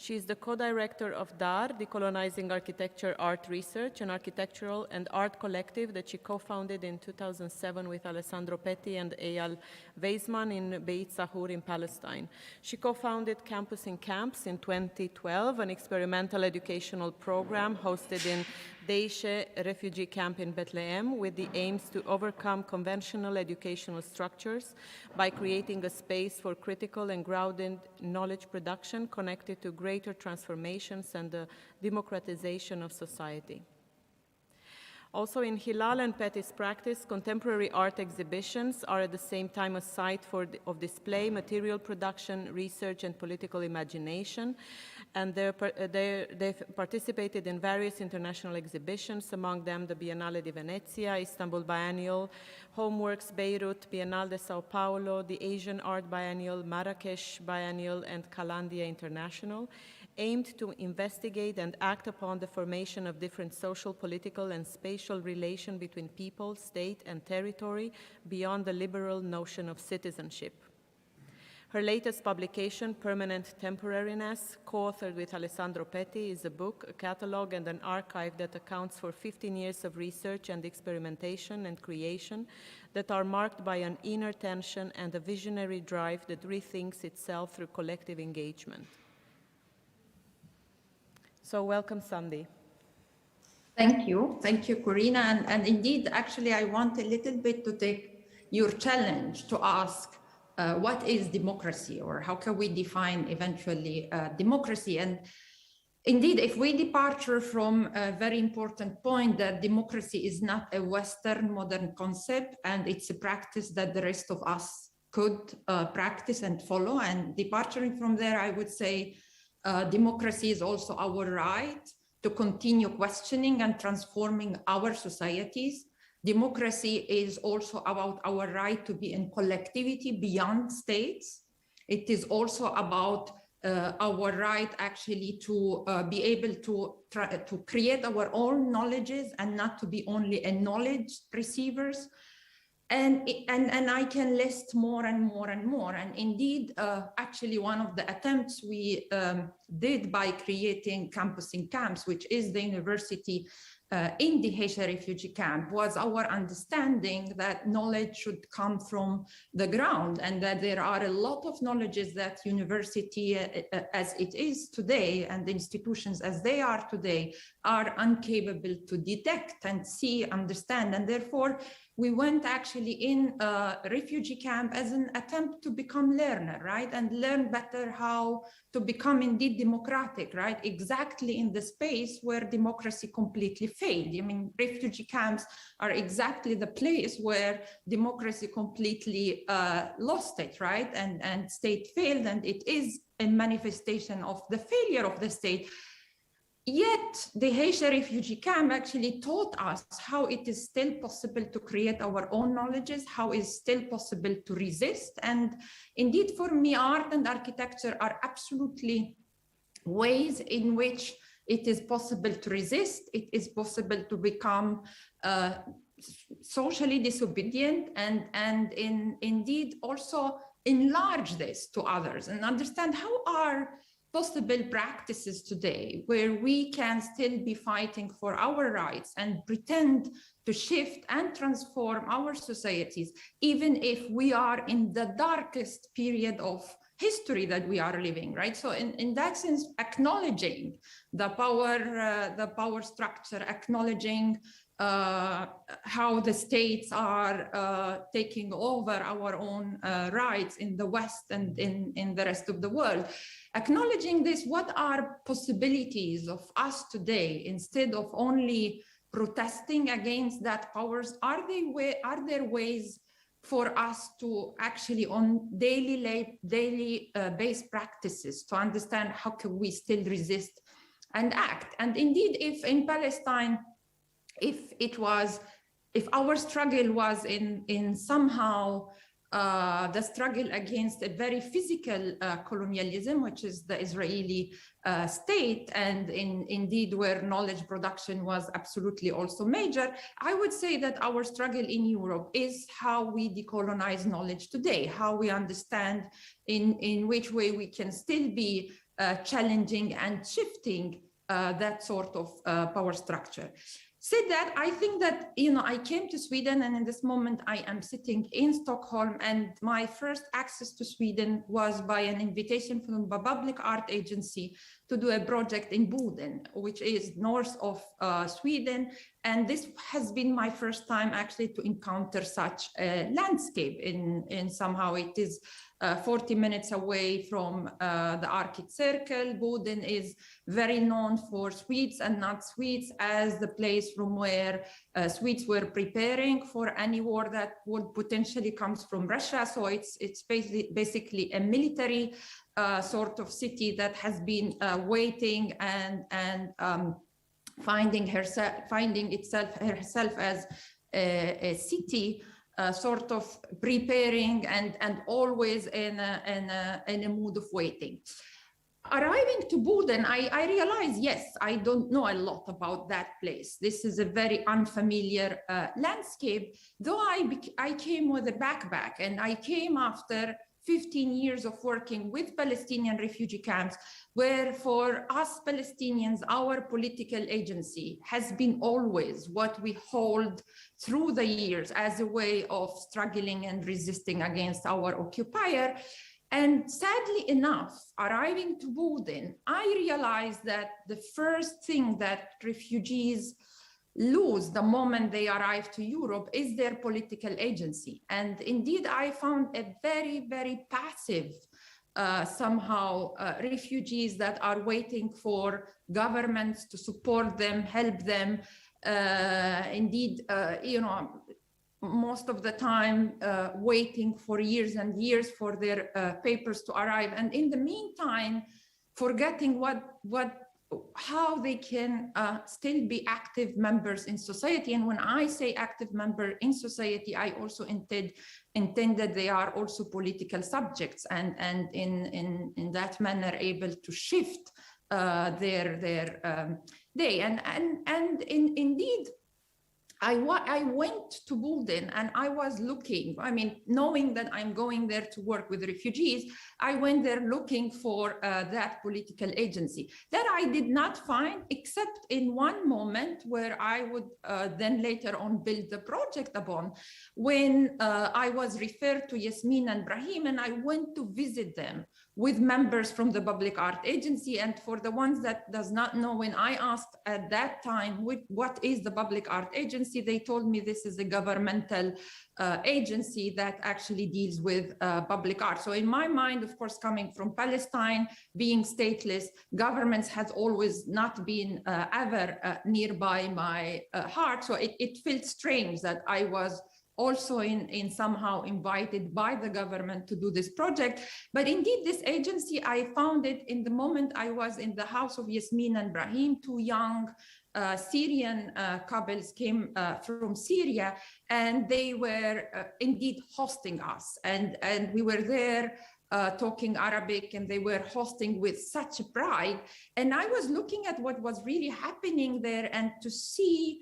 She is the co-director of DAR, Decolonizing Architecture Art Research, an architectural and art collective that she co-founded in 2007 with Alessandro Petti and Eyal Weizmann in Beit Sahur in Palestine. She co-founded Campus in Camps in 2012, an experimental educational program hosted in Deishe refugee camp in Bethlehem with the aims to overcome conventional educational structures by creating a space for critical and grounded knowledge production connected to greater transformations and the democratization of society. Also in Hilal and Petty's practice, contemporary art exhibitions are at the same time a site of display, material production, research, and political imagination. And they've participated in various international exhibitions, among them the Biennale di Venezia, Istanbul Biennial, Homeworks Beirut, Biennale de Sao Paulo, the Asian Art Biennial, Marrakesh Biennial, and Kalandia International, aimed to investigate and act upon the formation of different social, political, and spatial relations between people, state, and territory beyond the liberal notion of citizenship. Her latest publication, Permanent Temporariness, co-authored with Alessandro Petti, is a book, a catalogue, and an archive that accounts for 15 years of research and experimentation and creation that are marked by an inner tension and a visionary drive that rethinks itself through collective engagement. So welcome, Sandy. Thank you, Corina. And indeed, actually, I want a little bit to take your challenge to ask, what is democracy, or how can we define eventually democracy? And indeed, if we departure from a very important point that democracy is not a Western modern concept, and it's a practice that the rest of us could practice and follow, and departing from there, I would say democracy is also our right to continue questioning and transforming our societies. Democracy is also about our right to be in collectivity beyond states. It is also about our right actually to be able to try to create our own knowledges and not to be only a knowledge receivers. And I can list more and more and more. And indeed, actually, one of the attempts we did by creating Campus in Camps, which is the university in the Haitian refugee camp, was our understanding that knowledge should come from the ground, and that there are a lot of knowledges that university as it is today and the institutions as they are today are incapable to detect and see, understand. And therefore, we went actually in a refugee camp as an attempt to become learner, right? And learn better how to become indeed democratic, right? Exactly in the space where democracy completely failed. I mean, refugee camps are exactly the place where democracy completely lost it, right? And state failed, and it is a manifestation of the failure of the state. Yet the Haitian refugee camp actually taught us how it is still possible to create our own knowledges, how it is still possible to resist. And indeed, for me, art and architecture are absolutely ways in which it is possible to resist. It is possible to become socially disobedient and indeed also enlarge this to others and understand how are possible practices today where we can still be fighting for our rights and pretend to shift and transform our societies, even if we are in the darkest period of history that we are living, right? So in that sense, acknowledging the power structure, acknowledging how the states are taking over our own rights in the West and in the rest of the world. Acknowledging this, what are possibilities of us today instead of only protesting against that powers? Are there ways for us to actually on daily based practices to understand how can we still resist and act. And indeed, if in Palestine, if our struggle was in somehow the struggle against a very physical colonialism, which is the Israeli state, and indeed where knowledge production was absolutely also major, I would say that our struggle in Europe is how we decolonize knowledge today, how we understand in which way we can still be challenging and shifting that sort of power structure. Said that, I think that, I came to Sweden, and in this moment I am sitting in Stockholm, and my first access to Sweden was by an invitation from a public art agency to do a project in Boden, which is north of Sweden. And this has been my first time actually to encounter such a landscape in somehow it is 40 minutes away from the Arctic Circle. Boden is very known for Swedes and not Swedes as the place from where Swedes were preparing for any war that would potentially comes from Russia. So it's basically a military sort of city that has been waiting and finding herself as a city, sort of preparing and always in a mood of waiting. Arriving to Boden, I realized, yes, I don't know a lot about that place. This is a very unfamiliar landscape, though I came with a backpack, and I came after 15 years of working with Palestinian refugee camps, where for us Palestinians, our political agency has been always what we hold through the years as a way of struggling and resisting against our occupier. And sadly enough, arriving to Boden, I realized that the first thing that refugees lose the moment they arrive to Europe is their political agency. And indeed, I found a very, very passive, refugees that are waiting for governments to support them, help them. Indeed, most of the time waiting for years and years for their papers to arrive. And in the meantime, forgetting how they can still be active members in society. And when I say active member in society, I also intend that they are also political subjects and in that manner able to shift their day. And indeed, I went to Boden and I was looking, knowing that I'm going there to work with refugees, I went there looking for that political agency that I did not find, except in one moment where I would then later on build the project upon, when I was referred to Yasmin and Brahim, and I went to visit them with members from the Public Art Agency. And for the ones that does not know, when I asked at that time, what is the Public Art Agency, they told me this is a governmental agency that actually deals with public art. So in my mind, of course, coming from Palestine, being stateless, governments has always not been ever nearby my heart. So it felt strange that I was also in somehow invited by the government to do this project. But indeed, this agency, I found it in the moment I was in the house of Yasmin and Brahim, two young Syrian couples came from Syria, and they were indeed hosting us. And we were there talking Arabic, and they were hosting with such pride. And I was looking at what was really happening there, and to see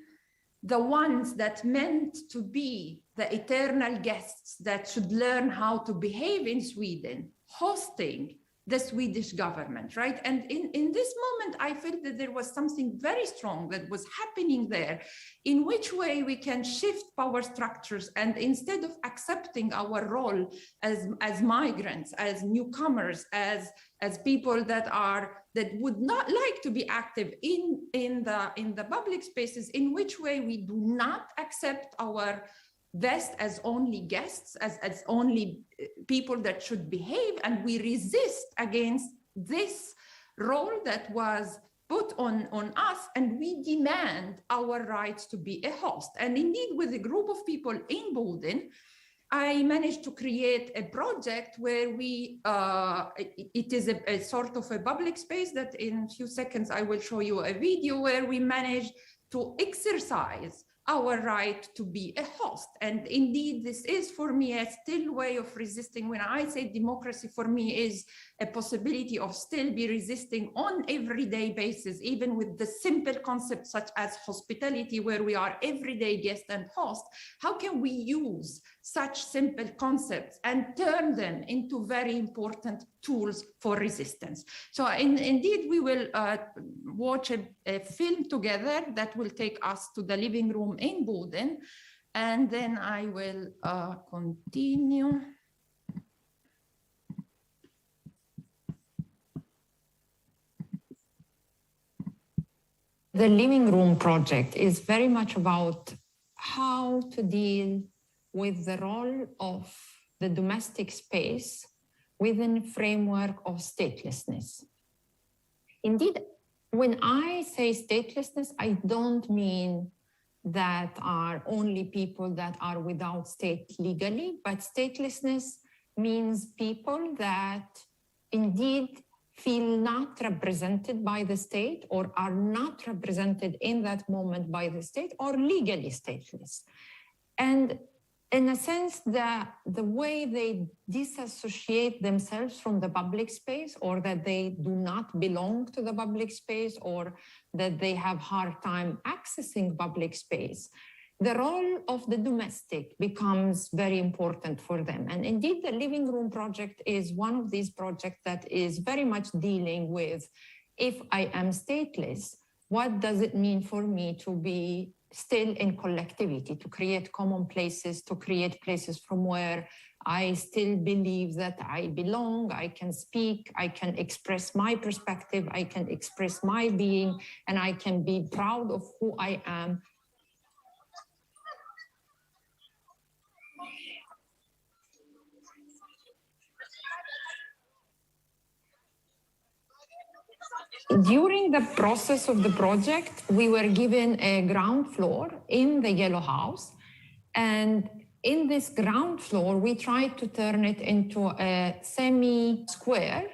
the ones that meant to be the eternal guests that should learn how to behave in Sweden, hosting the Swedish government, right? And in this moment, I felt that there was something very strong that was happening there, in which way we can shift power structures, and instead of accepting our role as migrants, as newcomers, as people that would not like to be active in the public spaces, in which way we do not accept our West as only guests, as only people that should behave, and we resist against this role that was put on us, and we demand our rights to be a host. And indeed, with a group of people in Boden, I managed to create a project where it is a sort of a public space that in a few seconds I will show you a video where we managed to exercise our right to be a host. And indeed, this is for me a still way of resisting. When I say democracy, for me is a possibility of still be resisting on everyday basis, even with the simple concepts such as hospitality, where we are everyday guest and host. How can we use such simple concepts and turn them into very important tools for resistance? So indeed, we will watch a film together that will take us to the living room in Boden, and then I will continue. The living room project is very much about how to deal with the role of the domestic space within a framework of statelessness. Indeed, when I say statelessness, I don't mean that are only people that are without state legally, but statelessness means people that indeed feel not represented by the state or are not represented in that moment by the state or legally stateless. And in a sense, the way they disassociate themselves from the public space, or that they do not belong to the public space, or that they have hard time accessing public space, the role of the domestic becomes very important for them. And indeed, the Living Room Project is one of these projects that is very much dealing with, if I am stateless, what does it mean for me to be still in collectivity, to create common places, to create places from where I still believe that I belong, I can speak, I can express my perspective, I can express my being, and I can be proud of who I am. During the process of the project, we were given a ground floor in the Yellow House. And in this ground floor, we tried to turn it into a semi-square.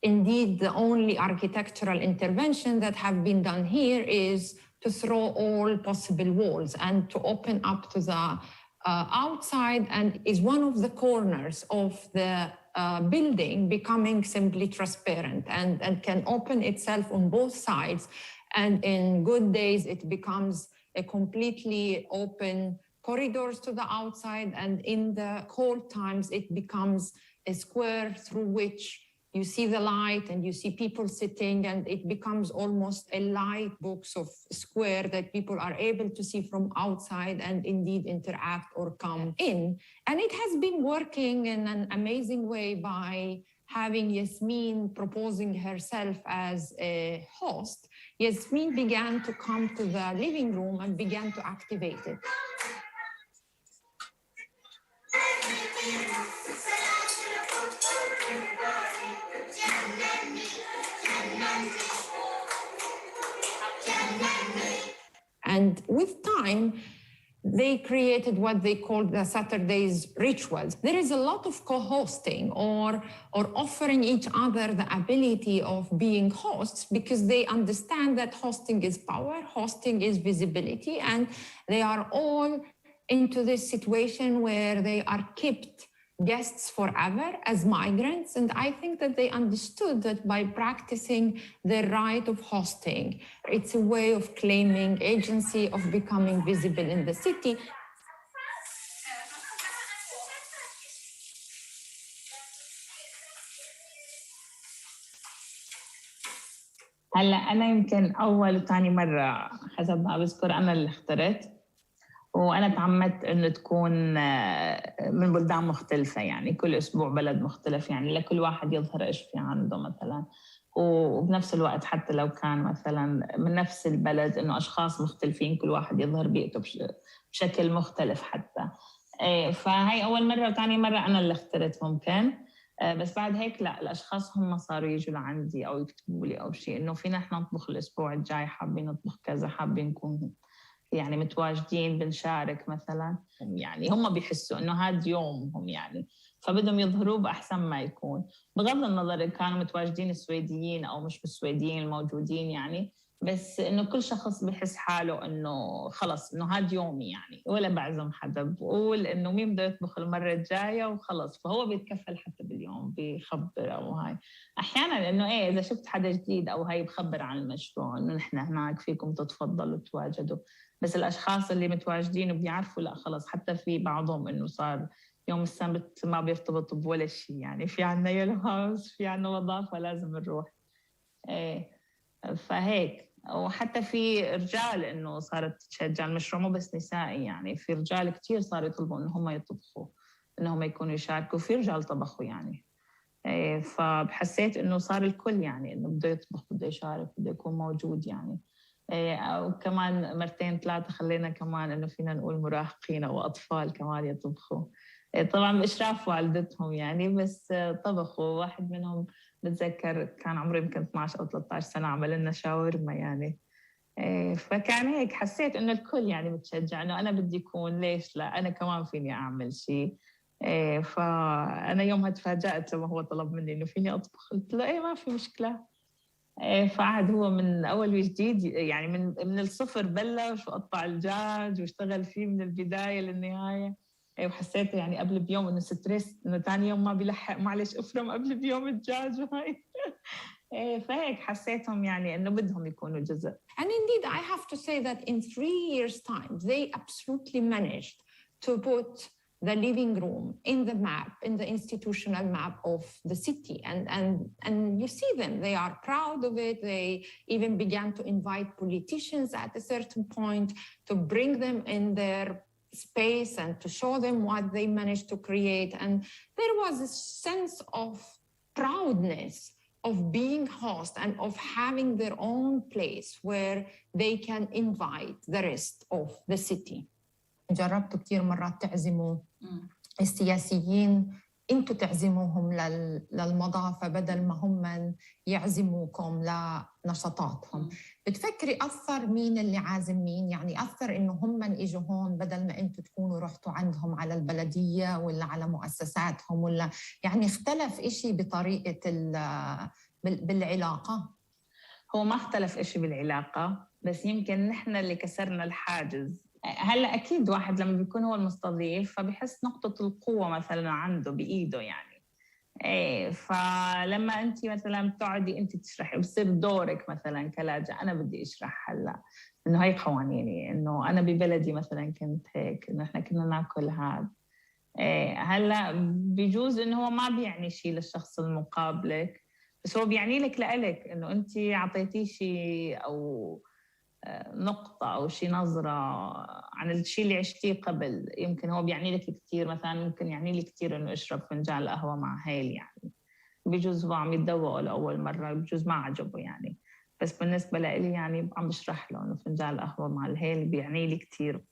Indeed, the only architectural intervention that have been done here is to throw all possible walls and to open up to the outside, and is one of the corners of the building becoming simply transparent and can open itself on both sides. And in good days, it becomes a completely open corridors to the outside. And in the cold times, it becomes a square through which you see the light and you see people sitting, and it becomes almost a light box of square that people are able to see from outside and indeed interact or come in. And it has been working in an amazing way by having Yasmin proposing herself as a host. Yasmin began to come to the living room and began to activate it. And with time, they created what they called the Saturday's rituals. There is a lot of co-hosting or offering each other the ability of being hosts, because they understand that hosting is power, hosting is visibility, and they are all into this situation where they are kept guests forever as migrants. And I think that they understood that by practicing the right of hosting, it's a way of claiming agency, of becoming visible in the city. هلا أنا يمكن أول وثاني مرة حسب ما بذكر أنا اللي اخترت، وأنا تعمدت إنه تكون من بلدان مختلفة، يعني كل أسبوع بلد مختلف، يعني لكل واحد يظهر إيش في عنده مثلاً، وبنفس الوقت حتى لو كان مثلاً من نفس البلد إنه أشخاص مختلفين كل واحد يظهر بيئته بشكل مختلف حتى. فهي أول مرة وثاني مرة أنا اللي اخترت ممكن، بس بعد هيك لا، الأشخاص هم صاروا يجوا لعندي أو يكتبوا لي أو شيء إنه فينا إحنا نطبخ الأسبوع الجاي، حابين نطبخ كذا، حابين نكون يعني متواجدين بنشارك مثلا، يعني هم بيحسوا إنه هاد يومهم يعني، فبدهم يظهروه بأحسن ما يكون، بغض النظر إن كانوا متواجدين السويديين أو مش السويديين الموجودين يعني، بس إنه كل شخص بيحس حاله إنه خلص إنه هاد يومي يعني، ولا بعزم حدا، بقول إنه مين بده يطبخ المرة الجاية وخلص، فهو بيتكفل حتى باليوم بيخبر أو هاي. أحياناً إنه إيه إذا شفت حدا جديد أو هاي بخبر عن المشروع إنه نحن هناك فيكم تتفضلوا تواجدوا، بس الأشخاص اللي متواجدين وبيعرفوا لا خلص، حتى في بعضهم إنه صار يوم السبت ما بيرتبط بولا شيء يعني، في عنا يلو هاوس، في عنا وظافة لازم نروح. إيه فهيك. وحتى في رجال إنه صارت تشجع المشروع، مو بس نسائي يعني، في رجال كتير صاروا يطلبوا إنه هم يطبخوا، إنه هم يكونوا يشاركوا، في رجال طبخوا يعني. إيه فحسيت إنه صار الكل يعني إنه بده يطبخ، بده يشارك، بده يكون موجود يعني. وكمان مرتين ثلاثة خلينا كمان إنه فينا نقول مراهقين أو أطفال كمان يطبخوا، طبعاً بإشراف والدتهم يعني، بس طبخوا. واحد منهم بتذكر كان عمره يمكن 12 أو 13 سنة، عمل لنا شاورما يعني. فكان هيك حسيت إنه الكل يعني متشجع، إنه أنا بدي يكون، ليش لا أنا كمان فيني أعمل شيء. فأنا يومها تفاجأت لما هو طلب مني إنه فيني أطبخ، قلت له إيه ما في مشكلة. فقعد هو من أول وجديد يعني، من الصفر بلش وقطع الدجاج واشتغل فيه من البداية للنهاية. وحسيت يعني قبل بيوم إنه ستريس، إنه تاني يوم ما بيلحق، معلش أفرم قبل بيوم الدجاج وهاي. فهيك حسيتهم يعني إنه بدهم يكونوا جزء. And indeed, I have to say that in 3 years' time, they absolutely managed to put the living room in the map, in the institutional map of the city. And you see them, they are proud of it. They even began to invite politicians at a certain point to bring them in their space and to show them what they managed to create. And there was a sense of proudness of being host and of having their own place where they can invite the rest of the city. جربتوا كتير مرات تعزموا السياسيين، انتوا تعزموهم للمضافة بدل ما هم يعزموكم لنشاطاتهم. بتفكري أثر مين اللي عازم مين؟ يعني أثر إنه هم اجوا هون بدل ما انتوا تكونوا رحتوا عندهم على البلدية ولا على مؤسساتهم، ولا يعني اختلف إشي بطريقة بالعلاقة؟ هو ما اختلف إشي بالعلاقة، بس يمكن نحن اللي كسرنا الحاجز. هلا اكيد واحد لما بيكون هو المستضيف فبحس نقطة القوة مثلا عنده بايده يعني. فلما انت مثلا بتقعدي انت تشرحي، بصير دورك مثلا كلاجة انا بدي اشرح هلا انه هي قوانيني، انه انا ببلدي مثلا كنت هيك، انه احنا كنا ناكل هذا. هلا بيجوز انه هو ما بيعني شيء للشخص المقابلك، بس هو بيعني لك لإلك انه انت اعطيتيه شيء او نقطة أو شيء نظرة عن الشيء اللي عشتيه قبل. يمكن هو بيعني لك كثير، مثلا ممكن يعني لي كثير إنه أشرب فنجان قهوة مع هيل يعني، بيجوز هو عم يتذوقه لأول مرة، بيجوز ما عجبه يعني، بس بالنسبة لي يعني عم بشرح له إنه فنجان القهوة مع الهيل بيعني لي كثير.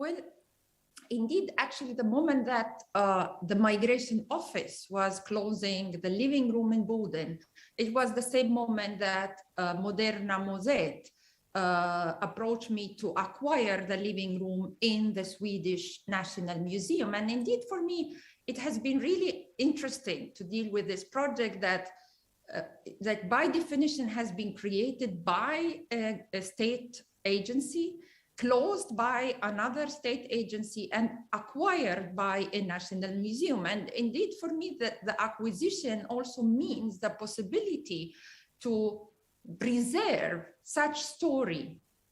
Well, indeed, actually, the moment that the migration office was closing the living room in Boden, it was the same moment that Moderna Mozet approached me to acquire the living room in the Swedish National Museum. And indeed, for me, it has been really interesting to deal with this project that by definition has been created by a state agency, closed by another state agency, and acquired by a national museum. And indeed, for me, the acquisition also means the possibility to preserve such story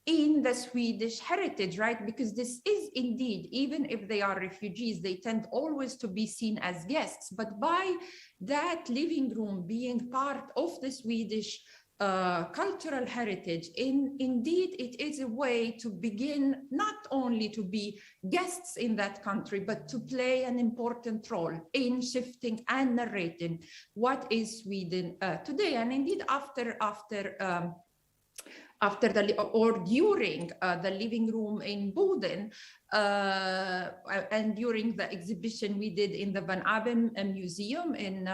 in the Swedish heritage, right? Because this is indeed, even if they are refugees, they tend always to be seen as guests. But by that living room being part of the Swedish cultural heritage, indeed it is a way to begin not only to be guests in that country, but to play an important role in shifting and narrating what is Sweden today. And indeed after during the living room in Boden, and during the exhibition we did in the Van Abbe Museum in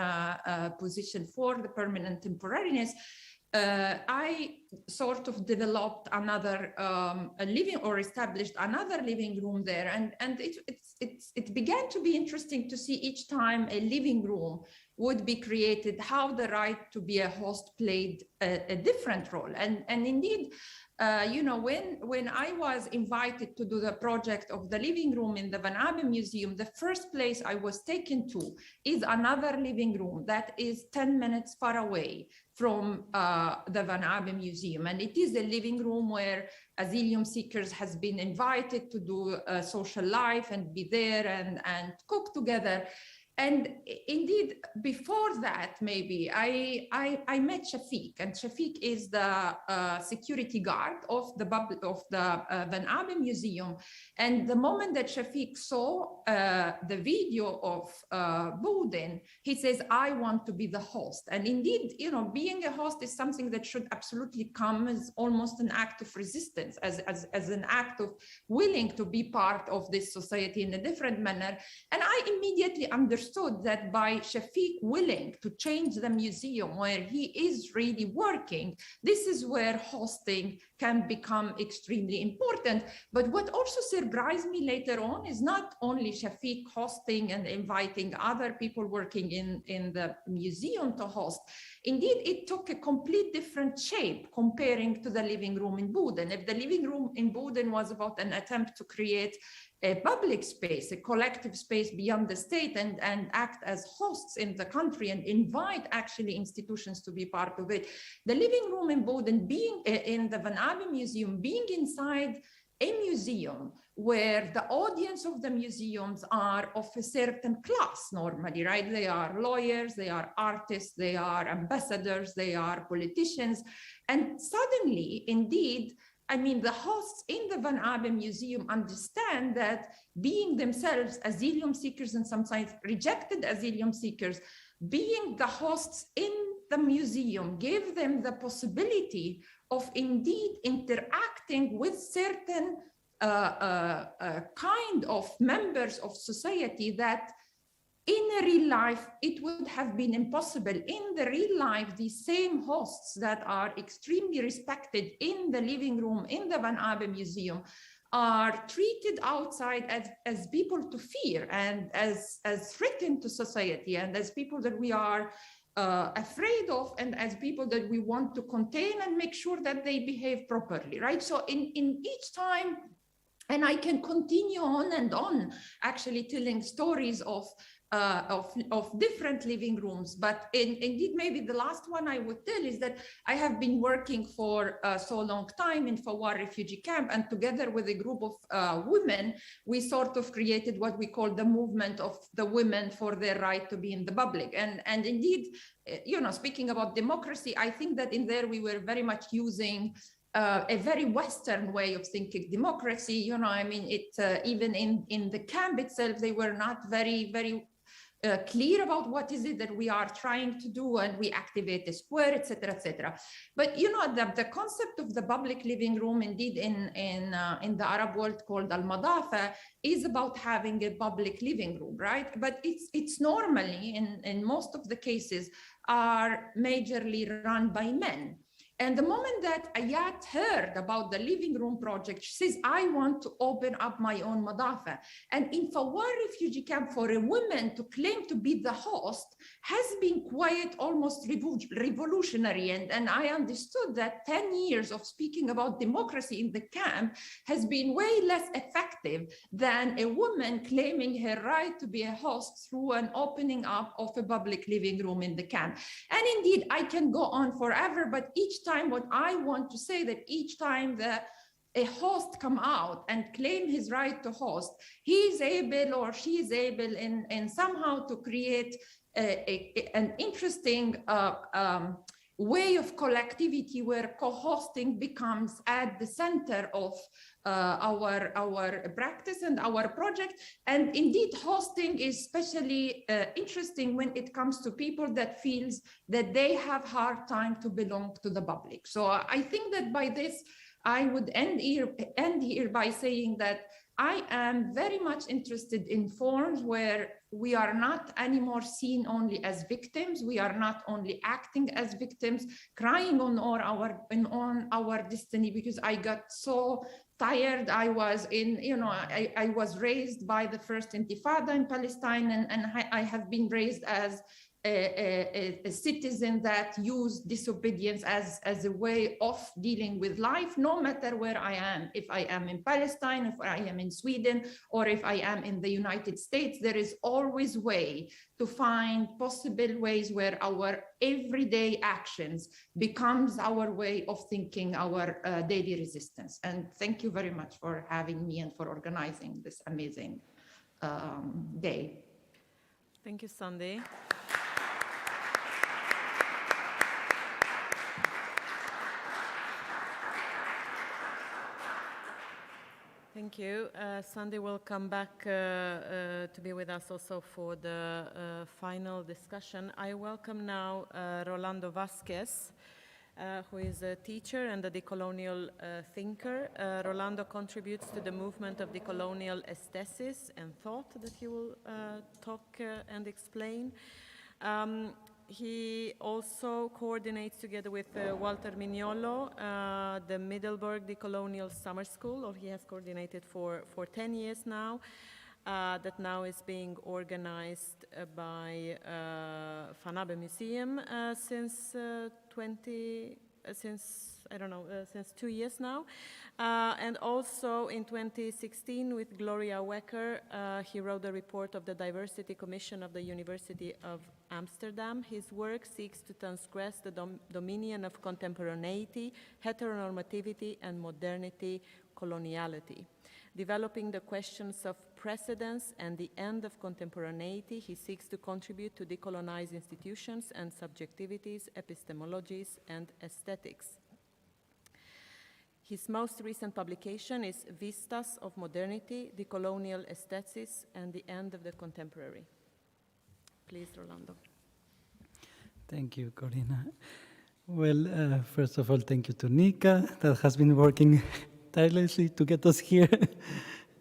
position 4, the permanent temporariness, I sort of developed another established another living room there, and it began to be interesting to see each time a living room would be created, how the right to be a host played a different role. And indeed, you know, when I was invited to do the project of the living room in the Van Abbe Museum, the first place I was taken to is another living room that is 10 minutes far away from the Van Abbe Museum. And it is a living room where asylum seekers has been invited to do social life and be there and cook together. And indeed, before that, maybe I met Shafiq, and Shafiq is the security guard of the Van Abbe Museum. And the moment that Shafiq saw the video of Boden, he says, "I want to be the host." And indeed, you know, being a host is something that should absolutely come as almost an act of resistance, as an act of willing to be part of this society in a different manner. And I immediately understood that by Shafiq willing to change the museum where he is really working, this is where hosting can become extremely important. But what also surprised me later on is not only Shafiq hosting and inviting other people working in the museum to host. Indeed, it took a complete different shape comparing to the living room in Boden. If the living room in Boden was about an attempt to create a public space, a collective space beyond the state, and act as hosts in the country and invite actually institutions to be part of it. The living room in Boden, being in the Van Abbe Museum, being inside a museum where the audience of the museums are of a certain class normally, right? They are lawyers, they are artists, they are ambassadors, they are politicians. And suddenly, indeed, I mean, the hosts in the Van Abbe Museum understand that being themselves asylum seekers and sometimes rejected asylum seekers, being the hosts in the museum gave them the possibility of indeed interacting with certain kind of members of society that in a real life, it would have been impossible. In the real life, these same hosts that are extremely respected in the living room, in the Van Abbe Museum, are treated outside as people to fear and as threatened to society and as people that we are afraid of and as people that we want to contain and make sure that they behave properly, right? So in each time, and I can continue on and on, actually telling stories of different living rooms. But indeed, maybe the last one I would tell is that I have been working for so long time in Fawar refugee camp, and together with a group of women, we sort of created what we call the movement of the women for their right to be in the public. And indeed, you know, speaking about democracy, I think that in there we were very much using a very Western way of thinking democracy. You know, I mean, even in the camp itself, they were not very clear about what is it that we are trying to do, and we activate the square, etc., etc. But you know, the concept of the public living room, indeed, in the Arab world called al-Madafa, is about having a public living room, right? But it's normally, in most of the cases, are majorly run by men. And the moment that Ayat heard about the living room project, she says, I want to open up my own Madafa. And in Fawar refugee camp, for a woman to claim to be the host has been quite almost revolutionary. And I understood that 10 years of speaking about democracy in the camp has been way less effective than a woman claiming her right to be a host through an opening up of a public living room in the camp. And indeed, I can go on forever, but each time what I want to say that each time a host come out and claim his right to host, he is able or she is able in somehow to create an interesting way of collectivity where co-hosting becomes at the center of our practice and our project. And indeed, hosting is especially interesting when it comes to people that feels that they have hard time to belong to the public. So I think that by this, I would end here by saying that I am very much interested in forms where we are not anymore seen only as victims. We are not only acting as victims, crying on our destiny, because I got so tired. I was I was raised by the first Intifada in Palestine, and I have been raised as a citizen that use disobedience as a way of dealing with life, no matter where I am. If I am in Palestine, if I am in Sweden, or if I am in the United States, there is always a way to find possible ways where our everyday actions becomes our way of thinking, our daily resistance. And thank you very much for having me and for organizing this amazing day. Thank you, Sandy. Thank you. Sandy will come back to be with us also for the final discussion. I welcome now Rolando Vasquez, who is a teacher and a decolonial thinker. Rolando contributes to the movement of decolonial aesthesis and thought that he will talk and explain. He also coordinates together with Walter Mignolo the Middelburg Decolonial Summer School, or he has coordinated for 10 years now, that now is being organized by Fanabe Museum since 2 years now. And also in 2016 with Gloria Wecker, he wrote a report of the Diversity Commission of the University of Amsterdam. His work seeks to transgress the dominion of contemporaneity, heteronormativity, and modernity coloniality. Developing the questions of precedence and the end of contemporaneity, he seeks to contribute to decolonize institutions and subjectivities, epistemologies, and aesthetics. His most recent publication is Vistas of Modernity, Decolonial Aesthetics, and the End of the Contemporary. Please, Rolando. Thank you, Corina. Well, first of all, thank you to Nika, that has been working tirelessly to get us here.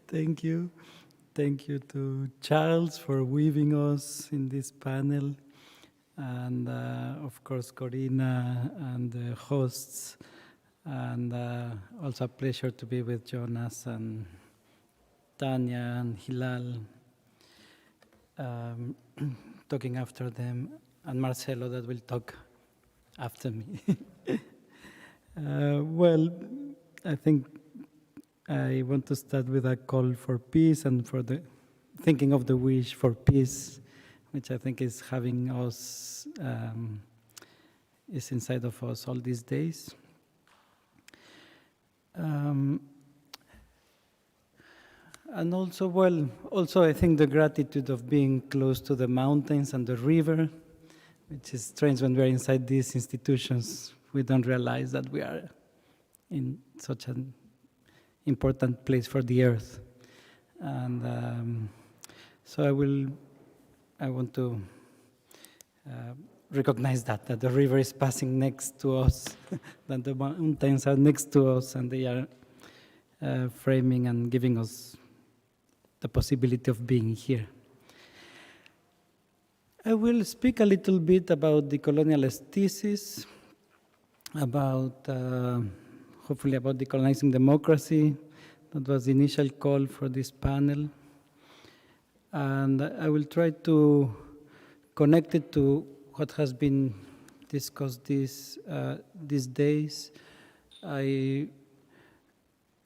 Thank you. Thank you to Charles for weaving us in this panel. And of course, Corina and the hosts. And also a pleasure to be with Jonas and Tanya and Hilal, talking after them, and Marcelo that will talk after me. Well, I think I want to start with a call for peace and for the thinking of the wish for peace, which I think is having us, is inside of us all these days. And also, well, I think the gratitude of being close to the mountains and the river, which is strange when we're inside these institutions. We don't realize that we are in such an important place for the earth. And so I want to recognize that the river is passing next to us, that the mountains are next to us, and they are framing and giving us the possibility of being here. I will speak a little bit about the colonial aesthesis, about hopefully about decolonizing democracy. That was the initial call for this panel. And I will try to connect it to what has been discussed these days. I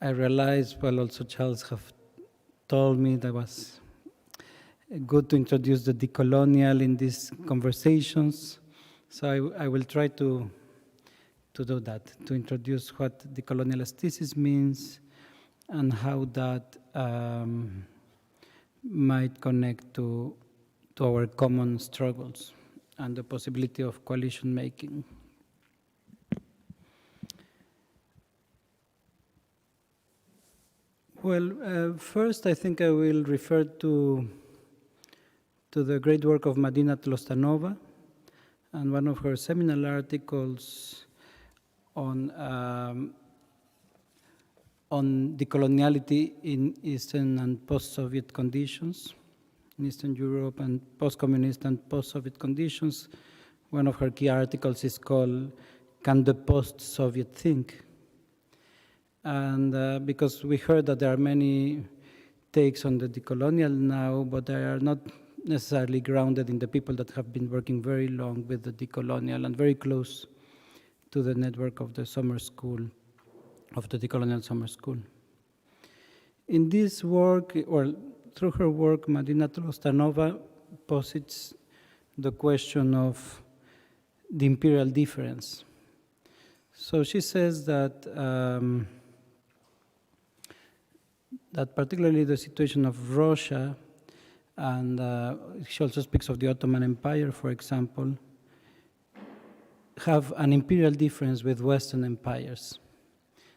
realized, well, also Charles have told me that was good to introduce the decolonial in these conversations. So I will try to do that, to introduce what decolonial aesthesis means and how that might connect to our common struggles and the possibility of coalition making. First, I think I will refer to the great work of Madina Tlostanova and one of her seminal articles on decoloniality in Eastern and post-Soviet conditions, in Eastern Europe and post-communist and post-Soviet conditions. One of her key articles is called "Can the Post-Soviet Think?" And because we heard that there are many takes on the decolonial now, but they are not necessarily grounded in the people that have been working very long with the decolonial and very close to the network of the summer school, of the decolonial summer school. In this work, or through her work, Madina Tlostanova posits the question of the imperial difference. So she says that that particularly the situation of Russia, and she also speaks of the Ottoman Empire, for example, have an imperial difference with Western empires.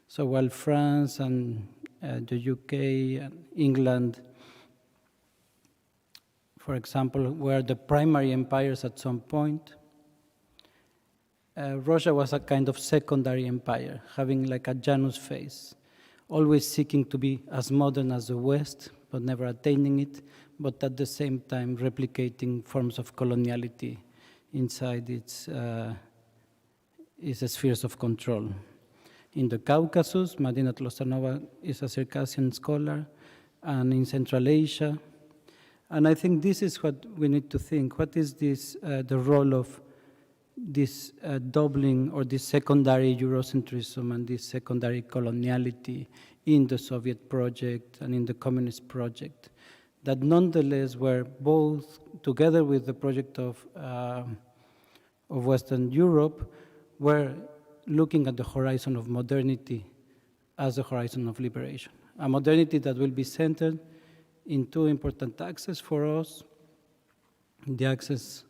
So while France and the UK and England, for example, were the primary empires at some point, Russia was a kind of secondary empire, having like a Janus face, always seeking to be as modern as the West, but never attaining it, but at the same time replicating forms of coloniality inside its spheres of control. In the Caucasus, Madina Tlostanova is a Circassian scholar, and in Central Asia. And I think this is what we need to think. What is this, the role of this doubling or this secondary Eurocentrism and this secondary coloniality in the Soviet project and in the communist project, that nonetheless were both, together with the project of Western Europe, were looking at the horizon of modernity as a horizon of liberation. A modernity that will be centered in two important axes for us: the axis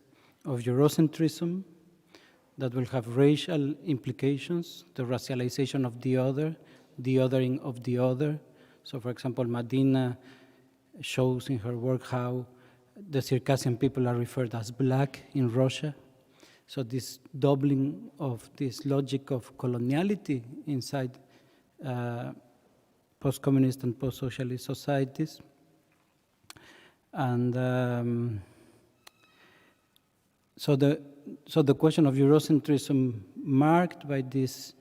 of Eurocentrism, that will have racial implications, the racialization of the other, the othering of the other. So, for example, Madina shows in her work how the Circassian people are referred as black in Russia. So this doubling of this logic of coloniality inside post-communist and post-socialist societies. And so the question of Eurocentrism, marked by this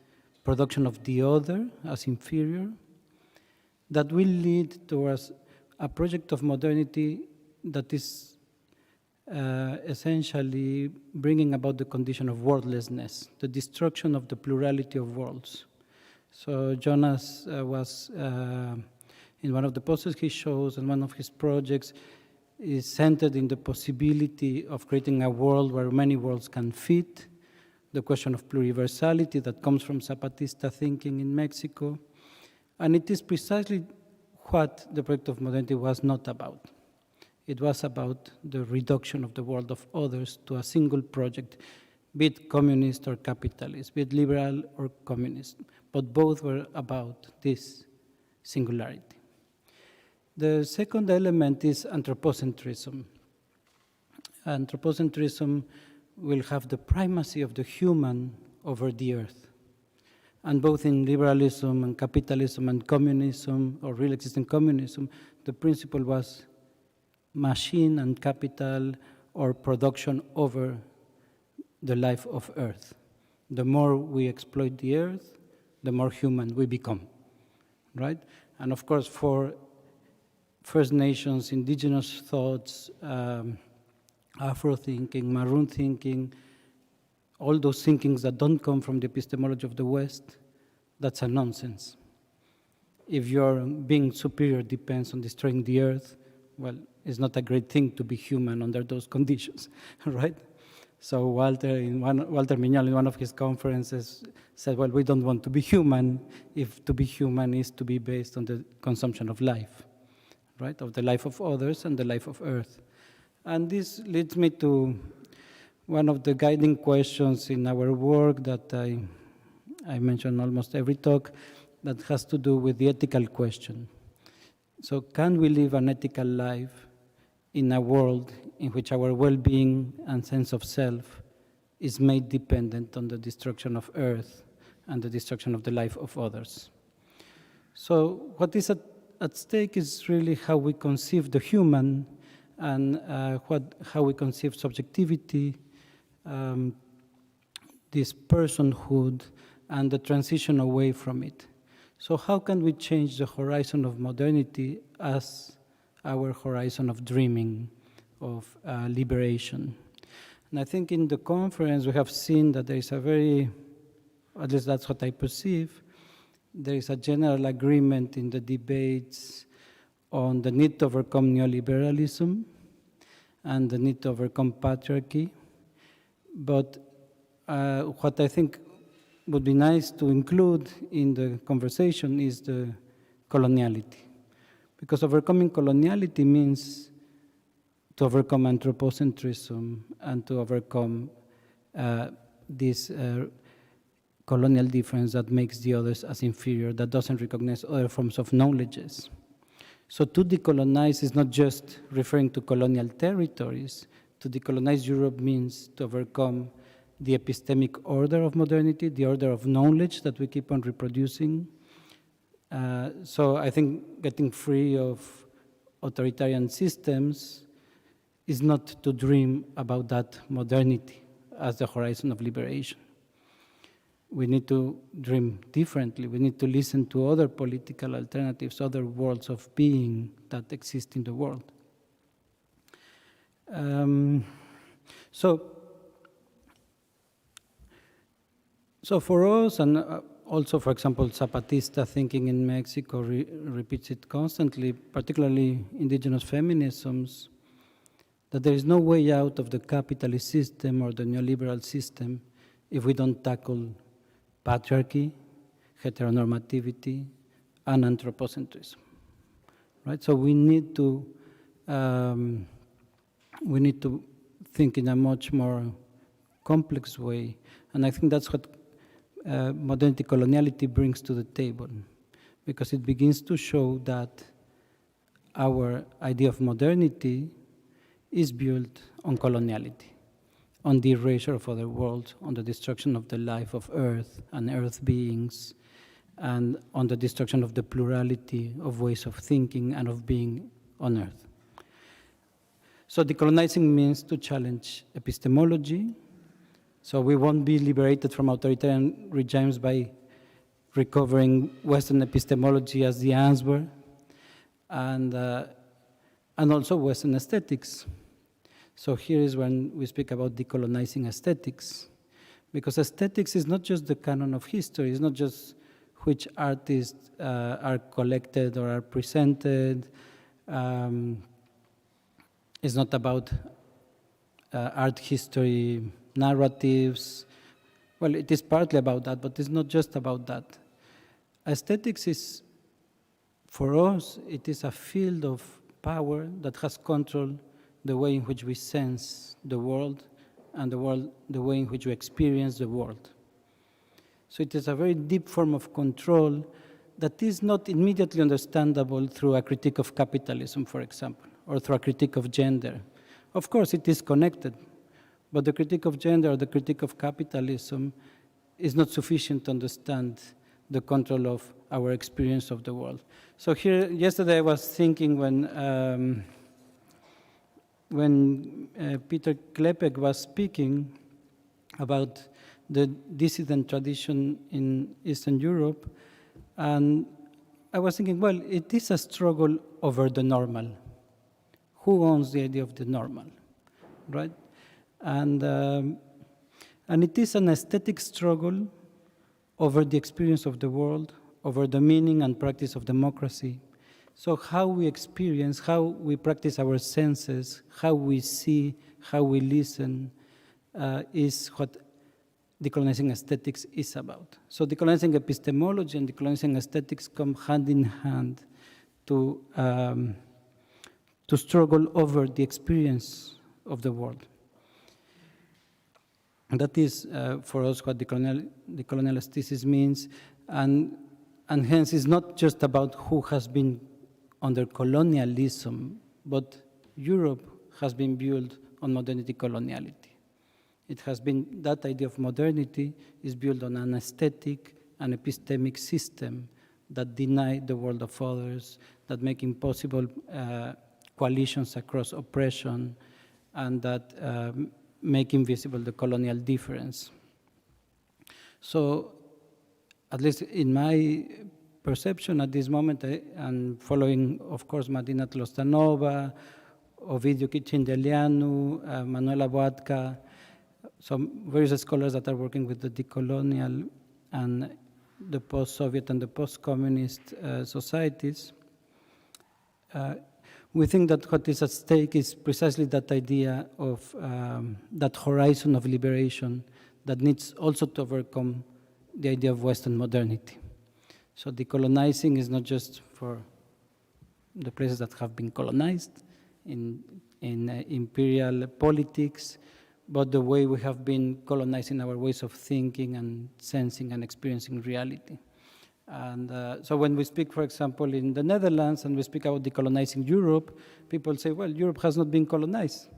production of the other as inferior, that will lead towards a project of modernity that is essentially bringing about the condition of worldlessness, the destruction of the plurality of worlds. So Jonas was, in one of the posters he shows, and one of his projects is centered in the possibility of creating a world where many worlds can fit, the question of pluriversality that comes from Zapatista thinking in Mexico. And it is precisely what the project of modernity was not about. It was about the reduction of the world of others to a single project, be it communist or capitalist, be it liberal or communist, but both were about this singularity. The second element is anthropocentrism. Anthropocentrism will have the primacy of the human over the earth. And both in liberalism and capitalism and communism, or real existing communism, the principle was machine and capital or production over the life of earth. The more we exploit the earth, the more human we become, right? And of course, for First Nations, indigenous thoughts, Afro thinking, Maroon thinking, all those thinkings that don't come from the epistemology of the West, that's a nonsense. If your being superior depends on destroying the earth, well, it's not a great thing to be human under those conditions, right? So Walter Mignol in one of his conferences said, well, we don't want to be human if to be human is to be based on the consumption of life, right? Of the life of others and the life of earth. And this leads me to one of the guiding questions in our work that I mention almost every talk, that has to do with the ethical question. So can we live an ethical life in a world in which our well-being and sense of self is made dependent on the destruction of Earth and the destruction of the life of others? So what is at stake is really how we conceive the human and how we conceive subjectivity, this personhood, and the transition away from it. So how can we change the horizon of modernity as our horizon of dreaming, of liberation? And I think in the conference we have seen that there is a very, at least that's what I perceive, there is a general agreement in the debates on the need to overcome neoliberalism and the need to overcome patriarchy. But what I think would be nice to include in the conversation is the coloniality. Because overcoming coloniality means to overcome anthropocentrism and to overcome this colonial difference that makes the others as inferior, that doesn't recognize other forms of knowledges. So to decolonize is not just referring to colonial territories. To decolonize Europe means to overcome the epistemic order of modernity, the order of knowledge that we keep on reproducing. So I think getting free of authoritarian systems is not to dream about that modernity as the horizon of liberation. We need to dream differently. We need to listen to other political alternatives, other worlds of being that exist in the world. So for us, and also, for example, Zapatista thinking in Mexico repeats it constantly, particularly indigenous feminisms, that there is no way out of the capitalist system or the neoliberal system if we don't tackle patriarchy, heteronormativity, and anthropocentrism, right? So we need to think in a much more complex way, and I think that's what modernity coloniality brings to the table, because it begins to show that our idea of modernity is built on coloniality, on the erasure of other worlds, on the destruction of the life of Earth and Earth beings, and on the destruction of the plurality of ways of thinking and of being on Earth. So decolonizing means to challenge epistemology. So we won't be liberated from authoritarian regimes by recovering Western epistemology as the answer, and also Western aesthetics. So here is when we speak about decolonizing aesthetics, because aesthetics is not just the canon of history, it's not just which artists are collected or are presented. It's not about art history narratives. Well, it is partly about that, but it's not just about that. Aesthetics is, for us, it is a field of power that has controlled the way in which we sense the world and the way in which we experience the world. So it is a very deep form of control that is not immediately understandable through a critique of capitalism, for example, or through a critique of gender. Of course, it is connected, but the critique of gender or the critique of capitalism is not sufficient to understand the control of our experience of the world. So here, yesterday I was thinking when Peter Klepek was speaking about the dissident tradition in Eastern Europe, and I was thinking, well, it is a struggle over the normal. Who owns the idea of the normal, right? And it is an aesthetic struggle over the experience of the world, over the meaning and practice of democracy. So how we experience, how we practice our senses, how we see, how we listen, is what decolonizing aesthetics is about. So decolonizing epistemology and decolonizing aesthetics come hand in hand to struggle over the experience of the world. And that is, for us, what decolonial aesthetics means, and hence it's not just about who has been under colonialism, but Europe has been built on modernity coloniality. It has been, that idea of modernity is built on an aesthetic and epistemic system that deny the world of others, that make impossible coalitions across oppression, and that make invisible the colonial difference. So, at least in my perception at this moment, and following, of course, Marina Tlostanova, Ovidiu Cindelianu, Manuela Boatka, some various scholars that are working with the decolonial and the post-Soviet and the post-communist societies, we think that what is at stake is precisely that idea of that horizon of liberation that needs also to overcome the idea of Western modernity. So decolonizing is not just for the places that have been colonized in imperial politics, but the way we have been colonizing our ways of thinking and sensing and experiencing reality. And so when we speak, for example, in the Netherlands, and we speak about decolonizing Europe, people say, well, Europe has not been colonized.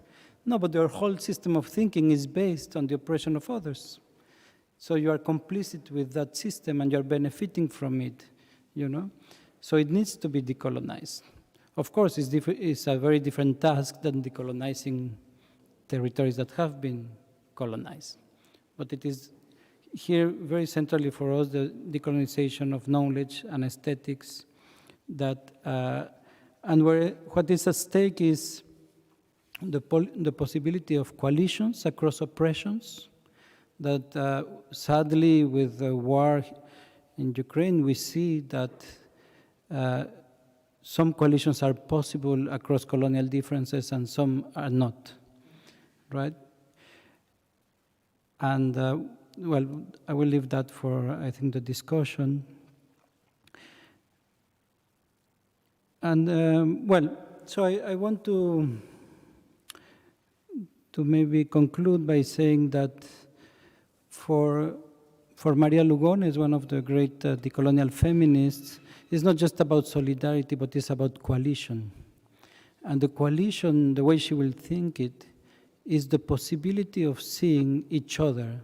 No, but their whole system of thinking is based on the oppression of others. So you are complicit with that system and you're benefiting from it, you know? So it needs to be decolonized. Of course, it's a very different task than decolonizing territories that have been colonized. But it is here very centrally for us the decolonization of knowledge and aesthetics that, and where what is at stake is the possibility of coalitions across oppressions that sadly with the war in Ukraine we see that some coalitions are possible across colonial differences and some are not, right? And well, I will leave that for, I think, the discussion. And well, so I want to maybe conclude by saying that for Maria Lugones, one of the great decolonial feminists, it's not just about solidarity, but it's about coalition. And the coalition, the way she will think it, is the possibility of seeing each other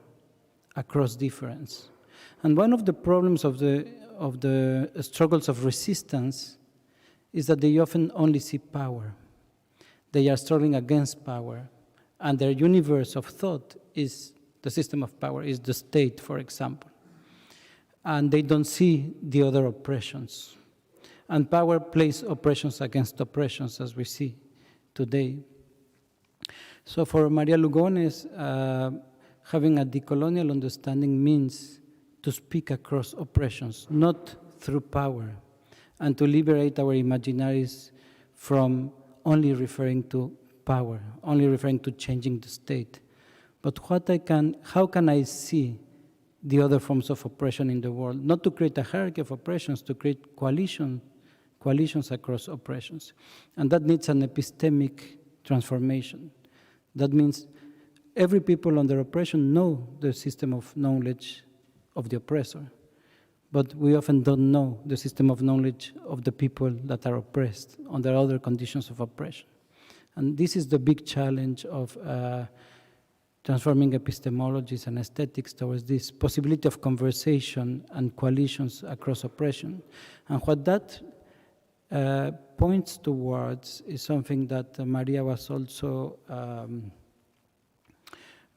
across difference. And one of the problems of the struggles of resistance is that they often only see power. They are struggling against power, and their universe of thought is the system of power, is the state, for example. And they don't see the other oppressions. And power plays oppressions against oppressions, as we see today. So for Maria Lugones, having a decolonial understanding means to speak across oppressions, not through power, and to liberate our imaginaries from only referring to power, only referring to changing the state. But how can I see the other forms of oppression in the world? Not to create a hierarchy of oppressions, to create coalitions across oppressions. And that needs an epistemic transformation. That means every people under oppression know the system of knowledge of the oppressor, but we often don't know the system of knowledge of the people that are oppressed under other conditions of oppression. And this is the big challenge of transforming epistemologies and aesthetics towards this possibility of conversation and coalitions across oppression. And what that points towards is something that Maria was also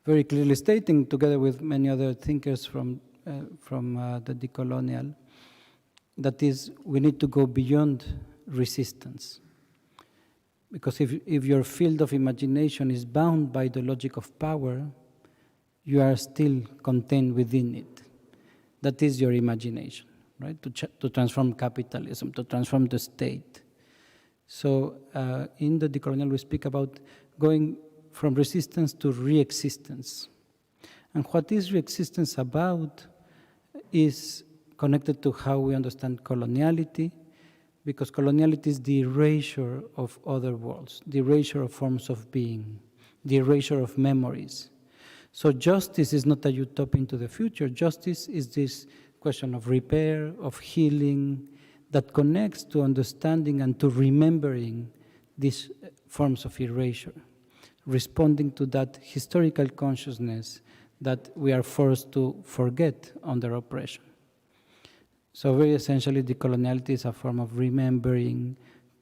very clearly stating, together with many other thinkers from the decolonial, that is, we need to go beyond resistance. Because if your field of imagination is bound by the logic of power, you are still contained within it. That is your imagination, right? To transform capitalism, to transform the state. So in the decolonial, we speak about going from resistance to re-existence. And what is re-existence about is connected to how we understand coloniality, because coloniality is the erasure of other worlds, the erasure of forms of being, the erasure of memories. So justice is not a utopia into the future. Justice is this question of repair, of healing, that connects to understanding and to remembering these forms of erasure, responding to that historical consciousness that we are forced to forget under oppression. So very essentially, decoloniality is a form of remembering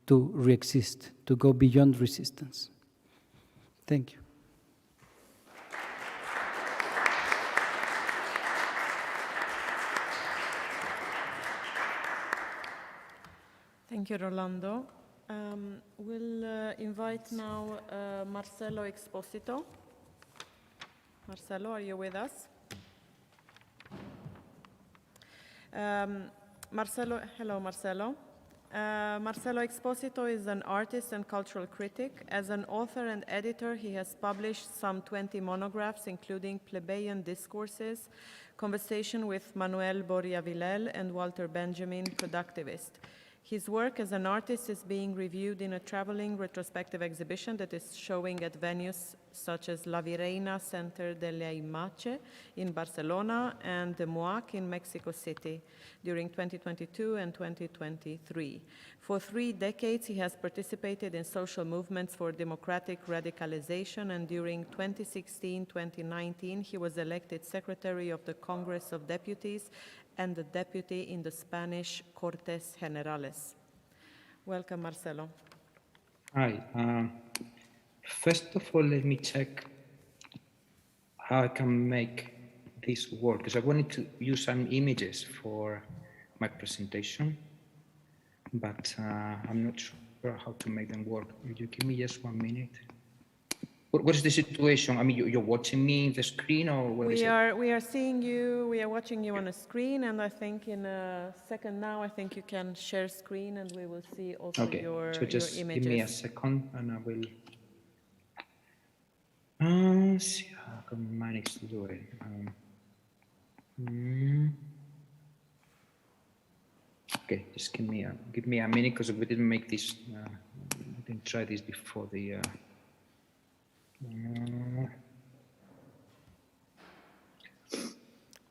to re-exist, to go beyond resistance. Thank you. Thank you, Rolando. We'll invite now Marcelo Exposito. Marcelo, are you with us? Hello, Marcelo. Marcelo Exposito is an artist and cultural critic. As an author and editor, he has published some 20 monographs, including Plebeian Discourses, Conversation with Manuel Borja Vilel, and Walter Benjamin, Productivist. His work as an artist is being reviewed in a traveling retrospective exhibition that is showing at venues such as La Virreina Center de la Imache in Barcelona and the MUAC in Mexico City during 2022 and 2023. For 3 decades, he has participated in social movements for democratic radicalization, and during 2016-2019, he was elected Secretary of the Congress of Deputies and the deputy in the Spanish Cortes Generales. Welcome, Marcelo. Hi. First of all, let me check how I can make this work, because I wanted to use some images for my presentation, but I'm not sure how to make them work. Will you give me just 1 minute? What is the situation? I mean, you're watching me on the screen, or what is it? We are seeing you, we are watching you on a screen, and I think in a second now, I think you can share screen and we will see also your so just images. give me a second and I will see how I can manage to do it. Okay, just give me a minute, because we didn't make this, we didn't try this before the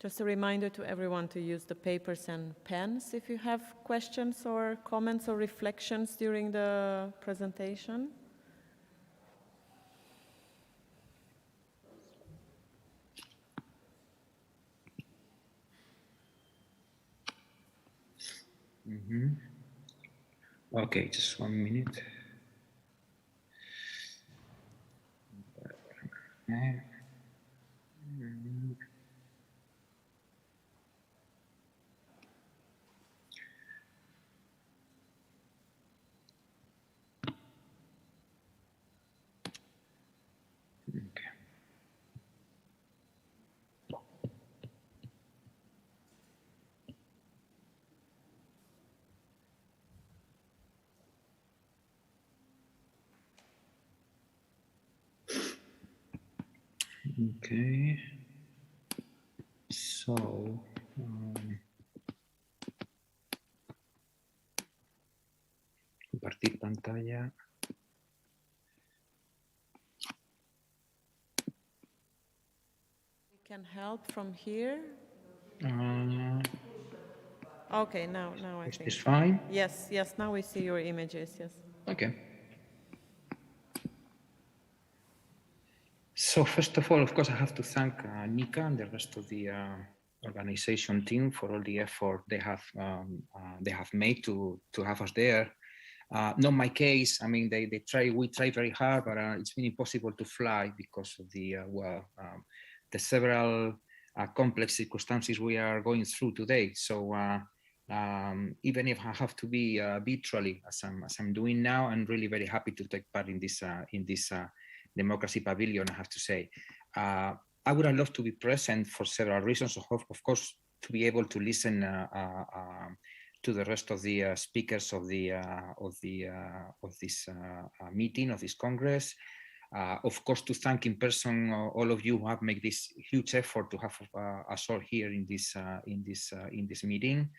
Just a reminder to everyone to use the papers and pens if you have questions or comments or reflections during the presentation. Okay, just 1 minute. Okay, so compartir pantalla. We can help from here. Okay, now I think. Is this fine? Yes, now we see your images, yes. Okay. So first of all, of course, I have to thank Nika and the rest of the organization team for all the effort they have made to have us there. Not my case. I mean, we try very hard, but it's been impossible to fly because of the the several complex circumstances we are going through today. So even if I have to be virtually, as I'm doing now, I'm really very happy to take part in this Democracy Pavilion, I have to say. I would have loved to be present for several reasons. Of course, to be able to listen to the rest of the speakers of this meeting, of this Congress. Of course, to thank in person all of you who have made this huge effort to have us all here in this meeting,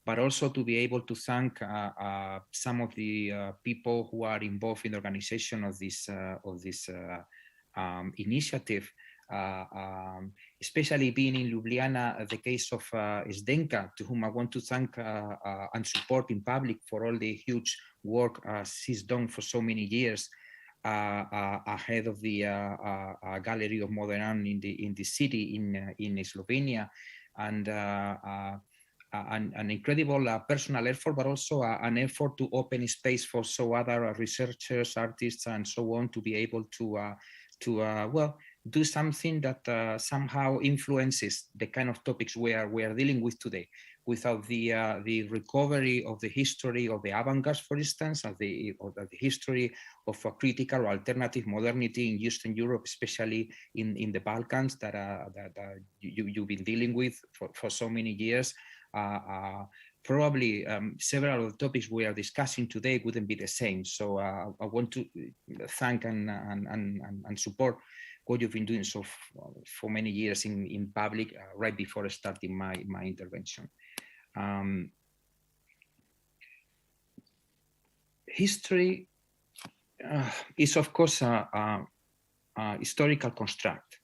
but also to be able to thank some of the people who are involved in the organization of this initiative. especially being in Ljubljana, the case of Zdenka, to whom I want to thank and support in public for all the huge work she's done for so many years ahead of the Gallery of Modern Art in the city in Slovenia, and an incredible personal effort, but also an effort to open space for so other researchers, artists, and so on to be able to well, do something that somehow influences the kind of topics we are dealing with today. Without the recovery of the history of the avant-garde, for instance, of the history of a critical or alternative modernity in Eastern Europe, especially in the Balkans, that you've been dealing with for so many years, probably several of the topics we are discussing today wouldn't be the same. So I want to thank and support what you've been doing for many years in public, right before starting my intervention. History is, of course, a historical construct,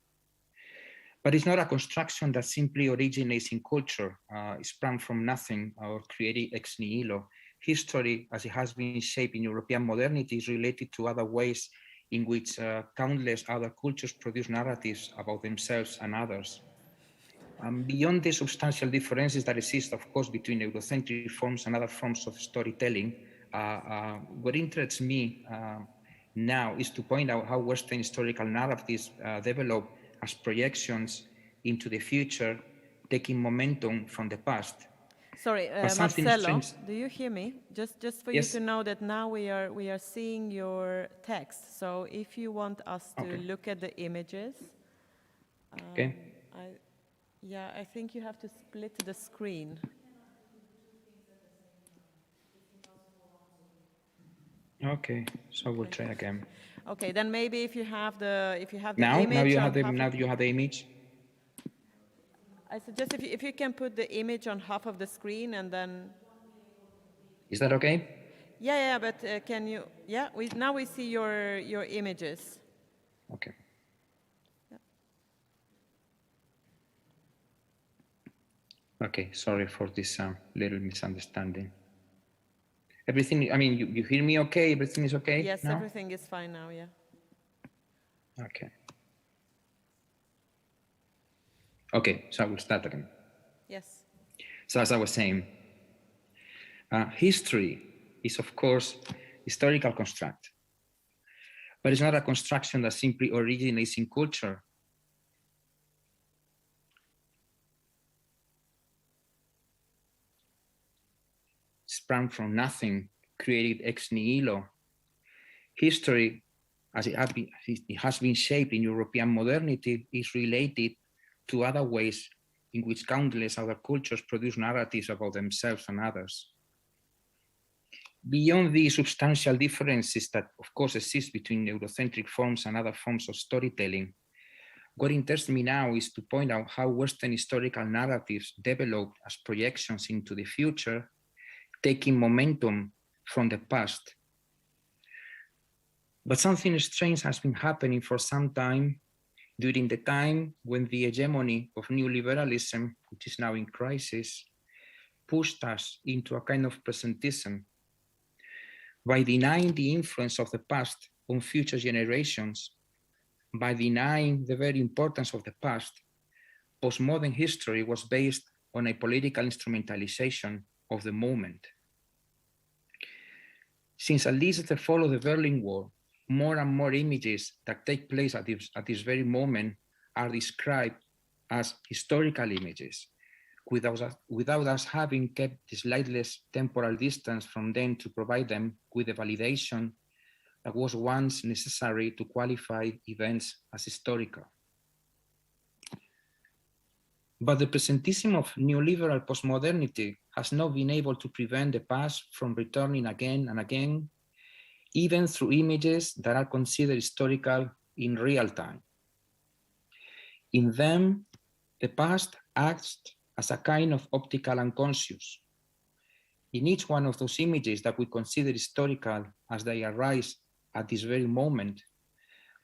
but it's not a construction that simply originates in culture, sprung from nothing or created ex nihilo. History, as it has been shaped in European modernity, is related to other ways in which countless other cultures produce narratives about themselves and others. Beyond the substantial differences that exist, of course, between Eurocentric forms and other forms of storytelling, what interests me now is to point out how Western historical narratives develop as projections into the future, taking momentum from the past. Sorry, Marcelo, do you hear me? Just for Yes. you to know that now we are seeing your text. So if you want us to look at the images, Okay. I think you have to split the screen. Okay, so we'll try again. Okay, then maybe if you have the Now image you on have the image. I suggest if you can put the image on half of the screen and then. Is that okay? Yeah, but can you? Yeah, now we see your images. Okay. Okay, sorry for this little misunderstanding. Everything, I mean, you hear me okay? Everything is okay? Yes, now? everything is fine now, yeah. Okay. Okay, so I will start again. Yes. So as I was saying, history is, of course, historical construct, but it's not a construction that simply originates in culture. Sprung from nothing, created ex nihilo. History, as it has been shaped in European modernity, is related to other ways in which countless other cultures produce narratives about themselves and others. Beyond the substantial differences that, of course, exist between Eurocentric forms and other forms of storytelling, what interests me now is to point out how Western historical narratives develop as projections into the future, taking momentum from the past. But something strange has been happening for some time during the time when the hegemony of neoliberalism, which is now in crisis, pushed us into a kind of presentism. By denying the influence of the past on future generations, by denying the very importance of the past, postmodern history was based on a political instrumentalization of the moment. Since at least the fall of the Berlin Wall, more and more images that take place at this very moment are described as historical images, without us having kept the slightest temporal distance from them to provide them with the validation that was once necessary to qualify events as historical. But the presentism of neoliberal postmodernity has not been able to prevent the past from returning again and again, even through images that are considered historical in real time. In them, the past acts as a kind of optical unconscious. In each one of those images that we consider historical as they arise at this very moment,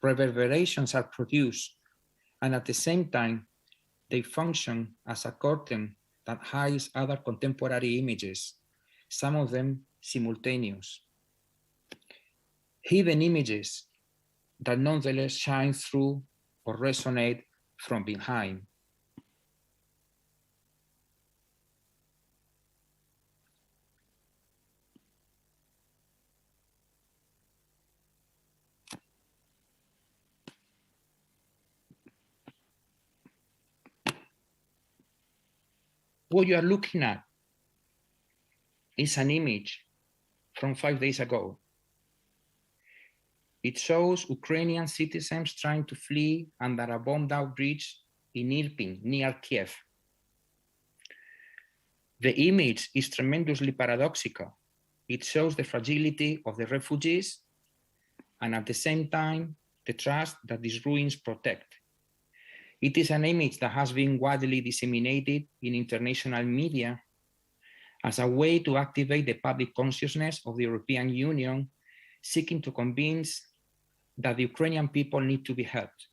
reverberations are produced and at the same time, they function as a curtain that hides other contemporary images, some of them simultaneous. Hidden images that nonetheless shine through or resonate from behind. What you are looking at is an image from 5 days ago. It shows Ukrainian citizens trying to flee under a bombed out bridge in Irpin, near Kiev. The image is tremendously paradoxical. It shows the fragility of the refugees and at the same time, the trust that these ruins protect. It is an image that has been widely disseminated in international media as a way to activate the public consciousness of the European Union, seeking to convince that the Ukrainian people need to be helped,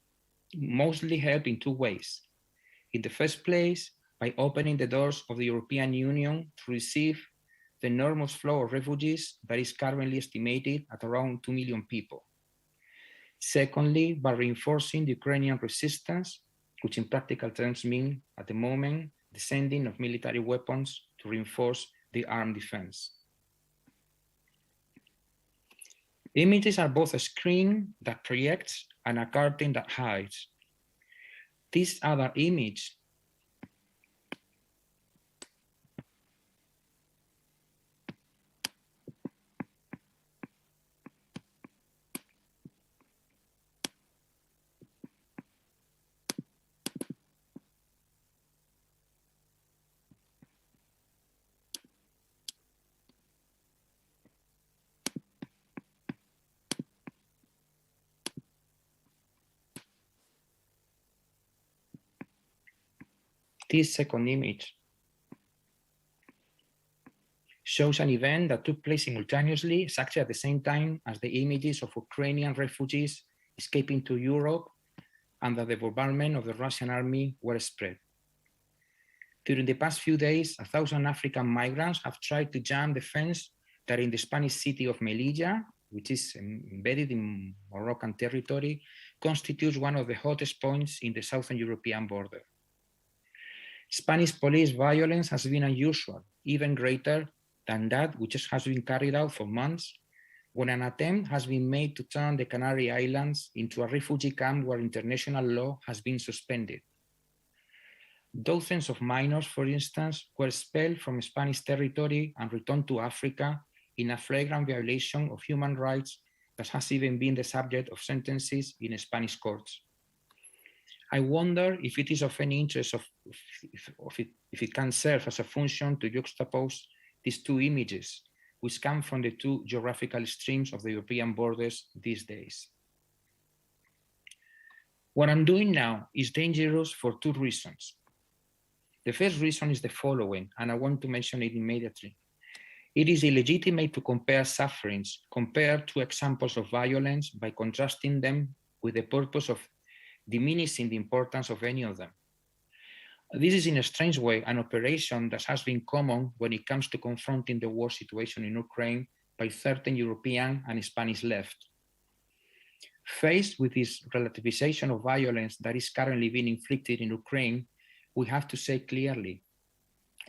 mostly helped in two ways. In the first place, by opening the doors of the European Union to receive the enormous flow of refugees that is currently estimated at around 2 million people. Secondly, by reinforcing the Ukrainian resistance, which in practical terms mean, at the moment, the sending of military weapons to reinforce the armed defense. Images are both a screen that projects and a curtain that hides. This other image This second image shows an event that took place simultaneously, exactly at the same time as the images of Ukrainian refugees escaping to Europe under the bombardment of the Russian army were spread. During the past few days, 1,000 African migrants have tried to jump the fence that in the Spanish city of Melilla, which is embedded in Moroccan territory, constitutes one of the hottest points in the southern European border. Spanish police violence has been unusual, even greater than that which has been carried out for months, when an attempt has been made to turn the Canary Islands into a refugee camp where international law has been suspended. Dozens of minors, for instance, were expelled from Spanish territory and returned to Africa in a flagrant violation of human rights that has even been the subject of sentences in Spanish courts. I wonder if it is of any interest if it can serve as a function to juxtapose these two images, which come from the two geographical extremes of the European borders these days. What I'm doing now is dangerous for two reasons. The first reason is the following, and I want to mention it immediately. It is illegitimate to compare sufferings, compare two examples of violence by contrasting them with the purpose of diminishing the importance of any of them. This is in a strange way an operation that has been common when it comes to confronting the war situation in Ukraine by certain European and Spanish left. Faced with this relativization of violence that is currently being inflicted in Ukraine, we have to say clearly,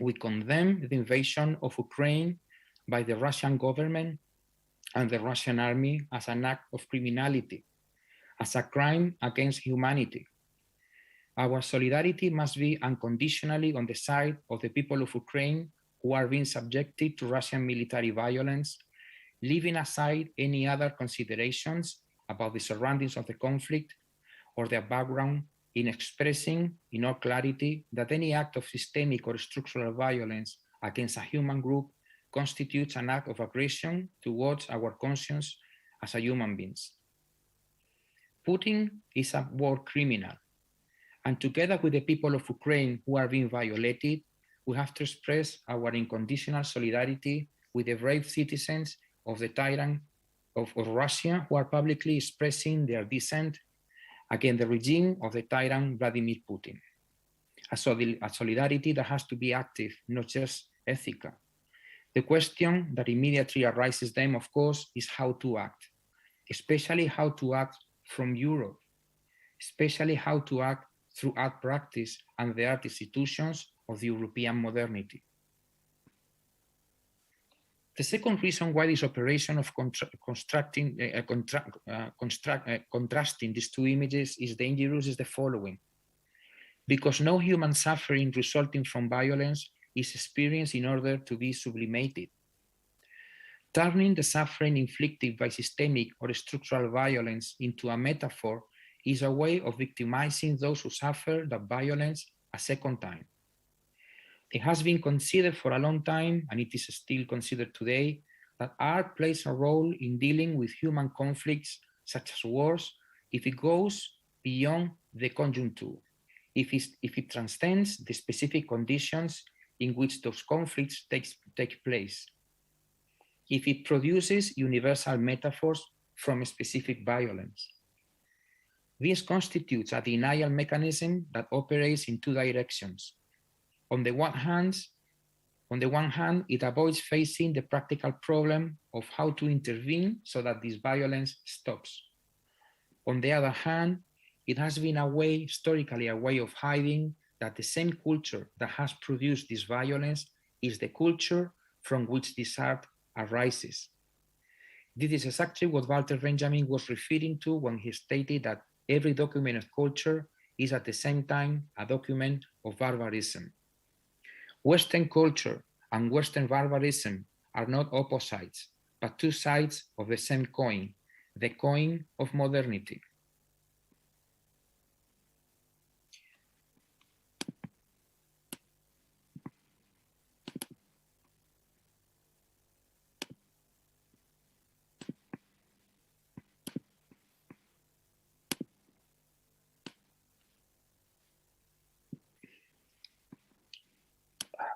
we condemn the invasion of Ukraine by the Russian government and the Russian army as an act of criminality, as a crime against humanity. Our solidarity must be unconditionally on the side of the people of Ukraine who are being subjected to Russian military violence, leaving aside any other considerations about the surroundings of the conflict or their background, in expressing in all clarity that any act of systemic or structural violence against a human group constitutes an act of aggression towards our conscience as a human beings. Putin is a war criminal, and together with the people of Ukraine who are being violated, we have to express our unconditional solidarity with the brave citizens of the tyrant of Russia who are publicly expressing their dissent against the regime of the tyrant Vladimir Putin. A solidarity that has to be active, not just ethical. The question that immediately arises then, of course, is how to act, especially how to act from Europe, especially how to act through art practice and the art institutions of the European modernity. The second reason why this operation of contrasting these two images is dangerous is the following. Because no human suffering resulting from violence is experienced in order to be sublimated. Turning the suffering inflicted by systemic or structural violence into a metaphor is a way of victimizing those who suffer that violence a second time. It has been considered for a long time, and it is still considered today, that art plays a role in dealing with human conflicts such as wars if it goes beyond the conjuncture, if it transcends the specific conditions in which those conflicts take place, if it produces universal metaphors from a specific violence. This constitutes a denial mechanism that operates in two directions. On the one hand, it avoids facing the practical problem of how to intervene so that this violence stops. On the other hand, it has been historically a way of hiding that the same culture that has produced this violence is the culture from which this art arises. This is exactly what Walter Benjamin was referring to when he stated that every document of culture is at the same time a document of barbarism. Western culture and Western barbarism are not opposites, but two sides of the same coin, the coin of modernity.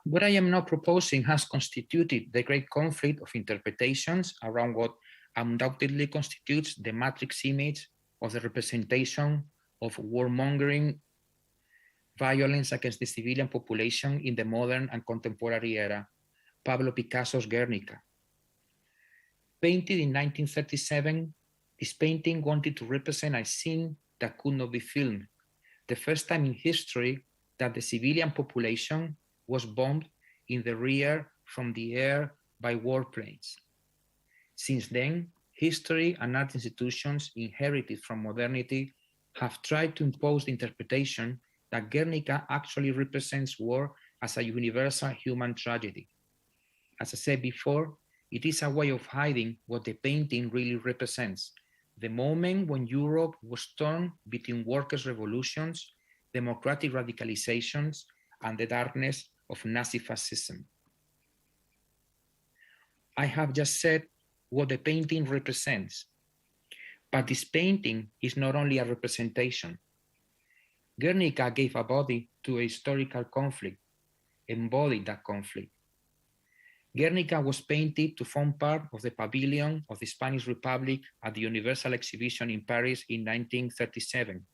What I am now proposing has constituted the great conflict of interpretations around what undoubtedly constitutes the matrix image of the representation of warmongering violence against the civilian population in the modern and contemporary era, Pablo Picasso's Guernica. Painted in 1937, this painting wanted to represent a scene that could not be filmed, the first time in history that the civilian population was bombed in the rear from the air by warplanes. Since then, history and art institutions inherited from modernity have tried to impose the interpretation that Guernica actually represents war as a universal human tragedy. As I said before, it is a way of hiding what the painting really represents, the moment when Europe was torn between workers' revolutions, democratic radicalizations, and the darkness of Nazi fascism. I have just said what the painting represents, but this painting is not only a representation. Guernica gave a body to a historical conflict, embodied that conflict. Guernica was painted to form part of the pavilion of the Spanish Republic at the Universal Exhibition in Paris in 1937.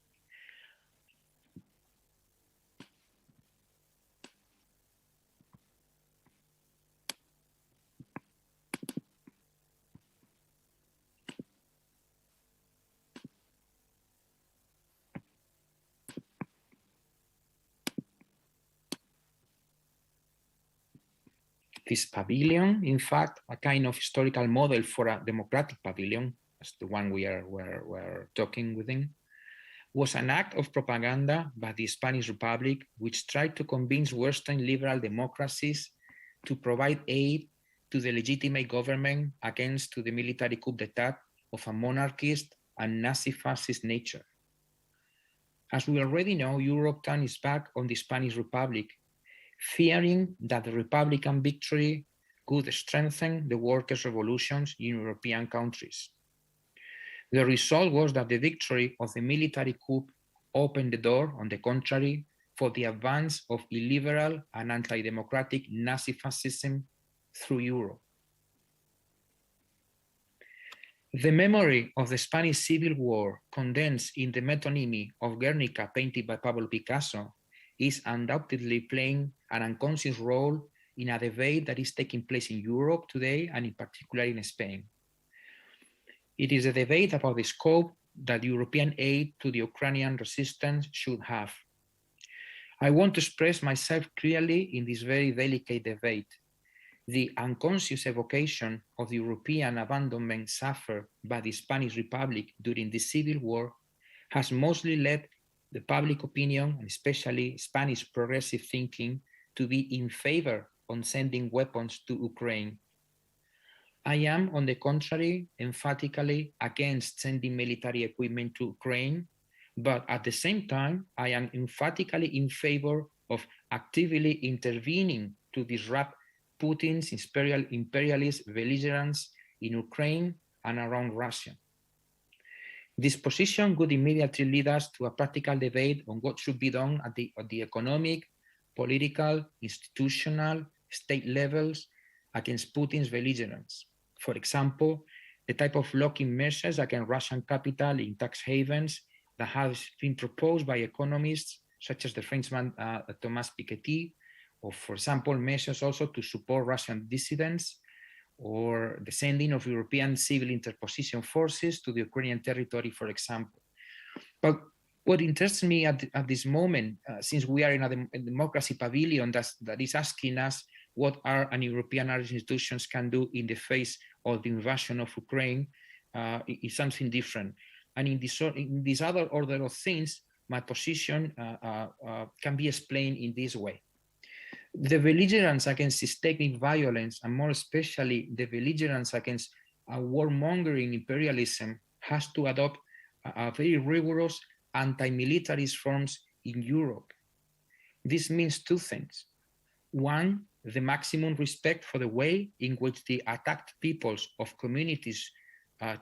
This pavilion, in fact, a kind of historical model for a democratic pavilion, as the one we're talking within, was an act of propaganda by the Spanish Republic, which tried to convince Western liberal democracies to provide aid to the legitimate government against the military coup d'etat of a monarchist and Nazi-fascist nature. As we already know, Europe turned its back on the Spanish Republic, fearing that the Republican victory could strengthen the workers' revolutions in European countries. The result was that the victory of the military coup opened the door, on the contrary, for the advance of illiberal and anti-democratic Nazi fascism through Europe. The memory of the Spanish Civil War condensed in the metonymy of Guernica painted by Pablo Picasso is undoubtedly playing an unconscious role in a debate that is taking place in Europe today and in particular in Spain. It is a debate about the scope that European aid to the Ukrainian resistance should have. I want to express myself clearly in this very delicate debate. The unconscious evocation of the European abandonment suffered by the Spanish Republic during the Civil War has mostly led the public opinion, and especially Spanish progressive thinking, to be in favor on sending weapons to Ukraine. I am, on the contrary, emphatically against sending military equipment to Ukraine, but at the same time, I am emphatically in favor of actively intervening to disrupt Putin's imperialist belligerence in Ukraine and around Russia. This position would immediately lead us to a practical debate on what should be done at the economic, political, institutional, state levels against Putin's belligerence. For example, the type of blocking measures against Russian capital in tax havens that has been proposed by economists such as the Frenchman Thomas Piketty, or for example, measures also to support Russian dissidents, or the sending of European civil interposition forces to the Ukrainian territory, for example. But what interests me at this moment, since we are in a democracy pavilion that is asking us what our European institutions can do in the face of the invasion of Ukraine, is something different. And in this other order of things, my position can be explained in this way. The belligerence against systemic violence, and more especially the belligerence against warmongering imperialism, has to adopt a very rigorous anti-militarist forms in Europe. This means two things. One, the maximum respect for the way in which the attacked peoples of communities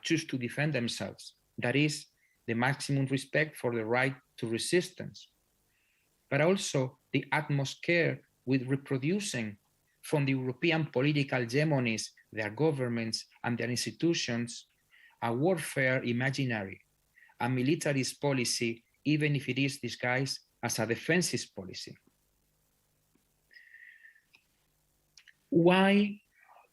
choose to defend themselves. That is, the maximum respect for the right to resistance. But also the utmost care with reproducing from the European political hegemonies, their governments and their institutions, a warfare imaginary, a militarist policy, even if it is disguised as a defensive policy. Why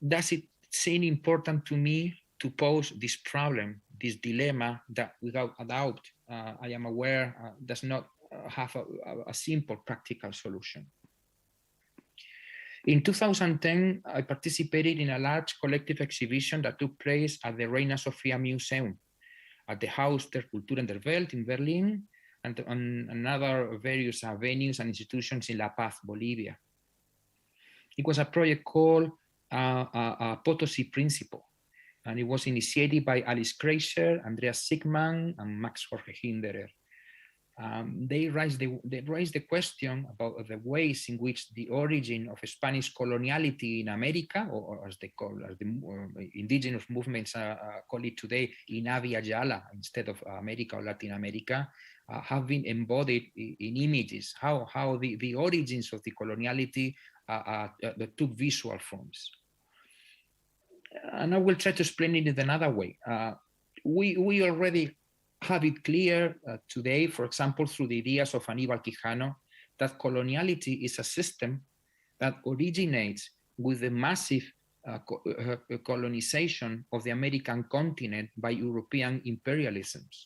does it seem important to me to pose this problem, this dilemma that without a doubt, I am aware does not have a simple practical solution? In 2010, I participated in a large collective exhibition that took place at the Reina Sofia Museum, at the Haus der Kulturen der Welt in Berlin, and on another various venues and institutions in La Paz, Bolivia. It was a project called Potosi Principle, and it was initiated by Alice Kreischer, Andreas Sigman, and Max Jorge Hinderer. They raised the question about the ways in which the origin of Spanish coloniality in America, or as the indigenous movements call it today, Inavia Yala, instead of America or Latin America, have been embodied in images, how the origins of the coloniality took visual forms. And I will try to explain it in another way. We already have it clear today, for example, through the ideas of Aníbal Quijano, that coloniality is a system that originates with the massive colonization of the American continent by European imperialisms.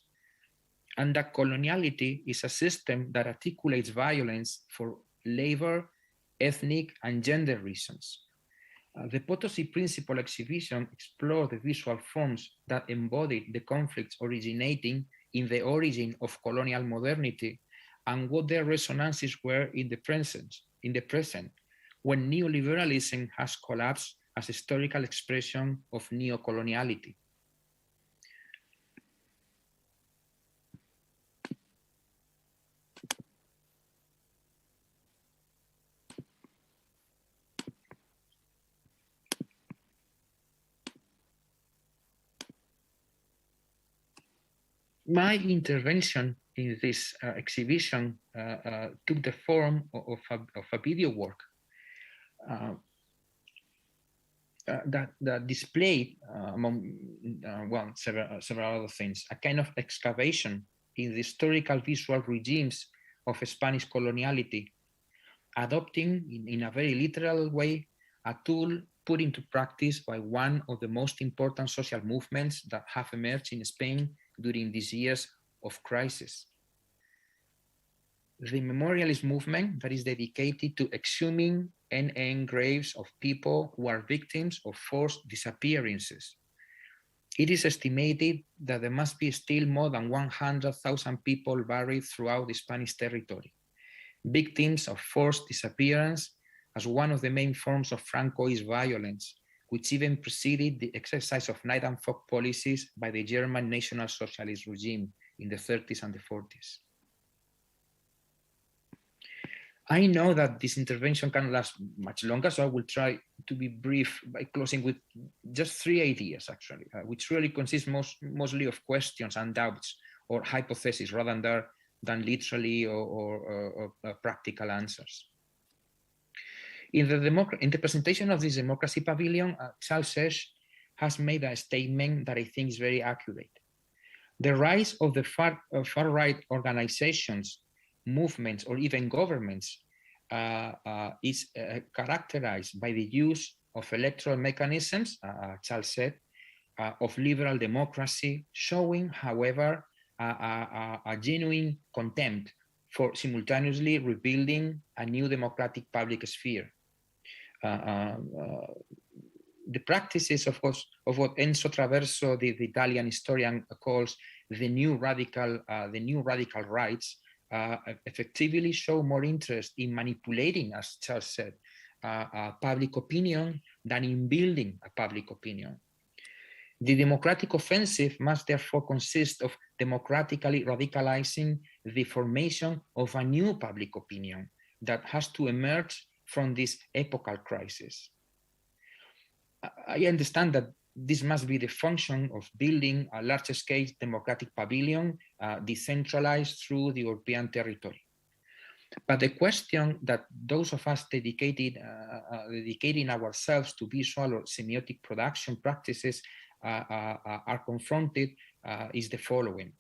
And that coloniality is a system that articulates violence for labor, ethnic, and gender reasons. The Potosi Principle exhibition explored the visual forms that embodied the conflicts originating in the origin of colonial modernity and what their resonances were in the present, when neoliberalism has collapsed as a historical expression of neocoloniality. My intervention in this exhibition took the form of a video work. that displayed, among well, several other things, a kind of excavation in the historical visual regimes of Spanish coloniality, adopting in a very literal way a tool put into practice by one of the most important social movements that have emerged in Spain during these years of crisis. The memorialist movement that is dedicated to exhuming and graves of people who are victims of forced disappearances. It is estimated that there must be still more than 100,000 people buried throughout the Spanish territory, victims of forced disappearance as one of the main forms of Francoist violence, which even preceded the exercise of night and fog policies by the German National Socialist regime in the 30s and the 40s. I know that this intervention can last much longer, so I will try to be brief by closing with just 3 ideas, actually, which really consist mostly of questions and doubts or hypotheses rather than literally or practical answers. In the presentation of this Democracy Pavilion, Charles Sage has made a statement that I think is very accurate. The rise of the far-right organizations, movements, or even governments is characterized by the use of electoral mechanisms, Charles said, of liberal democracy, showing, however, a genuine contempt for simultaneously rebuilding a new democratic public sphere. The practices, of course, of what Enzo Traverso, the Italian historian, calls the new radical rights, effectively show more interest in manipulating, as Charles said, public opinion than in building a public opinion. The democratic offensive must therefore consist of democratically radicalizing the formation of a new public opinion that has to emerge from this epochal crisis. I understand that this must be the function of building a large-scale democratic pavilion decentralized through the European territory. But the question that those of us dedicating ourselves to visual or semiotic production practices are confronted is the following.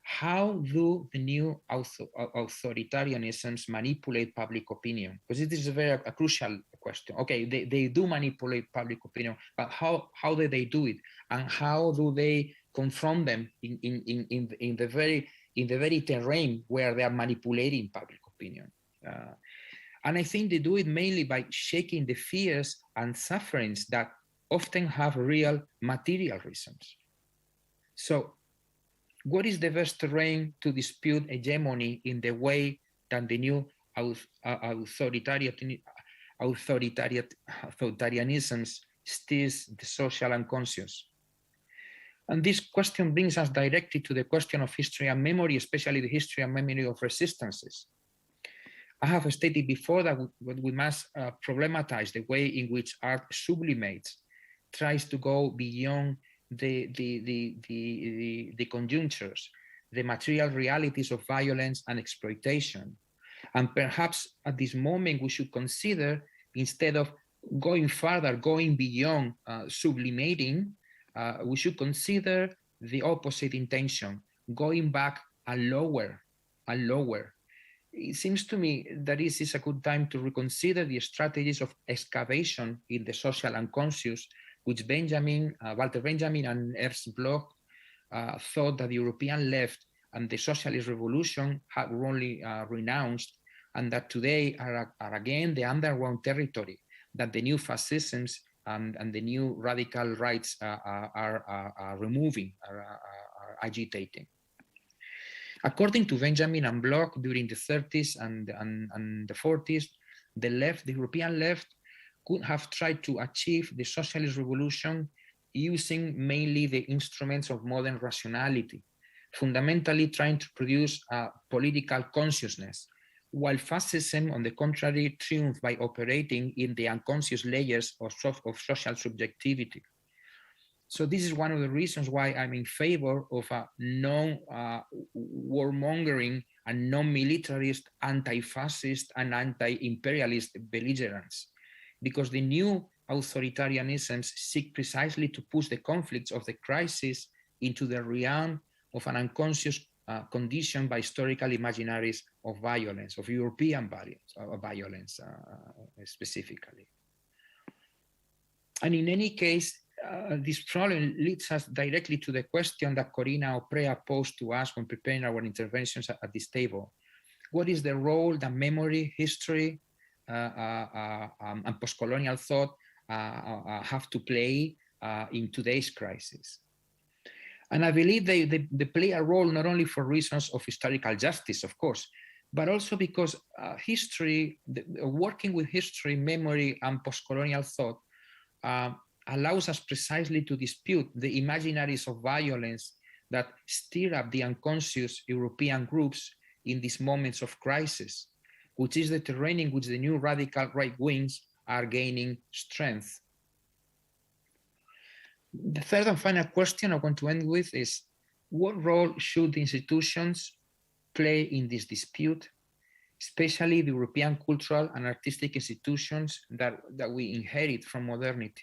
How do the new authoritarianisms manipulate public opinion? Because this is a crucial question. Okay, they do manipulate public opinion, but how do they do it? And how do they confront them in the very terrain where they are manipulating public opinion? And I think they do it mainly by shaking the fears and sufferings that often have real material reasons. So, what is the best terrain to dispute hegemony in the way that the new authoritarianisms steers the social unconscious? And this question brings us directly to the question of history and memory, especially the history and memory of resistances. I have stated before that we must problematize the way in which art sublimates, tries to go beyond the conjunctures, the material realities of violence and exploitation. And perhaps at this moment we should consider, instead of going further, going beyond sublimating, we should consider the opposite intention, going back and lower and lower. It seems to me that this is a good time to reconsider the strategies of excavation in the social unconscious, which Walter Benjamin and Ernst Bloch thought that the European left and the socialist revolution had only renounced, and that today are again the underground territory that the new fascisms and the new radical rights are removing, are agitating. According to Benjamin and Bloch, during the 30s and the 40s, the European left could have tried to achieve the socialist revolution using mainly the instruments of modern rationality, fundamentally trying to produce a political consciousness, while fascism, on the contrary, triumphed by operating in the unconscious layers of social subjectivity. So this is one of the reasons why I'm in favor of a non-warmongering and non-militarist, anti-fascist and anti-imperialist belligerence, because the new authoritarianisms seek precisely to push the conflicts of the crisis into the realm of an unconscious condition by historical imaginaries of violence, of European violence specifically. And in any case, this problem leads us directly to the question that Corina Oprea posed to us when preparing our interventions at this table. What is the role that memory, history, and post-colonial thought have to play in today's crisis? And I believe they play a role not only for reasons of historical justice, of course, but also because working with history, memory, and post-colonial thought allows us precisely to dispute the imaginaries of violence that stir up the unconscious European groups in these moments of crisis, which is the terrain in which the new radical right wings are gaining strength. The third and final question I want to end with is, what role should the institutions play in this dispute, especially the European cultural and artistic institutions that we inherit from modernity?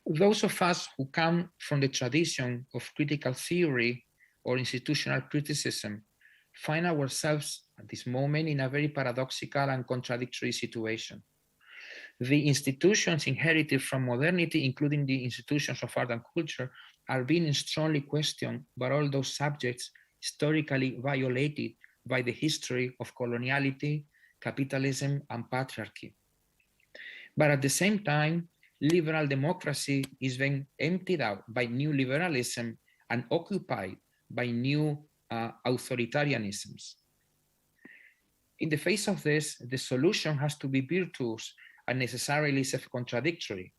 Those of us who come from the tradition of critical theory or institutional criticism find ourselves at this moment in a very paradoxical and contradictory situation. The institutions inherited from modernity, including the institutions of art and culture, are being strongly questioned by all those subjects historically violated by the history of coloniality, capitalism, and patriarchy. But at the same time, liberal democracy is being emptied out by new liberalism and occupied by new authoritarianisms. In the face of this, the solution has to be virtuous and necessarily self-contradictory.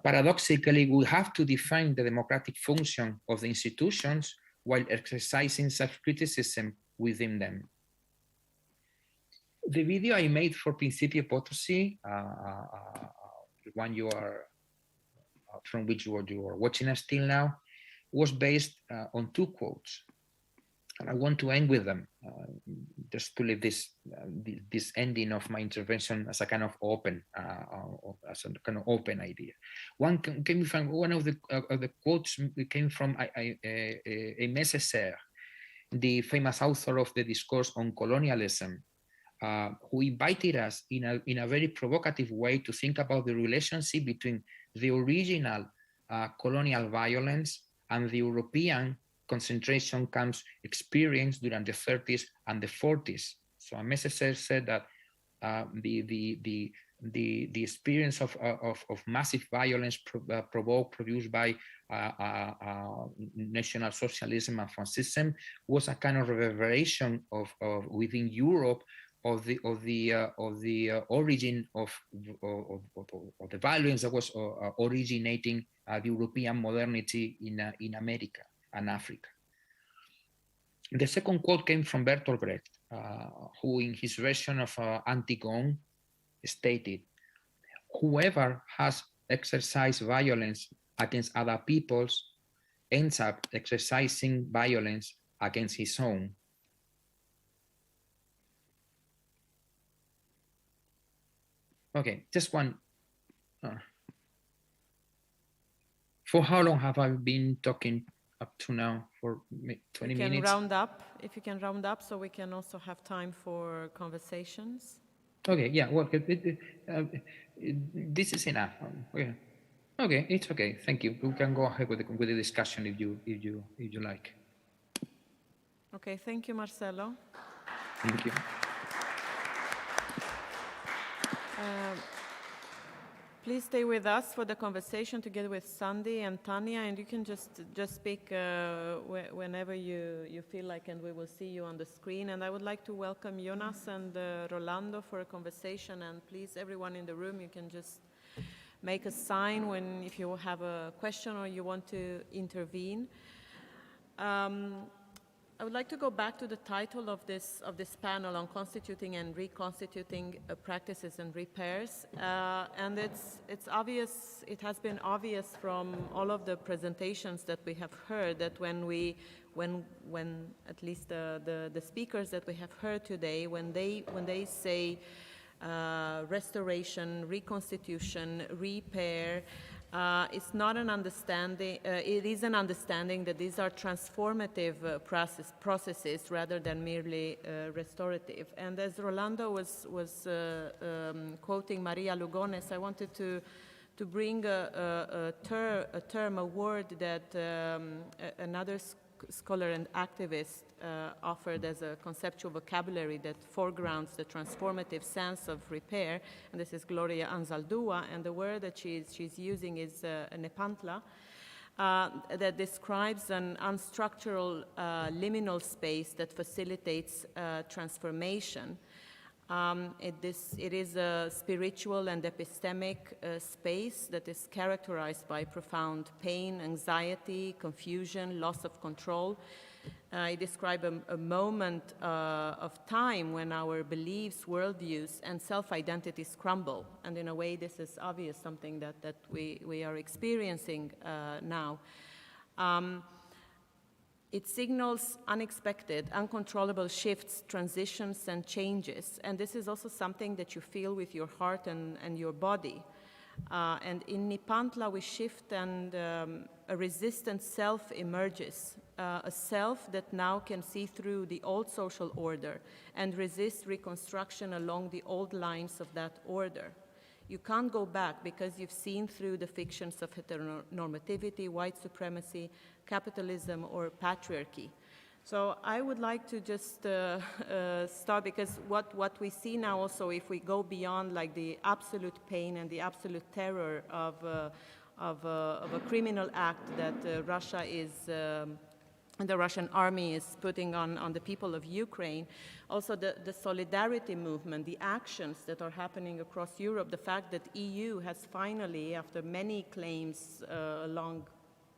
Paradoxically, we have to define the democratic function of the institutions while exercising self-criticism within them. The video I made for Principio Potosí, the one you are from which you are watching us till now, was based on two quotes, and I want to end with them, just to leave this ending of my intervention as a kind of open, idea. One came from one of the quotes came from Aimé Césaire, the famous author of the discourse on colonialism, who invited us in a very provocative way to think about the relationship between the original colonial violence and the European concentration camps experienced during the 30s and the 40s. So Aimé Césaire said that the experience of massive violence produced by National Socialism and Fascism was a kind of reverberation of within Europe of the origin of the violence that was originating the European modernity in America and Africa. The second quote came from Bertolt Brecht, who in his version of Antigone stated, "Whoever has exercised violence against other peoples ends up exercising violence against his own." Okay, just one. For how long have I been talking up to now? For 20 minutes? If you can round up, so we can also have time for conversations. Okay, yeah, well, this is enough. Okay, it's okay. Thank you. We can go ahead with the discussion if you like. Okay, thank you, Marcelo. Thank you. Please stay with us for the conversation together with Sandy and Tanya, and you can just speak whenever you feel like, and we will see you on the screen. And I would like to welcome Jonas and Rolando for a conversation, and please, everyone in the room, you can just make a sign if you have a question or you want to intervene. I would like to go back to the title of this panel on constituting and reconstituting practices and repairs, and it's obvious. It has been obvious from all of the presentations that we have heard that when at least the speakers that we have heard today, when they say restoration, reconstitution, repair. It's not an understanding, it is an understanding that these are transformative processes rather than merely restorative. And as Rolando was quoting Maria Lugones, I wanted to bring a term, a word that another scholar and activist offered as a conceptual vocabulary that foregrounds the transformative sense of repair, and this is Gloria Anzaldúa, and the word that she's using is nepantla, that describes an unstructural liminal space that facilitates transformation. It is a spiritual and epistemic space that is characterized by profound pain, anxiety, confusion, loss of control. I describe a moment of time when our beliefs, worldviews, and self-identities crumble. And in a way, this is obvious, something that we are experiencing now. It signals unexpected, uncontrollable shifts, transitions, and changes. And this is also something that you feel with your heart and your body. And in Nepantla, we shift and a resistant self emerges, a self that now can see through the old social order and resist reconstruction along the old lines of that order. You can't go back because you've seen through the fictions of heteronormativity, white supremacy, capitalism, or patriarchy. So I would like to just start, because what we see now also, if we go beyond like the absolute pain and the absolute terror of a criminal act that Russia is, the Russian army is putting on the people of Ukraine, also the solidarity movement, the actions that are happening across Europe, the fact that EU has finally, after many claims along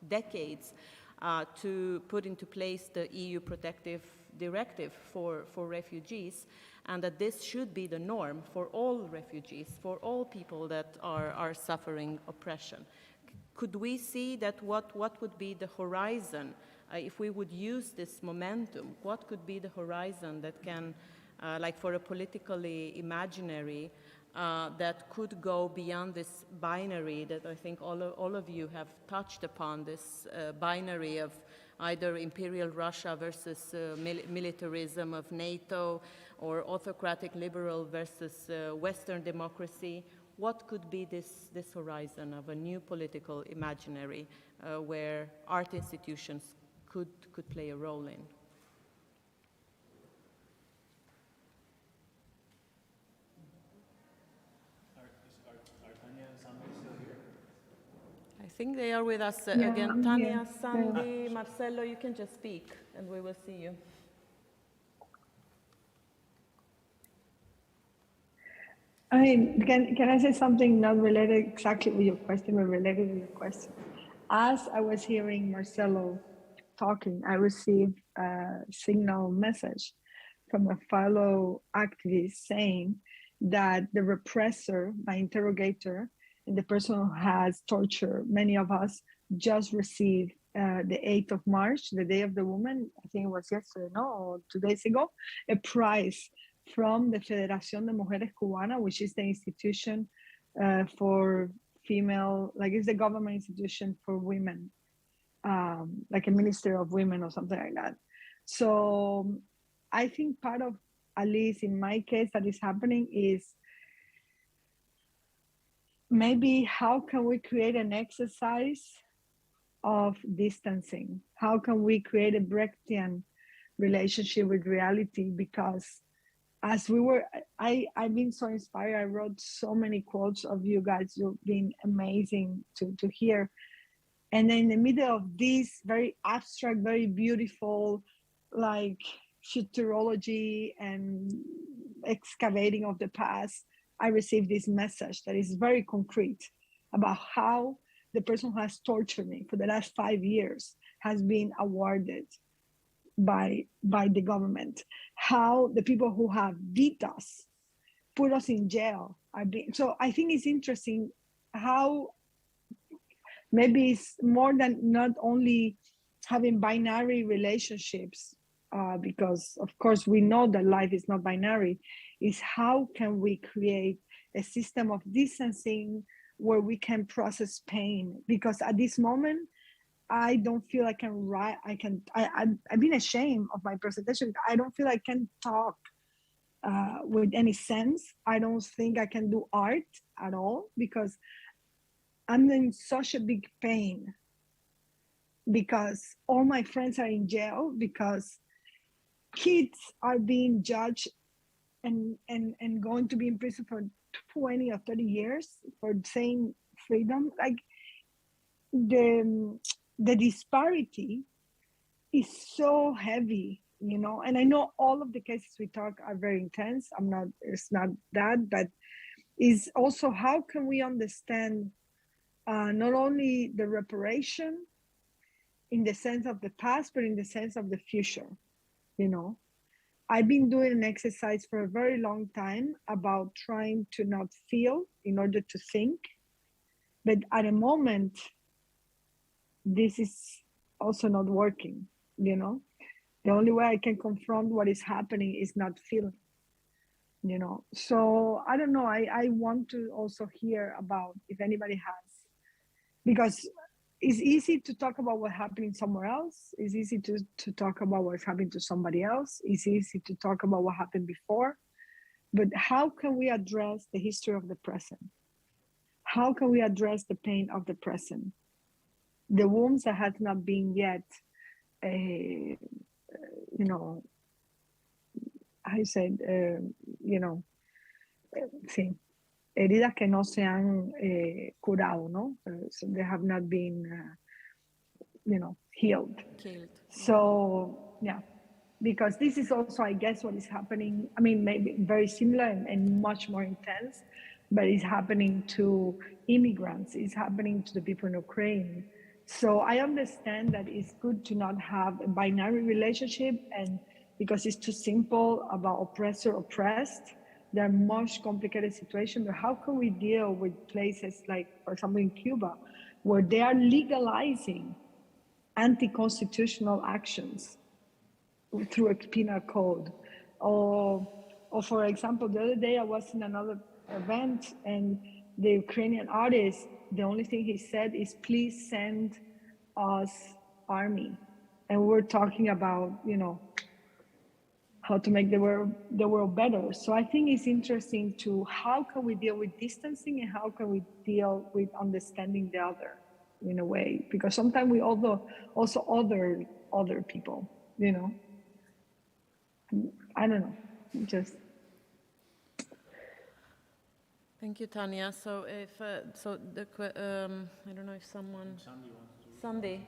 decades, to put into place the EU protective directive for refugees, and that this should be the norm for all refugees, for all people that are suffering oppression. Could we see that what would be the horizon if we would use this momentum? What could be the horizon that can, like for a politically imaginary, that could go beyond this binary that I think all of you have touched upon, this binary of either imperial Russia versus militarism of NATO, or autocratic liberal versus Western democracy? What could be this horizon of a new political imaginary where art institutions could play a role in? I think they are with us again. Tanya, Sandy, Marcelo, you can just speak and we will see you. I mean, can I say something not related exactly with your question, but related with your question? As I was hearing Marcelo talking, I received a signal message from a fellow activist saying that the repressor, my interrogator, and the person who has tortured many of us just received the 8th of March, the Day of the Woman, I think it was yesterday, no, or 2 days ago, a prize from the Federación de Mujeres Cubanas, which is the institution for female, like it's the government institution for women, like a Ministry of Women or something like that. So I think part of, at least in my case, that is happening is maybe how can we create an exercise of distancing? How can we create a Brechtian relationship with reality? Because as we were, I've been so inspired. I wrote so many quotes of you guys. You've been amazing to hear. And then in the middle of this very abstract, very beautiful, like futurology and excavating of the past, I received this message that is very concrete about how the person who has tortured me for the last 5 years has been awarded by the government, how the people who have beat us, put us in jail, are being. So I think it's interesting how maybe it's more than not only having binary relationships because of course we know that life is not binary, is how can we create a system of distancing where we can process pain? Because at this moment, I don't feel I can write. I've been ashamed of my presentation. I don't feel I can talk with any sense. I don't think I can do art at all because I'm in such a big pain, because all my friends are in jail, because kids are being judged and going to be in prison for 20 or 30 years for saying freedom. Like the disparity is so heavy, you know. And I know all of the cases we talk are very intense. It's not that, but is also how can we understand not only the reparation in the sense of the past, but in the sense of the future, you know. I've been doing an exercise for a very long time about trying to not feel in order to think. But at a moment, this is also not working, you know. The only way I can confront what is happening is not feeling, you know. So I don't know, I want to also hear about if anybody has, because it's easy to talk about what's happening somewhere else. It's easy to talk about what's happening to somebody else. It's easy to talk about what happened before. But how can we address the history of the present? How can we address the pain of the present? The wounds that have not been yet, you know, I said, you know, sí. Heridas que no se han curado, ¿no? So they have not been, you know, healed. So, yeah, because this is also, I guess, what is happening. I mean, maybe very similar and much more intense, but it's happening to immigrants. It's happening to the people in Ukraine. So I understand that it's good to not have a binary relationship, and because it's too simple about oppressor, oppressed. There are much complicated situations, but how can we deal with places like, for example, in Cuba, where they are legalizing anti-constitutional actions through a penal code? Or for example, the other day I was in another event and the Ukrainian artist, the only thing he said is, please send us army. And we're talking about, you know, how to make the world better. So I think it's interesting to how can we deal with distancing and how can we deal with understanding the other in a way, because sometimes we also other people, you know. I don't know, just. Thank you, Tanya. So if I don't know if someone. Sandy,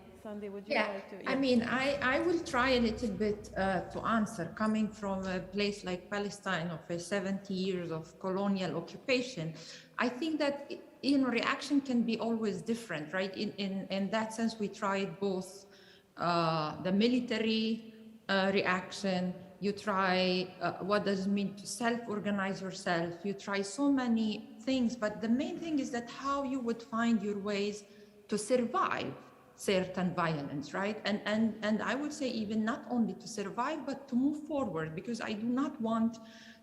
would you like to? Yeah. I mean, I will try a little bit to answer, coming from a place like Palestine of 70 years of colonial occupation. I think that, you know, reaction can be always different, right? In that sense, we tried both the military reaction. You try what does it mean to self-organize yourself. You try so many things, but the main thing is that how you would find your ways to survive certain violence, right? And I would say even not only to survive, but to move forward, because I do not want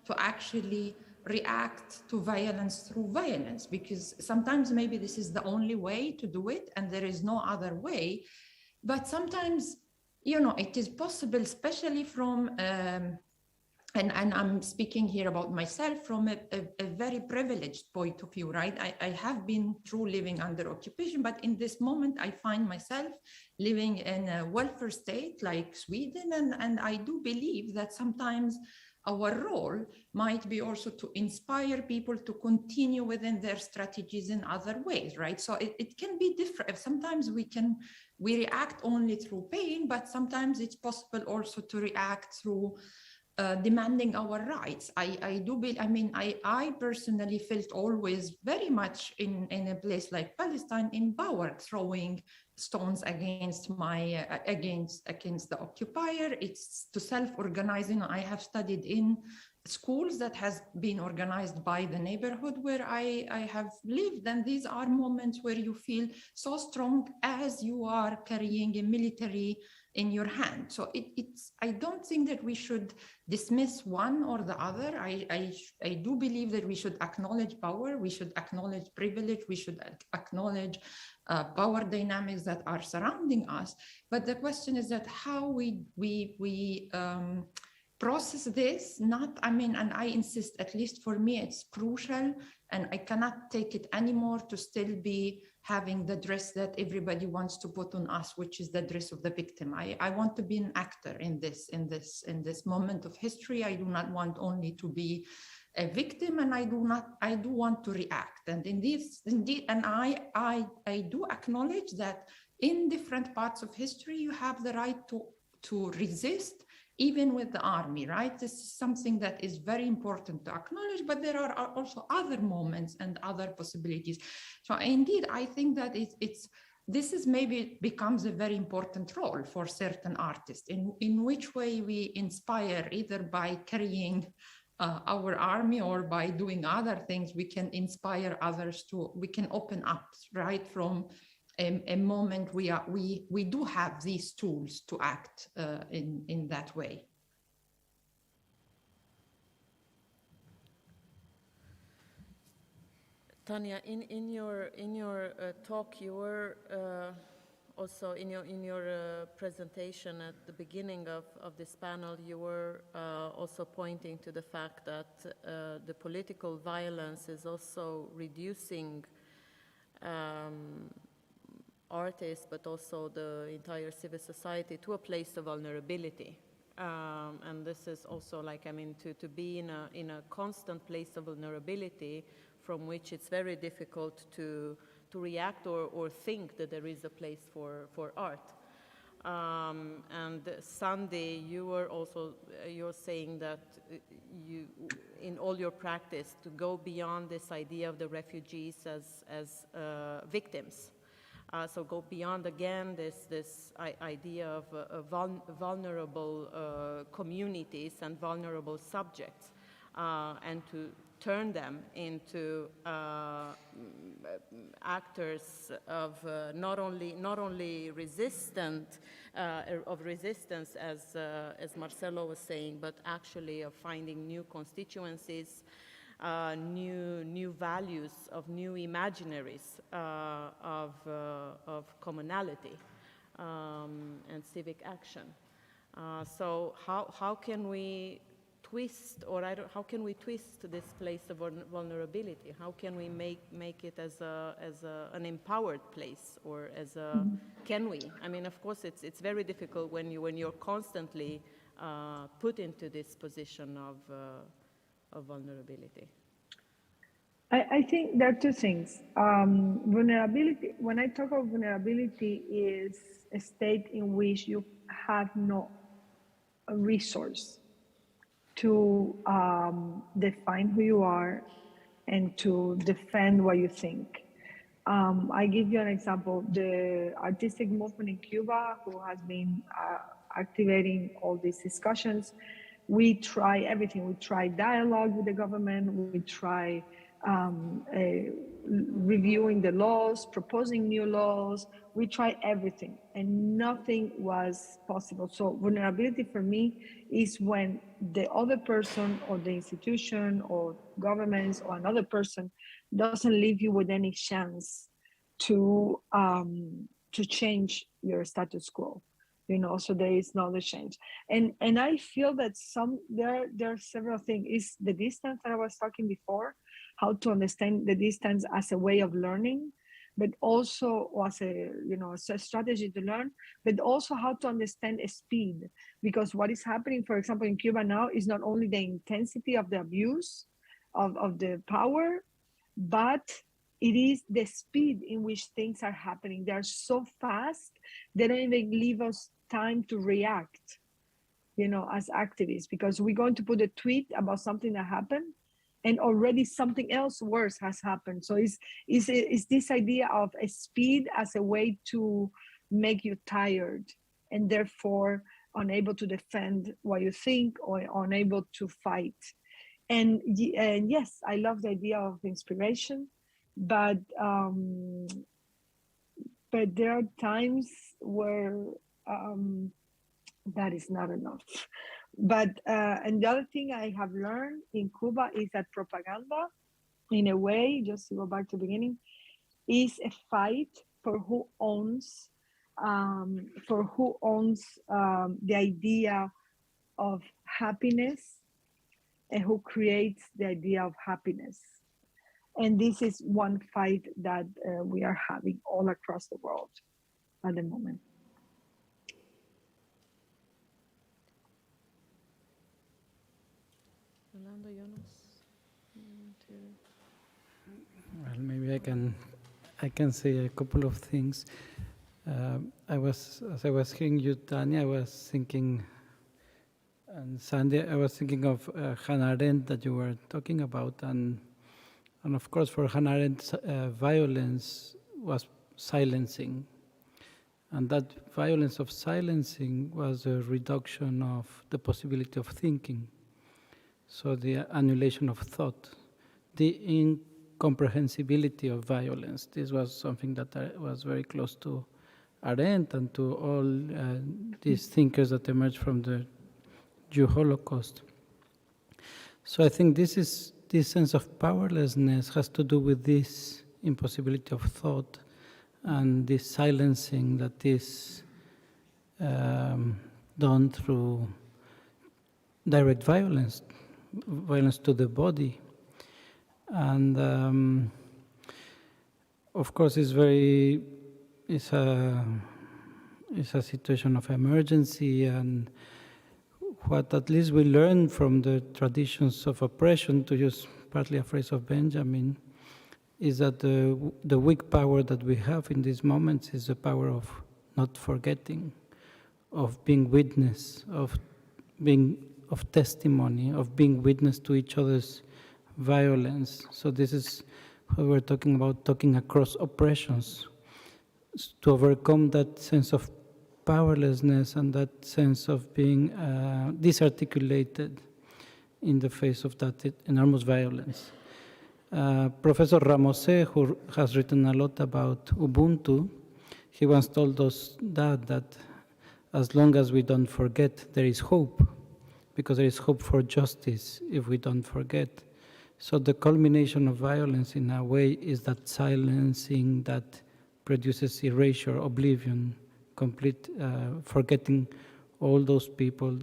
to actually react to violence through violence, because sometimes maybe this is the only way to do it and there is no other way. But sometimes, you know, it is possible, especially from, and I'm speaking here about myself from a very privileged point of view, right? I have been through living under occupation, but in this moment, I find myself living in a welfare state like Sweden. And I do believe that sometimes our role might be also to inspire people to continue within their strategies in other ways, right? So it can be different. Sometimes we react only through pain, but sometimes it's possible also to react through demanding our rights. I personally felt always very much in a place like Palestine empowered, throwing stones against the occupier. It's to self-organizing. I have studied in schools that has been organized by the neighborhood where I have lived, and these are moments where you feel so strong as you are carrying a military in your hand. So I don't think that we should dismiss one or the other. I do believe that we should acknowledge power, we should acknowledge privilege, we should acknowledge power dynamics that are surrounding us. But the question is that how we process this, not, I mean, and I insist, at least for me, it's crucial, and I cannot take it anymore to still be having the dress that everybody wants to put on us, which is the dress of the victim. I want to be an actor in this moment of history. I do not want only to be a victim, and I do want to react. And indeed, and I do acknowledge that in different parts of history, you have the right to resist, even with the army, right? This is something that is very important to acknowledge, but there are also other moments and other possibilities. So indeed, I think that this is maybe becomes a very important role for certain artists, in which way we inspire, either by carrying our army or by doing other things, we can inspire others we can open up, right, from a moment we do have these tools to act in that way. Tanya, in your talk, you were also in your presentation at the beginning of this panel, you were also pointing to the fact that the political violence is also reducing artists, but also the entire civil society to a place of vulnerability. And this is also like, I mean, to be in a constant place of vulnerability from which it's very difficult to react or think that there is a place for art. And Sandy, you're saying that you, in all your practice, to go beyond this idea of the refugees as victims. So go beyond, again, this idea of vulnerable communities and vulnerable subjects, and to turn them into actors of not only resistance as Marcelo was saying, but actually of finding new constituencies, new values, of new imaginaries of commonality and civic action. So how can we twist, or how can we twist this place of vulnerability? How can we make it as an empowered place, or as a can we? I mean, of course, it's very difficult when you're constantly put into this position of vulnerability. I think there are two things. Vulnerability, when I talk about vulnerability, is a state in which you have no resource to define who you are and to defend what you think. I give you an example. The artistic movement in Cuba, who has been activating all these discussions, we try everything. We try dialogue with the government. We try reviewing the laws, proposing new laws. We tried everything, and nothing was possible. So vulnerability for me is when the other person or the institution or governments or another person doesn't leave you with any chance to change your status quo. You know, so there is no other change. And I feel that there are several things. Is the distance that I was talking before, how to understand the distance as a way of learning, but also as a strategy to learn, but also how to understand speed. Because what is happening, for example, in Cuba now is not only the intensity of the abuse of the power, but it is the speed in which things are happening. They are so fast, they don't even leave us time to react, as activists, because we're going to put a tweet about something that happened, and already something else worse has happened. So it's this idea of a speed as a way to make you tired, and therefore unable to defend what you think or unable to fight. And yes, I love the idea of inspiration, but there are times where that is not enough. But and the other thing I have learned in Cuba is that propaganda, in a way, just to go back to the beginning, is a fight for who owns the idea of happiness and who creates the idea of happiness. And this is one fight that we are having all across the world at the moment. Well, maybe I can say a couple of things. As I was hearing you, Tanya, I was thinking, and Sandy, I was thinking of Hannah Arendt that you were talking about, and of course for Hannah Arendt, violence was silencing, and that violence of silencing was a reduction of the possibility of thinking. So the annihilation of thought, the incomprehensibility of violence. This was something that was very close to Arendt and to all these thinkers that emerged from the Jew Holocaust. So I think this sense of powerlessness has to do with this impossibility of thought and this silencing that is done through direct violence to the body. And of course it's a situation of emergency, and what at least we learn from the traditions of oppression, to use partly a phrase of Benjamin, is that the weak power that we have in these moments is the power of not forgetting, of being witness, of testimony, of being witness to each other's violence. So this is what we're talking about, talking across oppressions, to overcome that sense of powerlessness and that sense of being disarticulated in the face of that enormous violence. Professor Ramosé, who has written a lot about Ubuntu, he once told us that as long as we don't forget, there is hope, because there is hope for justice if we don't forget. So the culmination of violence, in a way, is that silencing that produces erasure, oblivion, complete forgetting all those people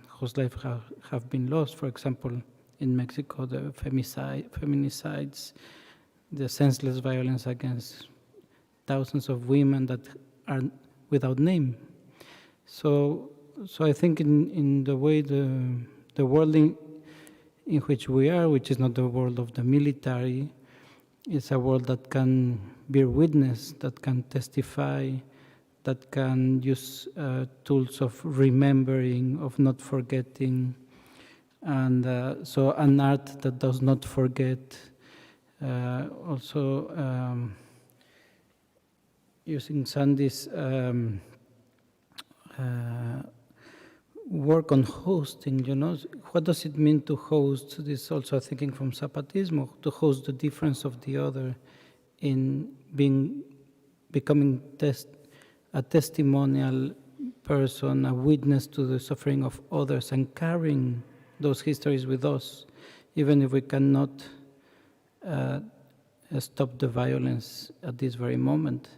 whose lives have been lost. For example, in Mexico, the feminicides, the senseless violence against thousands of women that are without name. So I think in the way the world in which we are, which is not the world of the military, is a world that can bear witness, that can testify, that can use tools of remembering, of not forgetting, and so an art that does not forget. Also using Sandy's work on hosting, what does it mean to host? This is also thinking from Zapatismo, to host the difference of the other in becoming a testimonial person, a witness to the suffering of others, and carrying those histories with us, even if we cannot stop the violence at this very moment.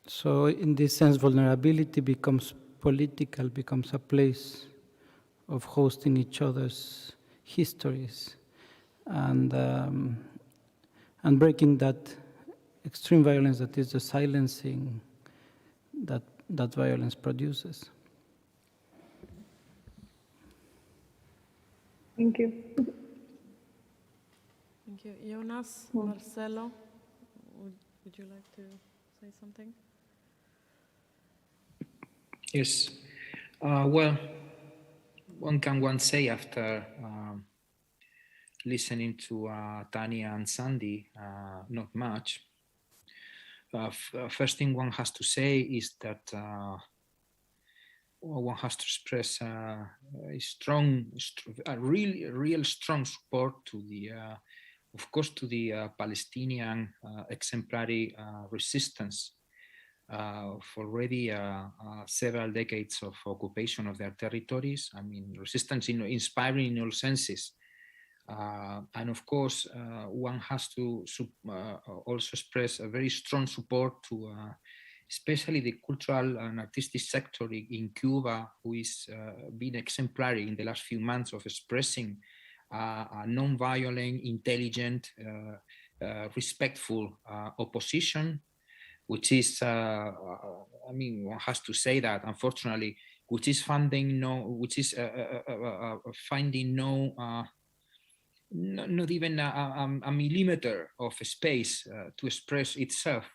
So in this sense, vulnerability becomes political, becomes a place of hosting each other's histories and breaking that extreme violence that is the silencing that violence produces. Thank you. Thank you. Jonas, Marcelo, would you like to say something? Yes. Well, one can say after listening to Tanya and Sandy, not much. First thing one has to say is that one has to express a real strong support to the, of course, to the Palestinian exemplary resistance for already several decades of occupation of their territories. I mean, resistance inspiring in all senses. And of course, one has to also express a very strong support to especially the cultural and artistic sector in Cuba, who is been exemplary in the last few months of expressing a non-violent, intelligent, respectful opposition, which is, I mean, one has to say that, unfortunately, which is finding no not even a millimeter of space to express itself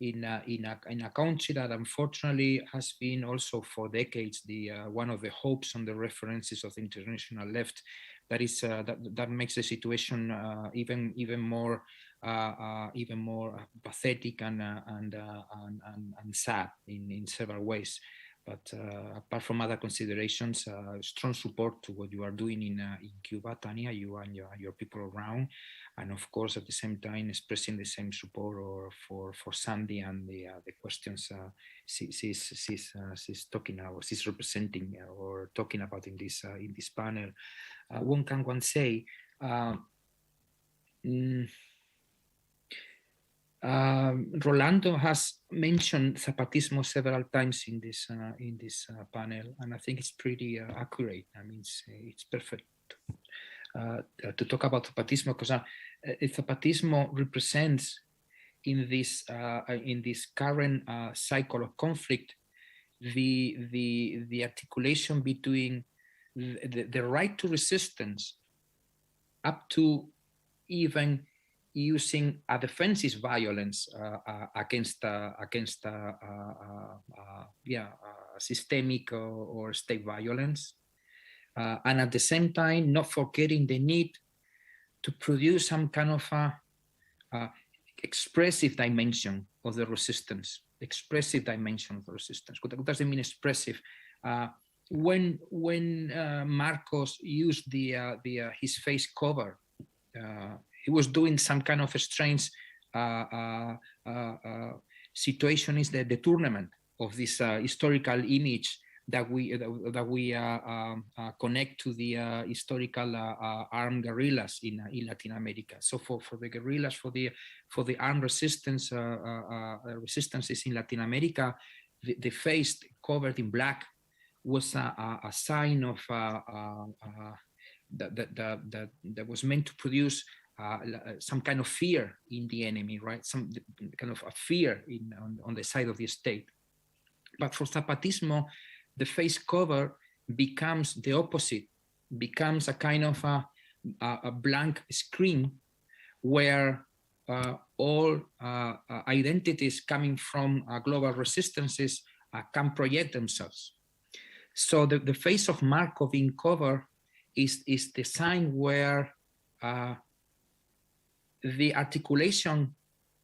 in a country that unfortunately has been also for decades the one of the hopes on the references of the international left. That is that makes the situation even more pathetic and sad in several ways. But apart from other considerations, strong support to what you are doing in Cuba, Tania, you and your people around, and of course at the same time expressing the same support for Sandy and the questions she's talking about, she's representing or talking about in this panel. One can say. Rolando has mentioned Zapatismo several times in this panel, and I think it's pretty accurate. I mean, it's perfect to talk about Zapatismo because Zapatismo represents in this current cycle of conflict the articulation between the right to resistance up to even using a defensive violence against systemic or state violence, and at the same time not forgetting the need to produce some kind of expressive dimension of the resistance. Expressive dimension of the resistance. What does it mean expressive? When Marcos used his face cover, he was doing some kind of a strange situation is the tournament of this historical image that we connect to the historical armed guerrillas in Latin America. So for the guerrillas, for the armed resistances in Latin America, the face covered in black was a sign of that was meant to produce some kind of fear in the enemy, right? Some kind of a fear on the side of the state. But for Zapatismo, the face cover becomes the opposite, becomes a kind of a blank screen where all identities coming from global resistances can project themselves. So the face of Markov in cover is the sign where the articulation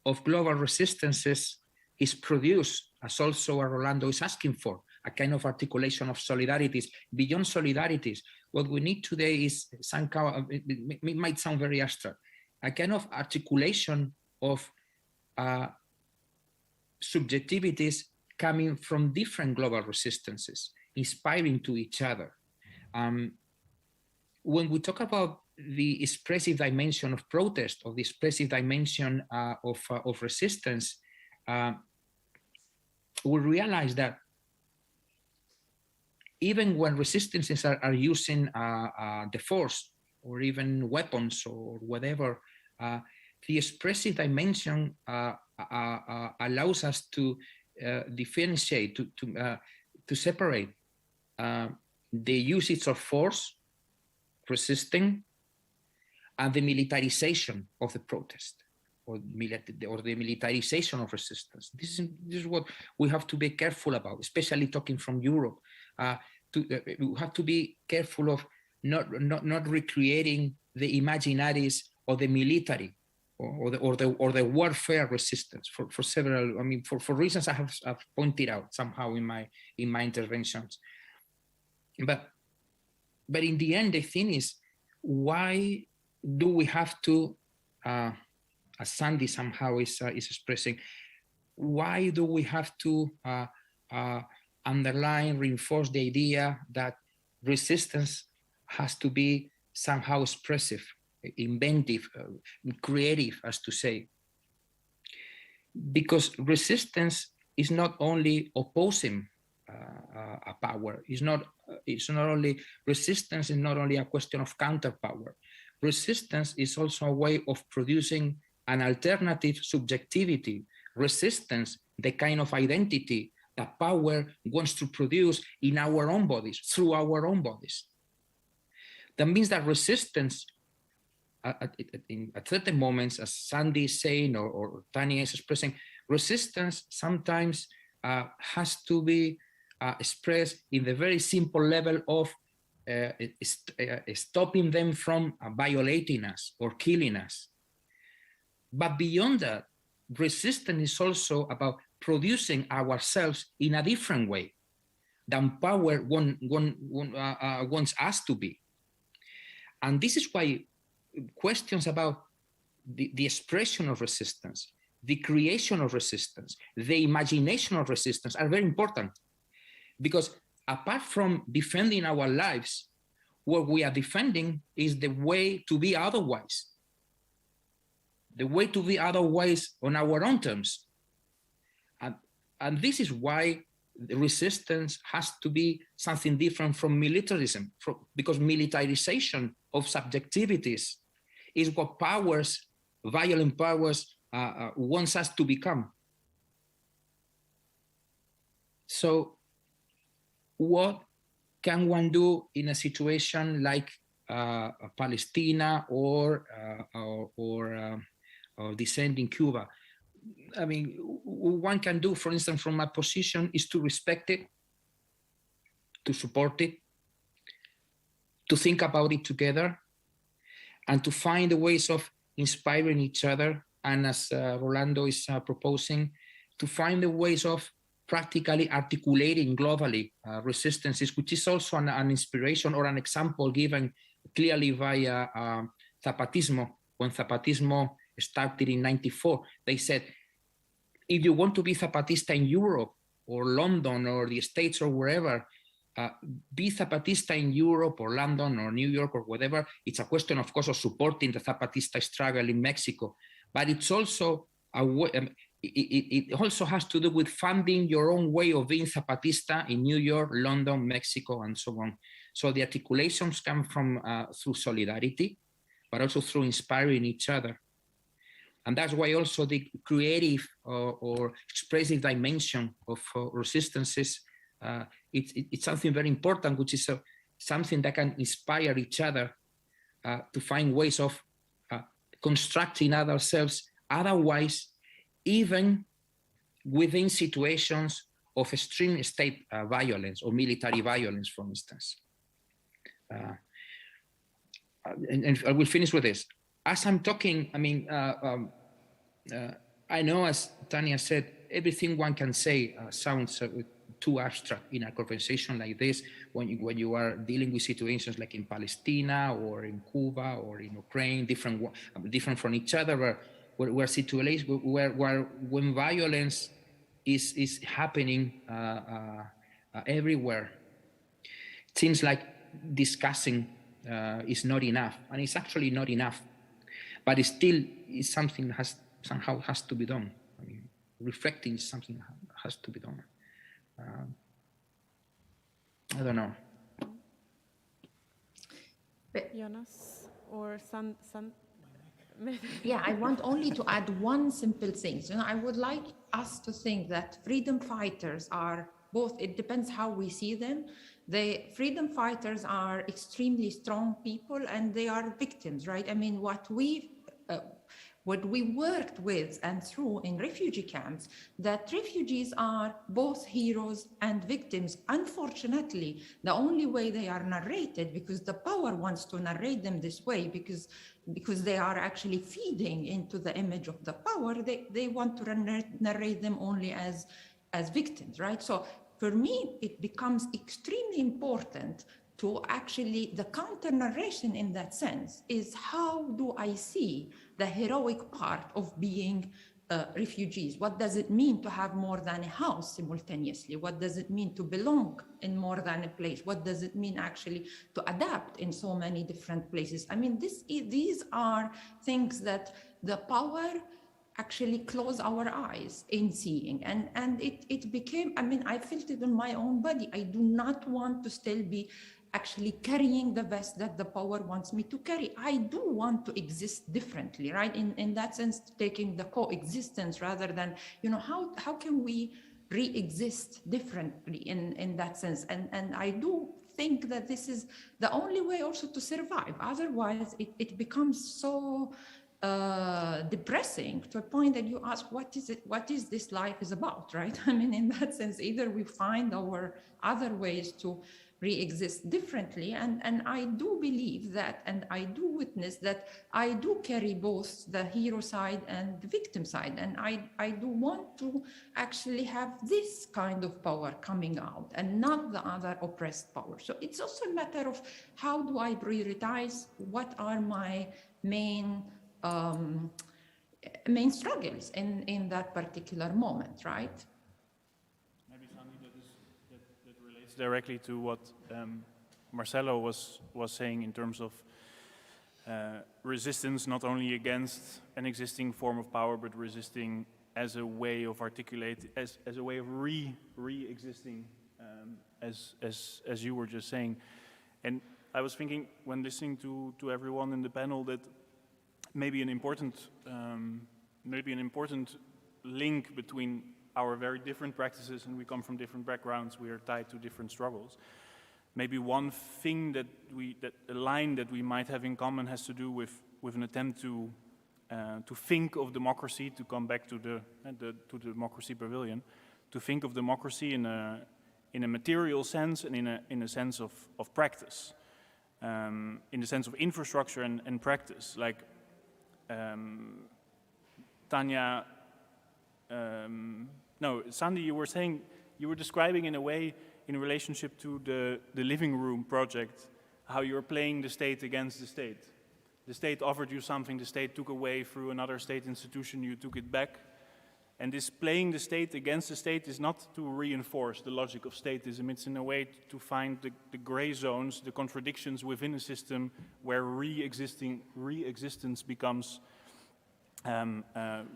of global resistances is produced, as also Rolando is asking for, a kind of articulation of solidarities. Beyond solidarities, what we need today is some kind of, it might sound very abstract, a kind of articulation of subjectivities coming from different global resistances, inspiring to each other. When we talk about the expressive dimension of protest, or the expressive dimension of resistance, we realize that even when resistances are using the force or even weapons or whatever, the expressive dimension allows us to differentiate, to separate the usage of force, resisting, and the militarization of the protest, or the militarization of resistance. This is what we have to be careful about, especially talking from Europe. We have to be careful of not recreating the imaginaries of the military or the warfare resistance for several. I mean, for reasons I've pointed out somehow in my interventions. But in the end, the thing is, why do we have to, as Sandy somehow is expressing, why do we have to underline, reinforce the idea that resistance has to be somehow expressive, inventive, creative, as to say? Because resistance is not only opposing a power. It's not only resistance is not only a question of counterpower. Resistance is also a way of producing an alternative subjectivity. Resistance, the kind of identity that power wants to produce in our own bodies, through our own bodies. That means that resistance, at certain moments, as Sandy is saying, or Tanya is expressing, resistance sometimes has to be expressed in the very simple level of stopping them from violating us or killing us. But beyond that, resistance is also about producing ourselves in a different way than power wants us to be. And this is why questions about the expression of resistance, the creation of resistance, the imagination of resistance are very important. Because apart from defending our lives, what we are defending is the way to be otherwise. The way to be otherwise on our own terms. And this is why the resistance has to be something different from militarism, because militarization of subjectivities is what powers, violent powers, wants us to become. So what can one do in a situation like Palestine or dissent in Cuba? I mean, one can do, for instance, from my position, is to respect it, to support it, to think about it together, and to find the ways of inspiring each other. And as Rolando is proposing, to find the ways of practically articulating globally resistances, which is also an inspiration or an example given clearly by Zapatismo. When Zapatismo started in '94, they said, if you want to be Zapatista in Europe or London or the States or wherever, be Zapatista in Europe or London or New York or whatever. It's a question, of course, of supporting the Zapatista struggle in Mexico, but it's also a way, it also has to do with funding your own way of being Zapatista in New York, London, Mexico, and so on. So the articulations come from through solidarity, but also through inspiring each other. And that's why also the creative or expressive dimension of resistances, it's something very important, which is something that can inspire each other to find ways of constructing ourselves otherwise, even within situations of extreme state violence or military violence, for instance. And I will finish with this. As I'm talking, I mean, I know, as Tanya said, everything one can say sounds too abstract in a conversation like this when you are dealing with situations like in Palestine or in Cuba or in Ukraine, different from each other, where situations where when violence is happening everywhere. It seems like discussing is not enough, and it's actually not enough. But it still is something that somehow has to be done. I mean, reflecting is something that has to be done. I don't know. Jonas or San Yeah, I want only to add one simple thing. You know, I would like us to think that freedom fighters are both, it depends how we see them. The freedom fighters are extremely strong people and they are victims, right? I mean, what we worked with and through in refugee camps, that refugees are both heroes and victims. Unfortunately, the only way they are narrated, because the power wants to narrate them this way, because they are actually feeding into the image of the power, they want to narrate them only as victims, right? So for me, it becomes extremely important to actually, the counter narration in that sense is, how do I see the heroic part of being refugees? What does it mean to have more than a house simultaneously? What does it mean to belong in more than a place? What does it mean actually to adapt in so many different places? I mean, these are things that the power actually close our eyes in seeing. And it became, I mean, I felt it in my own body. I do not want to still be actually carrying the vest that the power wants me to carry. I do want to exist differently, right? In that sense, taking the coexistence rather than, you know, how can we re-exist differently in that sense? And I do think that this is the only way also to survive. Otherwise, it becomes so depressing to a point that you ask, what is this life is about, right? I mean, in that sense, either we find our other ways to re-exist differently, and I do believe that, and I do witness that I do carry both the hero side and the victim side, and I do want to actually have this kind of power coming out and not the other oppressed power. So it's also a matter of how do I prioritize, what are my main struggles in that particular moment, right? Maybe something that relates directly to what Marcelo was saying in terms of resistance, not only against an existing form of power, but resisting as a way of articulate, as a way of re-existing, as you were just saying. And I was thinking when listening to everyone in the panel that maybe an important link between our very different practices, and we come from different backgrounds, we are tied to different struggles. Maybe one thing a line that we might have in common has to do with an attempt to think of democracy, to come back to the Democracy Pavilion, to think of democracy in a material sense and in a sense of practice, in the sense of infrastructure and practice. Like Tanya, no, Sandy, you were saying, you were describing in a way in relationship to the living room project, how you're playing the state against the state. The state offered you something, the state took away through another state institution, you took it back. And this playing the state against the state is not to reinforce the logic of statism, it's in a way to find the gray zones, the contradictions within a system where re-existence becomes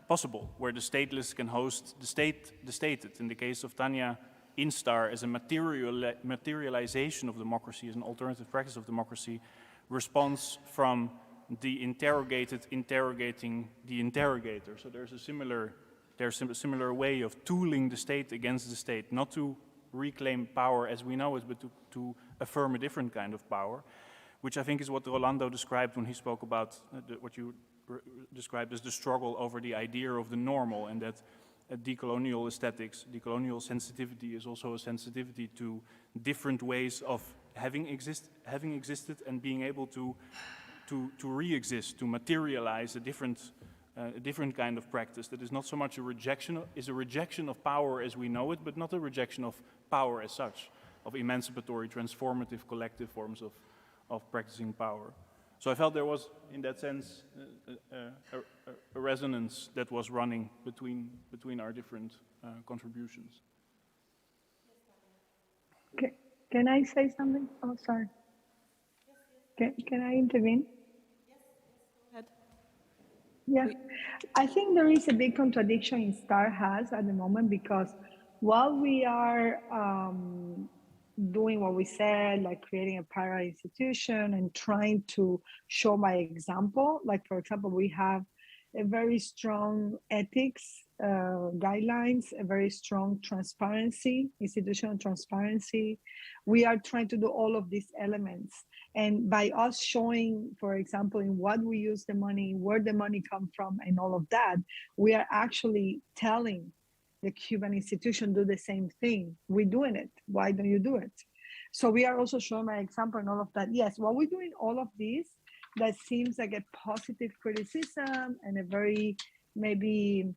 possible, where the stateless can host the stated. In the case of Tanya, Instar as a materialization of democracy, as an alternative practice of democracy, responds from the interrogated interrogating the interrogator. So there's a similar way of tooling the state against the state, not to reclaim power as we know it, but to affirm a different kind of power, which I think is what Rolando described when he spoke about what you described as the struggle over the idea of the normal, and that decolonial aesthetics, decolonial sensitivity is also a sensitivity to different ways of having existed and being able to re-exist, to materialize a different kind of practice that is not so much a rejection of power as we know it, but not a rejection of power as such, of emancipatory, transformative, collective forms of practicing power. So I felt there was, in that sense, a resonance that was running between our different contributions. Okay. Can I say something? Oh, sorry. Can I intervene? Yeah, I think there is a big contradiction in Star has at the moment, because while we are doing what we said, like creating a parallel institution and trying to show by example, like for example, we have a very strong ethics guidelines, a very strong transparency, institutional transparency. We are trying to do all of these elements. And by us showing, for example, in what we use the money, where the money comes from, and all of that, we are actually telling the Cuban institution do the same thing. We're doing it. Why don't you do it? So we are also showing by example and all of that. Yes, while we're doing all of this, that seems like a positive criticism and a very maybe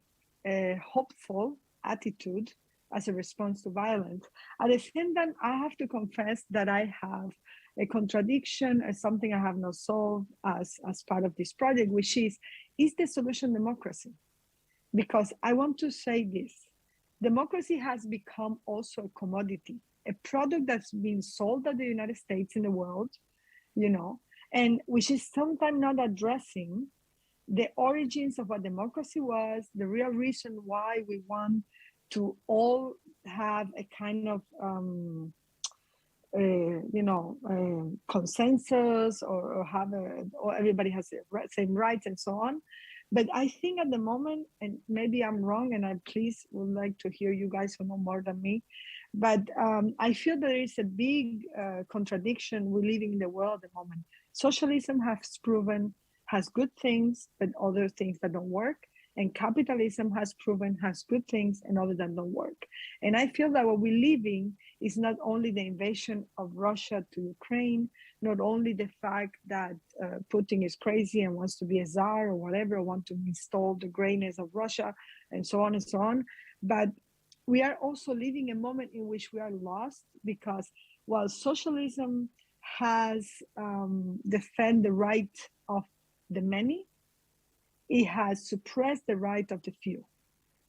hopeful attitude as a response to violence. At the same time, I have to confess that I have a contradiction or something I have not solved as part of this project, which is the solution democracy? because I want to say this. Democracy has become also a commodity, a product that's being sold at the United States in the world, you know, and which is sometimes not addressing the origins of what democracy was, the real reason why we want to all have a kind of, consensus or have or everybody has the same rights and so on. But I think at the moment, and maybe I'm wrong, and I please would like to hear you guys who know more than me, but I feel there is a big contradiction we're living in the world at the moment. Socialism has good things, but other things that don't work. And capitalism has proven has good things and other that don't work. And I feel that what we're living is not only the invasion of Russia to Ukraine, not only the fact that Putin is crazy and wants to be a czar or whatever, want to install the greatness of Russia and so on, but we are also living a moment in which we are lost, because while socialism has defend the right of the many, it has suppressed the right of the few,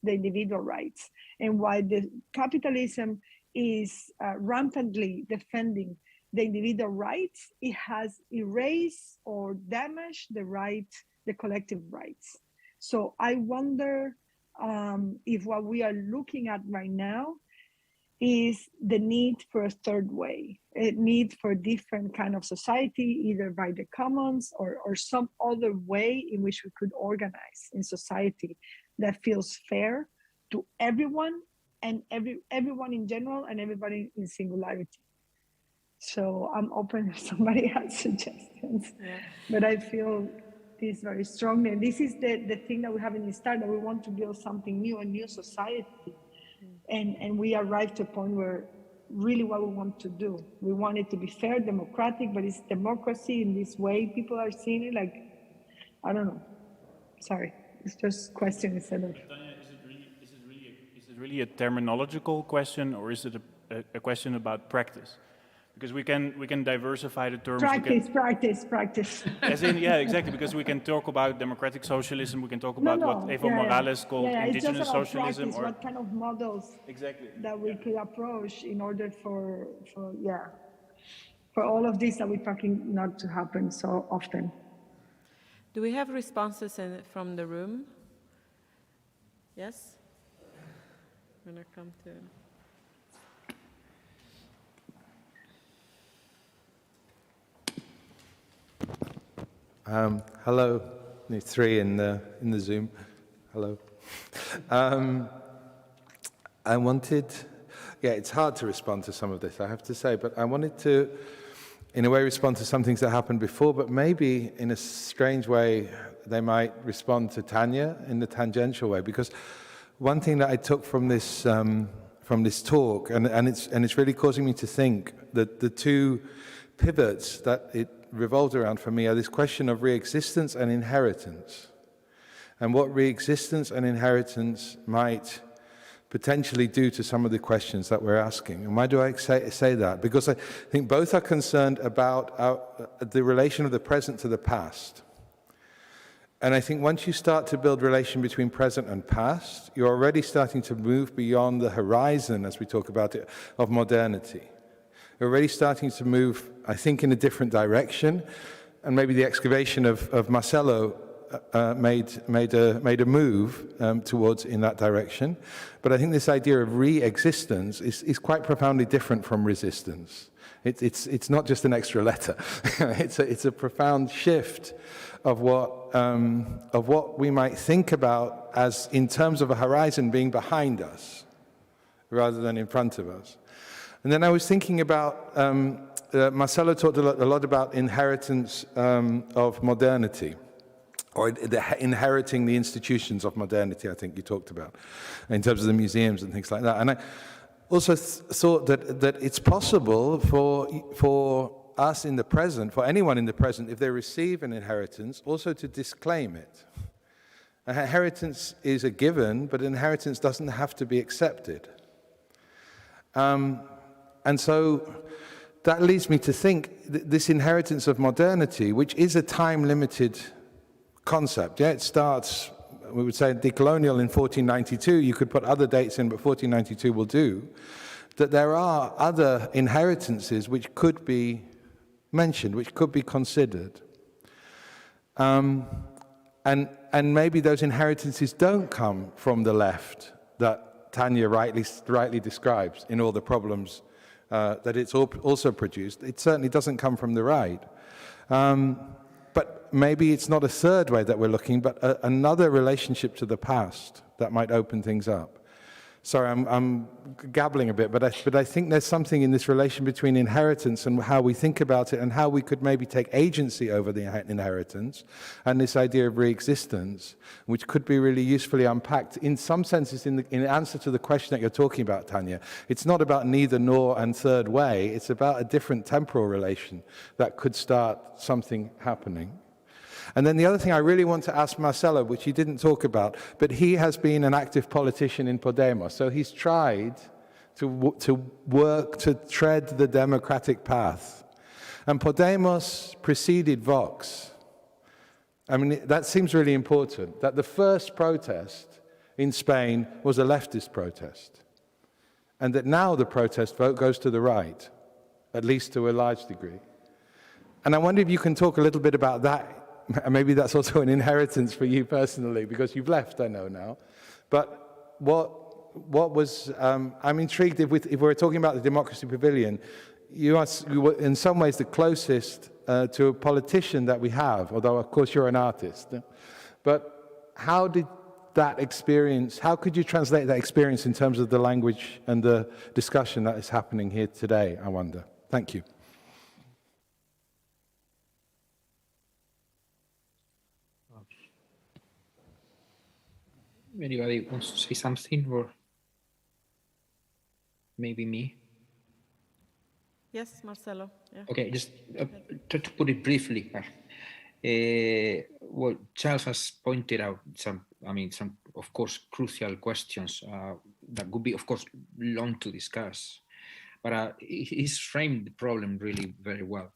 the individual rights. And while the capitalism is rampantly defending the individual rights, it has erased or damaged the collective rights. So I wonder if what we are looking at right now is the need for a third way, a need for a different kind of society, either by the commons or some other way in which we could organize in society that feels fair to everyone and everyone in general and everybody in singularity. So I'm open if somebody has suggestions, but I feel this very strongly. And this is the thing that we haven't started, that we want to build something new, a new society. And we arrived to a point where really what we want to do, we want it to be fair, democratic, but it's democracy in this way people are seeing it, like, I don't know. Sorry, it's just question instead of. Tanya, is it really a terminological question, or is it a question about practice? Because we can diversify the terms. Practice. As in, yeah, exactly. Because we can talk about democratic socialism. We can talk about what Evo Morales called indigenous socialism. Practice, or what kind of models that we could approach in order for all of this that we're talking not to happen so often. Do we have responses from the room? Yes? I'm going to come to. Hello, there's three in the Zoom. Hello. I wanted, it's hard to respond to some of this, I have to say, but I wanted to, in a way, respond to some things that happened before, but maybe in a strange way, they might respond to Tanya in the tangential way, because one thing that I took from this talk, and it's really causing me to think that the two pivots that it revolved around for me are this question of re-existence and inheritance, and what re-existence and inheritance might potentially do to some of the questions that we're asking. And why do I say that? Because I think both are concerned about the relation of the present to the past. And I think once you start to build relation between present and past, you're already starting to move beyond the horizon, as we talk about it, of modernity. You're already starting to move, I think, in a different direction, and maybe the excavation of Marcelo made a move towards in that direction. But I think this idea of re-existence is quite profoundly different from resistance. It's not just an extra letter. it's a profound shift of what we might think about as in terms of a horizon being behind us rather than in front of us. And then I was thinking about, Marcelo talked a lot about inheritance of modernity, or inheriting the institutions of modernity, I think you talked about, in terms of the museums and things like that. And I also thought that it's possible for us in the present, for anyone in the present, if they receive an inheritance, also to disclaim it. An inheritance is a given, but inheritance doesn't have to be accepted. And so that leads me to think this inheritance of modernity, which is a time-limited concept. Yeah, it starts we would say decolonial in 1492, you could put other dates in, but 1492 will do, that there are other inheritances which could be mentioned, which could be considered. And maybe those inheritances don't come from the left that Tanya rightly describes in all the problems that it's also produced. It certainly doesn't come from the right. But maybe it's not a third way that we're looking, but another relationship to the past that might open things up. Sorry, I'm gabbling a bit, but I think there's something in this relation between inheritance and how we think about it and how we could maybe take agency over the inheritance and this idea of re-existence, which could be really usefully unpacked in some senses in answer to the question that you're talking about, Tanya. It's not about neither nor and third way, it's about a different temporal relation that could start something happening. And then the other thing I really want to ask Marcelo, which he didn't talk about, but he has been an active politician in Podemos. So he's tried to work to tread the democratic path. And Podemos preceded Vox. I mean, that seems really important, that the first protest in Spain was a leftist protest. And that now the protest vote goes to the right, at least to a large degree. And I wonder if you can talk a little bit about that. Maybe that's also an inheritance for you personally, because you've left, I know now. But what was, I'm intrigued if we're talking about the Democracy Pavilion, you were in some ways the closest to a politician that we have, although of course you're an artist. But how did that experience, how could you translate that experience in terms of the language and the discussion that is happening here today, I wonder? Thank you. Anybody wants to say something, or maybe me? Yes, Marcelo. Yeah. Okay, just to put it briefly. Well, Charles has pointed out some, of course, crucial questions that would be, of course, long to discuss. But he's framed the problem really very well.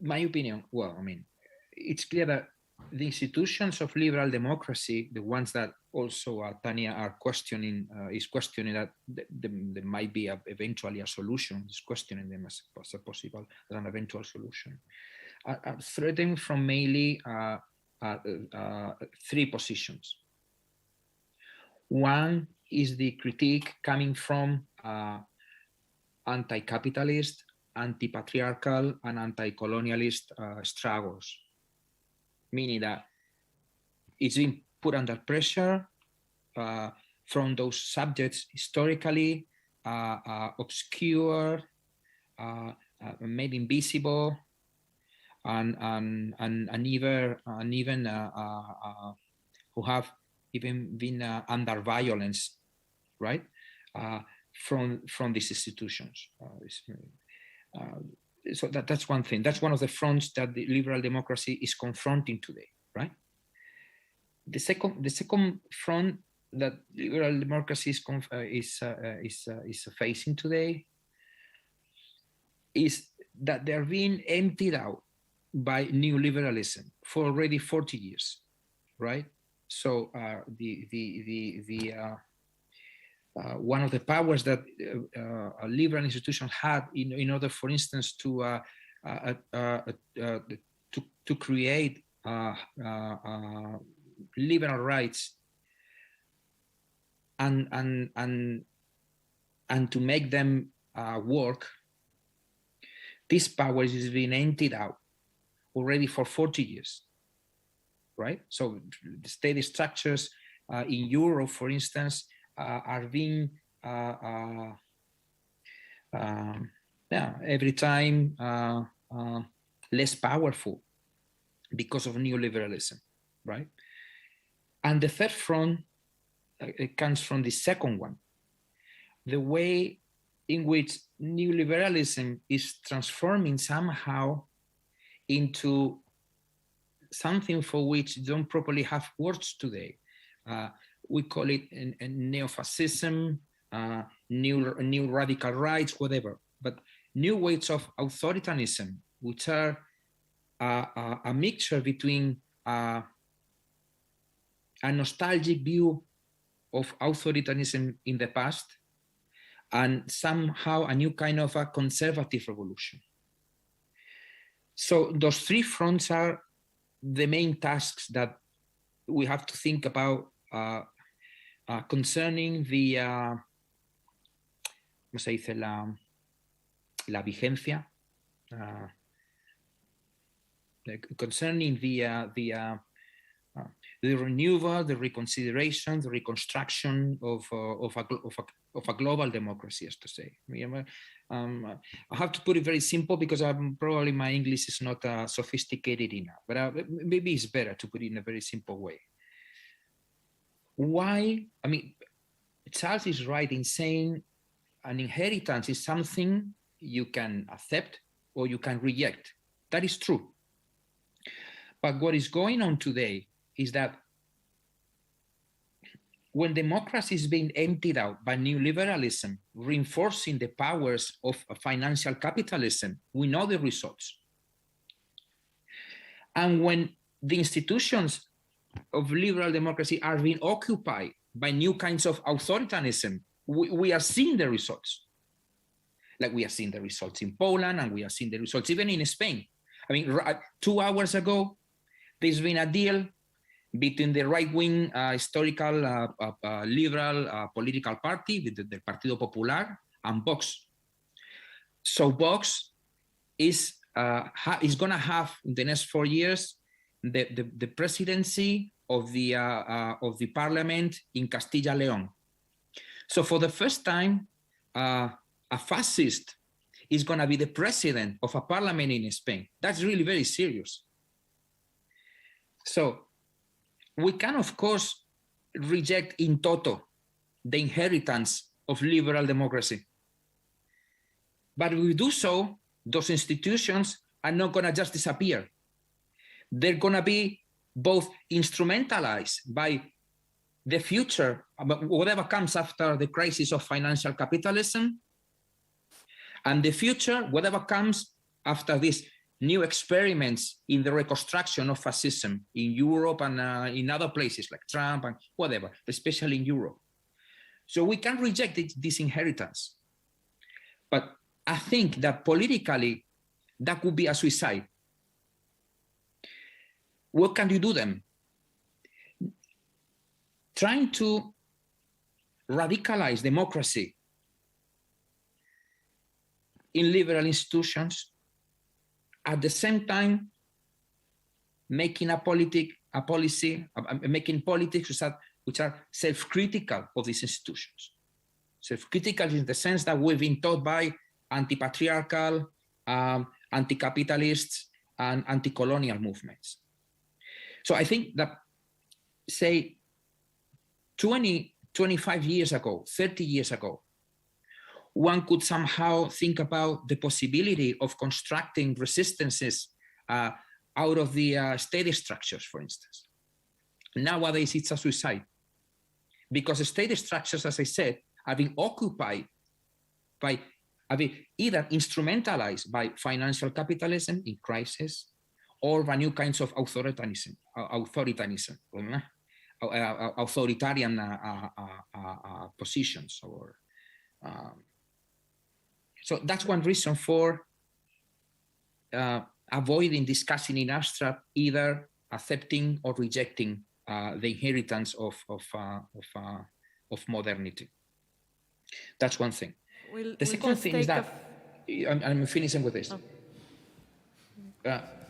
My opinion, well, it's clear that the institutions of liberal democracy, the ones that also Tanya are questioning, is questioning that there might be eventually a solution, is questioning them as possible, as an eventual solution, are threatened from mainly three positions. One is the critique coming from anti-capitalist, anti-patriarchal, and anti-colonialist struggles, meaning that it's been put under pressure from those subjects historically obscure, made invisible, and even who have even been under violence, right? From these institutions. So that's one thing. That's one of the fronts that the liberal democracy is confronting today, right? The second front that liberal democracy is facing today is that they're being emptied out by neoliberalism for already 40 years, right? So one of the powers that a liberal institution had in order, for instance, to create liberal rights and to make them work, this power is being emptied out already for 40 years, right? So the state structures in Europe, for instance, are being every time less powerful because of neoliberalism, right? And the third front it comes from the second one, the way in which neoliberalism is transforming somehow into something for which don't properly have words today. We call it neo-fascism, new radical rights, whatever. But new ways of authoritarianism, which are a mixture between a nostalgic view of authoritarianism in the past, and somehow a new kind of a conservative revolution. So those three fronts are the main tasks that we have to think about concerning the, ¿cómo se dice? La vigencia, concerning the renewal, the reconsideration, the reconstruction of a global democracy, as to say. I have to put it very simple because probably my English is not sophisticated enough, but maybe it's better to put it in a very simple way. Why? I mean, Charles is right in saying an inheritance is something you can accept or you can reject. That is true. But what is going on today is that when democracy is being emptied out by neoliberalism, reinforcing the powers of financial capitalism, we know the results. And when the institutions of liberal democracy are being occupied by new kinds of authoritarianism, we are seeing the results. Like we are seeing the results in Poland, and we are seeing the results even in Spain. I mean, 2 hours ago, there's been a deal between the right-wing historical liberal political party, the Partido Popular, and Vox. So Vox is going to have in the next 4 years the presidency of the parliament in Castilla-León. So for the first time, a fascist is going to be the president of a parliament in Spain. That's really very serious. So we can, of course, reject in toto the inheritance of liberal democracy. But if we do so, those institutions are not going to just disappear. They're going to be both instrumentalized by the future, whatever comes after the crisis of financial capitalism, and the future, whatever comes after these new experiments in the reconstruction of fascism in Europe and in other places like Trump and whatever, especially in Europe. So we can reject this inheritance. But I think that politically, that could be a suicide. What can you do then? Trying to radicalize democracy in liberal institutions, at the same time making making politics which are self-critical of these institutions. Self-critical in the sense that we've been taught by anti-patriarchal, anti-capitalists, and anti-colonial movements. So I think that, say, 20, 25 years ago, 30 years ago, one could somehow think about the possibility of constructing resistances out of the state structures, for instance. Nowadays, it's a suicide because the state structures, as I said, are being occupied by, either instrumentalized by financial capitalism in crisis or by new kinds of authoritarianism, authoritarian positions. So that's one reason for avoiding discussing in abstract, either accepting or rejecting the inheritance of modernity. That's one thing. The second thing is that, I'm finishing with this.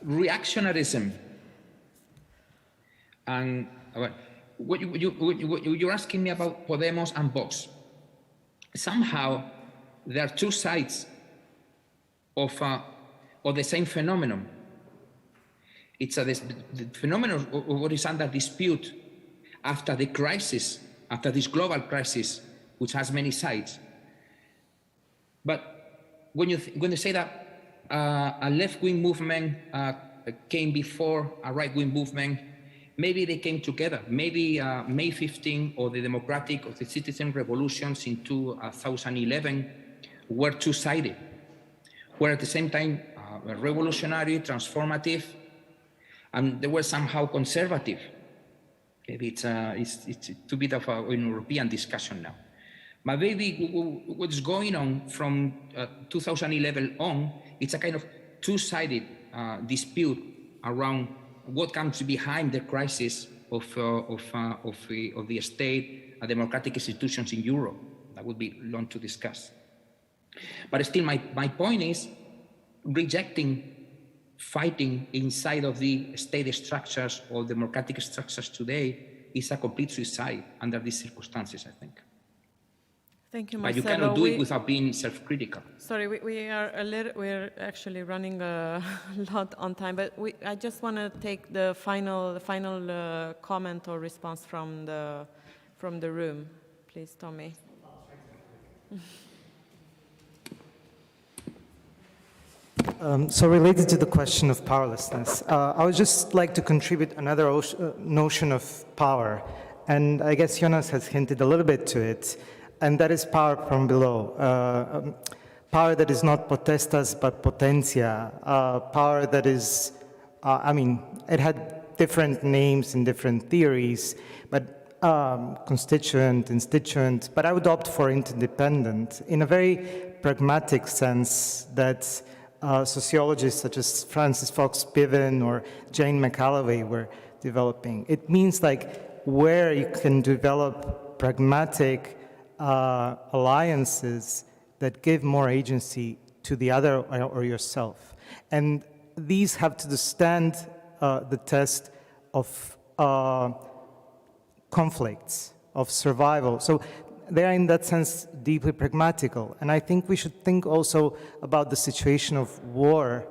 Reactionarism. And what you're asking me about Podemos and Vox. Somehow, there are two sides of the same phenomenon. It's the phenomenon of what is under dispute after the crisis, after this global crisis, which has many sides. But when you say that a left-wing movement came before a right-wing movement, maybe they came together. Maybe May 15 or the democratic or the citizen revolutions in 2011 were two-sided, were at the same time revolutionary, transformative, and they were somehow conservative. Maybe it's too bit of an European discussion now. But maybe what's going on from 2011 on, it's a kind of two-sided dispute around what comes behind the crisis of the state and democratic institutions in Europe. That would be long to discuss. But still, my point is rejecting fighting inside of the state structures or democratic structures today is a complete suicide under these circumstances, I think. Thank you, But you Marcelo. cannot do it without being self-critical. Sorry, we're actually running a lot on time, but I just want to take the final comment or response from the room, please, Tommy. So related to the question of powerlessness, I would just like to contribute another notion of power, and I guess Jonas has hinted a little bit to it, and that is power from below. Power that is not potestas but potentia, power that is, I mean, it had different names and different theories, but constituent, instituent, but I would opt for interdependent in a very pragmatic sense that sociologists such as Francis Fox Piven or Jane McAlloway were developing. It means like where you can develop pragmatic alliances that give more agency to the other or yourself. And these have to stand the test of conflicts, of survival. So they are in that sense deeply pragmatical. And I think we should think also about the situation of war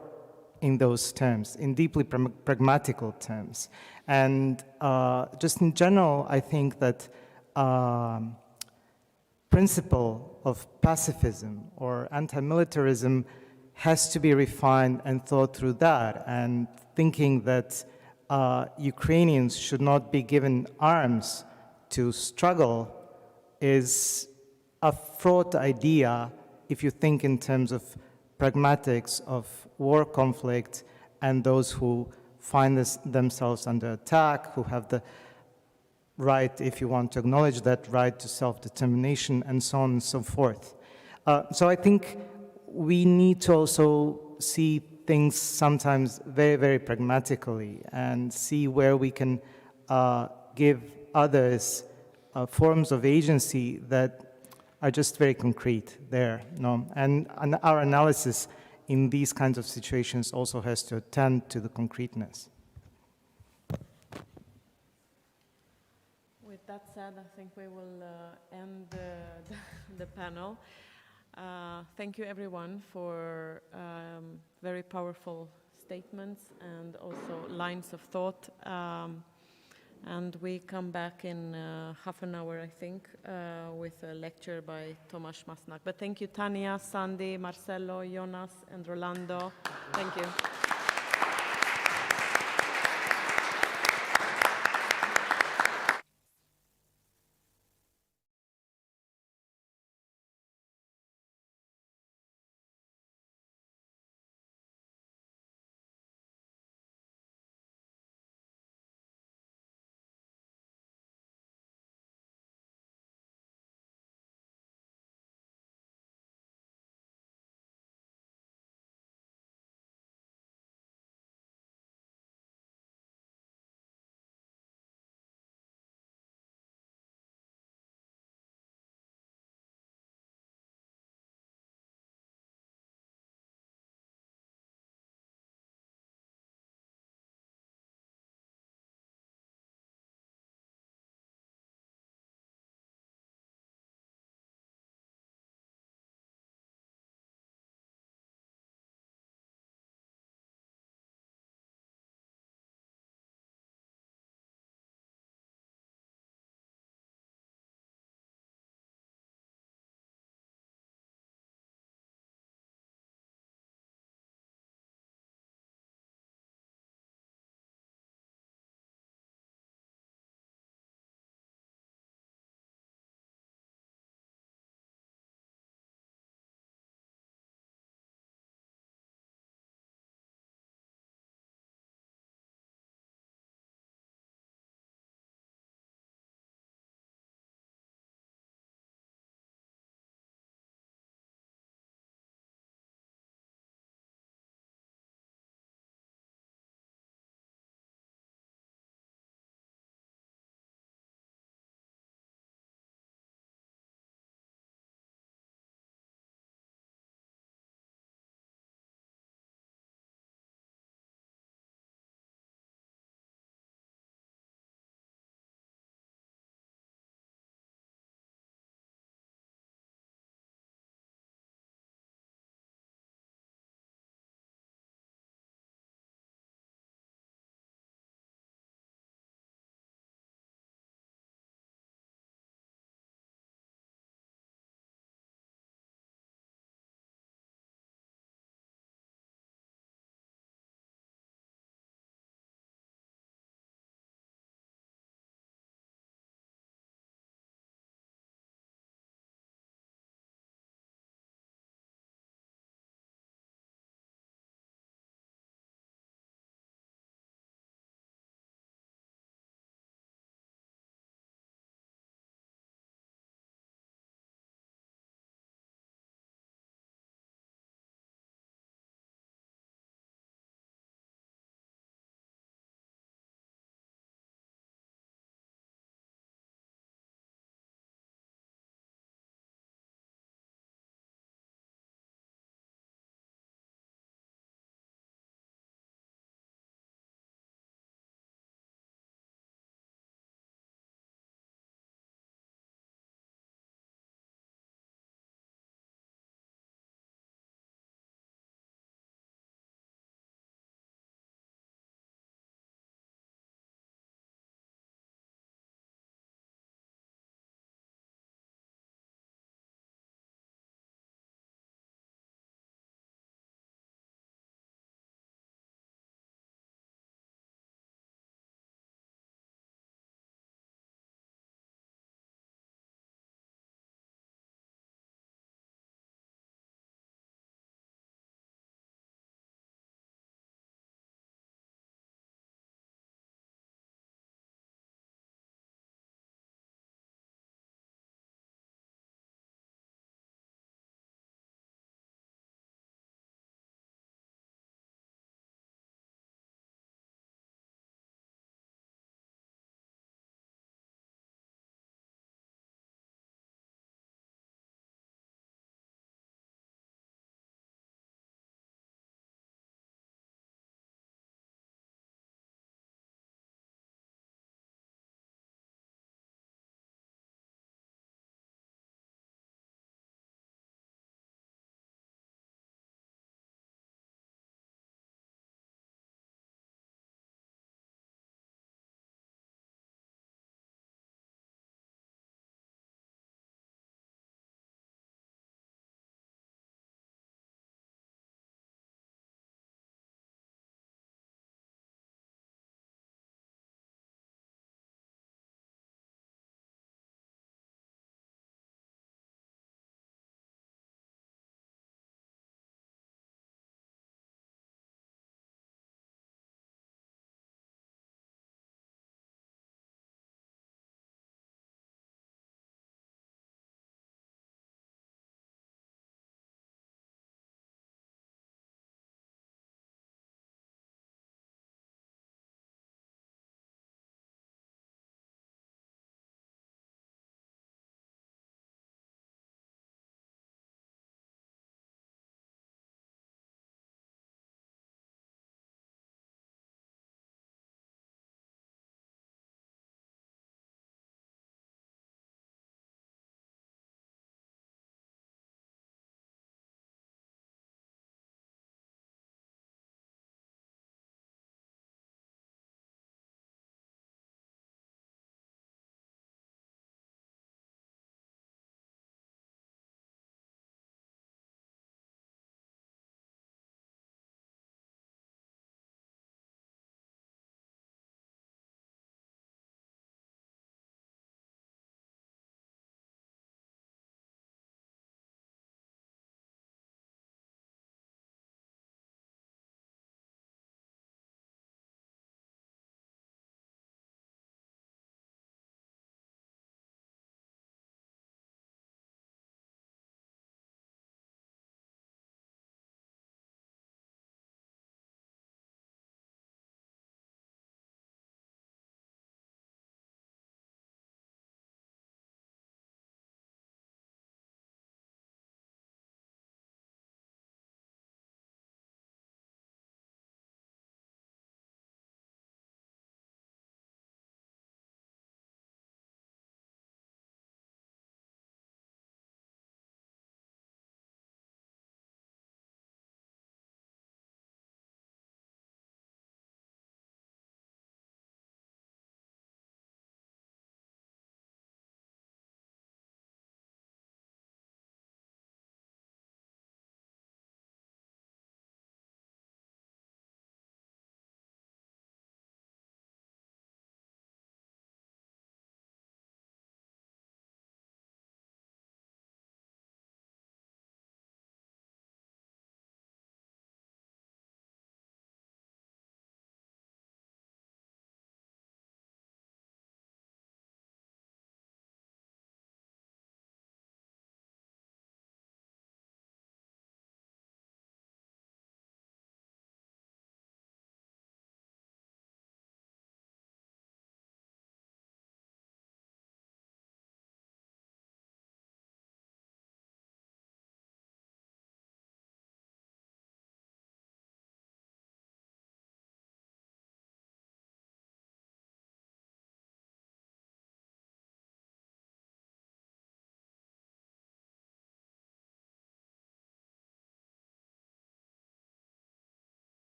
in those terms, in deeply pragmatical terms. And just in general, I think that principle of pacifism or anti-militarism has to be refined and thought through that, and thinking that Ukrainians should not be given arms to struggle is a fraught idea if you think in terms of pragmatics of war conflict and those who find themselves under attack, who have the right, if you want to acknowledge that right, to self-determination, and so on and so forth. So I think we need to also see things sometimes very, very pragmatically and see where we can give others forms of agency that are just very concrete there. No? And our analysis in these kinds of situations also has to attend to the concreteness. With that said, I think we will end the panel. Thank you, everyone, for very powerful statements and also lines of thought. And we come back in half an hour, I think, with a lecture by Tomasz Masnak. But thank you, Tania, Sandy, Marcelo, Jonas, and Rolando. Thank you.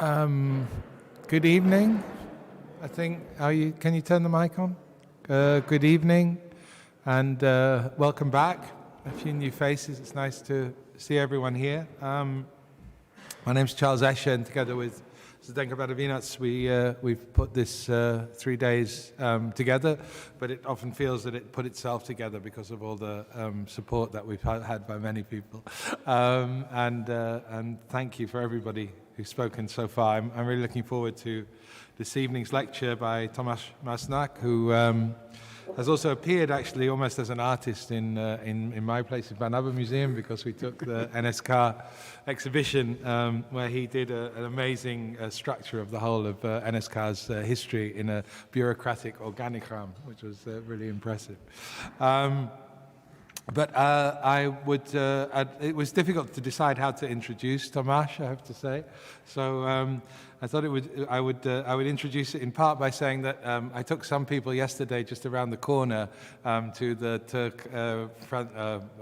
Good evening. I think, can you turn the mic on? Good evening and welcome back. A few new faces. It's nice to see everyone here. My name's Charles Escher, and together with Zdenka Badavinac, we've put this 3 days together, but it often feels that it put itself together because of all the support that we've had by many people. And thank you for everybody who's spoken so far. I'm really looking forward to this evening's lecture by Tomasz Masnak, who has also appeared actually almost as an artist in my place, in Barnaba Museum, because we took the NSK exhibition where he did an amazing structure of the whole of NSK's history in a bureaucratic organigram, which was really impressive. But it was difficult to decide how to introduce Tomasz, I have to say. So I thought I would introduce it in part by saying that I took some people yesterday just around the corner to the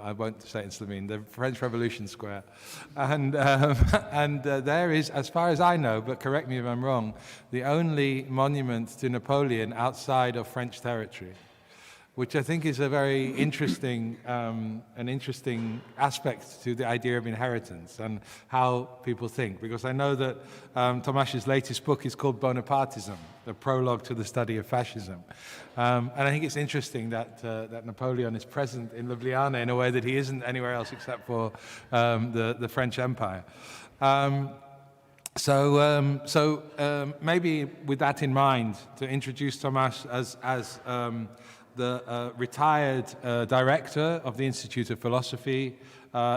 I won't say it in Slovene, the French Revolution Square, and there is, as far as I know, but correct me if I'm wrong, the only monument to Napoleon outside of French territory, which I think is a very interesting, an interesting aspect to the idea of inheritance and how people think. Because I know that Tomasz's latest book is called Bonapartism, a prologue to the study of fascism. And I think it's interesting that Napoleon is present in Ljubljana in a way that he isn't anywhere else except for the French Empire. So maybe with that in mind, to introduce Tomasz as the retired director of the Institute of Philosophy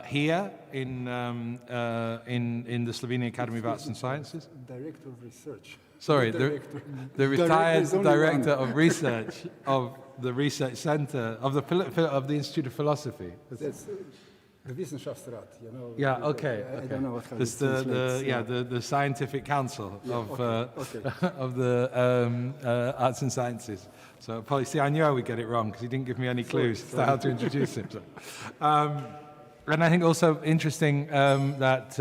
here in the Slovenian Academy of Arts and Sciences. Director of Research. Sorry, the retired director of research of the research center of the Institute of Philosophy. That's the Wissenschaftsrat, you know. Yeah. Okay. I don't know what how it's the scientific council of of the arts and sciences. So, see, I knew I would get it wrong because he didn't give me any clues to how to introduce him. So. And I think also interesting that,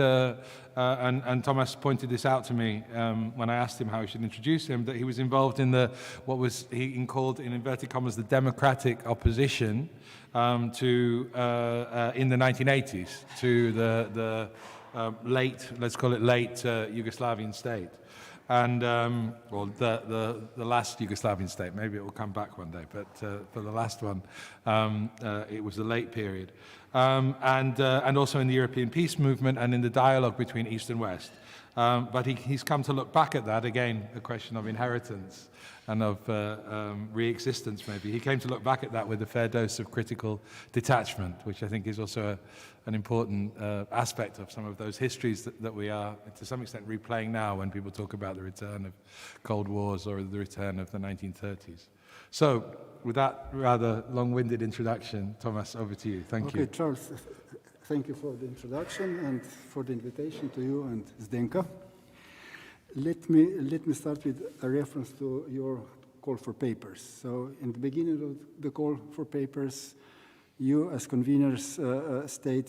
and Thomas pointed this out to me when I asked him how I should introduce him, that he was involved in what was he called, in inverted commas, the democratic opposition to in the 1980s to the late, let's call it late Yugoslavian state. And well, the last Yugoslavian state, maybe it will come back one day, but for the last one, it was the late period. And also in the European peace movement and in the dialogue between East and West. But he's come to look back at that, again, a question of inheritance and of re-existence, maybe. He came to look back at that with a fair dose of critical detachment, which I think is also an important aspect of some of those histories that we are, to some extent, replaying now when people talk about the return of Cold Wars or the return of the 1930s. So, with that rather long-winded introduction, Thomas, over to you. Thank you. Okay, Charles, thank you for the introduction and for the invitation to you and Zdenka. Let me start with a reference to your call for papers. So, in the beginning of the call for papers, you, as conveners, state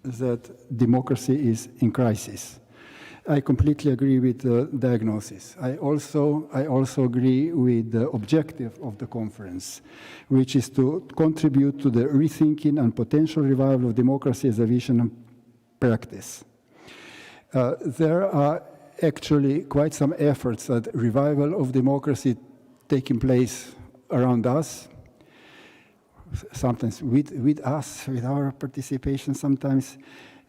that democracy is in crisis. I completely agree with the diagnosis. I also agree with the objective of the conference, which is to contribute to the rethinking and potential revival of democracy as a vision and practice. There are actually quite some efforts at revival of democracy taking place around us, sometimes with us, with our participation sometimes.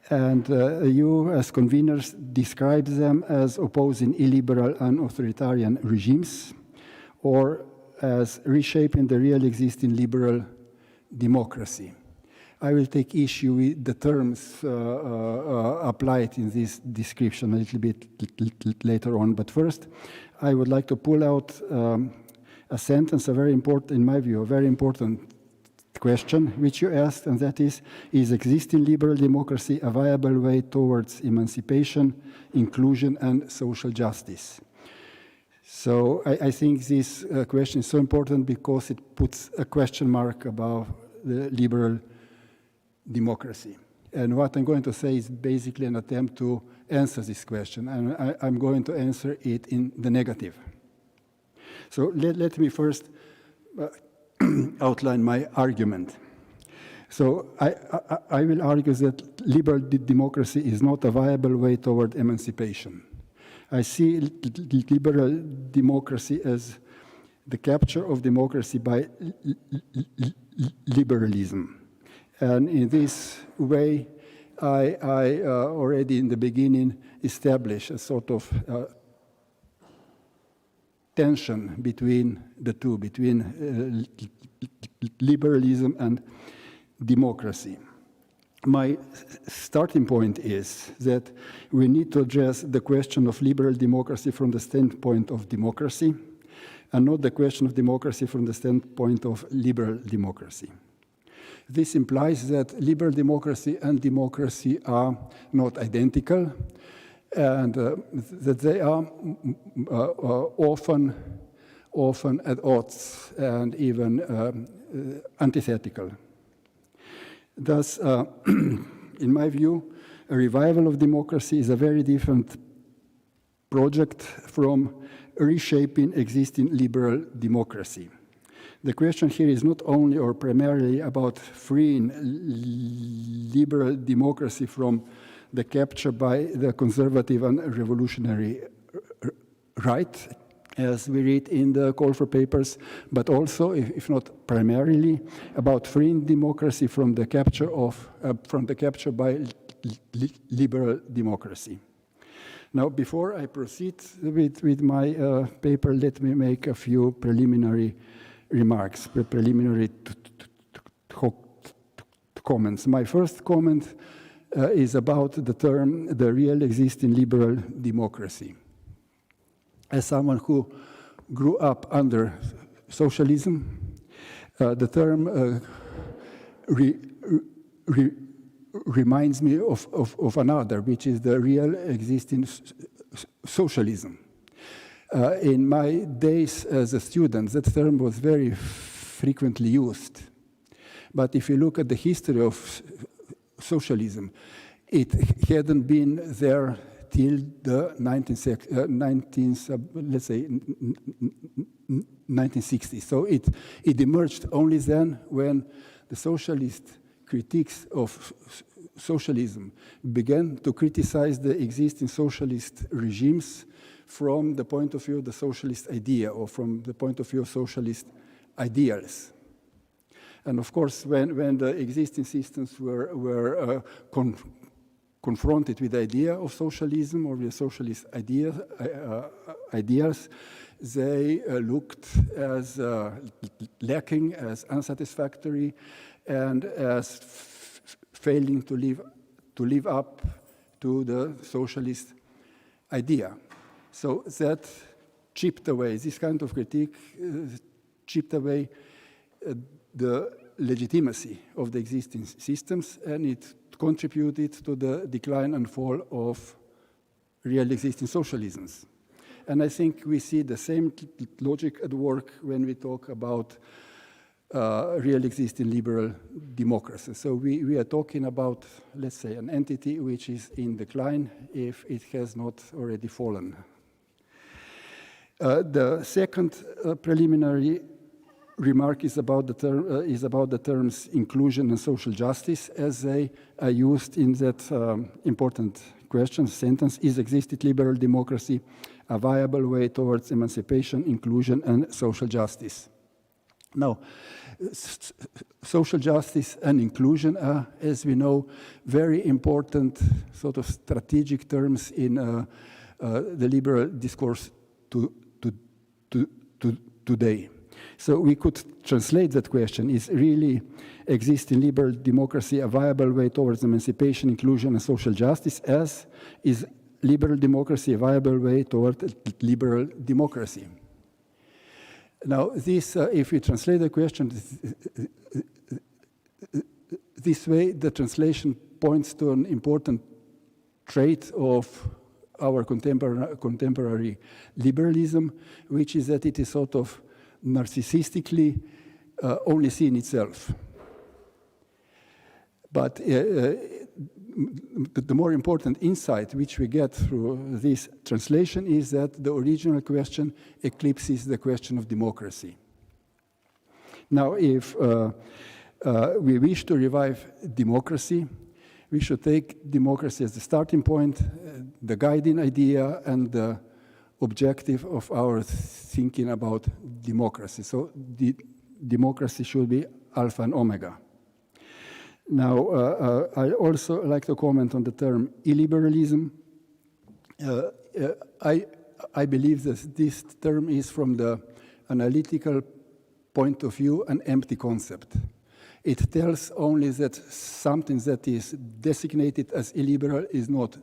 And you, as conveners, describe them as opposing illiberal and authoritarian regimes, or as reshaping the real existing liberal democracy. I will take issue with the terms applied in this description a little bit later on. But first, I would like to pull out a sentence, in my view, a very important question which you asked, and that is existing liberal democracy a viable way towards emancipation, inclusion, and social justice? So I think this question is so important because it puts a question mark about the liberal democracy. And what I'm going to say is basically an attempt to answer this question, and I'm going to answer it in the negative. So let me first outline my argument. So I will argue that liberal democracy is not a viable way toward emancipation. I see liberal democracy as the capture of democracy by liberalism. And in this way, I already in the beginning established a sort of tension between the two, between liberalism and democracy. My starting point is that we need to address the question of liberal democracy from the standpoint of democracy, and not the question of democracy from the standpoint of liberal democracy. This implies that liberal democracy and democracy are not identical, and that they are often at odds and even antithetical. Thus, in my view, a revival of democracy is a very different project from reshaping existing liberal democracy. The question here is not only or primarily about freeing liberal democracy from the capture by the conservative and revolutionary right, as we read in the call for papers, but also, if not primarily, about freeing democracy from the capture by liberal democracy. Now, before I proceed with my paper, let me make a few preliminary remarks, preliminary comments. My first comment is about the term, the real existing liberal democracy. As someone who grew up under socialism, the term reminds me of another, which is the real existing socialism. In my days as a student, that term was very frequently used. But if you look at the history of socialism, it hadn't been there till the 1960s. So it emerged only then when the socialist critiques of socialism began to criticize the existing socialist regimes from the point of view of the socialist idea or from the point of view of socialist ideals. And of course, when the existing systems were confronted with the idea of socialism or with socialist ideas, they looked as lacking, as unsatisfactory, and as failing to live up to the socialist idea. So that chipped away, this kind of critique chipped away the legitimacy of the existing systems, and it contributed to the decline and fall of real existing socialisms. And I think we see the same logic at work when we talk about real existing liberal democracy. So we are talking about, let's say, an entity which is in decline if it has not already fallen. The second preliminary remark is about the terms inclusion and social justice, as they are used in that important question sentence: is existing liberal democracy a viable way towards emancipation, inclusion, and social justice? Now, social justice and inclusion are, as we know, very important sort of strategic terms in the liberal discourse today. So we could translate that question: is really existing liberal democracy a viable way towards emancipation, inclusion, and social justice? As is liberal democracy a viable way toward liberal democracy? Now, this, if we translate the question this way, the translation points to an important trait of our contemporary liberalism, which is that it is sort of narcissistically only seeing itself. But the more important insight which we get through this translation is that the original question eclipses the question of democracy. Now, if we wish to revive democracy, we should take democracy as the starting point, the guiding idea, and the objective of our thinking about democracy. So democracy should be alpha and omega. Now, I also like to comment on the term illiberalism. I believe that this term is, from the analytical point of view, an empty concept. It tells only that something that is designated as illiberal is not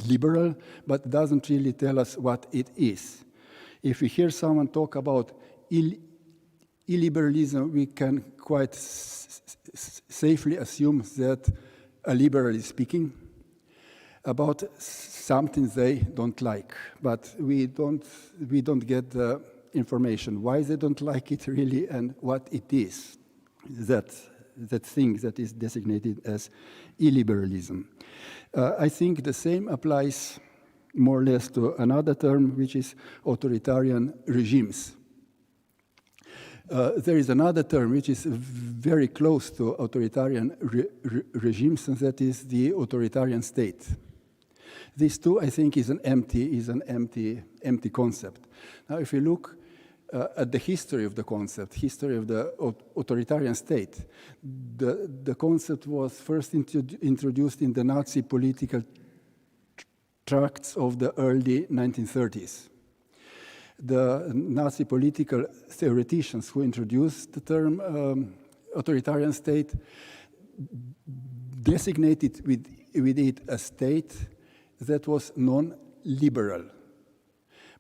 liberal, but doesn't really tell us what it is. If we hear someone talk about illiberalism, we can quite safely assume that a liberal is speaking about something they don't like, but we don't get the information why they don't like it really and what it is, that thing that is designated as illiberalism. I think the same applies more or less to another term, which is authoritarian regimes. There is another term which is very close to authoritarian regimes, and that is the authoritarian state. This too, I think, is an empty concept. Now, if you look at the history of the concept, history of the authoritarian state, the concept was first introduced in the Nazi political tracts of the early 1930s. The Nazi political theoreticians who introduced the term authoritarian state designated with it a state that was non-liberal.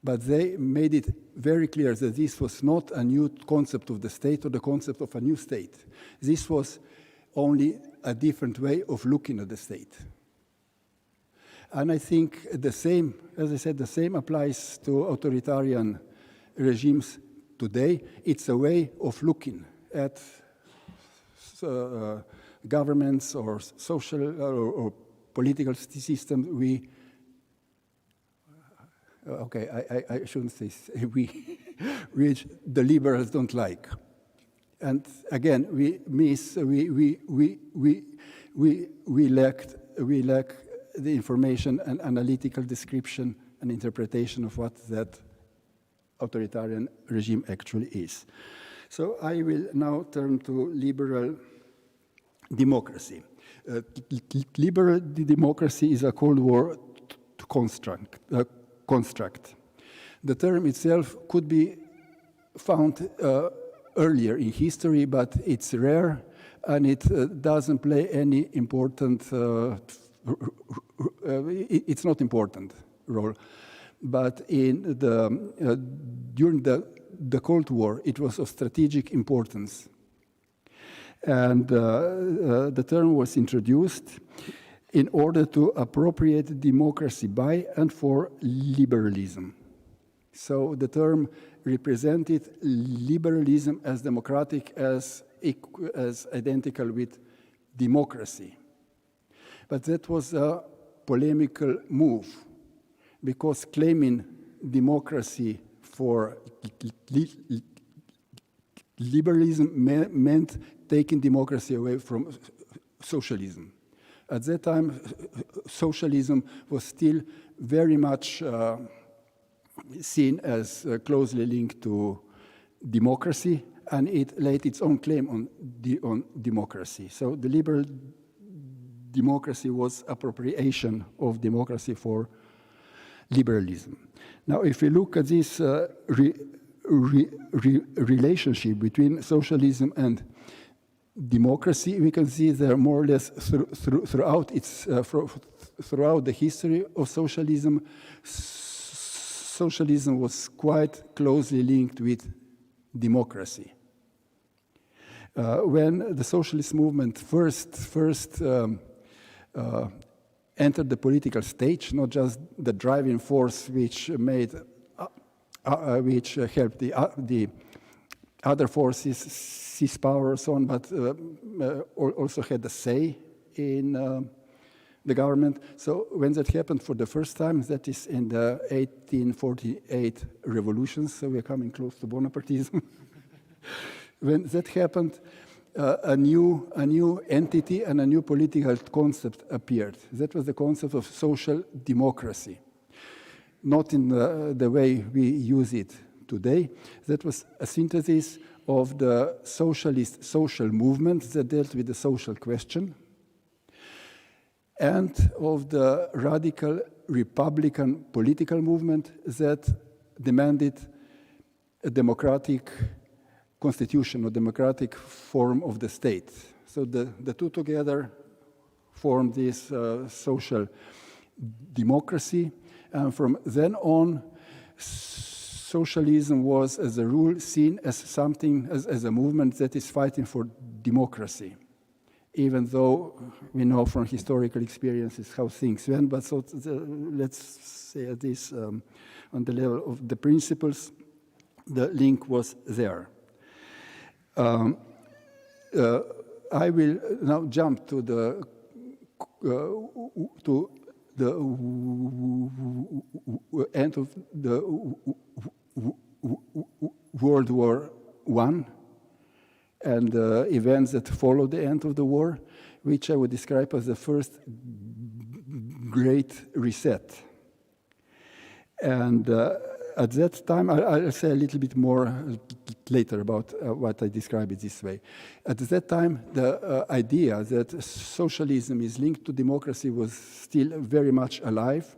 But they made it very clear that this was not a new concept of the state or the concept of a new state. This was only a different way of looking at the state. And I think the same, as I said, the same applies to authoritarian regimes today. It's a way of looking at governments or social or political systems. I shouldn't say which the liberals don't like. And again, we lack the information and analytical description and interpretation of what that authoritarian regime actually is. So I will now turn to liberal democracy. Liberal democracy is a Cold War construct. The term itself could be found earlier in history, but it's rare and it doesn't play any important it's not important role, but in during the Cold War, it was of strategic importance, and the term was introduced in order to appropriate democracy by and for liberalism. So the term represented liberalism as democratic as identical with democracy. But that was a polemical move, because claiming democracy for liberalism meant taking democracy away from socialism. At that time, socialism was still very much seen as closely linked to democracy, and it laid its own claim on democracy. So the liberal democracy was appropriation of democracy for liberalism. Now, if we look at this relationship between socialism and democracy, we can see there more or less throughout the history of socialism. Socialism was quite closely linked with democracy. When the socialist movement first entered the political stage, not just the driving force which helped the other forces seize power and so on, but also had a say in the government. So when that happened for the first time, that is in the 1848 revolutions, so we're coming close to Bonapartism. When that happened, a new entity and a new political concept appeared. That was the concept of social democracy. Not in the way we use it today. That was a synthesis of the socialist social movement that dealt with the social question, and of the radical Republican political movement that demanded a democratic constitution or democratic form of the state. So the two together formed this social democracy, and from then on, socialism was, as a rule, seen as something, as a movement that is fighting for democracy, even though we know from historical experiences how things went. But so let's say this on the level of the principles, the link was there. I will now jump to the end of the World War I and the events that followed the end of the war, which I would describe as the first great reset. And at that time, I'll say a little bit more later about what I describe it this way. At that time, the idea that socialism is linked to democracy was still very much alive,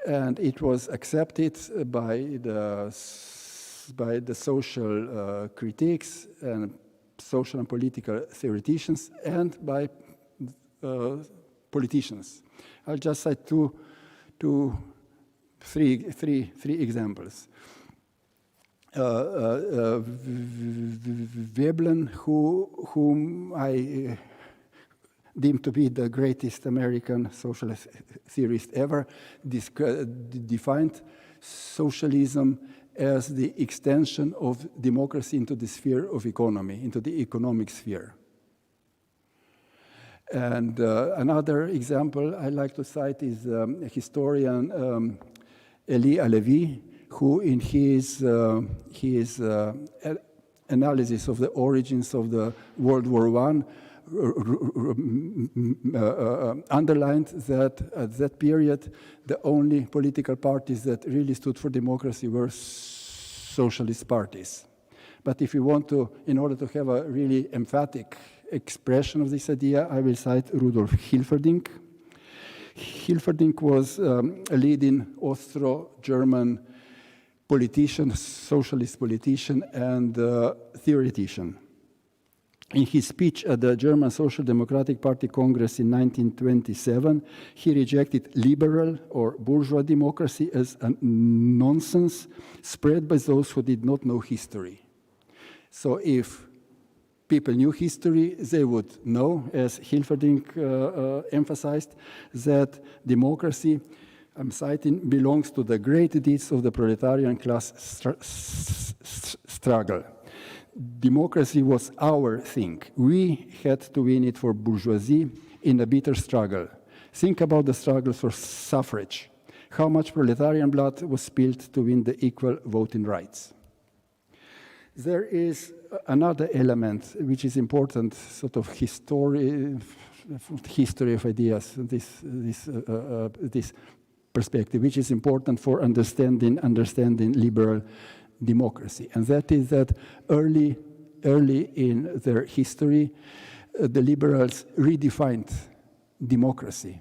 and it was accepted by the social critics and social and political theoreticians and by politicians. I'll just cite three examples. Veblen, whom I deem to be the greatest American socialist theorist ever, defined socialism as the extension of democracy into the sphere of economy, into the economic sphere. And another example I like to cite is historian Elie Alevi, who in his analysis of the origins of the World War I underlined that at that period, the only political parties that really stood for democracy were socialist parties. But if you want to, in order to have a really emphatic expression of this idea, I will cite Rudolf Hilferding. Hilferding was a leading Austro-German politician, socialist politician, and theoretician. In his speech at the German Social Democratic Party Congress in 1927, he rejected liberal or bourgeois democracy as a nonsense spread by those who did not know history. So if people knew history, they would know, as Hilferding emphasized, that democracy, I'm citing, belongs to the great deeds of the proletarian class struggle. Democracy was our thing. We had to win it for bourgeoisie in a bitter struggle. Think about the struggle for suffrage. How much proletarian blood was spilled to win the equal voting rights? There is another element which is important, sort of history of ideas, this perspective, which is important for understanding liberal democracy. And that is that early in their history, the liberals redefined democracy.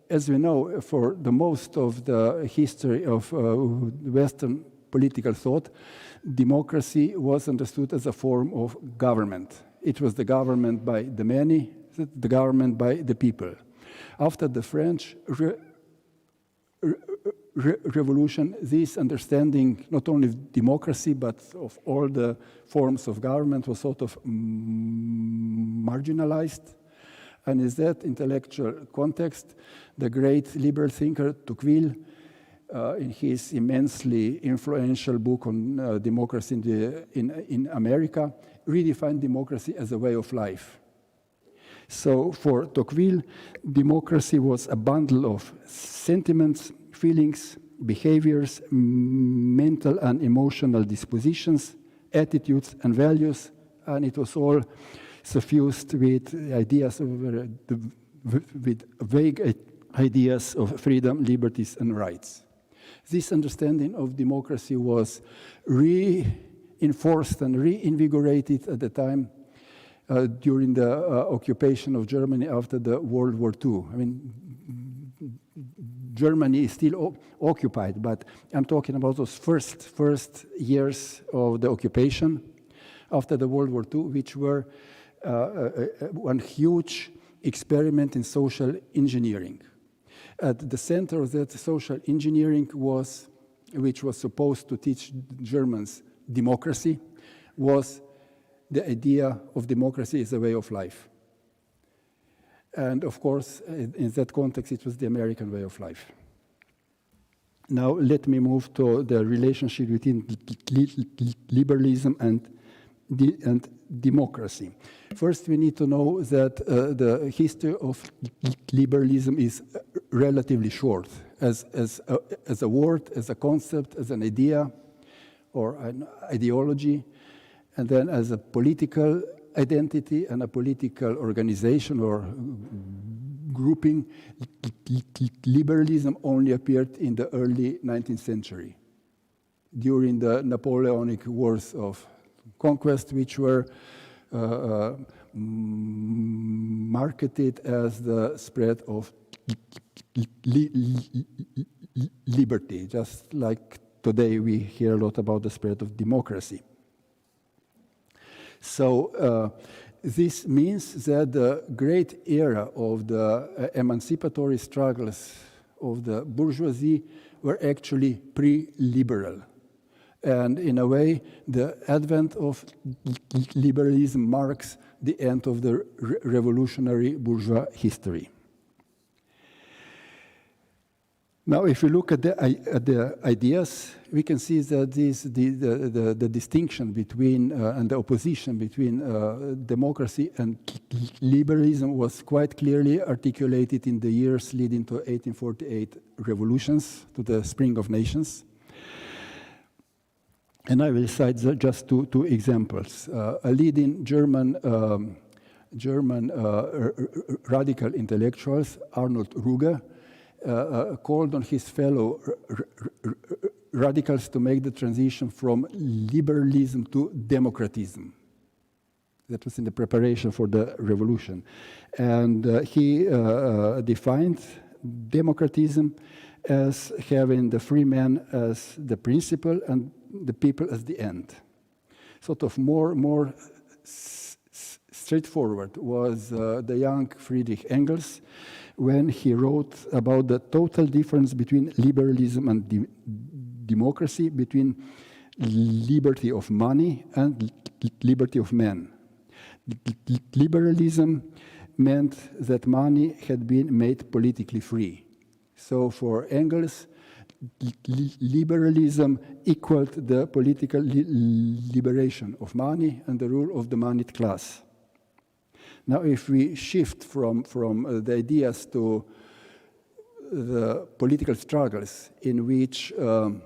As we know, for the most of the history of Western political thought, democracy was understood as a form of government. It was the government by the many, the government by the people. After the French Revolution, this understanding not only of democracy but of all the forms of government was sort of marginalized. And in that intellectual context, the great liberal thinker Tocqueville, in his immensely influential book on democracy in America, redefined democracy as a way of life. So for Tocqueville, democracy was a bundle of sentiments, feelings, behaviors, mental and emotional dispositions, attitudes and values, and it was all suffused with ideas with vague ideas of freedom, liberties, and rights. This understanding of democracy was reinforced and reinvigorated at the time during the occupation of Germany after the World War II. I mean, Germany is still occupied, but I'm talking about those first years of the occupation after the World War II, which were one huge experiment in social engineering. At the center of that social engineering was, which was supposed to teach Germans democracy, was the idea of democracy as a way of life. And of course, in that context, it was the American way of life. Now, let me move to the relationship between liberalism and democracy. First, we need to know that the history of liberalism is relatively short, as a word, as a concept, as an idea, or an ideology, and then as a political identity and a political organization or grouping. Liberalism only appeared in the early 19th century, during the Napoleonic Wars of Conquest, which were marketed as the spread of liberty, just like today we hear a lot about the spread of democracy. So this means that the great era of the emancipatory struggles of the bourgeoisie were actually pre-liberal. And in a way, the advent of liberalism marks the end of the revolutionary bourgeois history. Now, if we look at the ideas, we can see that the distinction between and the opposition between democracy and liberalism was quite clearly articulated in the years leading to 1848 revolutions, to the Spring of Nations. And I will cite just two examples. A leading German radical intellectuals, Arnold Ruge, called on his fellow radicals to make the transition from liberalism to democratism. That was in the preparation for the revolution. And he defined democratism as having the free man as the principle and the people as the end. Sort of more straightforward was the young Friedrich Engels, when he wrote about the total difference between liberalism and democracy, between liberty of money and liberty of man. Liberalism meant that money had been made politically free. So for Engels, liberalism equaled the political liberation of money and the rule of the moneyed class. Now, if we shift from the ideas to the political struggles in which the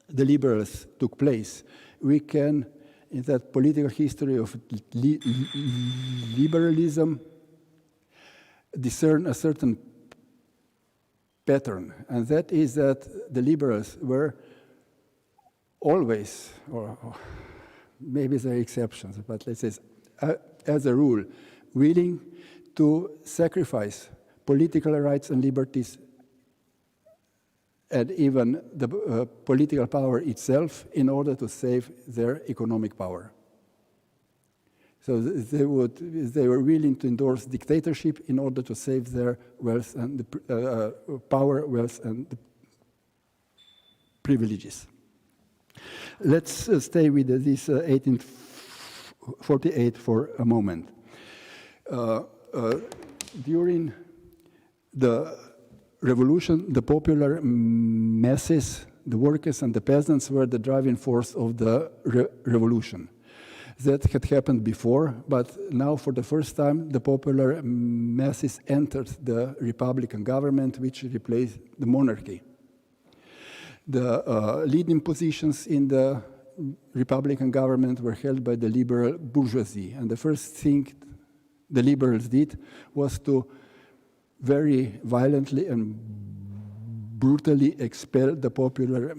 liberals took place, we can, in that political history of liberalism, discern a certain pattern, and that is that the liberals were always, or maybe there are exceptions, but let's say as a rule, willing to sacrifice political rights and liberties and even the political power itself in order to save their economic power. So they were willing to endorse dictatorship in order to save their wealth and power, wealth, and privileges. Let's stay with this 1848 for a moment. During the revolution, the popular masses, the workers and the peasants, were the driving force of the revolution. That had happened before, but now for the first time, the popular masses entered the Republican government, which replaced the monarchy. The leading positions in the Republican government were held by the liberal bourgeoisie. And the first thing the liberals did was to very violently and brutally expel the popular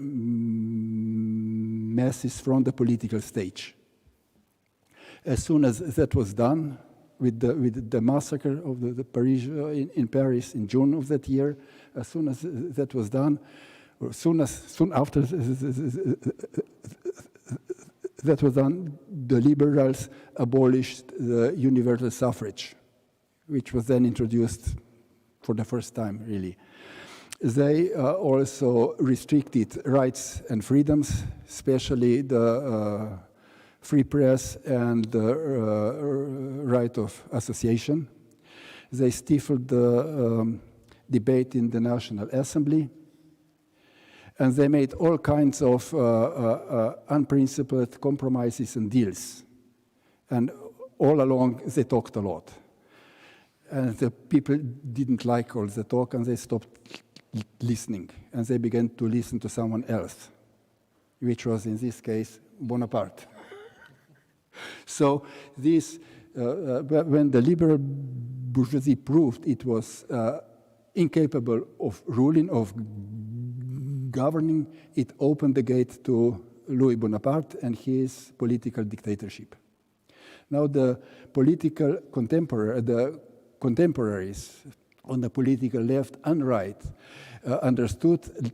masses from the political stage. As soon as that was done, with the massacre of the Paris, in Paris in June of that year, as soon as that was done, or soon after that was done, the liberals abolished the universal suffrage, which was then introduced for the first time, really. They also restricted rights and freedoms, especially the free press and the right of association. They stifled the debate in the National Assembly. And they made all kinds of unprincipled compromises and deals. And all along, they talked a lot. And the people didn't like all the talk, and they stopped listening. And they began to listen to someone else, which was, in this case, Bonaparte. So this, when the liberal bourgeoisie proved it was incapable of ruling, of governing, it opened the gate to Louis Bonaparte and his political dictatorship. Now the political contemporaries on the political left and right understood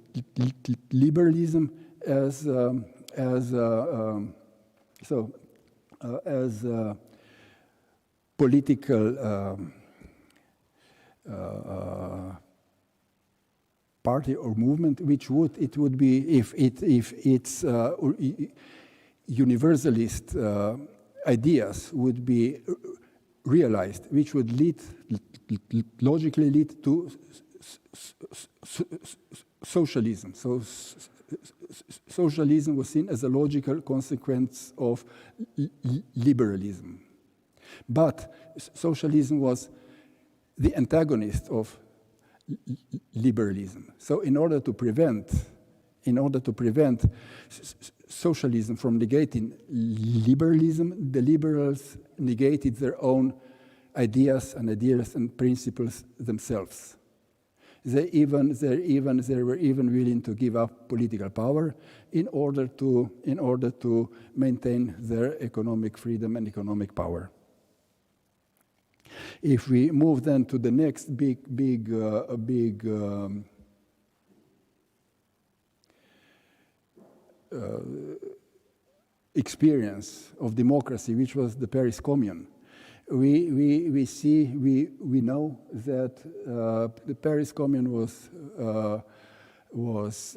liberalism as political party or movement, which would be if its universalist ideas would be realized, which would logically lead to socialism. So socialism was seen as a logical consequence of liberalism. But socialism was the antagonist of liberalism. So in order to prevent socialism from negating liberalism, the liberals negated their own ideas and principles themselves. They were even willing to give up political power in order to maintain their economic freedom and economic power. If we move then to the next big experience of democracy, which was the Paris Commune, we know that the Paris Commune was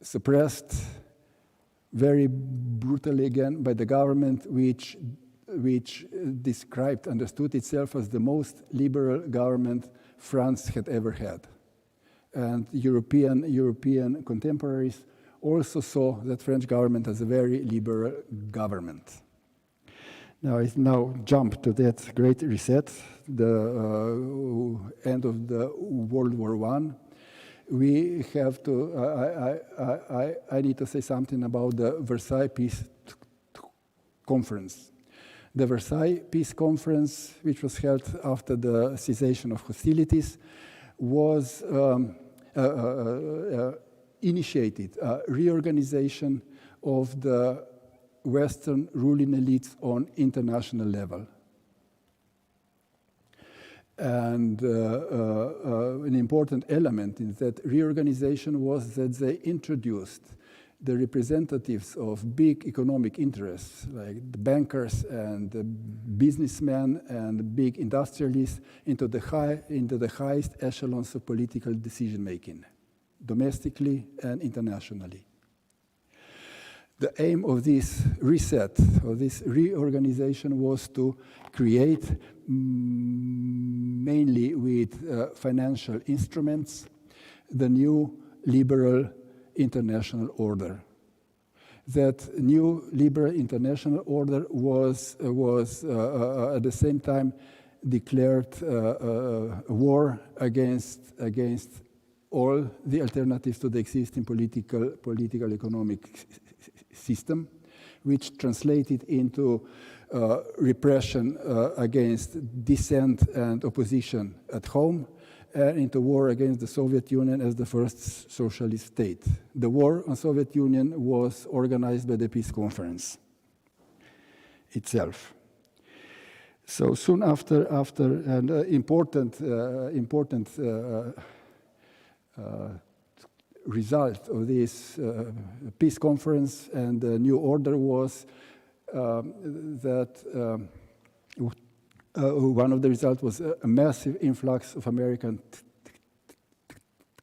suppressed very brutally again by the government, which understood itself as the most liberal government France had ever had. And European contemporaries also saw that French government as a very liberal government. Now I jump to that Great Reset, the end of the World War I. We have to, I need to say something about the Versailles Peace Conference. The Versailles Peace Conference, which was held after the cessation of hostilities, was initiated a reorganization of the Western ruling elites on international level. And an important element in that reorganization was that they introduced the representatives of big economic interests, like the bankers and the businessmen and big industrialists, into the highest echelons of political decision-making, domestically and internationally. The aim of this reset, of this reorganization, was to create, mainly with financial instruments, the new liberal international order. That new liberal international order was at the same time declared a war against all the alternatives to the existing political economic system, which translated into repression against dissent and opposition at home, and into war against the Soviet Union as the first socialist state. The war on Soviet Union was organized by the Peace Conference itself. So soon after an important result of this peace conference and the new order was that one of the results was a massive influx of American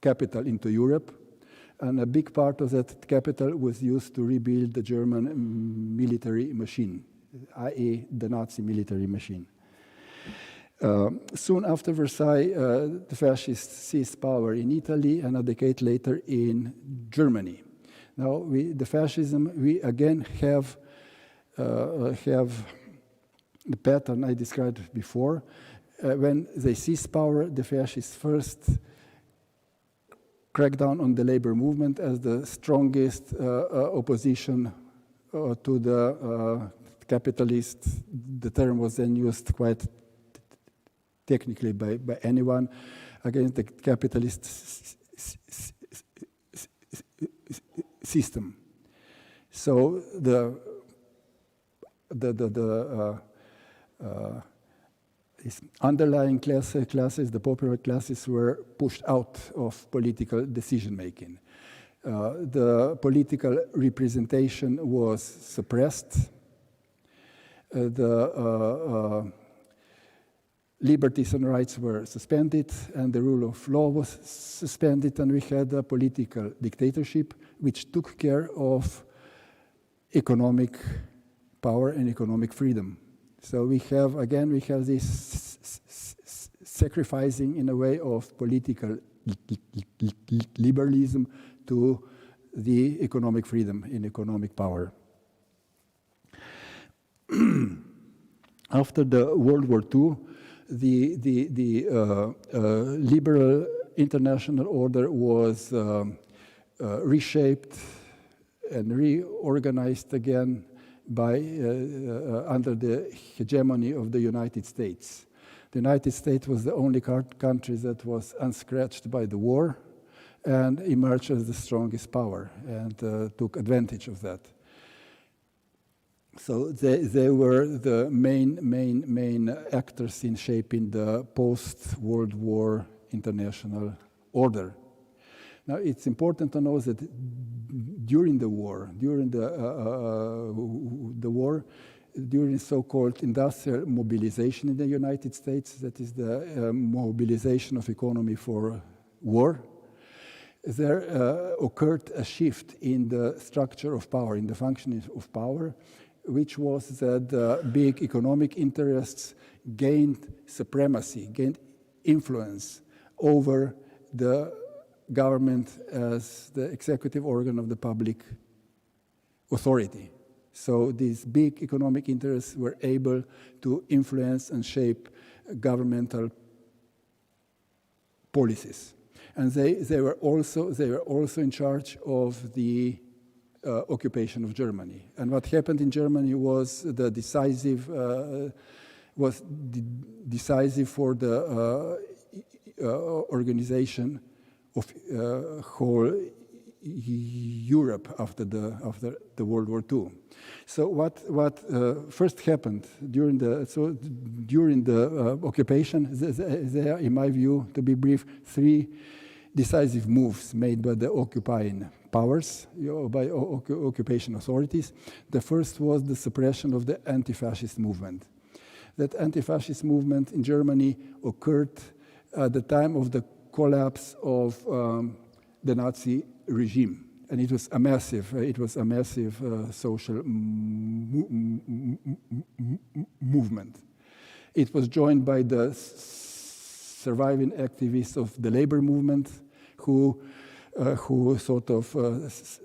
capital into Europe, and a big part of that capital was used to rebuild the German military machine, i.e. the Nazi military machine. Soon after Versailles, the fascists seized power in Italy, and a decade later in Germany. Now, the fascism, we again have the pattern I described before. When they seize power, the fascists first crack down on the labor movement as the strongest opposition to the capitalists. The term was then used quite technically by anyone, against the capitalist system. So these underlying classes, the popular classes, were pushed out of political decision-making. The political representation was suppressed. The liberties and rights were suspended, and the rule of law was suspended, and we had a political dictatorship which took care of economic power and economic freedom. So we have this sacrificing in a way of political liberalism to the economic freedom and economic power. After the World War II, the liberal international order was reshaped and reorganized again by under the hegemony of the United States. The United States was the only country that was unscratched by the war and emerged as the strongest power and took advantage of that. So they were the main actors in shaping the post-World War international order. Now, it's important to know that during the war, during so-called industrial mobilization in the United States, that is the mobilization of economy for war, there occurred a shift in the structure of power, in the functioning of power, which was that the big economic interests gained supremacy, gained influence over the government as the executive organ of the public authority. So these big economic interests were able to influence and shape governmental policies. And they were also in charge of the occupation of Germany. And what happened in Germany was decisive for the organization of whole Europe after the World War II. So what first happened during the occupation? There, in my view, to be brief, three decisive moves made by the occupying powers, by occupation authorities. The first was the suppression of the anti-fascist movement. That anti-fascist movement in Germany occurred at the time of the collapse of the Nazi regime, and it was a massive social movement. It was joined by the surviving activists of the labor movement, who who sort of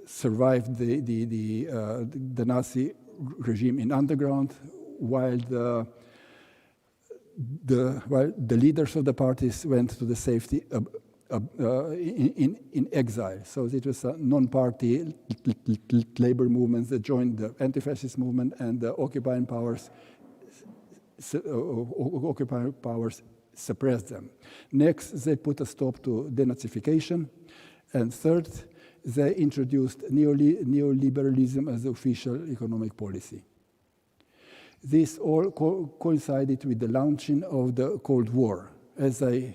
survived the Nazi regime in underground, while the leaders of the parties went to the safety in exile. So it was a non-party labor movement that joined the anti-fascist movement, and the occupying powers suppressed them. Next, they put a stop to denazification. And third, they introduced neoliberalism as the official economic policy. This all coincided with the launching of the Cold War. As I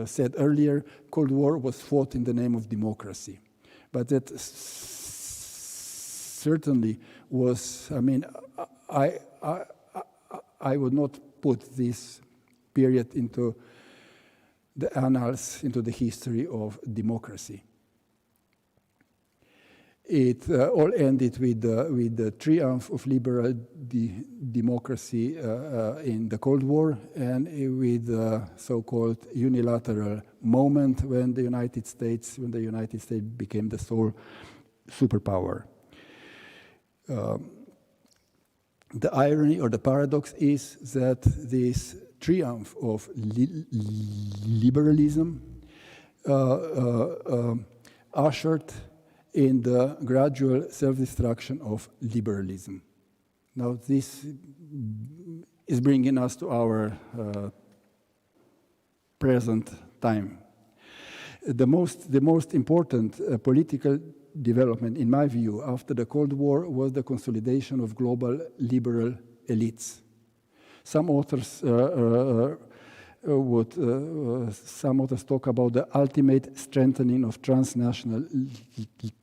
said earlier, Cold War was fought in the name of democracy. But that certainly was, I mean, I would not put this period into the annals, into the history of democracy. It all ended with the triumph of liberal democracy in the Cold War, and with the so-called unilateral moment when the United States became the sole superpower. The irony or the paradox is that this triumph of liberalism ushered in the gradual self-destruction of liberalism. Now, this is bringing us to our present time. The most important political development, in my view, after the Cold War was the consolidation of global liberal elites. Some authors talk about the ultimate strengthening of transnational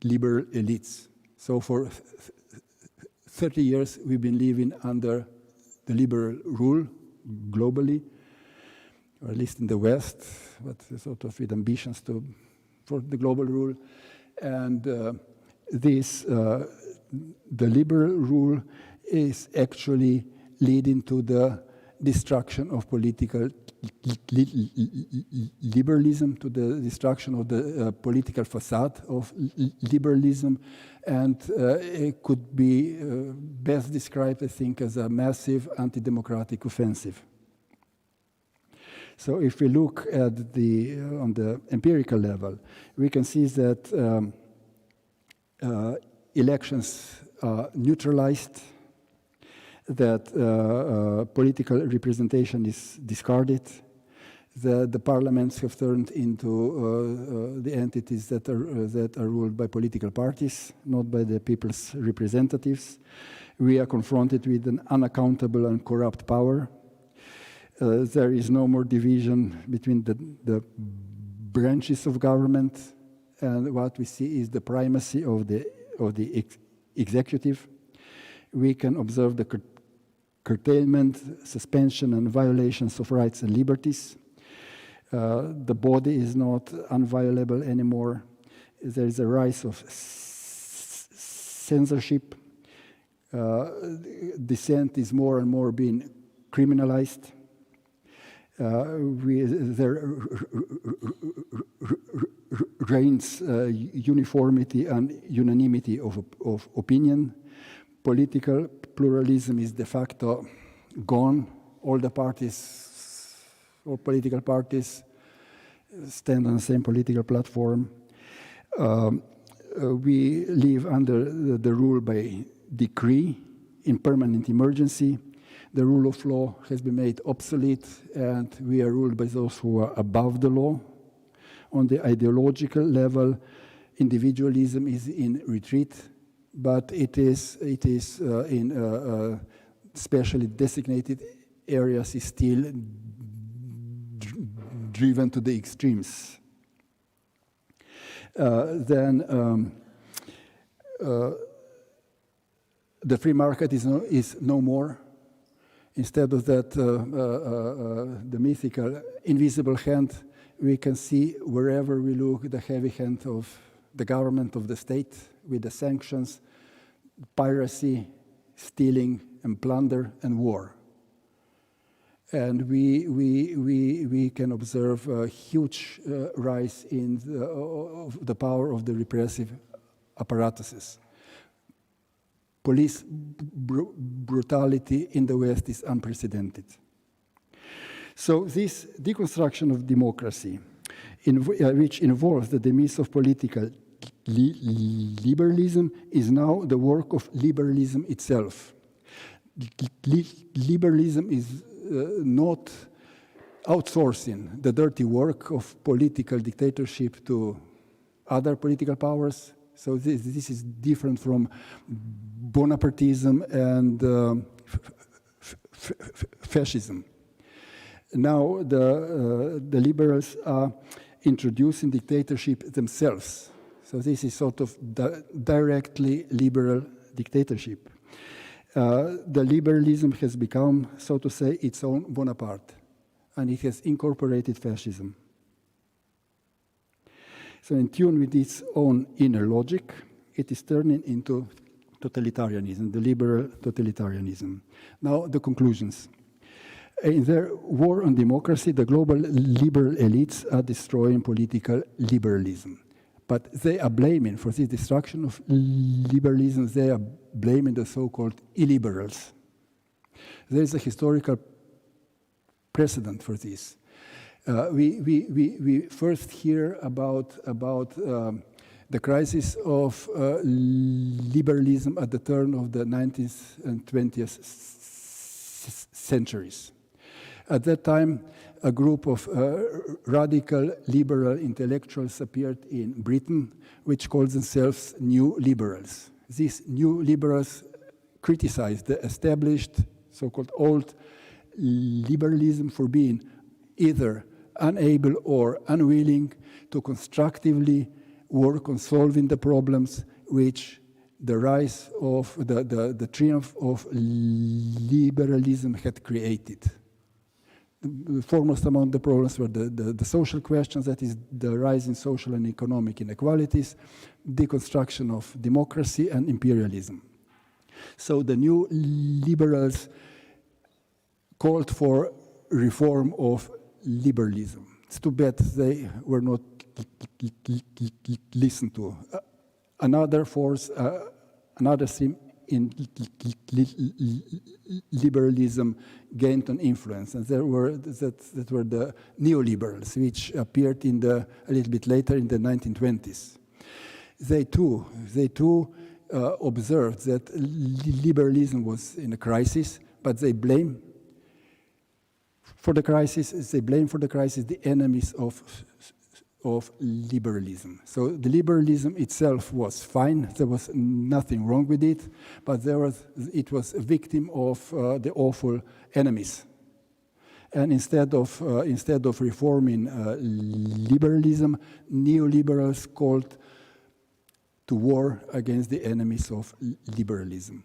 liberal elites. So for 30 years, we've been living under the liberal rule globally, or at least in the West, but sort of with ambitions for the global rule. And the liberal rule is actually leading to the destruction of political liberalism, to the destruction of the political facade of liberalism, and it could be best described, I think, as a massive anti-democratic offensive. So if we look at on the empirical level, we can see that elections are neutralized, that political representation is discarded, that the parliaments have turned into the entities that are ruled by political parties, not by the people's representatives. We are confronted with an unaccountable and corrupt power. There is no more division between the branches of government, and what we see is the primacy of the executive. We can observe the curtailment, suspension, and violations of rights and liberties. The body is not unviolable anymore. There is a rise of censorship. Dissent is more and more being criminalized. There reigns uniformity and unanimity of opinion. Political pluralism is de facto gone. All political parties stand on the same political platform. We live under the rule by decree in permanent emergency. The rule of law has been made obsolete, and we are ruled by those who are above the law. On the ideological level, individualism is in retreat, but it is in specially designated areas is still driven to the extremes. Then the free market is no more. Instead of that, the mythical invisible hand, we can see wherever we look the heavy hand of the government, of the state, with the sanctions, piracy, stealing, and plunder, and war. And we can observe a huge rise in of the power of the repressive apparatuses. Police brutality in the West is unprecedented. So this deconstruction of democracy, which involves the demise of political liberalism, is now the work of liberalism itself. Liberalism is not outsourcing the dirty work of political dictatorship to other political powers. So this is different from Bonapartism and fascism. Now the liberals are introducing dictatorship themselves. So this is sort of directly liberal dictatorship. The liberalism has become, so to say, its own Bonaparte, and it has incorporated fascism. So in tune with its own inner logic, it is turning into totalitarianism, the liberal totalitarianism. Now, the conclusions. In their war on democracy, the global liberal elites are destroying political liberalism. But they are blaming for this destruction of liberalism, they are blaming the so-called illiberals. There is a historical precedent for this. We first hear about the crisis of liberalism at the turn of the 19th and 20th centuries. At that time, a group of radical liberal intellectuals appeared in Britain, which called themselves New Liberals. These New Liberals criticized the established, so-called old liberalism for being either unable or unwilling to constructively work on solving the problems which the rise of the triumph of liberalism had created. The foremost among the problems were the social questions, that is, the rise in social and economic inequalities, deconstruction of democracy, and imperialism. So the new liberals called for reform of liberalism. It's too bad they were not listened to. Another force, another theme in liberalism gained on influence, and that were the neoliberals, which appeared a little bit later in the 1920s. They too observed that liberalism was in a crisis, but they blame for the crisis the enemies of liberalism. So the liberalism itself was fine. There was nothing wrong with it, but it was a victim of the awful enemies. And instead of reforming liberalism, neoliberals called to war against the enemies of liberalism.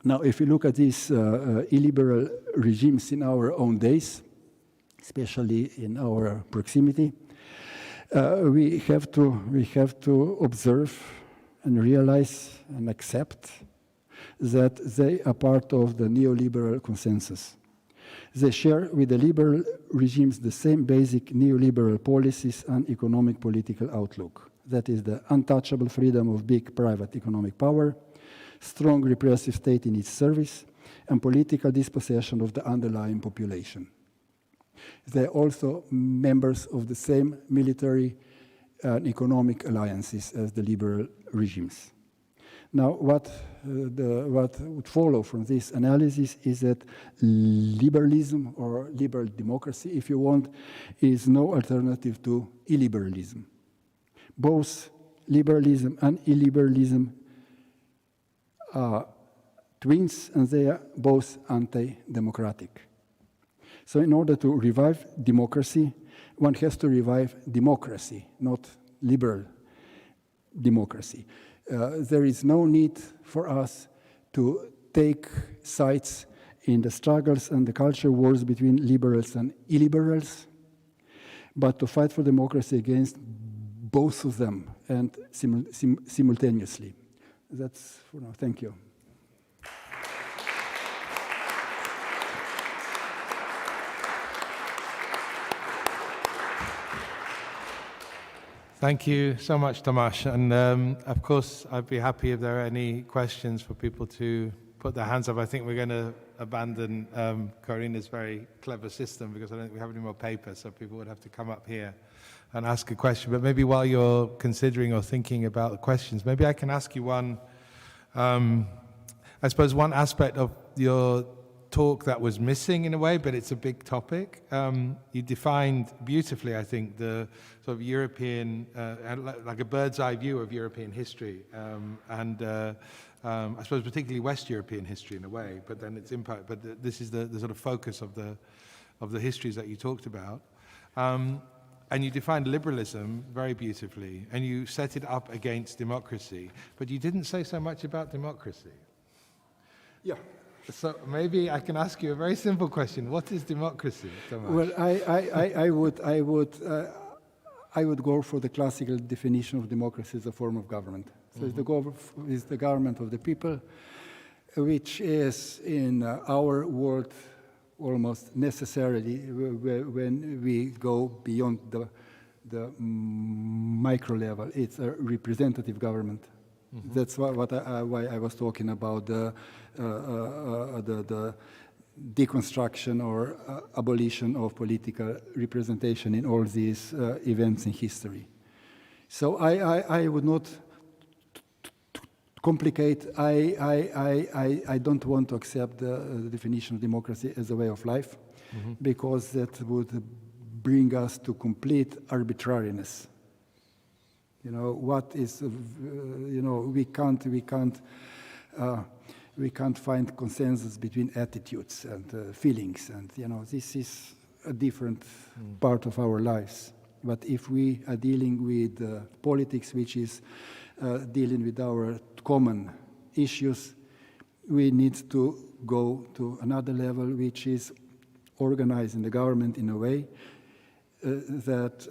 Now, if you look at these illiberal regimes in our own days, especially in our proximity, we have to observe and realize and accept that they are part of the neoliberal consensus. They share with the liberal regimes the same basic neoliberal policies and economic political outlook. That is the untouchable freedom of big private economic power, strong repressive state in its service, and political dispossession of the underlying population. They're also members of the same military and economic alliances as the liberal regimes. Now, what would follow from this analysis is that liberalism, or liberal democracy, if you want, is no alternative to illiberalism. Both liberalism and illiberalism are twins, and they are both anti-democratic. So in order to revive democracy, one has to revive democracy, not liberal democracy. There is no need for us to take sides in the struggles and the culture wars between liberals and illiberals, but to fight for democracy against both of them and simultaneously. That's for now. Thank you. Thank you so much, Tomasz. And of course, I'd be happy if there are any questions for people to put their hands up. I think we're going to abandon Corina's very clever system because I don't think we have any more paper, so people would have to come up here and ask a question. But maybe while you're considering or thinking about the questions, maybe I can ask you one, I suppose one aspect of your talk that was missing in a way, but it's a big topic. You defined beautifully, I think, the sort of European, like a bird's eye view of European history, and I suppose particularly West European history in a way, but then its impact. But this is the sort of focus of the histories that you talked about. And you defined liberalism very beautifully, and you set it up against democracy, but you didn't say so much about democracy. Yeah. So maybe I can ask you a very simple question. What is democracy, Tomasz? Well, I would go for the classical definition of democracy as a form of government. So it's the government of the people, which is in our world almost necessarily when we go beyond the micro level. It's a representative government. That's why I was talking about the deconstruction or abolition of political representation in all these events in history. So I would not complicate. I don't want to accept the definition of democracy as a way of life, because that would bring us to complete arbitrariness. You know, what is, you know, we can't find consensus between attitudes and feelings, and, you know, this is a different part of our lives. But if we are dealing with politics, which is dealing with our common issues, we need to go to another level, which is organizing the government in a way that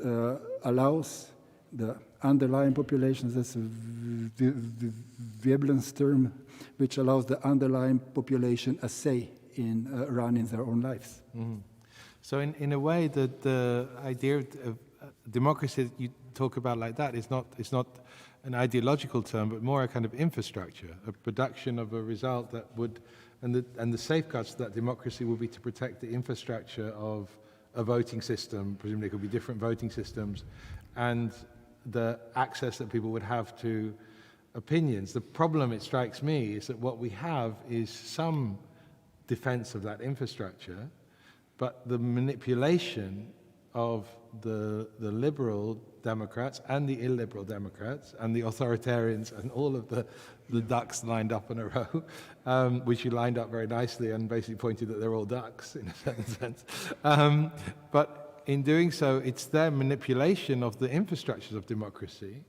allows the underlying populations, that's Veblen's term, which allows the underlying population a say in running their own lives. So in a way, the idea of democracy that you talk about like that is not an ideological term, but more a kind of infrastructure, a production of a result that would, and the safeguards to that democracy will be to protect the infrastructure of a voting system. Presumably, it could be different voting systems, and the access that people would have to opinions. The problem, it strikes me, is that what we have is some defense of that infrastructure, but the manipulation of the liberal Democrats and the illiberal Democrats and the authoritarians and all of the ducks lined up in a row, which you lined up very nicely and basically pointed that they're all ducks in a certain sense. But in doing so, it's their manipulation of the infrastructures of democracy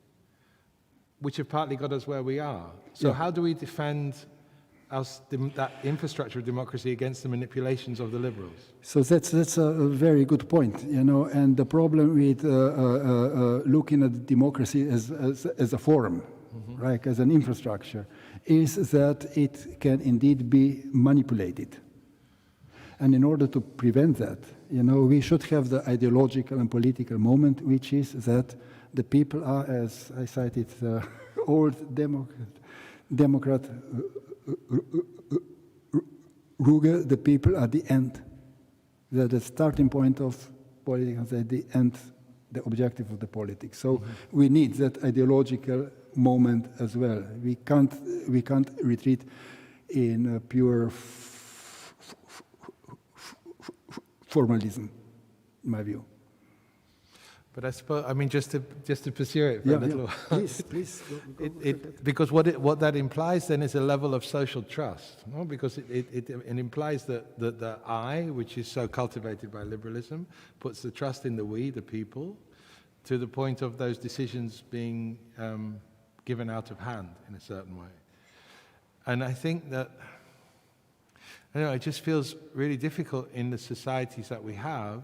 which have partly got us where we are. So how do we defend that infrastructure of democracy against the manipulations of the liberals? So that's a very good point, you know, and the problem with looking at democracy as a forum, right, as an infrastructure, is that it can indeed be manipulated. And in order to prevent that, you know, we should have the ideological and political moment, which is that the people are, as I cited, the old Democrat Ruge, the people at the end. They're the starting point of politics, and at the end, the objective of the politics. So we need that ideological moment as well. We can't retreat in pure formalism, in my view. But I suppose, I mean, just to pursue it for a little while. Please. Because what that implies then is a level of social trust, no? Because it implies that the I, which is so cultivated by liberalism, puts the trust in the we, the people, to the point of those decisions being given out of hand in a certain way. And I think that, I don't know, it just feels really difficult in the societies that we have,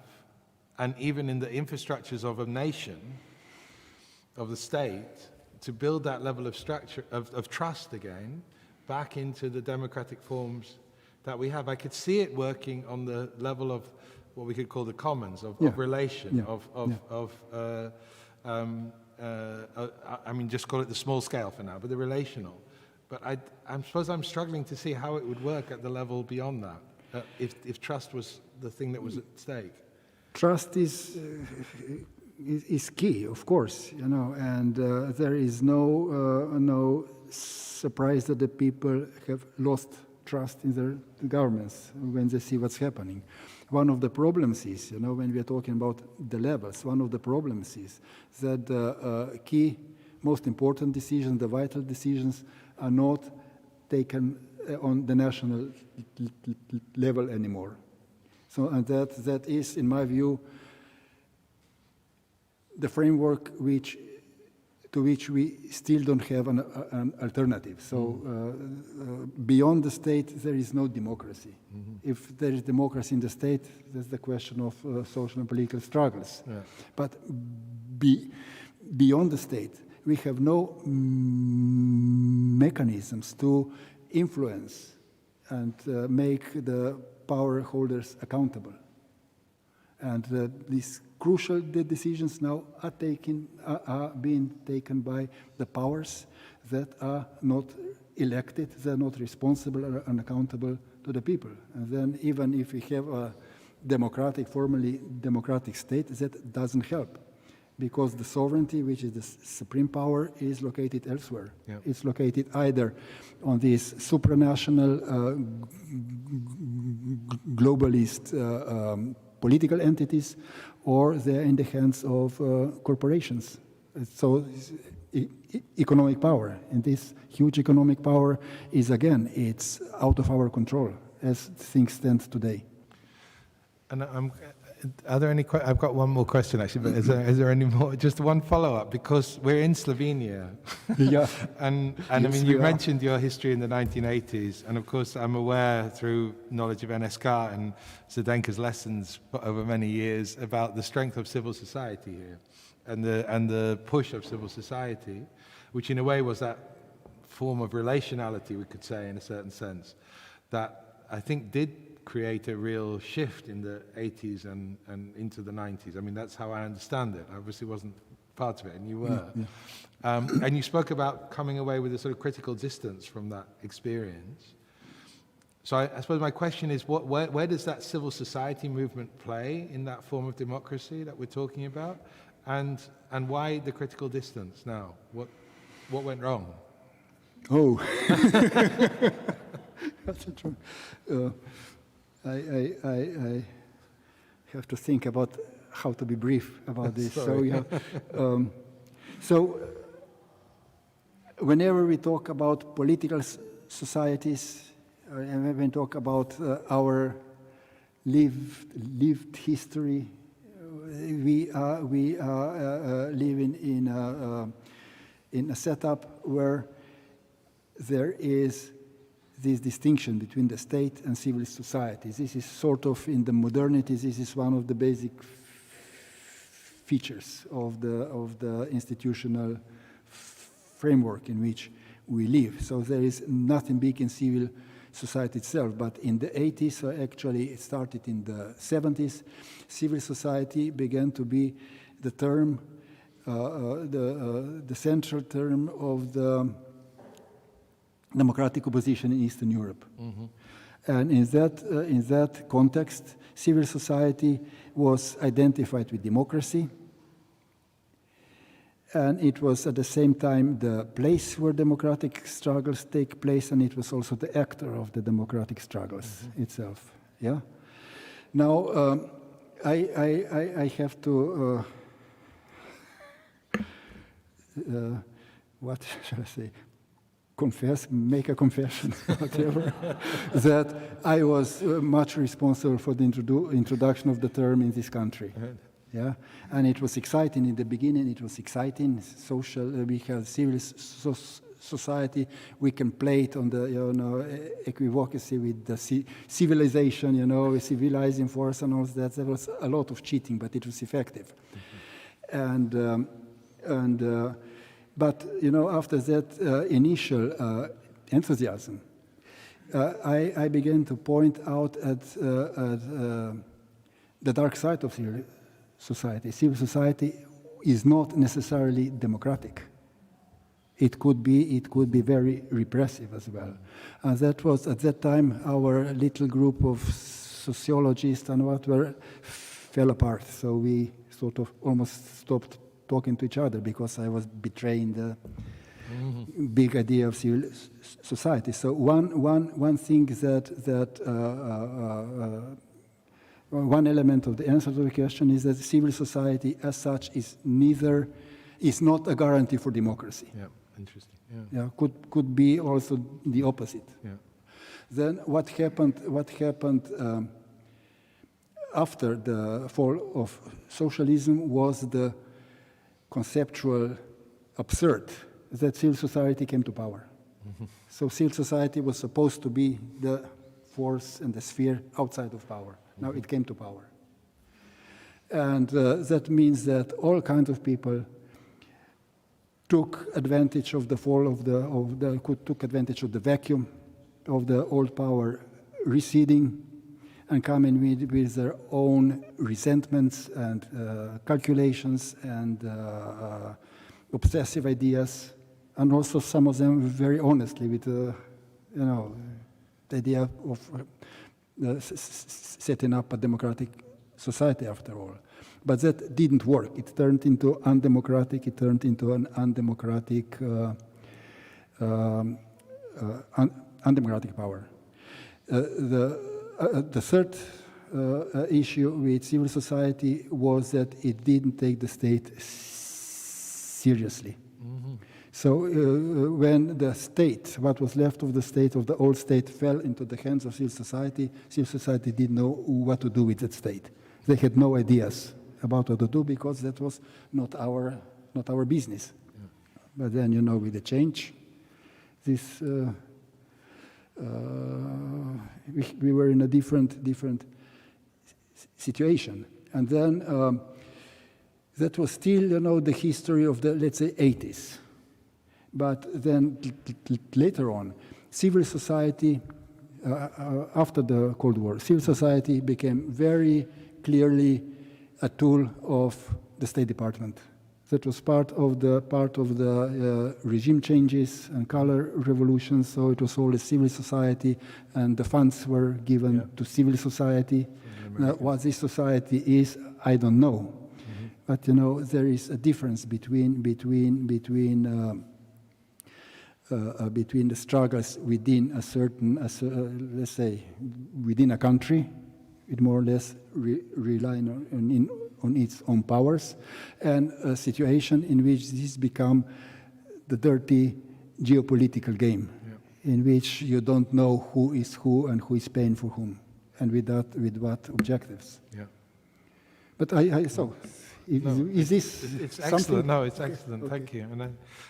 and even in the infrastructures of a nation, of the state, to build that level of structure, of trust again, back into the democratic forms that we have. I could see it working on the level of what we could call the commons, of relation, of I mean, just call it the small scale for now, but the relational. But I suppose I'm struggling to see how it would work at the level beyond that, if trust was the thing that was at stake. Trust is key, of course, you know, and there is no surprise that the people have lost trust in their governments when they see what's happening. One of the problems is, you know, when we are talking about the levels, one of the problems is that the key, most important decisions, the vital decisions, are not taken on the national level anymore. So, and that is, in my view, the framework to which we still don't have an alternative. So beyond the state, there is no democracy. Mm-hmm. If there is democracy in the state, that's the question of social and political struggles. Yeah. But beyond the state, we have no mechanisms to influence and make the power holders accountable. And these crucial decisions now are being taken by the powers that are not elected, they're not responsible and accountable to the people. And then even if we have a formally democratic state, that doesn't help. Because the sovereignty, which is the supreme power, is located elsewhere. Yeah. It's located either on these supranational globalist political entities, or they're in the hands of corporations. So economic power, and this huge economic power is, again, it's out of our control as things stand today. And are there any? I've got one more question actually, but is there any more? Just one follow-up, because we're in Slovenia. Yeah. and yes, I mean, you mentioned your history in the 1980s, and of course, I'm aware through knowledge of NSK and Zdenka's lessons over many years about the strength of civil society here, and the push of civil society, which in a way was that form of relationality, we could say, in a certain sense, that I think did create a real shift in the 80s and into the 90s. I mean, that's how I understand it. I obviously wasn't part of it, and you were. Yeah. And you spoke about coming away with a sort of critical distance from that experience. So I suppose my question is, where does that civil society movement play in that form of democracy that we're talking about? And why the critical distance now? What went wrong? Oh. That's true. I have to think about how to be brief about this. So, yeah. So whenever we talk about political societies, and when we talk about our lived history, we are living in a setup where there is this distinction between the state and civil society. This is sort of, in the modernity, this is one of the basic features of the institutional framework in which we live. So there is nothing big in civil society itself, but in the 80s, so actually it started in the 70s, civil society began to be the term, the central term of the democratic opposition in Eastern Europe. Mm-hmm. And in that context, civil society was identified with democracy, and it was at the same time the place where democratic struggles take place, and it was also the actor of the democratic struggles itself. Yeah. Now, I have to what shall I say? Make a confession, whatever, that I was much responsible for the introduction of the term in this country. Yeah, and it was exciting in the beginning. It was exciting. Social, we have civil society. We can play it on the equivocacy with the civilization. Civilizing force and all that. There was a lot of cheating, but it was effective. Mm-hmm. But, after that initial enthusiasm, I began to point out at the dark side of civil society. Civil society is not necessarily democratic. It could be very repressive as well. And that was, at that time, our little group of sociologists and whatever fell apart. So we sort of almost stopped talking to each other because I was betraying the big idea of civil society. So one thing one element of the answer to the question is that civil society as such is not a guarantee for democracy. Yeah, interesting. Yeah. Could be also the opposite. Yeah. Then what happened after the fall of socialism was the conceptual absurd that civil society came to power. So civil society was supposed to be the force and the sphere outside of power. Now it came to power. And that means that all kinds of people took advantage of the fall took advantage of the vacuum of the old power receding and come in with their own resentments and calculations and obsessive ideas, and also some of them very honestly with the idea of setting up a democratic society after all. But that didn't work. It turned into undemocratic. It turned into an undemocratic power. The third issue with civil society was that it didn't take the state seriously. So when the state, what was left of the state, of the old state, fell into the hands of civil society didn't know what to do with that state. They had no ideas about what to do because that was not our business. Yeah. But then, with the change, this we were in a different situation. And then that was still, the history of the, let's say, 80s. But then later on, civil society, after the Cold War, civil society became very clearly a tool of the State Department. That was part of the regime changes and color revolutions. So it was always civil society, and the funds were given to civil society. What this society is, I don't know. But there is a difference between the struggles within a certain, let's say, within a country, it more or less relying on its own powers, and a situation in which this become the dirty geopolitical game, in which you don't know who is who and who is paying for whom, and with what objectives. Yeah. But is this it's something? excellent. No, it's excellent. Okay. Thank you.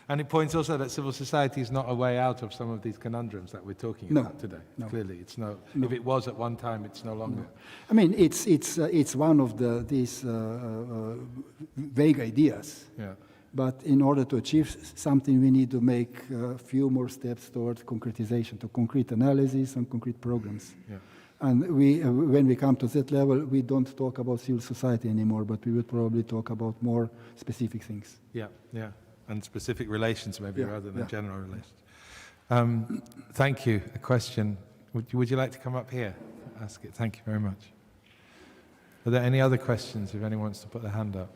And it points also that civil society is not a way out of some of these conundrums that we're talking about today. No. Clearly, it's no. If it was at one time, it's no longer. No. I mean, it's one of these vague ideas. Yeah. But in order to achieve something, we need to make a few more steps towards concretization, to concrete analysis and concrete programs. Yeah. And when we come to that level, we don't talk about civil society anymore, but we would probably talk about more specific things. Yeah, yeah, and specific relations maybe rather than general relations. Thank you. A question. Would you like to come up here? Ask it. Thank you very much. Are there any other questions if anyone wants to put their hand up?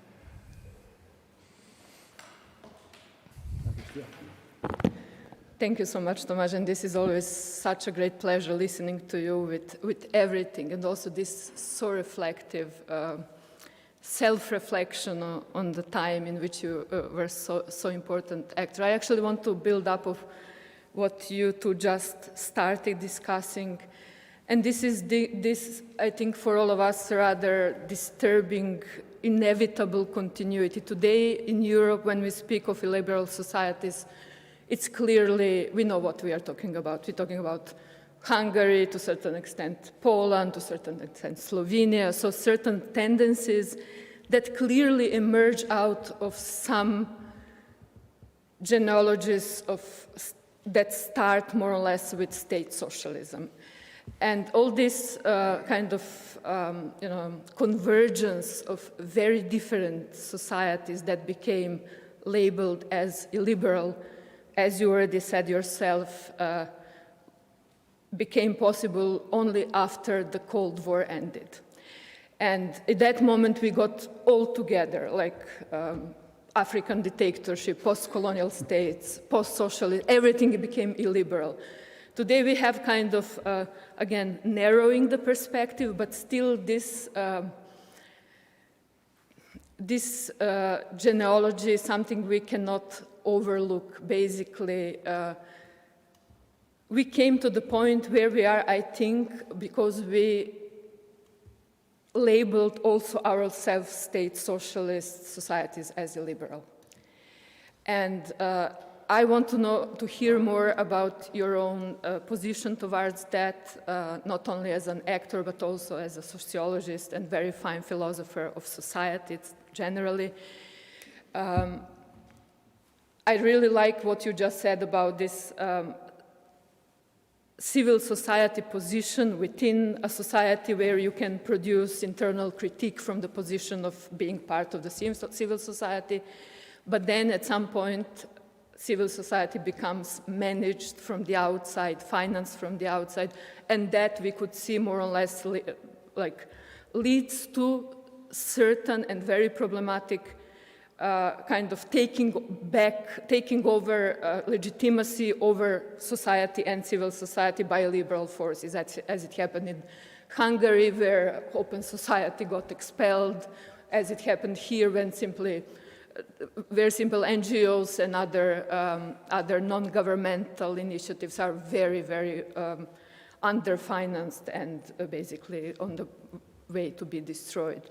Thank you so much, Tomasz, and this is always such a great pleasure listening to you with everything, and also this so reflective self-reflection on the time in which you were so important actor. I actually want to build up of what you two just started discussing, and this is I think for all of us rather disturbing, inevitable continuity. Today in Europe, when we speak of illiberal societies, it's clearly, we know what we are talking about. We're talking about Hungary, to a certain extent, Poland, to a certain extent, Slovenia, so certain tendencies that clearly emerge out of some genealogies that start more or less with state socialism. And all this kind of convergence of very different societies that became labeled as illiberal, as you already said yourself, became possible only after the Cold War ended. And at that moment, we got all together, like African dictatorship, post-colonial states, post-socialist, everything became illiberal. Today, we have kind of, again, narrowing the perspective, but still this genealogy is something we cannot overlook. Basically, we came to the point where we are, I think, because we labeled also ourselves state socialist societies as illiberal. And I want to hear more about your own position towards that, not only as an actor, but also as a sociologist and very fine philosopher of society generally. I really like what you just said about this civil society position within a society where you can produce internal critique from the position of being part of the civil society, but then at some point civil society becomes managed from the outside, financed from the outside, and that we could see more or less leads to certain and very problematic kind of taking over legitimacy over society and civil society by liberal forces, as it happened in Hungary, where open society got expelled, as it happened here when very simple NGOs and other non-governmental initiatives are very, very underfinanced and basically on the way to be destroyed.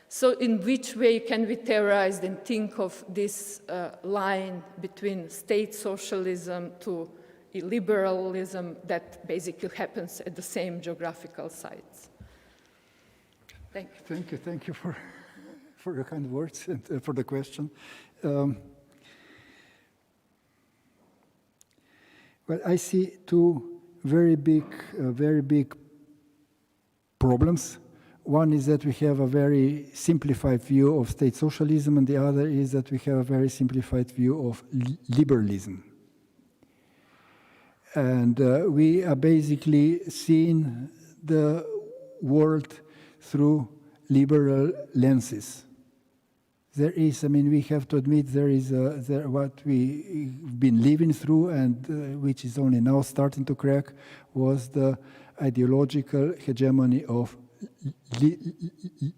So in which way can we theorize and think of this line between state socialism to illiberalism that basically happens at the same geographical sites? Thank you. Thank you for your kind words and for the question. Well, I see two very big problems. One is that we have a very simplified view of state socialism, and the other is that we have a very simplified view of liberalism. And we are basically seeing the world through liberal lenses. There is, we have to admit, what we've been living through, and which is only now starting to crack, was the ideological hegemony of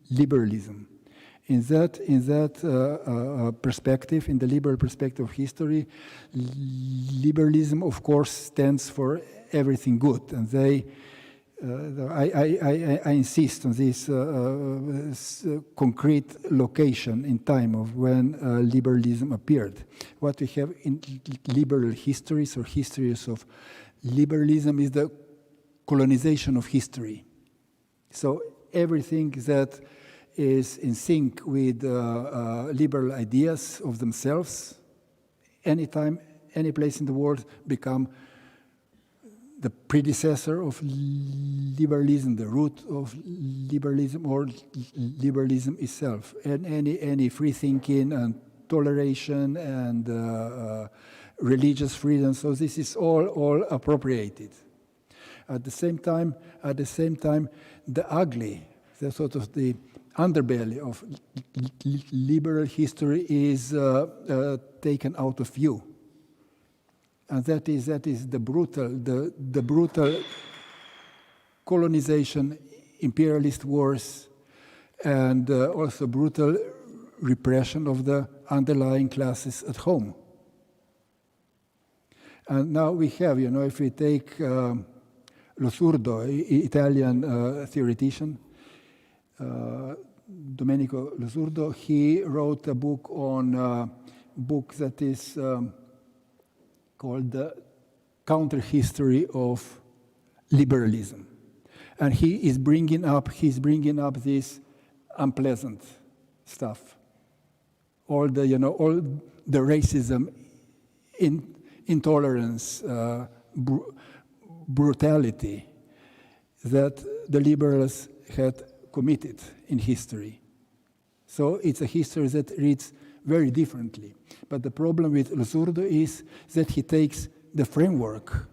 liberalism. In that perspective, in the liberal perspective of history, liberalism, of course, stands for everything good, and I insist on this concrete location in time of when liberalism appeared. What we have in liberal histories or histories of liberalism is the colonization of history. So everything that is in sync with liberal ideas of themselves, anytime, any place in the world, become the predecessor of liberalism, the root of liberalism, or liberalism itself. And any free thinking and toleration and religious freedom. So this is all appropriated. At the same time, the ugly, the sort of the underbelly of liberal history is taken out of view. And that is the brutal colonization, imperialist wars, and also brutal repression of the underlying classes at home. And now we have, if we take Losurdo, Italian theoretician, Domenico Losurdo, he wrote a book that is called The Counter-History of Liberalism. And he's bringing up this unpleasant stuff. All the racism, intolerance, brutality, that the liberals had committed in history. So it's a history that reads very differently. But the problem with Zurdo is that he takes the framework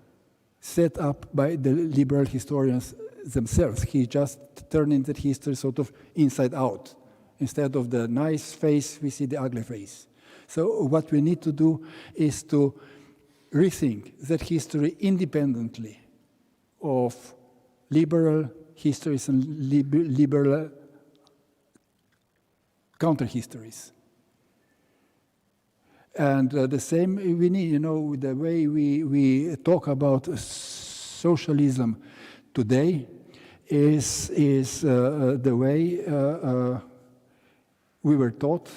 set up by the liberal historians themselves. He just turning that history sort of inside out. Instead of the nice face, we see the ugly face. So what we need to do is to rethink that history independently of liberal histories and liberal counter-histories. And the same we need, you know, the way we talk about socialism today is the way we were taught,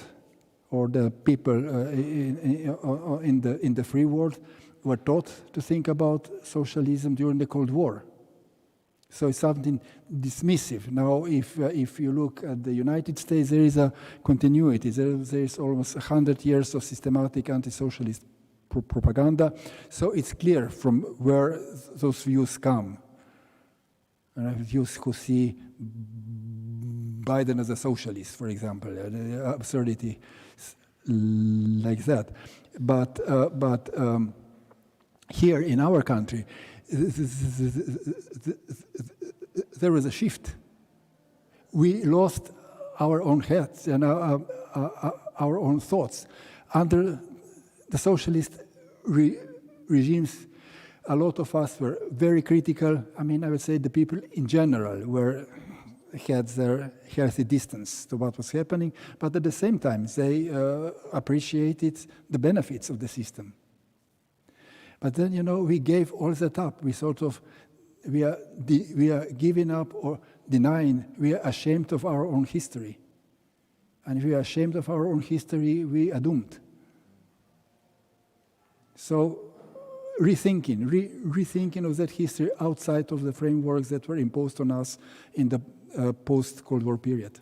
or the people in the free world were taught to think about socialism during the Cold War. So it's something dismissive. Now, if you look at the United States, there is a continuity. There is almost 100 years of systematic anti-socialist propaganda. So it's clear from where those views come. Views who see Biden as a socialist, for example, the absurdity like that. But here in our country, there was a shift. We lost our own heads and our own thoughts. Under the socialist regimes, a lot of us were very critical. I mean, I would say the people in general had their healthy distance to what was happening, but at the same time, they appreciated the benefits of the system. But then, you know, we gave all that up. We sort of, we are giving up or denying. We are ashamed of our own history. And if we are ashamed of our own history, we are doomed. So rethinking of that history outside of the frameworks that were imposed on us in the post-Cold War period.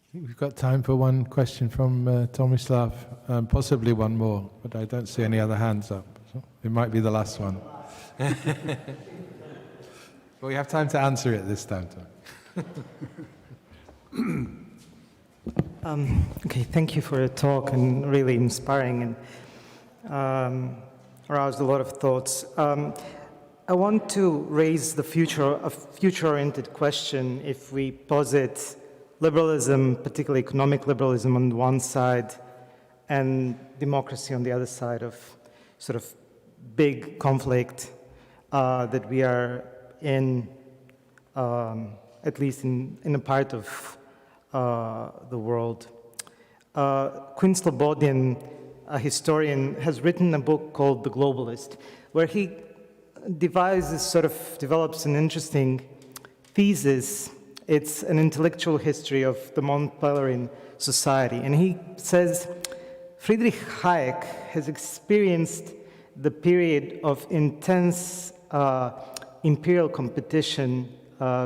I think we've got time for one question from Tomislav, possibly one more, but I don't see any other hands up. So it might be the last one. But we have time to answer it this time. Okay, thank you for your talk, and really inspiring, and aroused a lot of thoughts. I want to raise a future-oriented question. If we posit liberalism, particularly economic liberalism on one side, and democracy on the other side of sort of big conflict that we are in, at least in a part of the world. Quinn Slobodin, a historian, has written a book called The Globalist, where he develops an interesting thesis. It's an intellectual history of the Mont-Pelerin society. And he says, Friedrich Hayek has experienced the period of intense imperial competition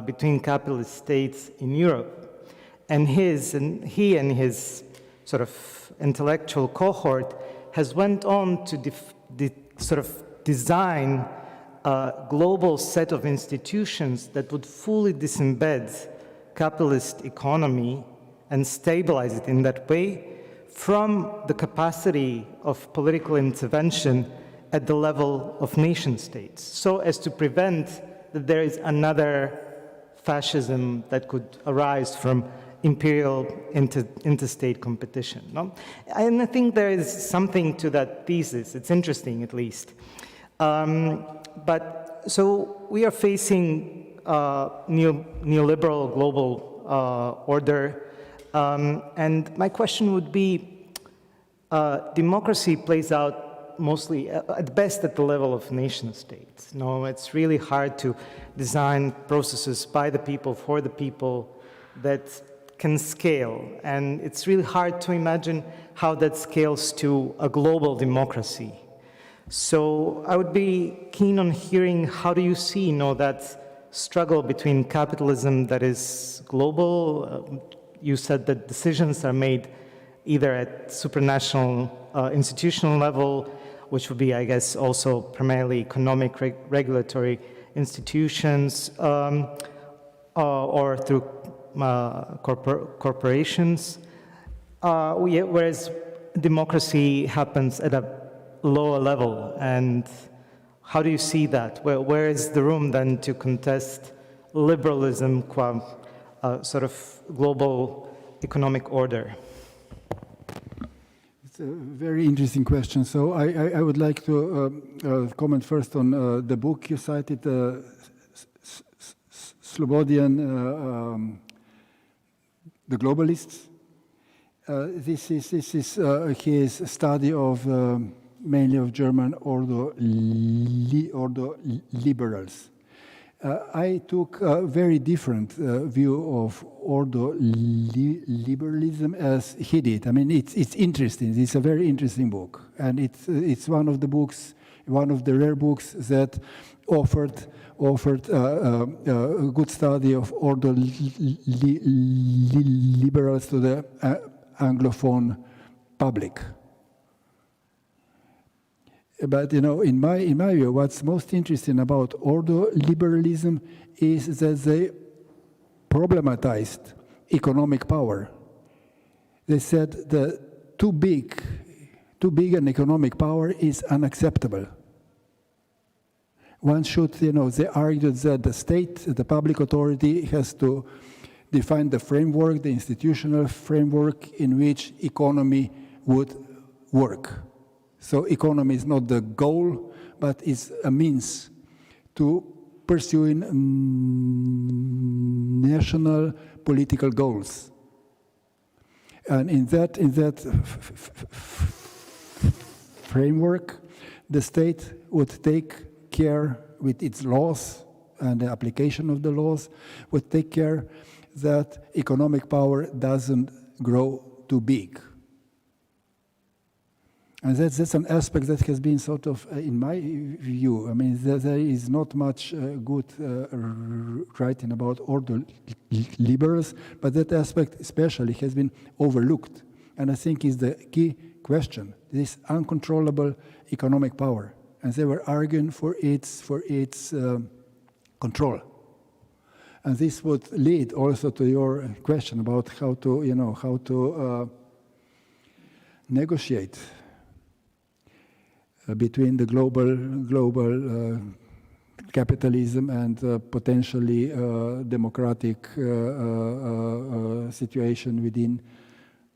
between capitalist states in Europe. And he and his sort of intellectual cohort has went on to design a global set of institutions that would fully disembed capitalist economy and stabilize it in that way from the capacity of political intervention at the level of nation states, so as to prevent that there is another fascism that could arise from imperial interstate competition. No? And I think there is something to that thesis. It's interesting, at least. But so we are facing neoliberal global order. And my question would be, democracy plays out mostly, at best, at the level of nation states. No, it's really hard to design processes by the people, for the people, that can scale. And it's really hard to imagine how that scales to a global democracy. So I would be keen on hearing, how do you see, that struggle between capitalism that is global? You said that decisions are made either at supranational institutional level, which would be, I guess, also primarily economic regulatory institutions or through corporations, whereas democracy happens at a lower level. And how do you see that? Where is the room then to contest liberalism qua sort of global economic order? It's a very interesting question. So I would like to comment first on the book you cited, Slobodian, The Globalists. This is his study of mainly of German ordo liberals. I took a very different view of ordo liberalism as he did. I mean, it's interesting. It's a very interesting book, and it's one of the books, one of the rare books that offered a good study of ordo liberals to the Anglophone public. But in my view, what's most interesting about ordo liberalism is that they problematized economic power. They said that too big an economic power is unacceptable. One should, they argued that the state, the public authority, has to define the framework, the institutional framework in which economy would work. So economy is not the goal, but it's a means to pursuing national political goals. And in that framework, the state would take care with its laws and the application of the laws, would take care that economic power doesn't grow too big. And that's an aspect that has been sort of, in my view, I mean, there is not much good writing about ordo liberals, but that aspect especially has been overlooked. And I think is the key question, this uncontrollable economic power. And they were arguing for its control. And this would lead also to your question about how to negotiate between the global capitalism and potentially democratic situation within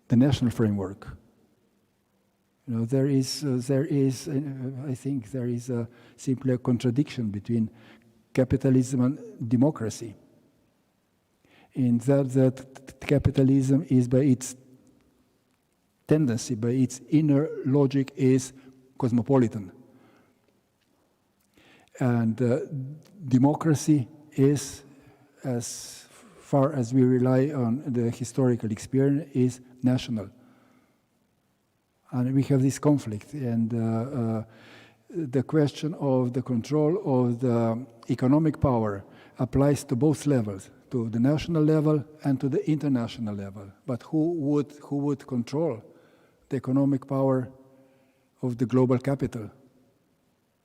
the national framework. There is I think there is simply a contradiction between capitalism and democracy. In that capitalism is by its tendency, by its inner logic, is cosmopolitan. And democracy is, as far as we rely on the historical experience, is national. And we have this conflict. And the question of the control of the economic power applies to both levels, to the national level and to the international level. But who would control the economic power of the global capital?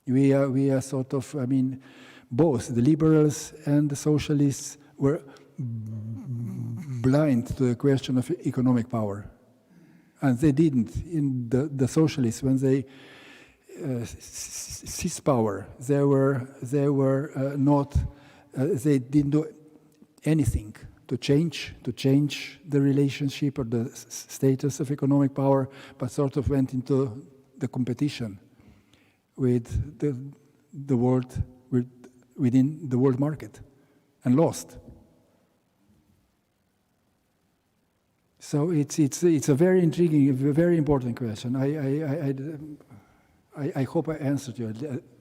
We are sort of, I mean, both the liberals and the socialists were blind to the question of economic power. And they didn't. In the socialists, when they seized power, they didn't do anything to change the relationship or the status of economic power, but sort of went into the competition with the world, within the world market, and lost. So it's a very intriguing, a very important question. I hope I answered you,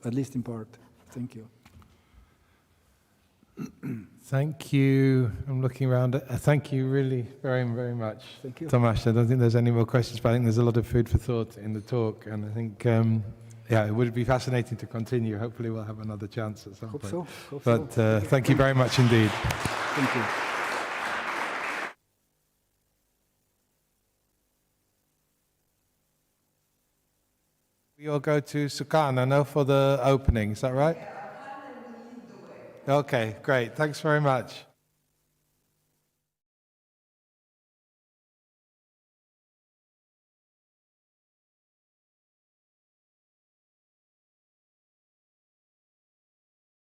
at least in part. Thank you. Thank you. I'm looking around. Thank you really very, very much. Thank you. Tomasz, I don't think there's any more questions, but I think there's a lot of food for thought in the talk. And I think, it would be fascinating to continue. Hopefully we'll have another chance at some point. Hope But so. thank you very much indeed. Thank you. We all go to Sukarna now for the opening. Is that right? Okay, great. Thanks very much.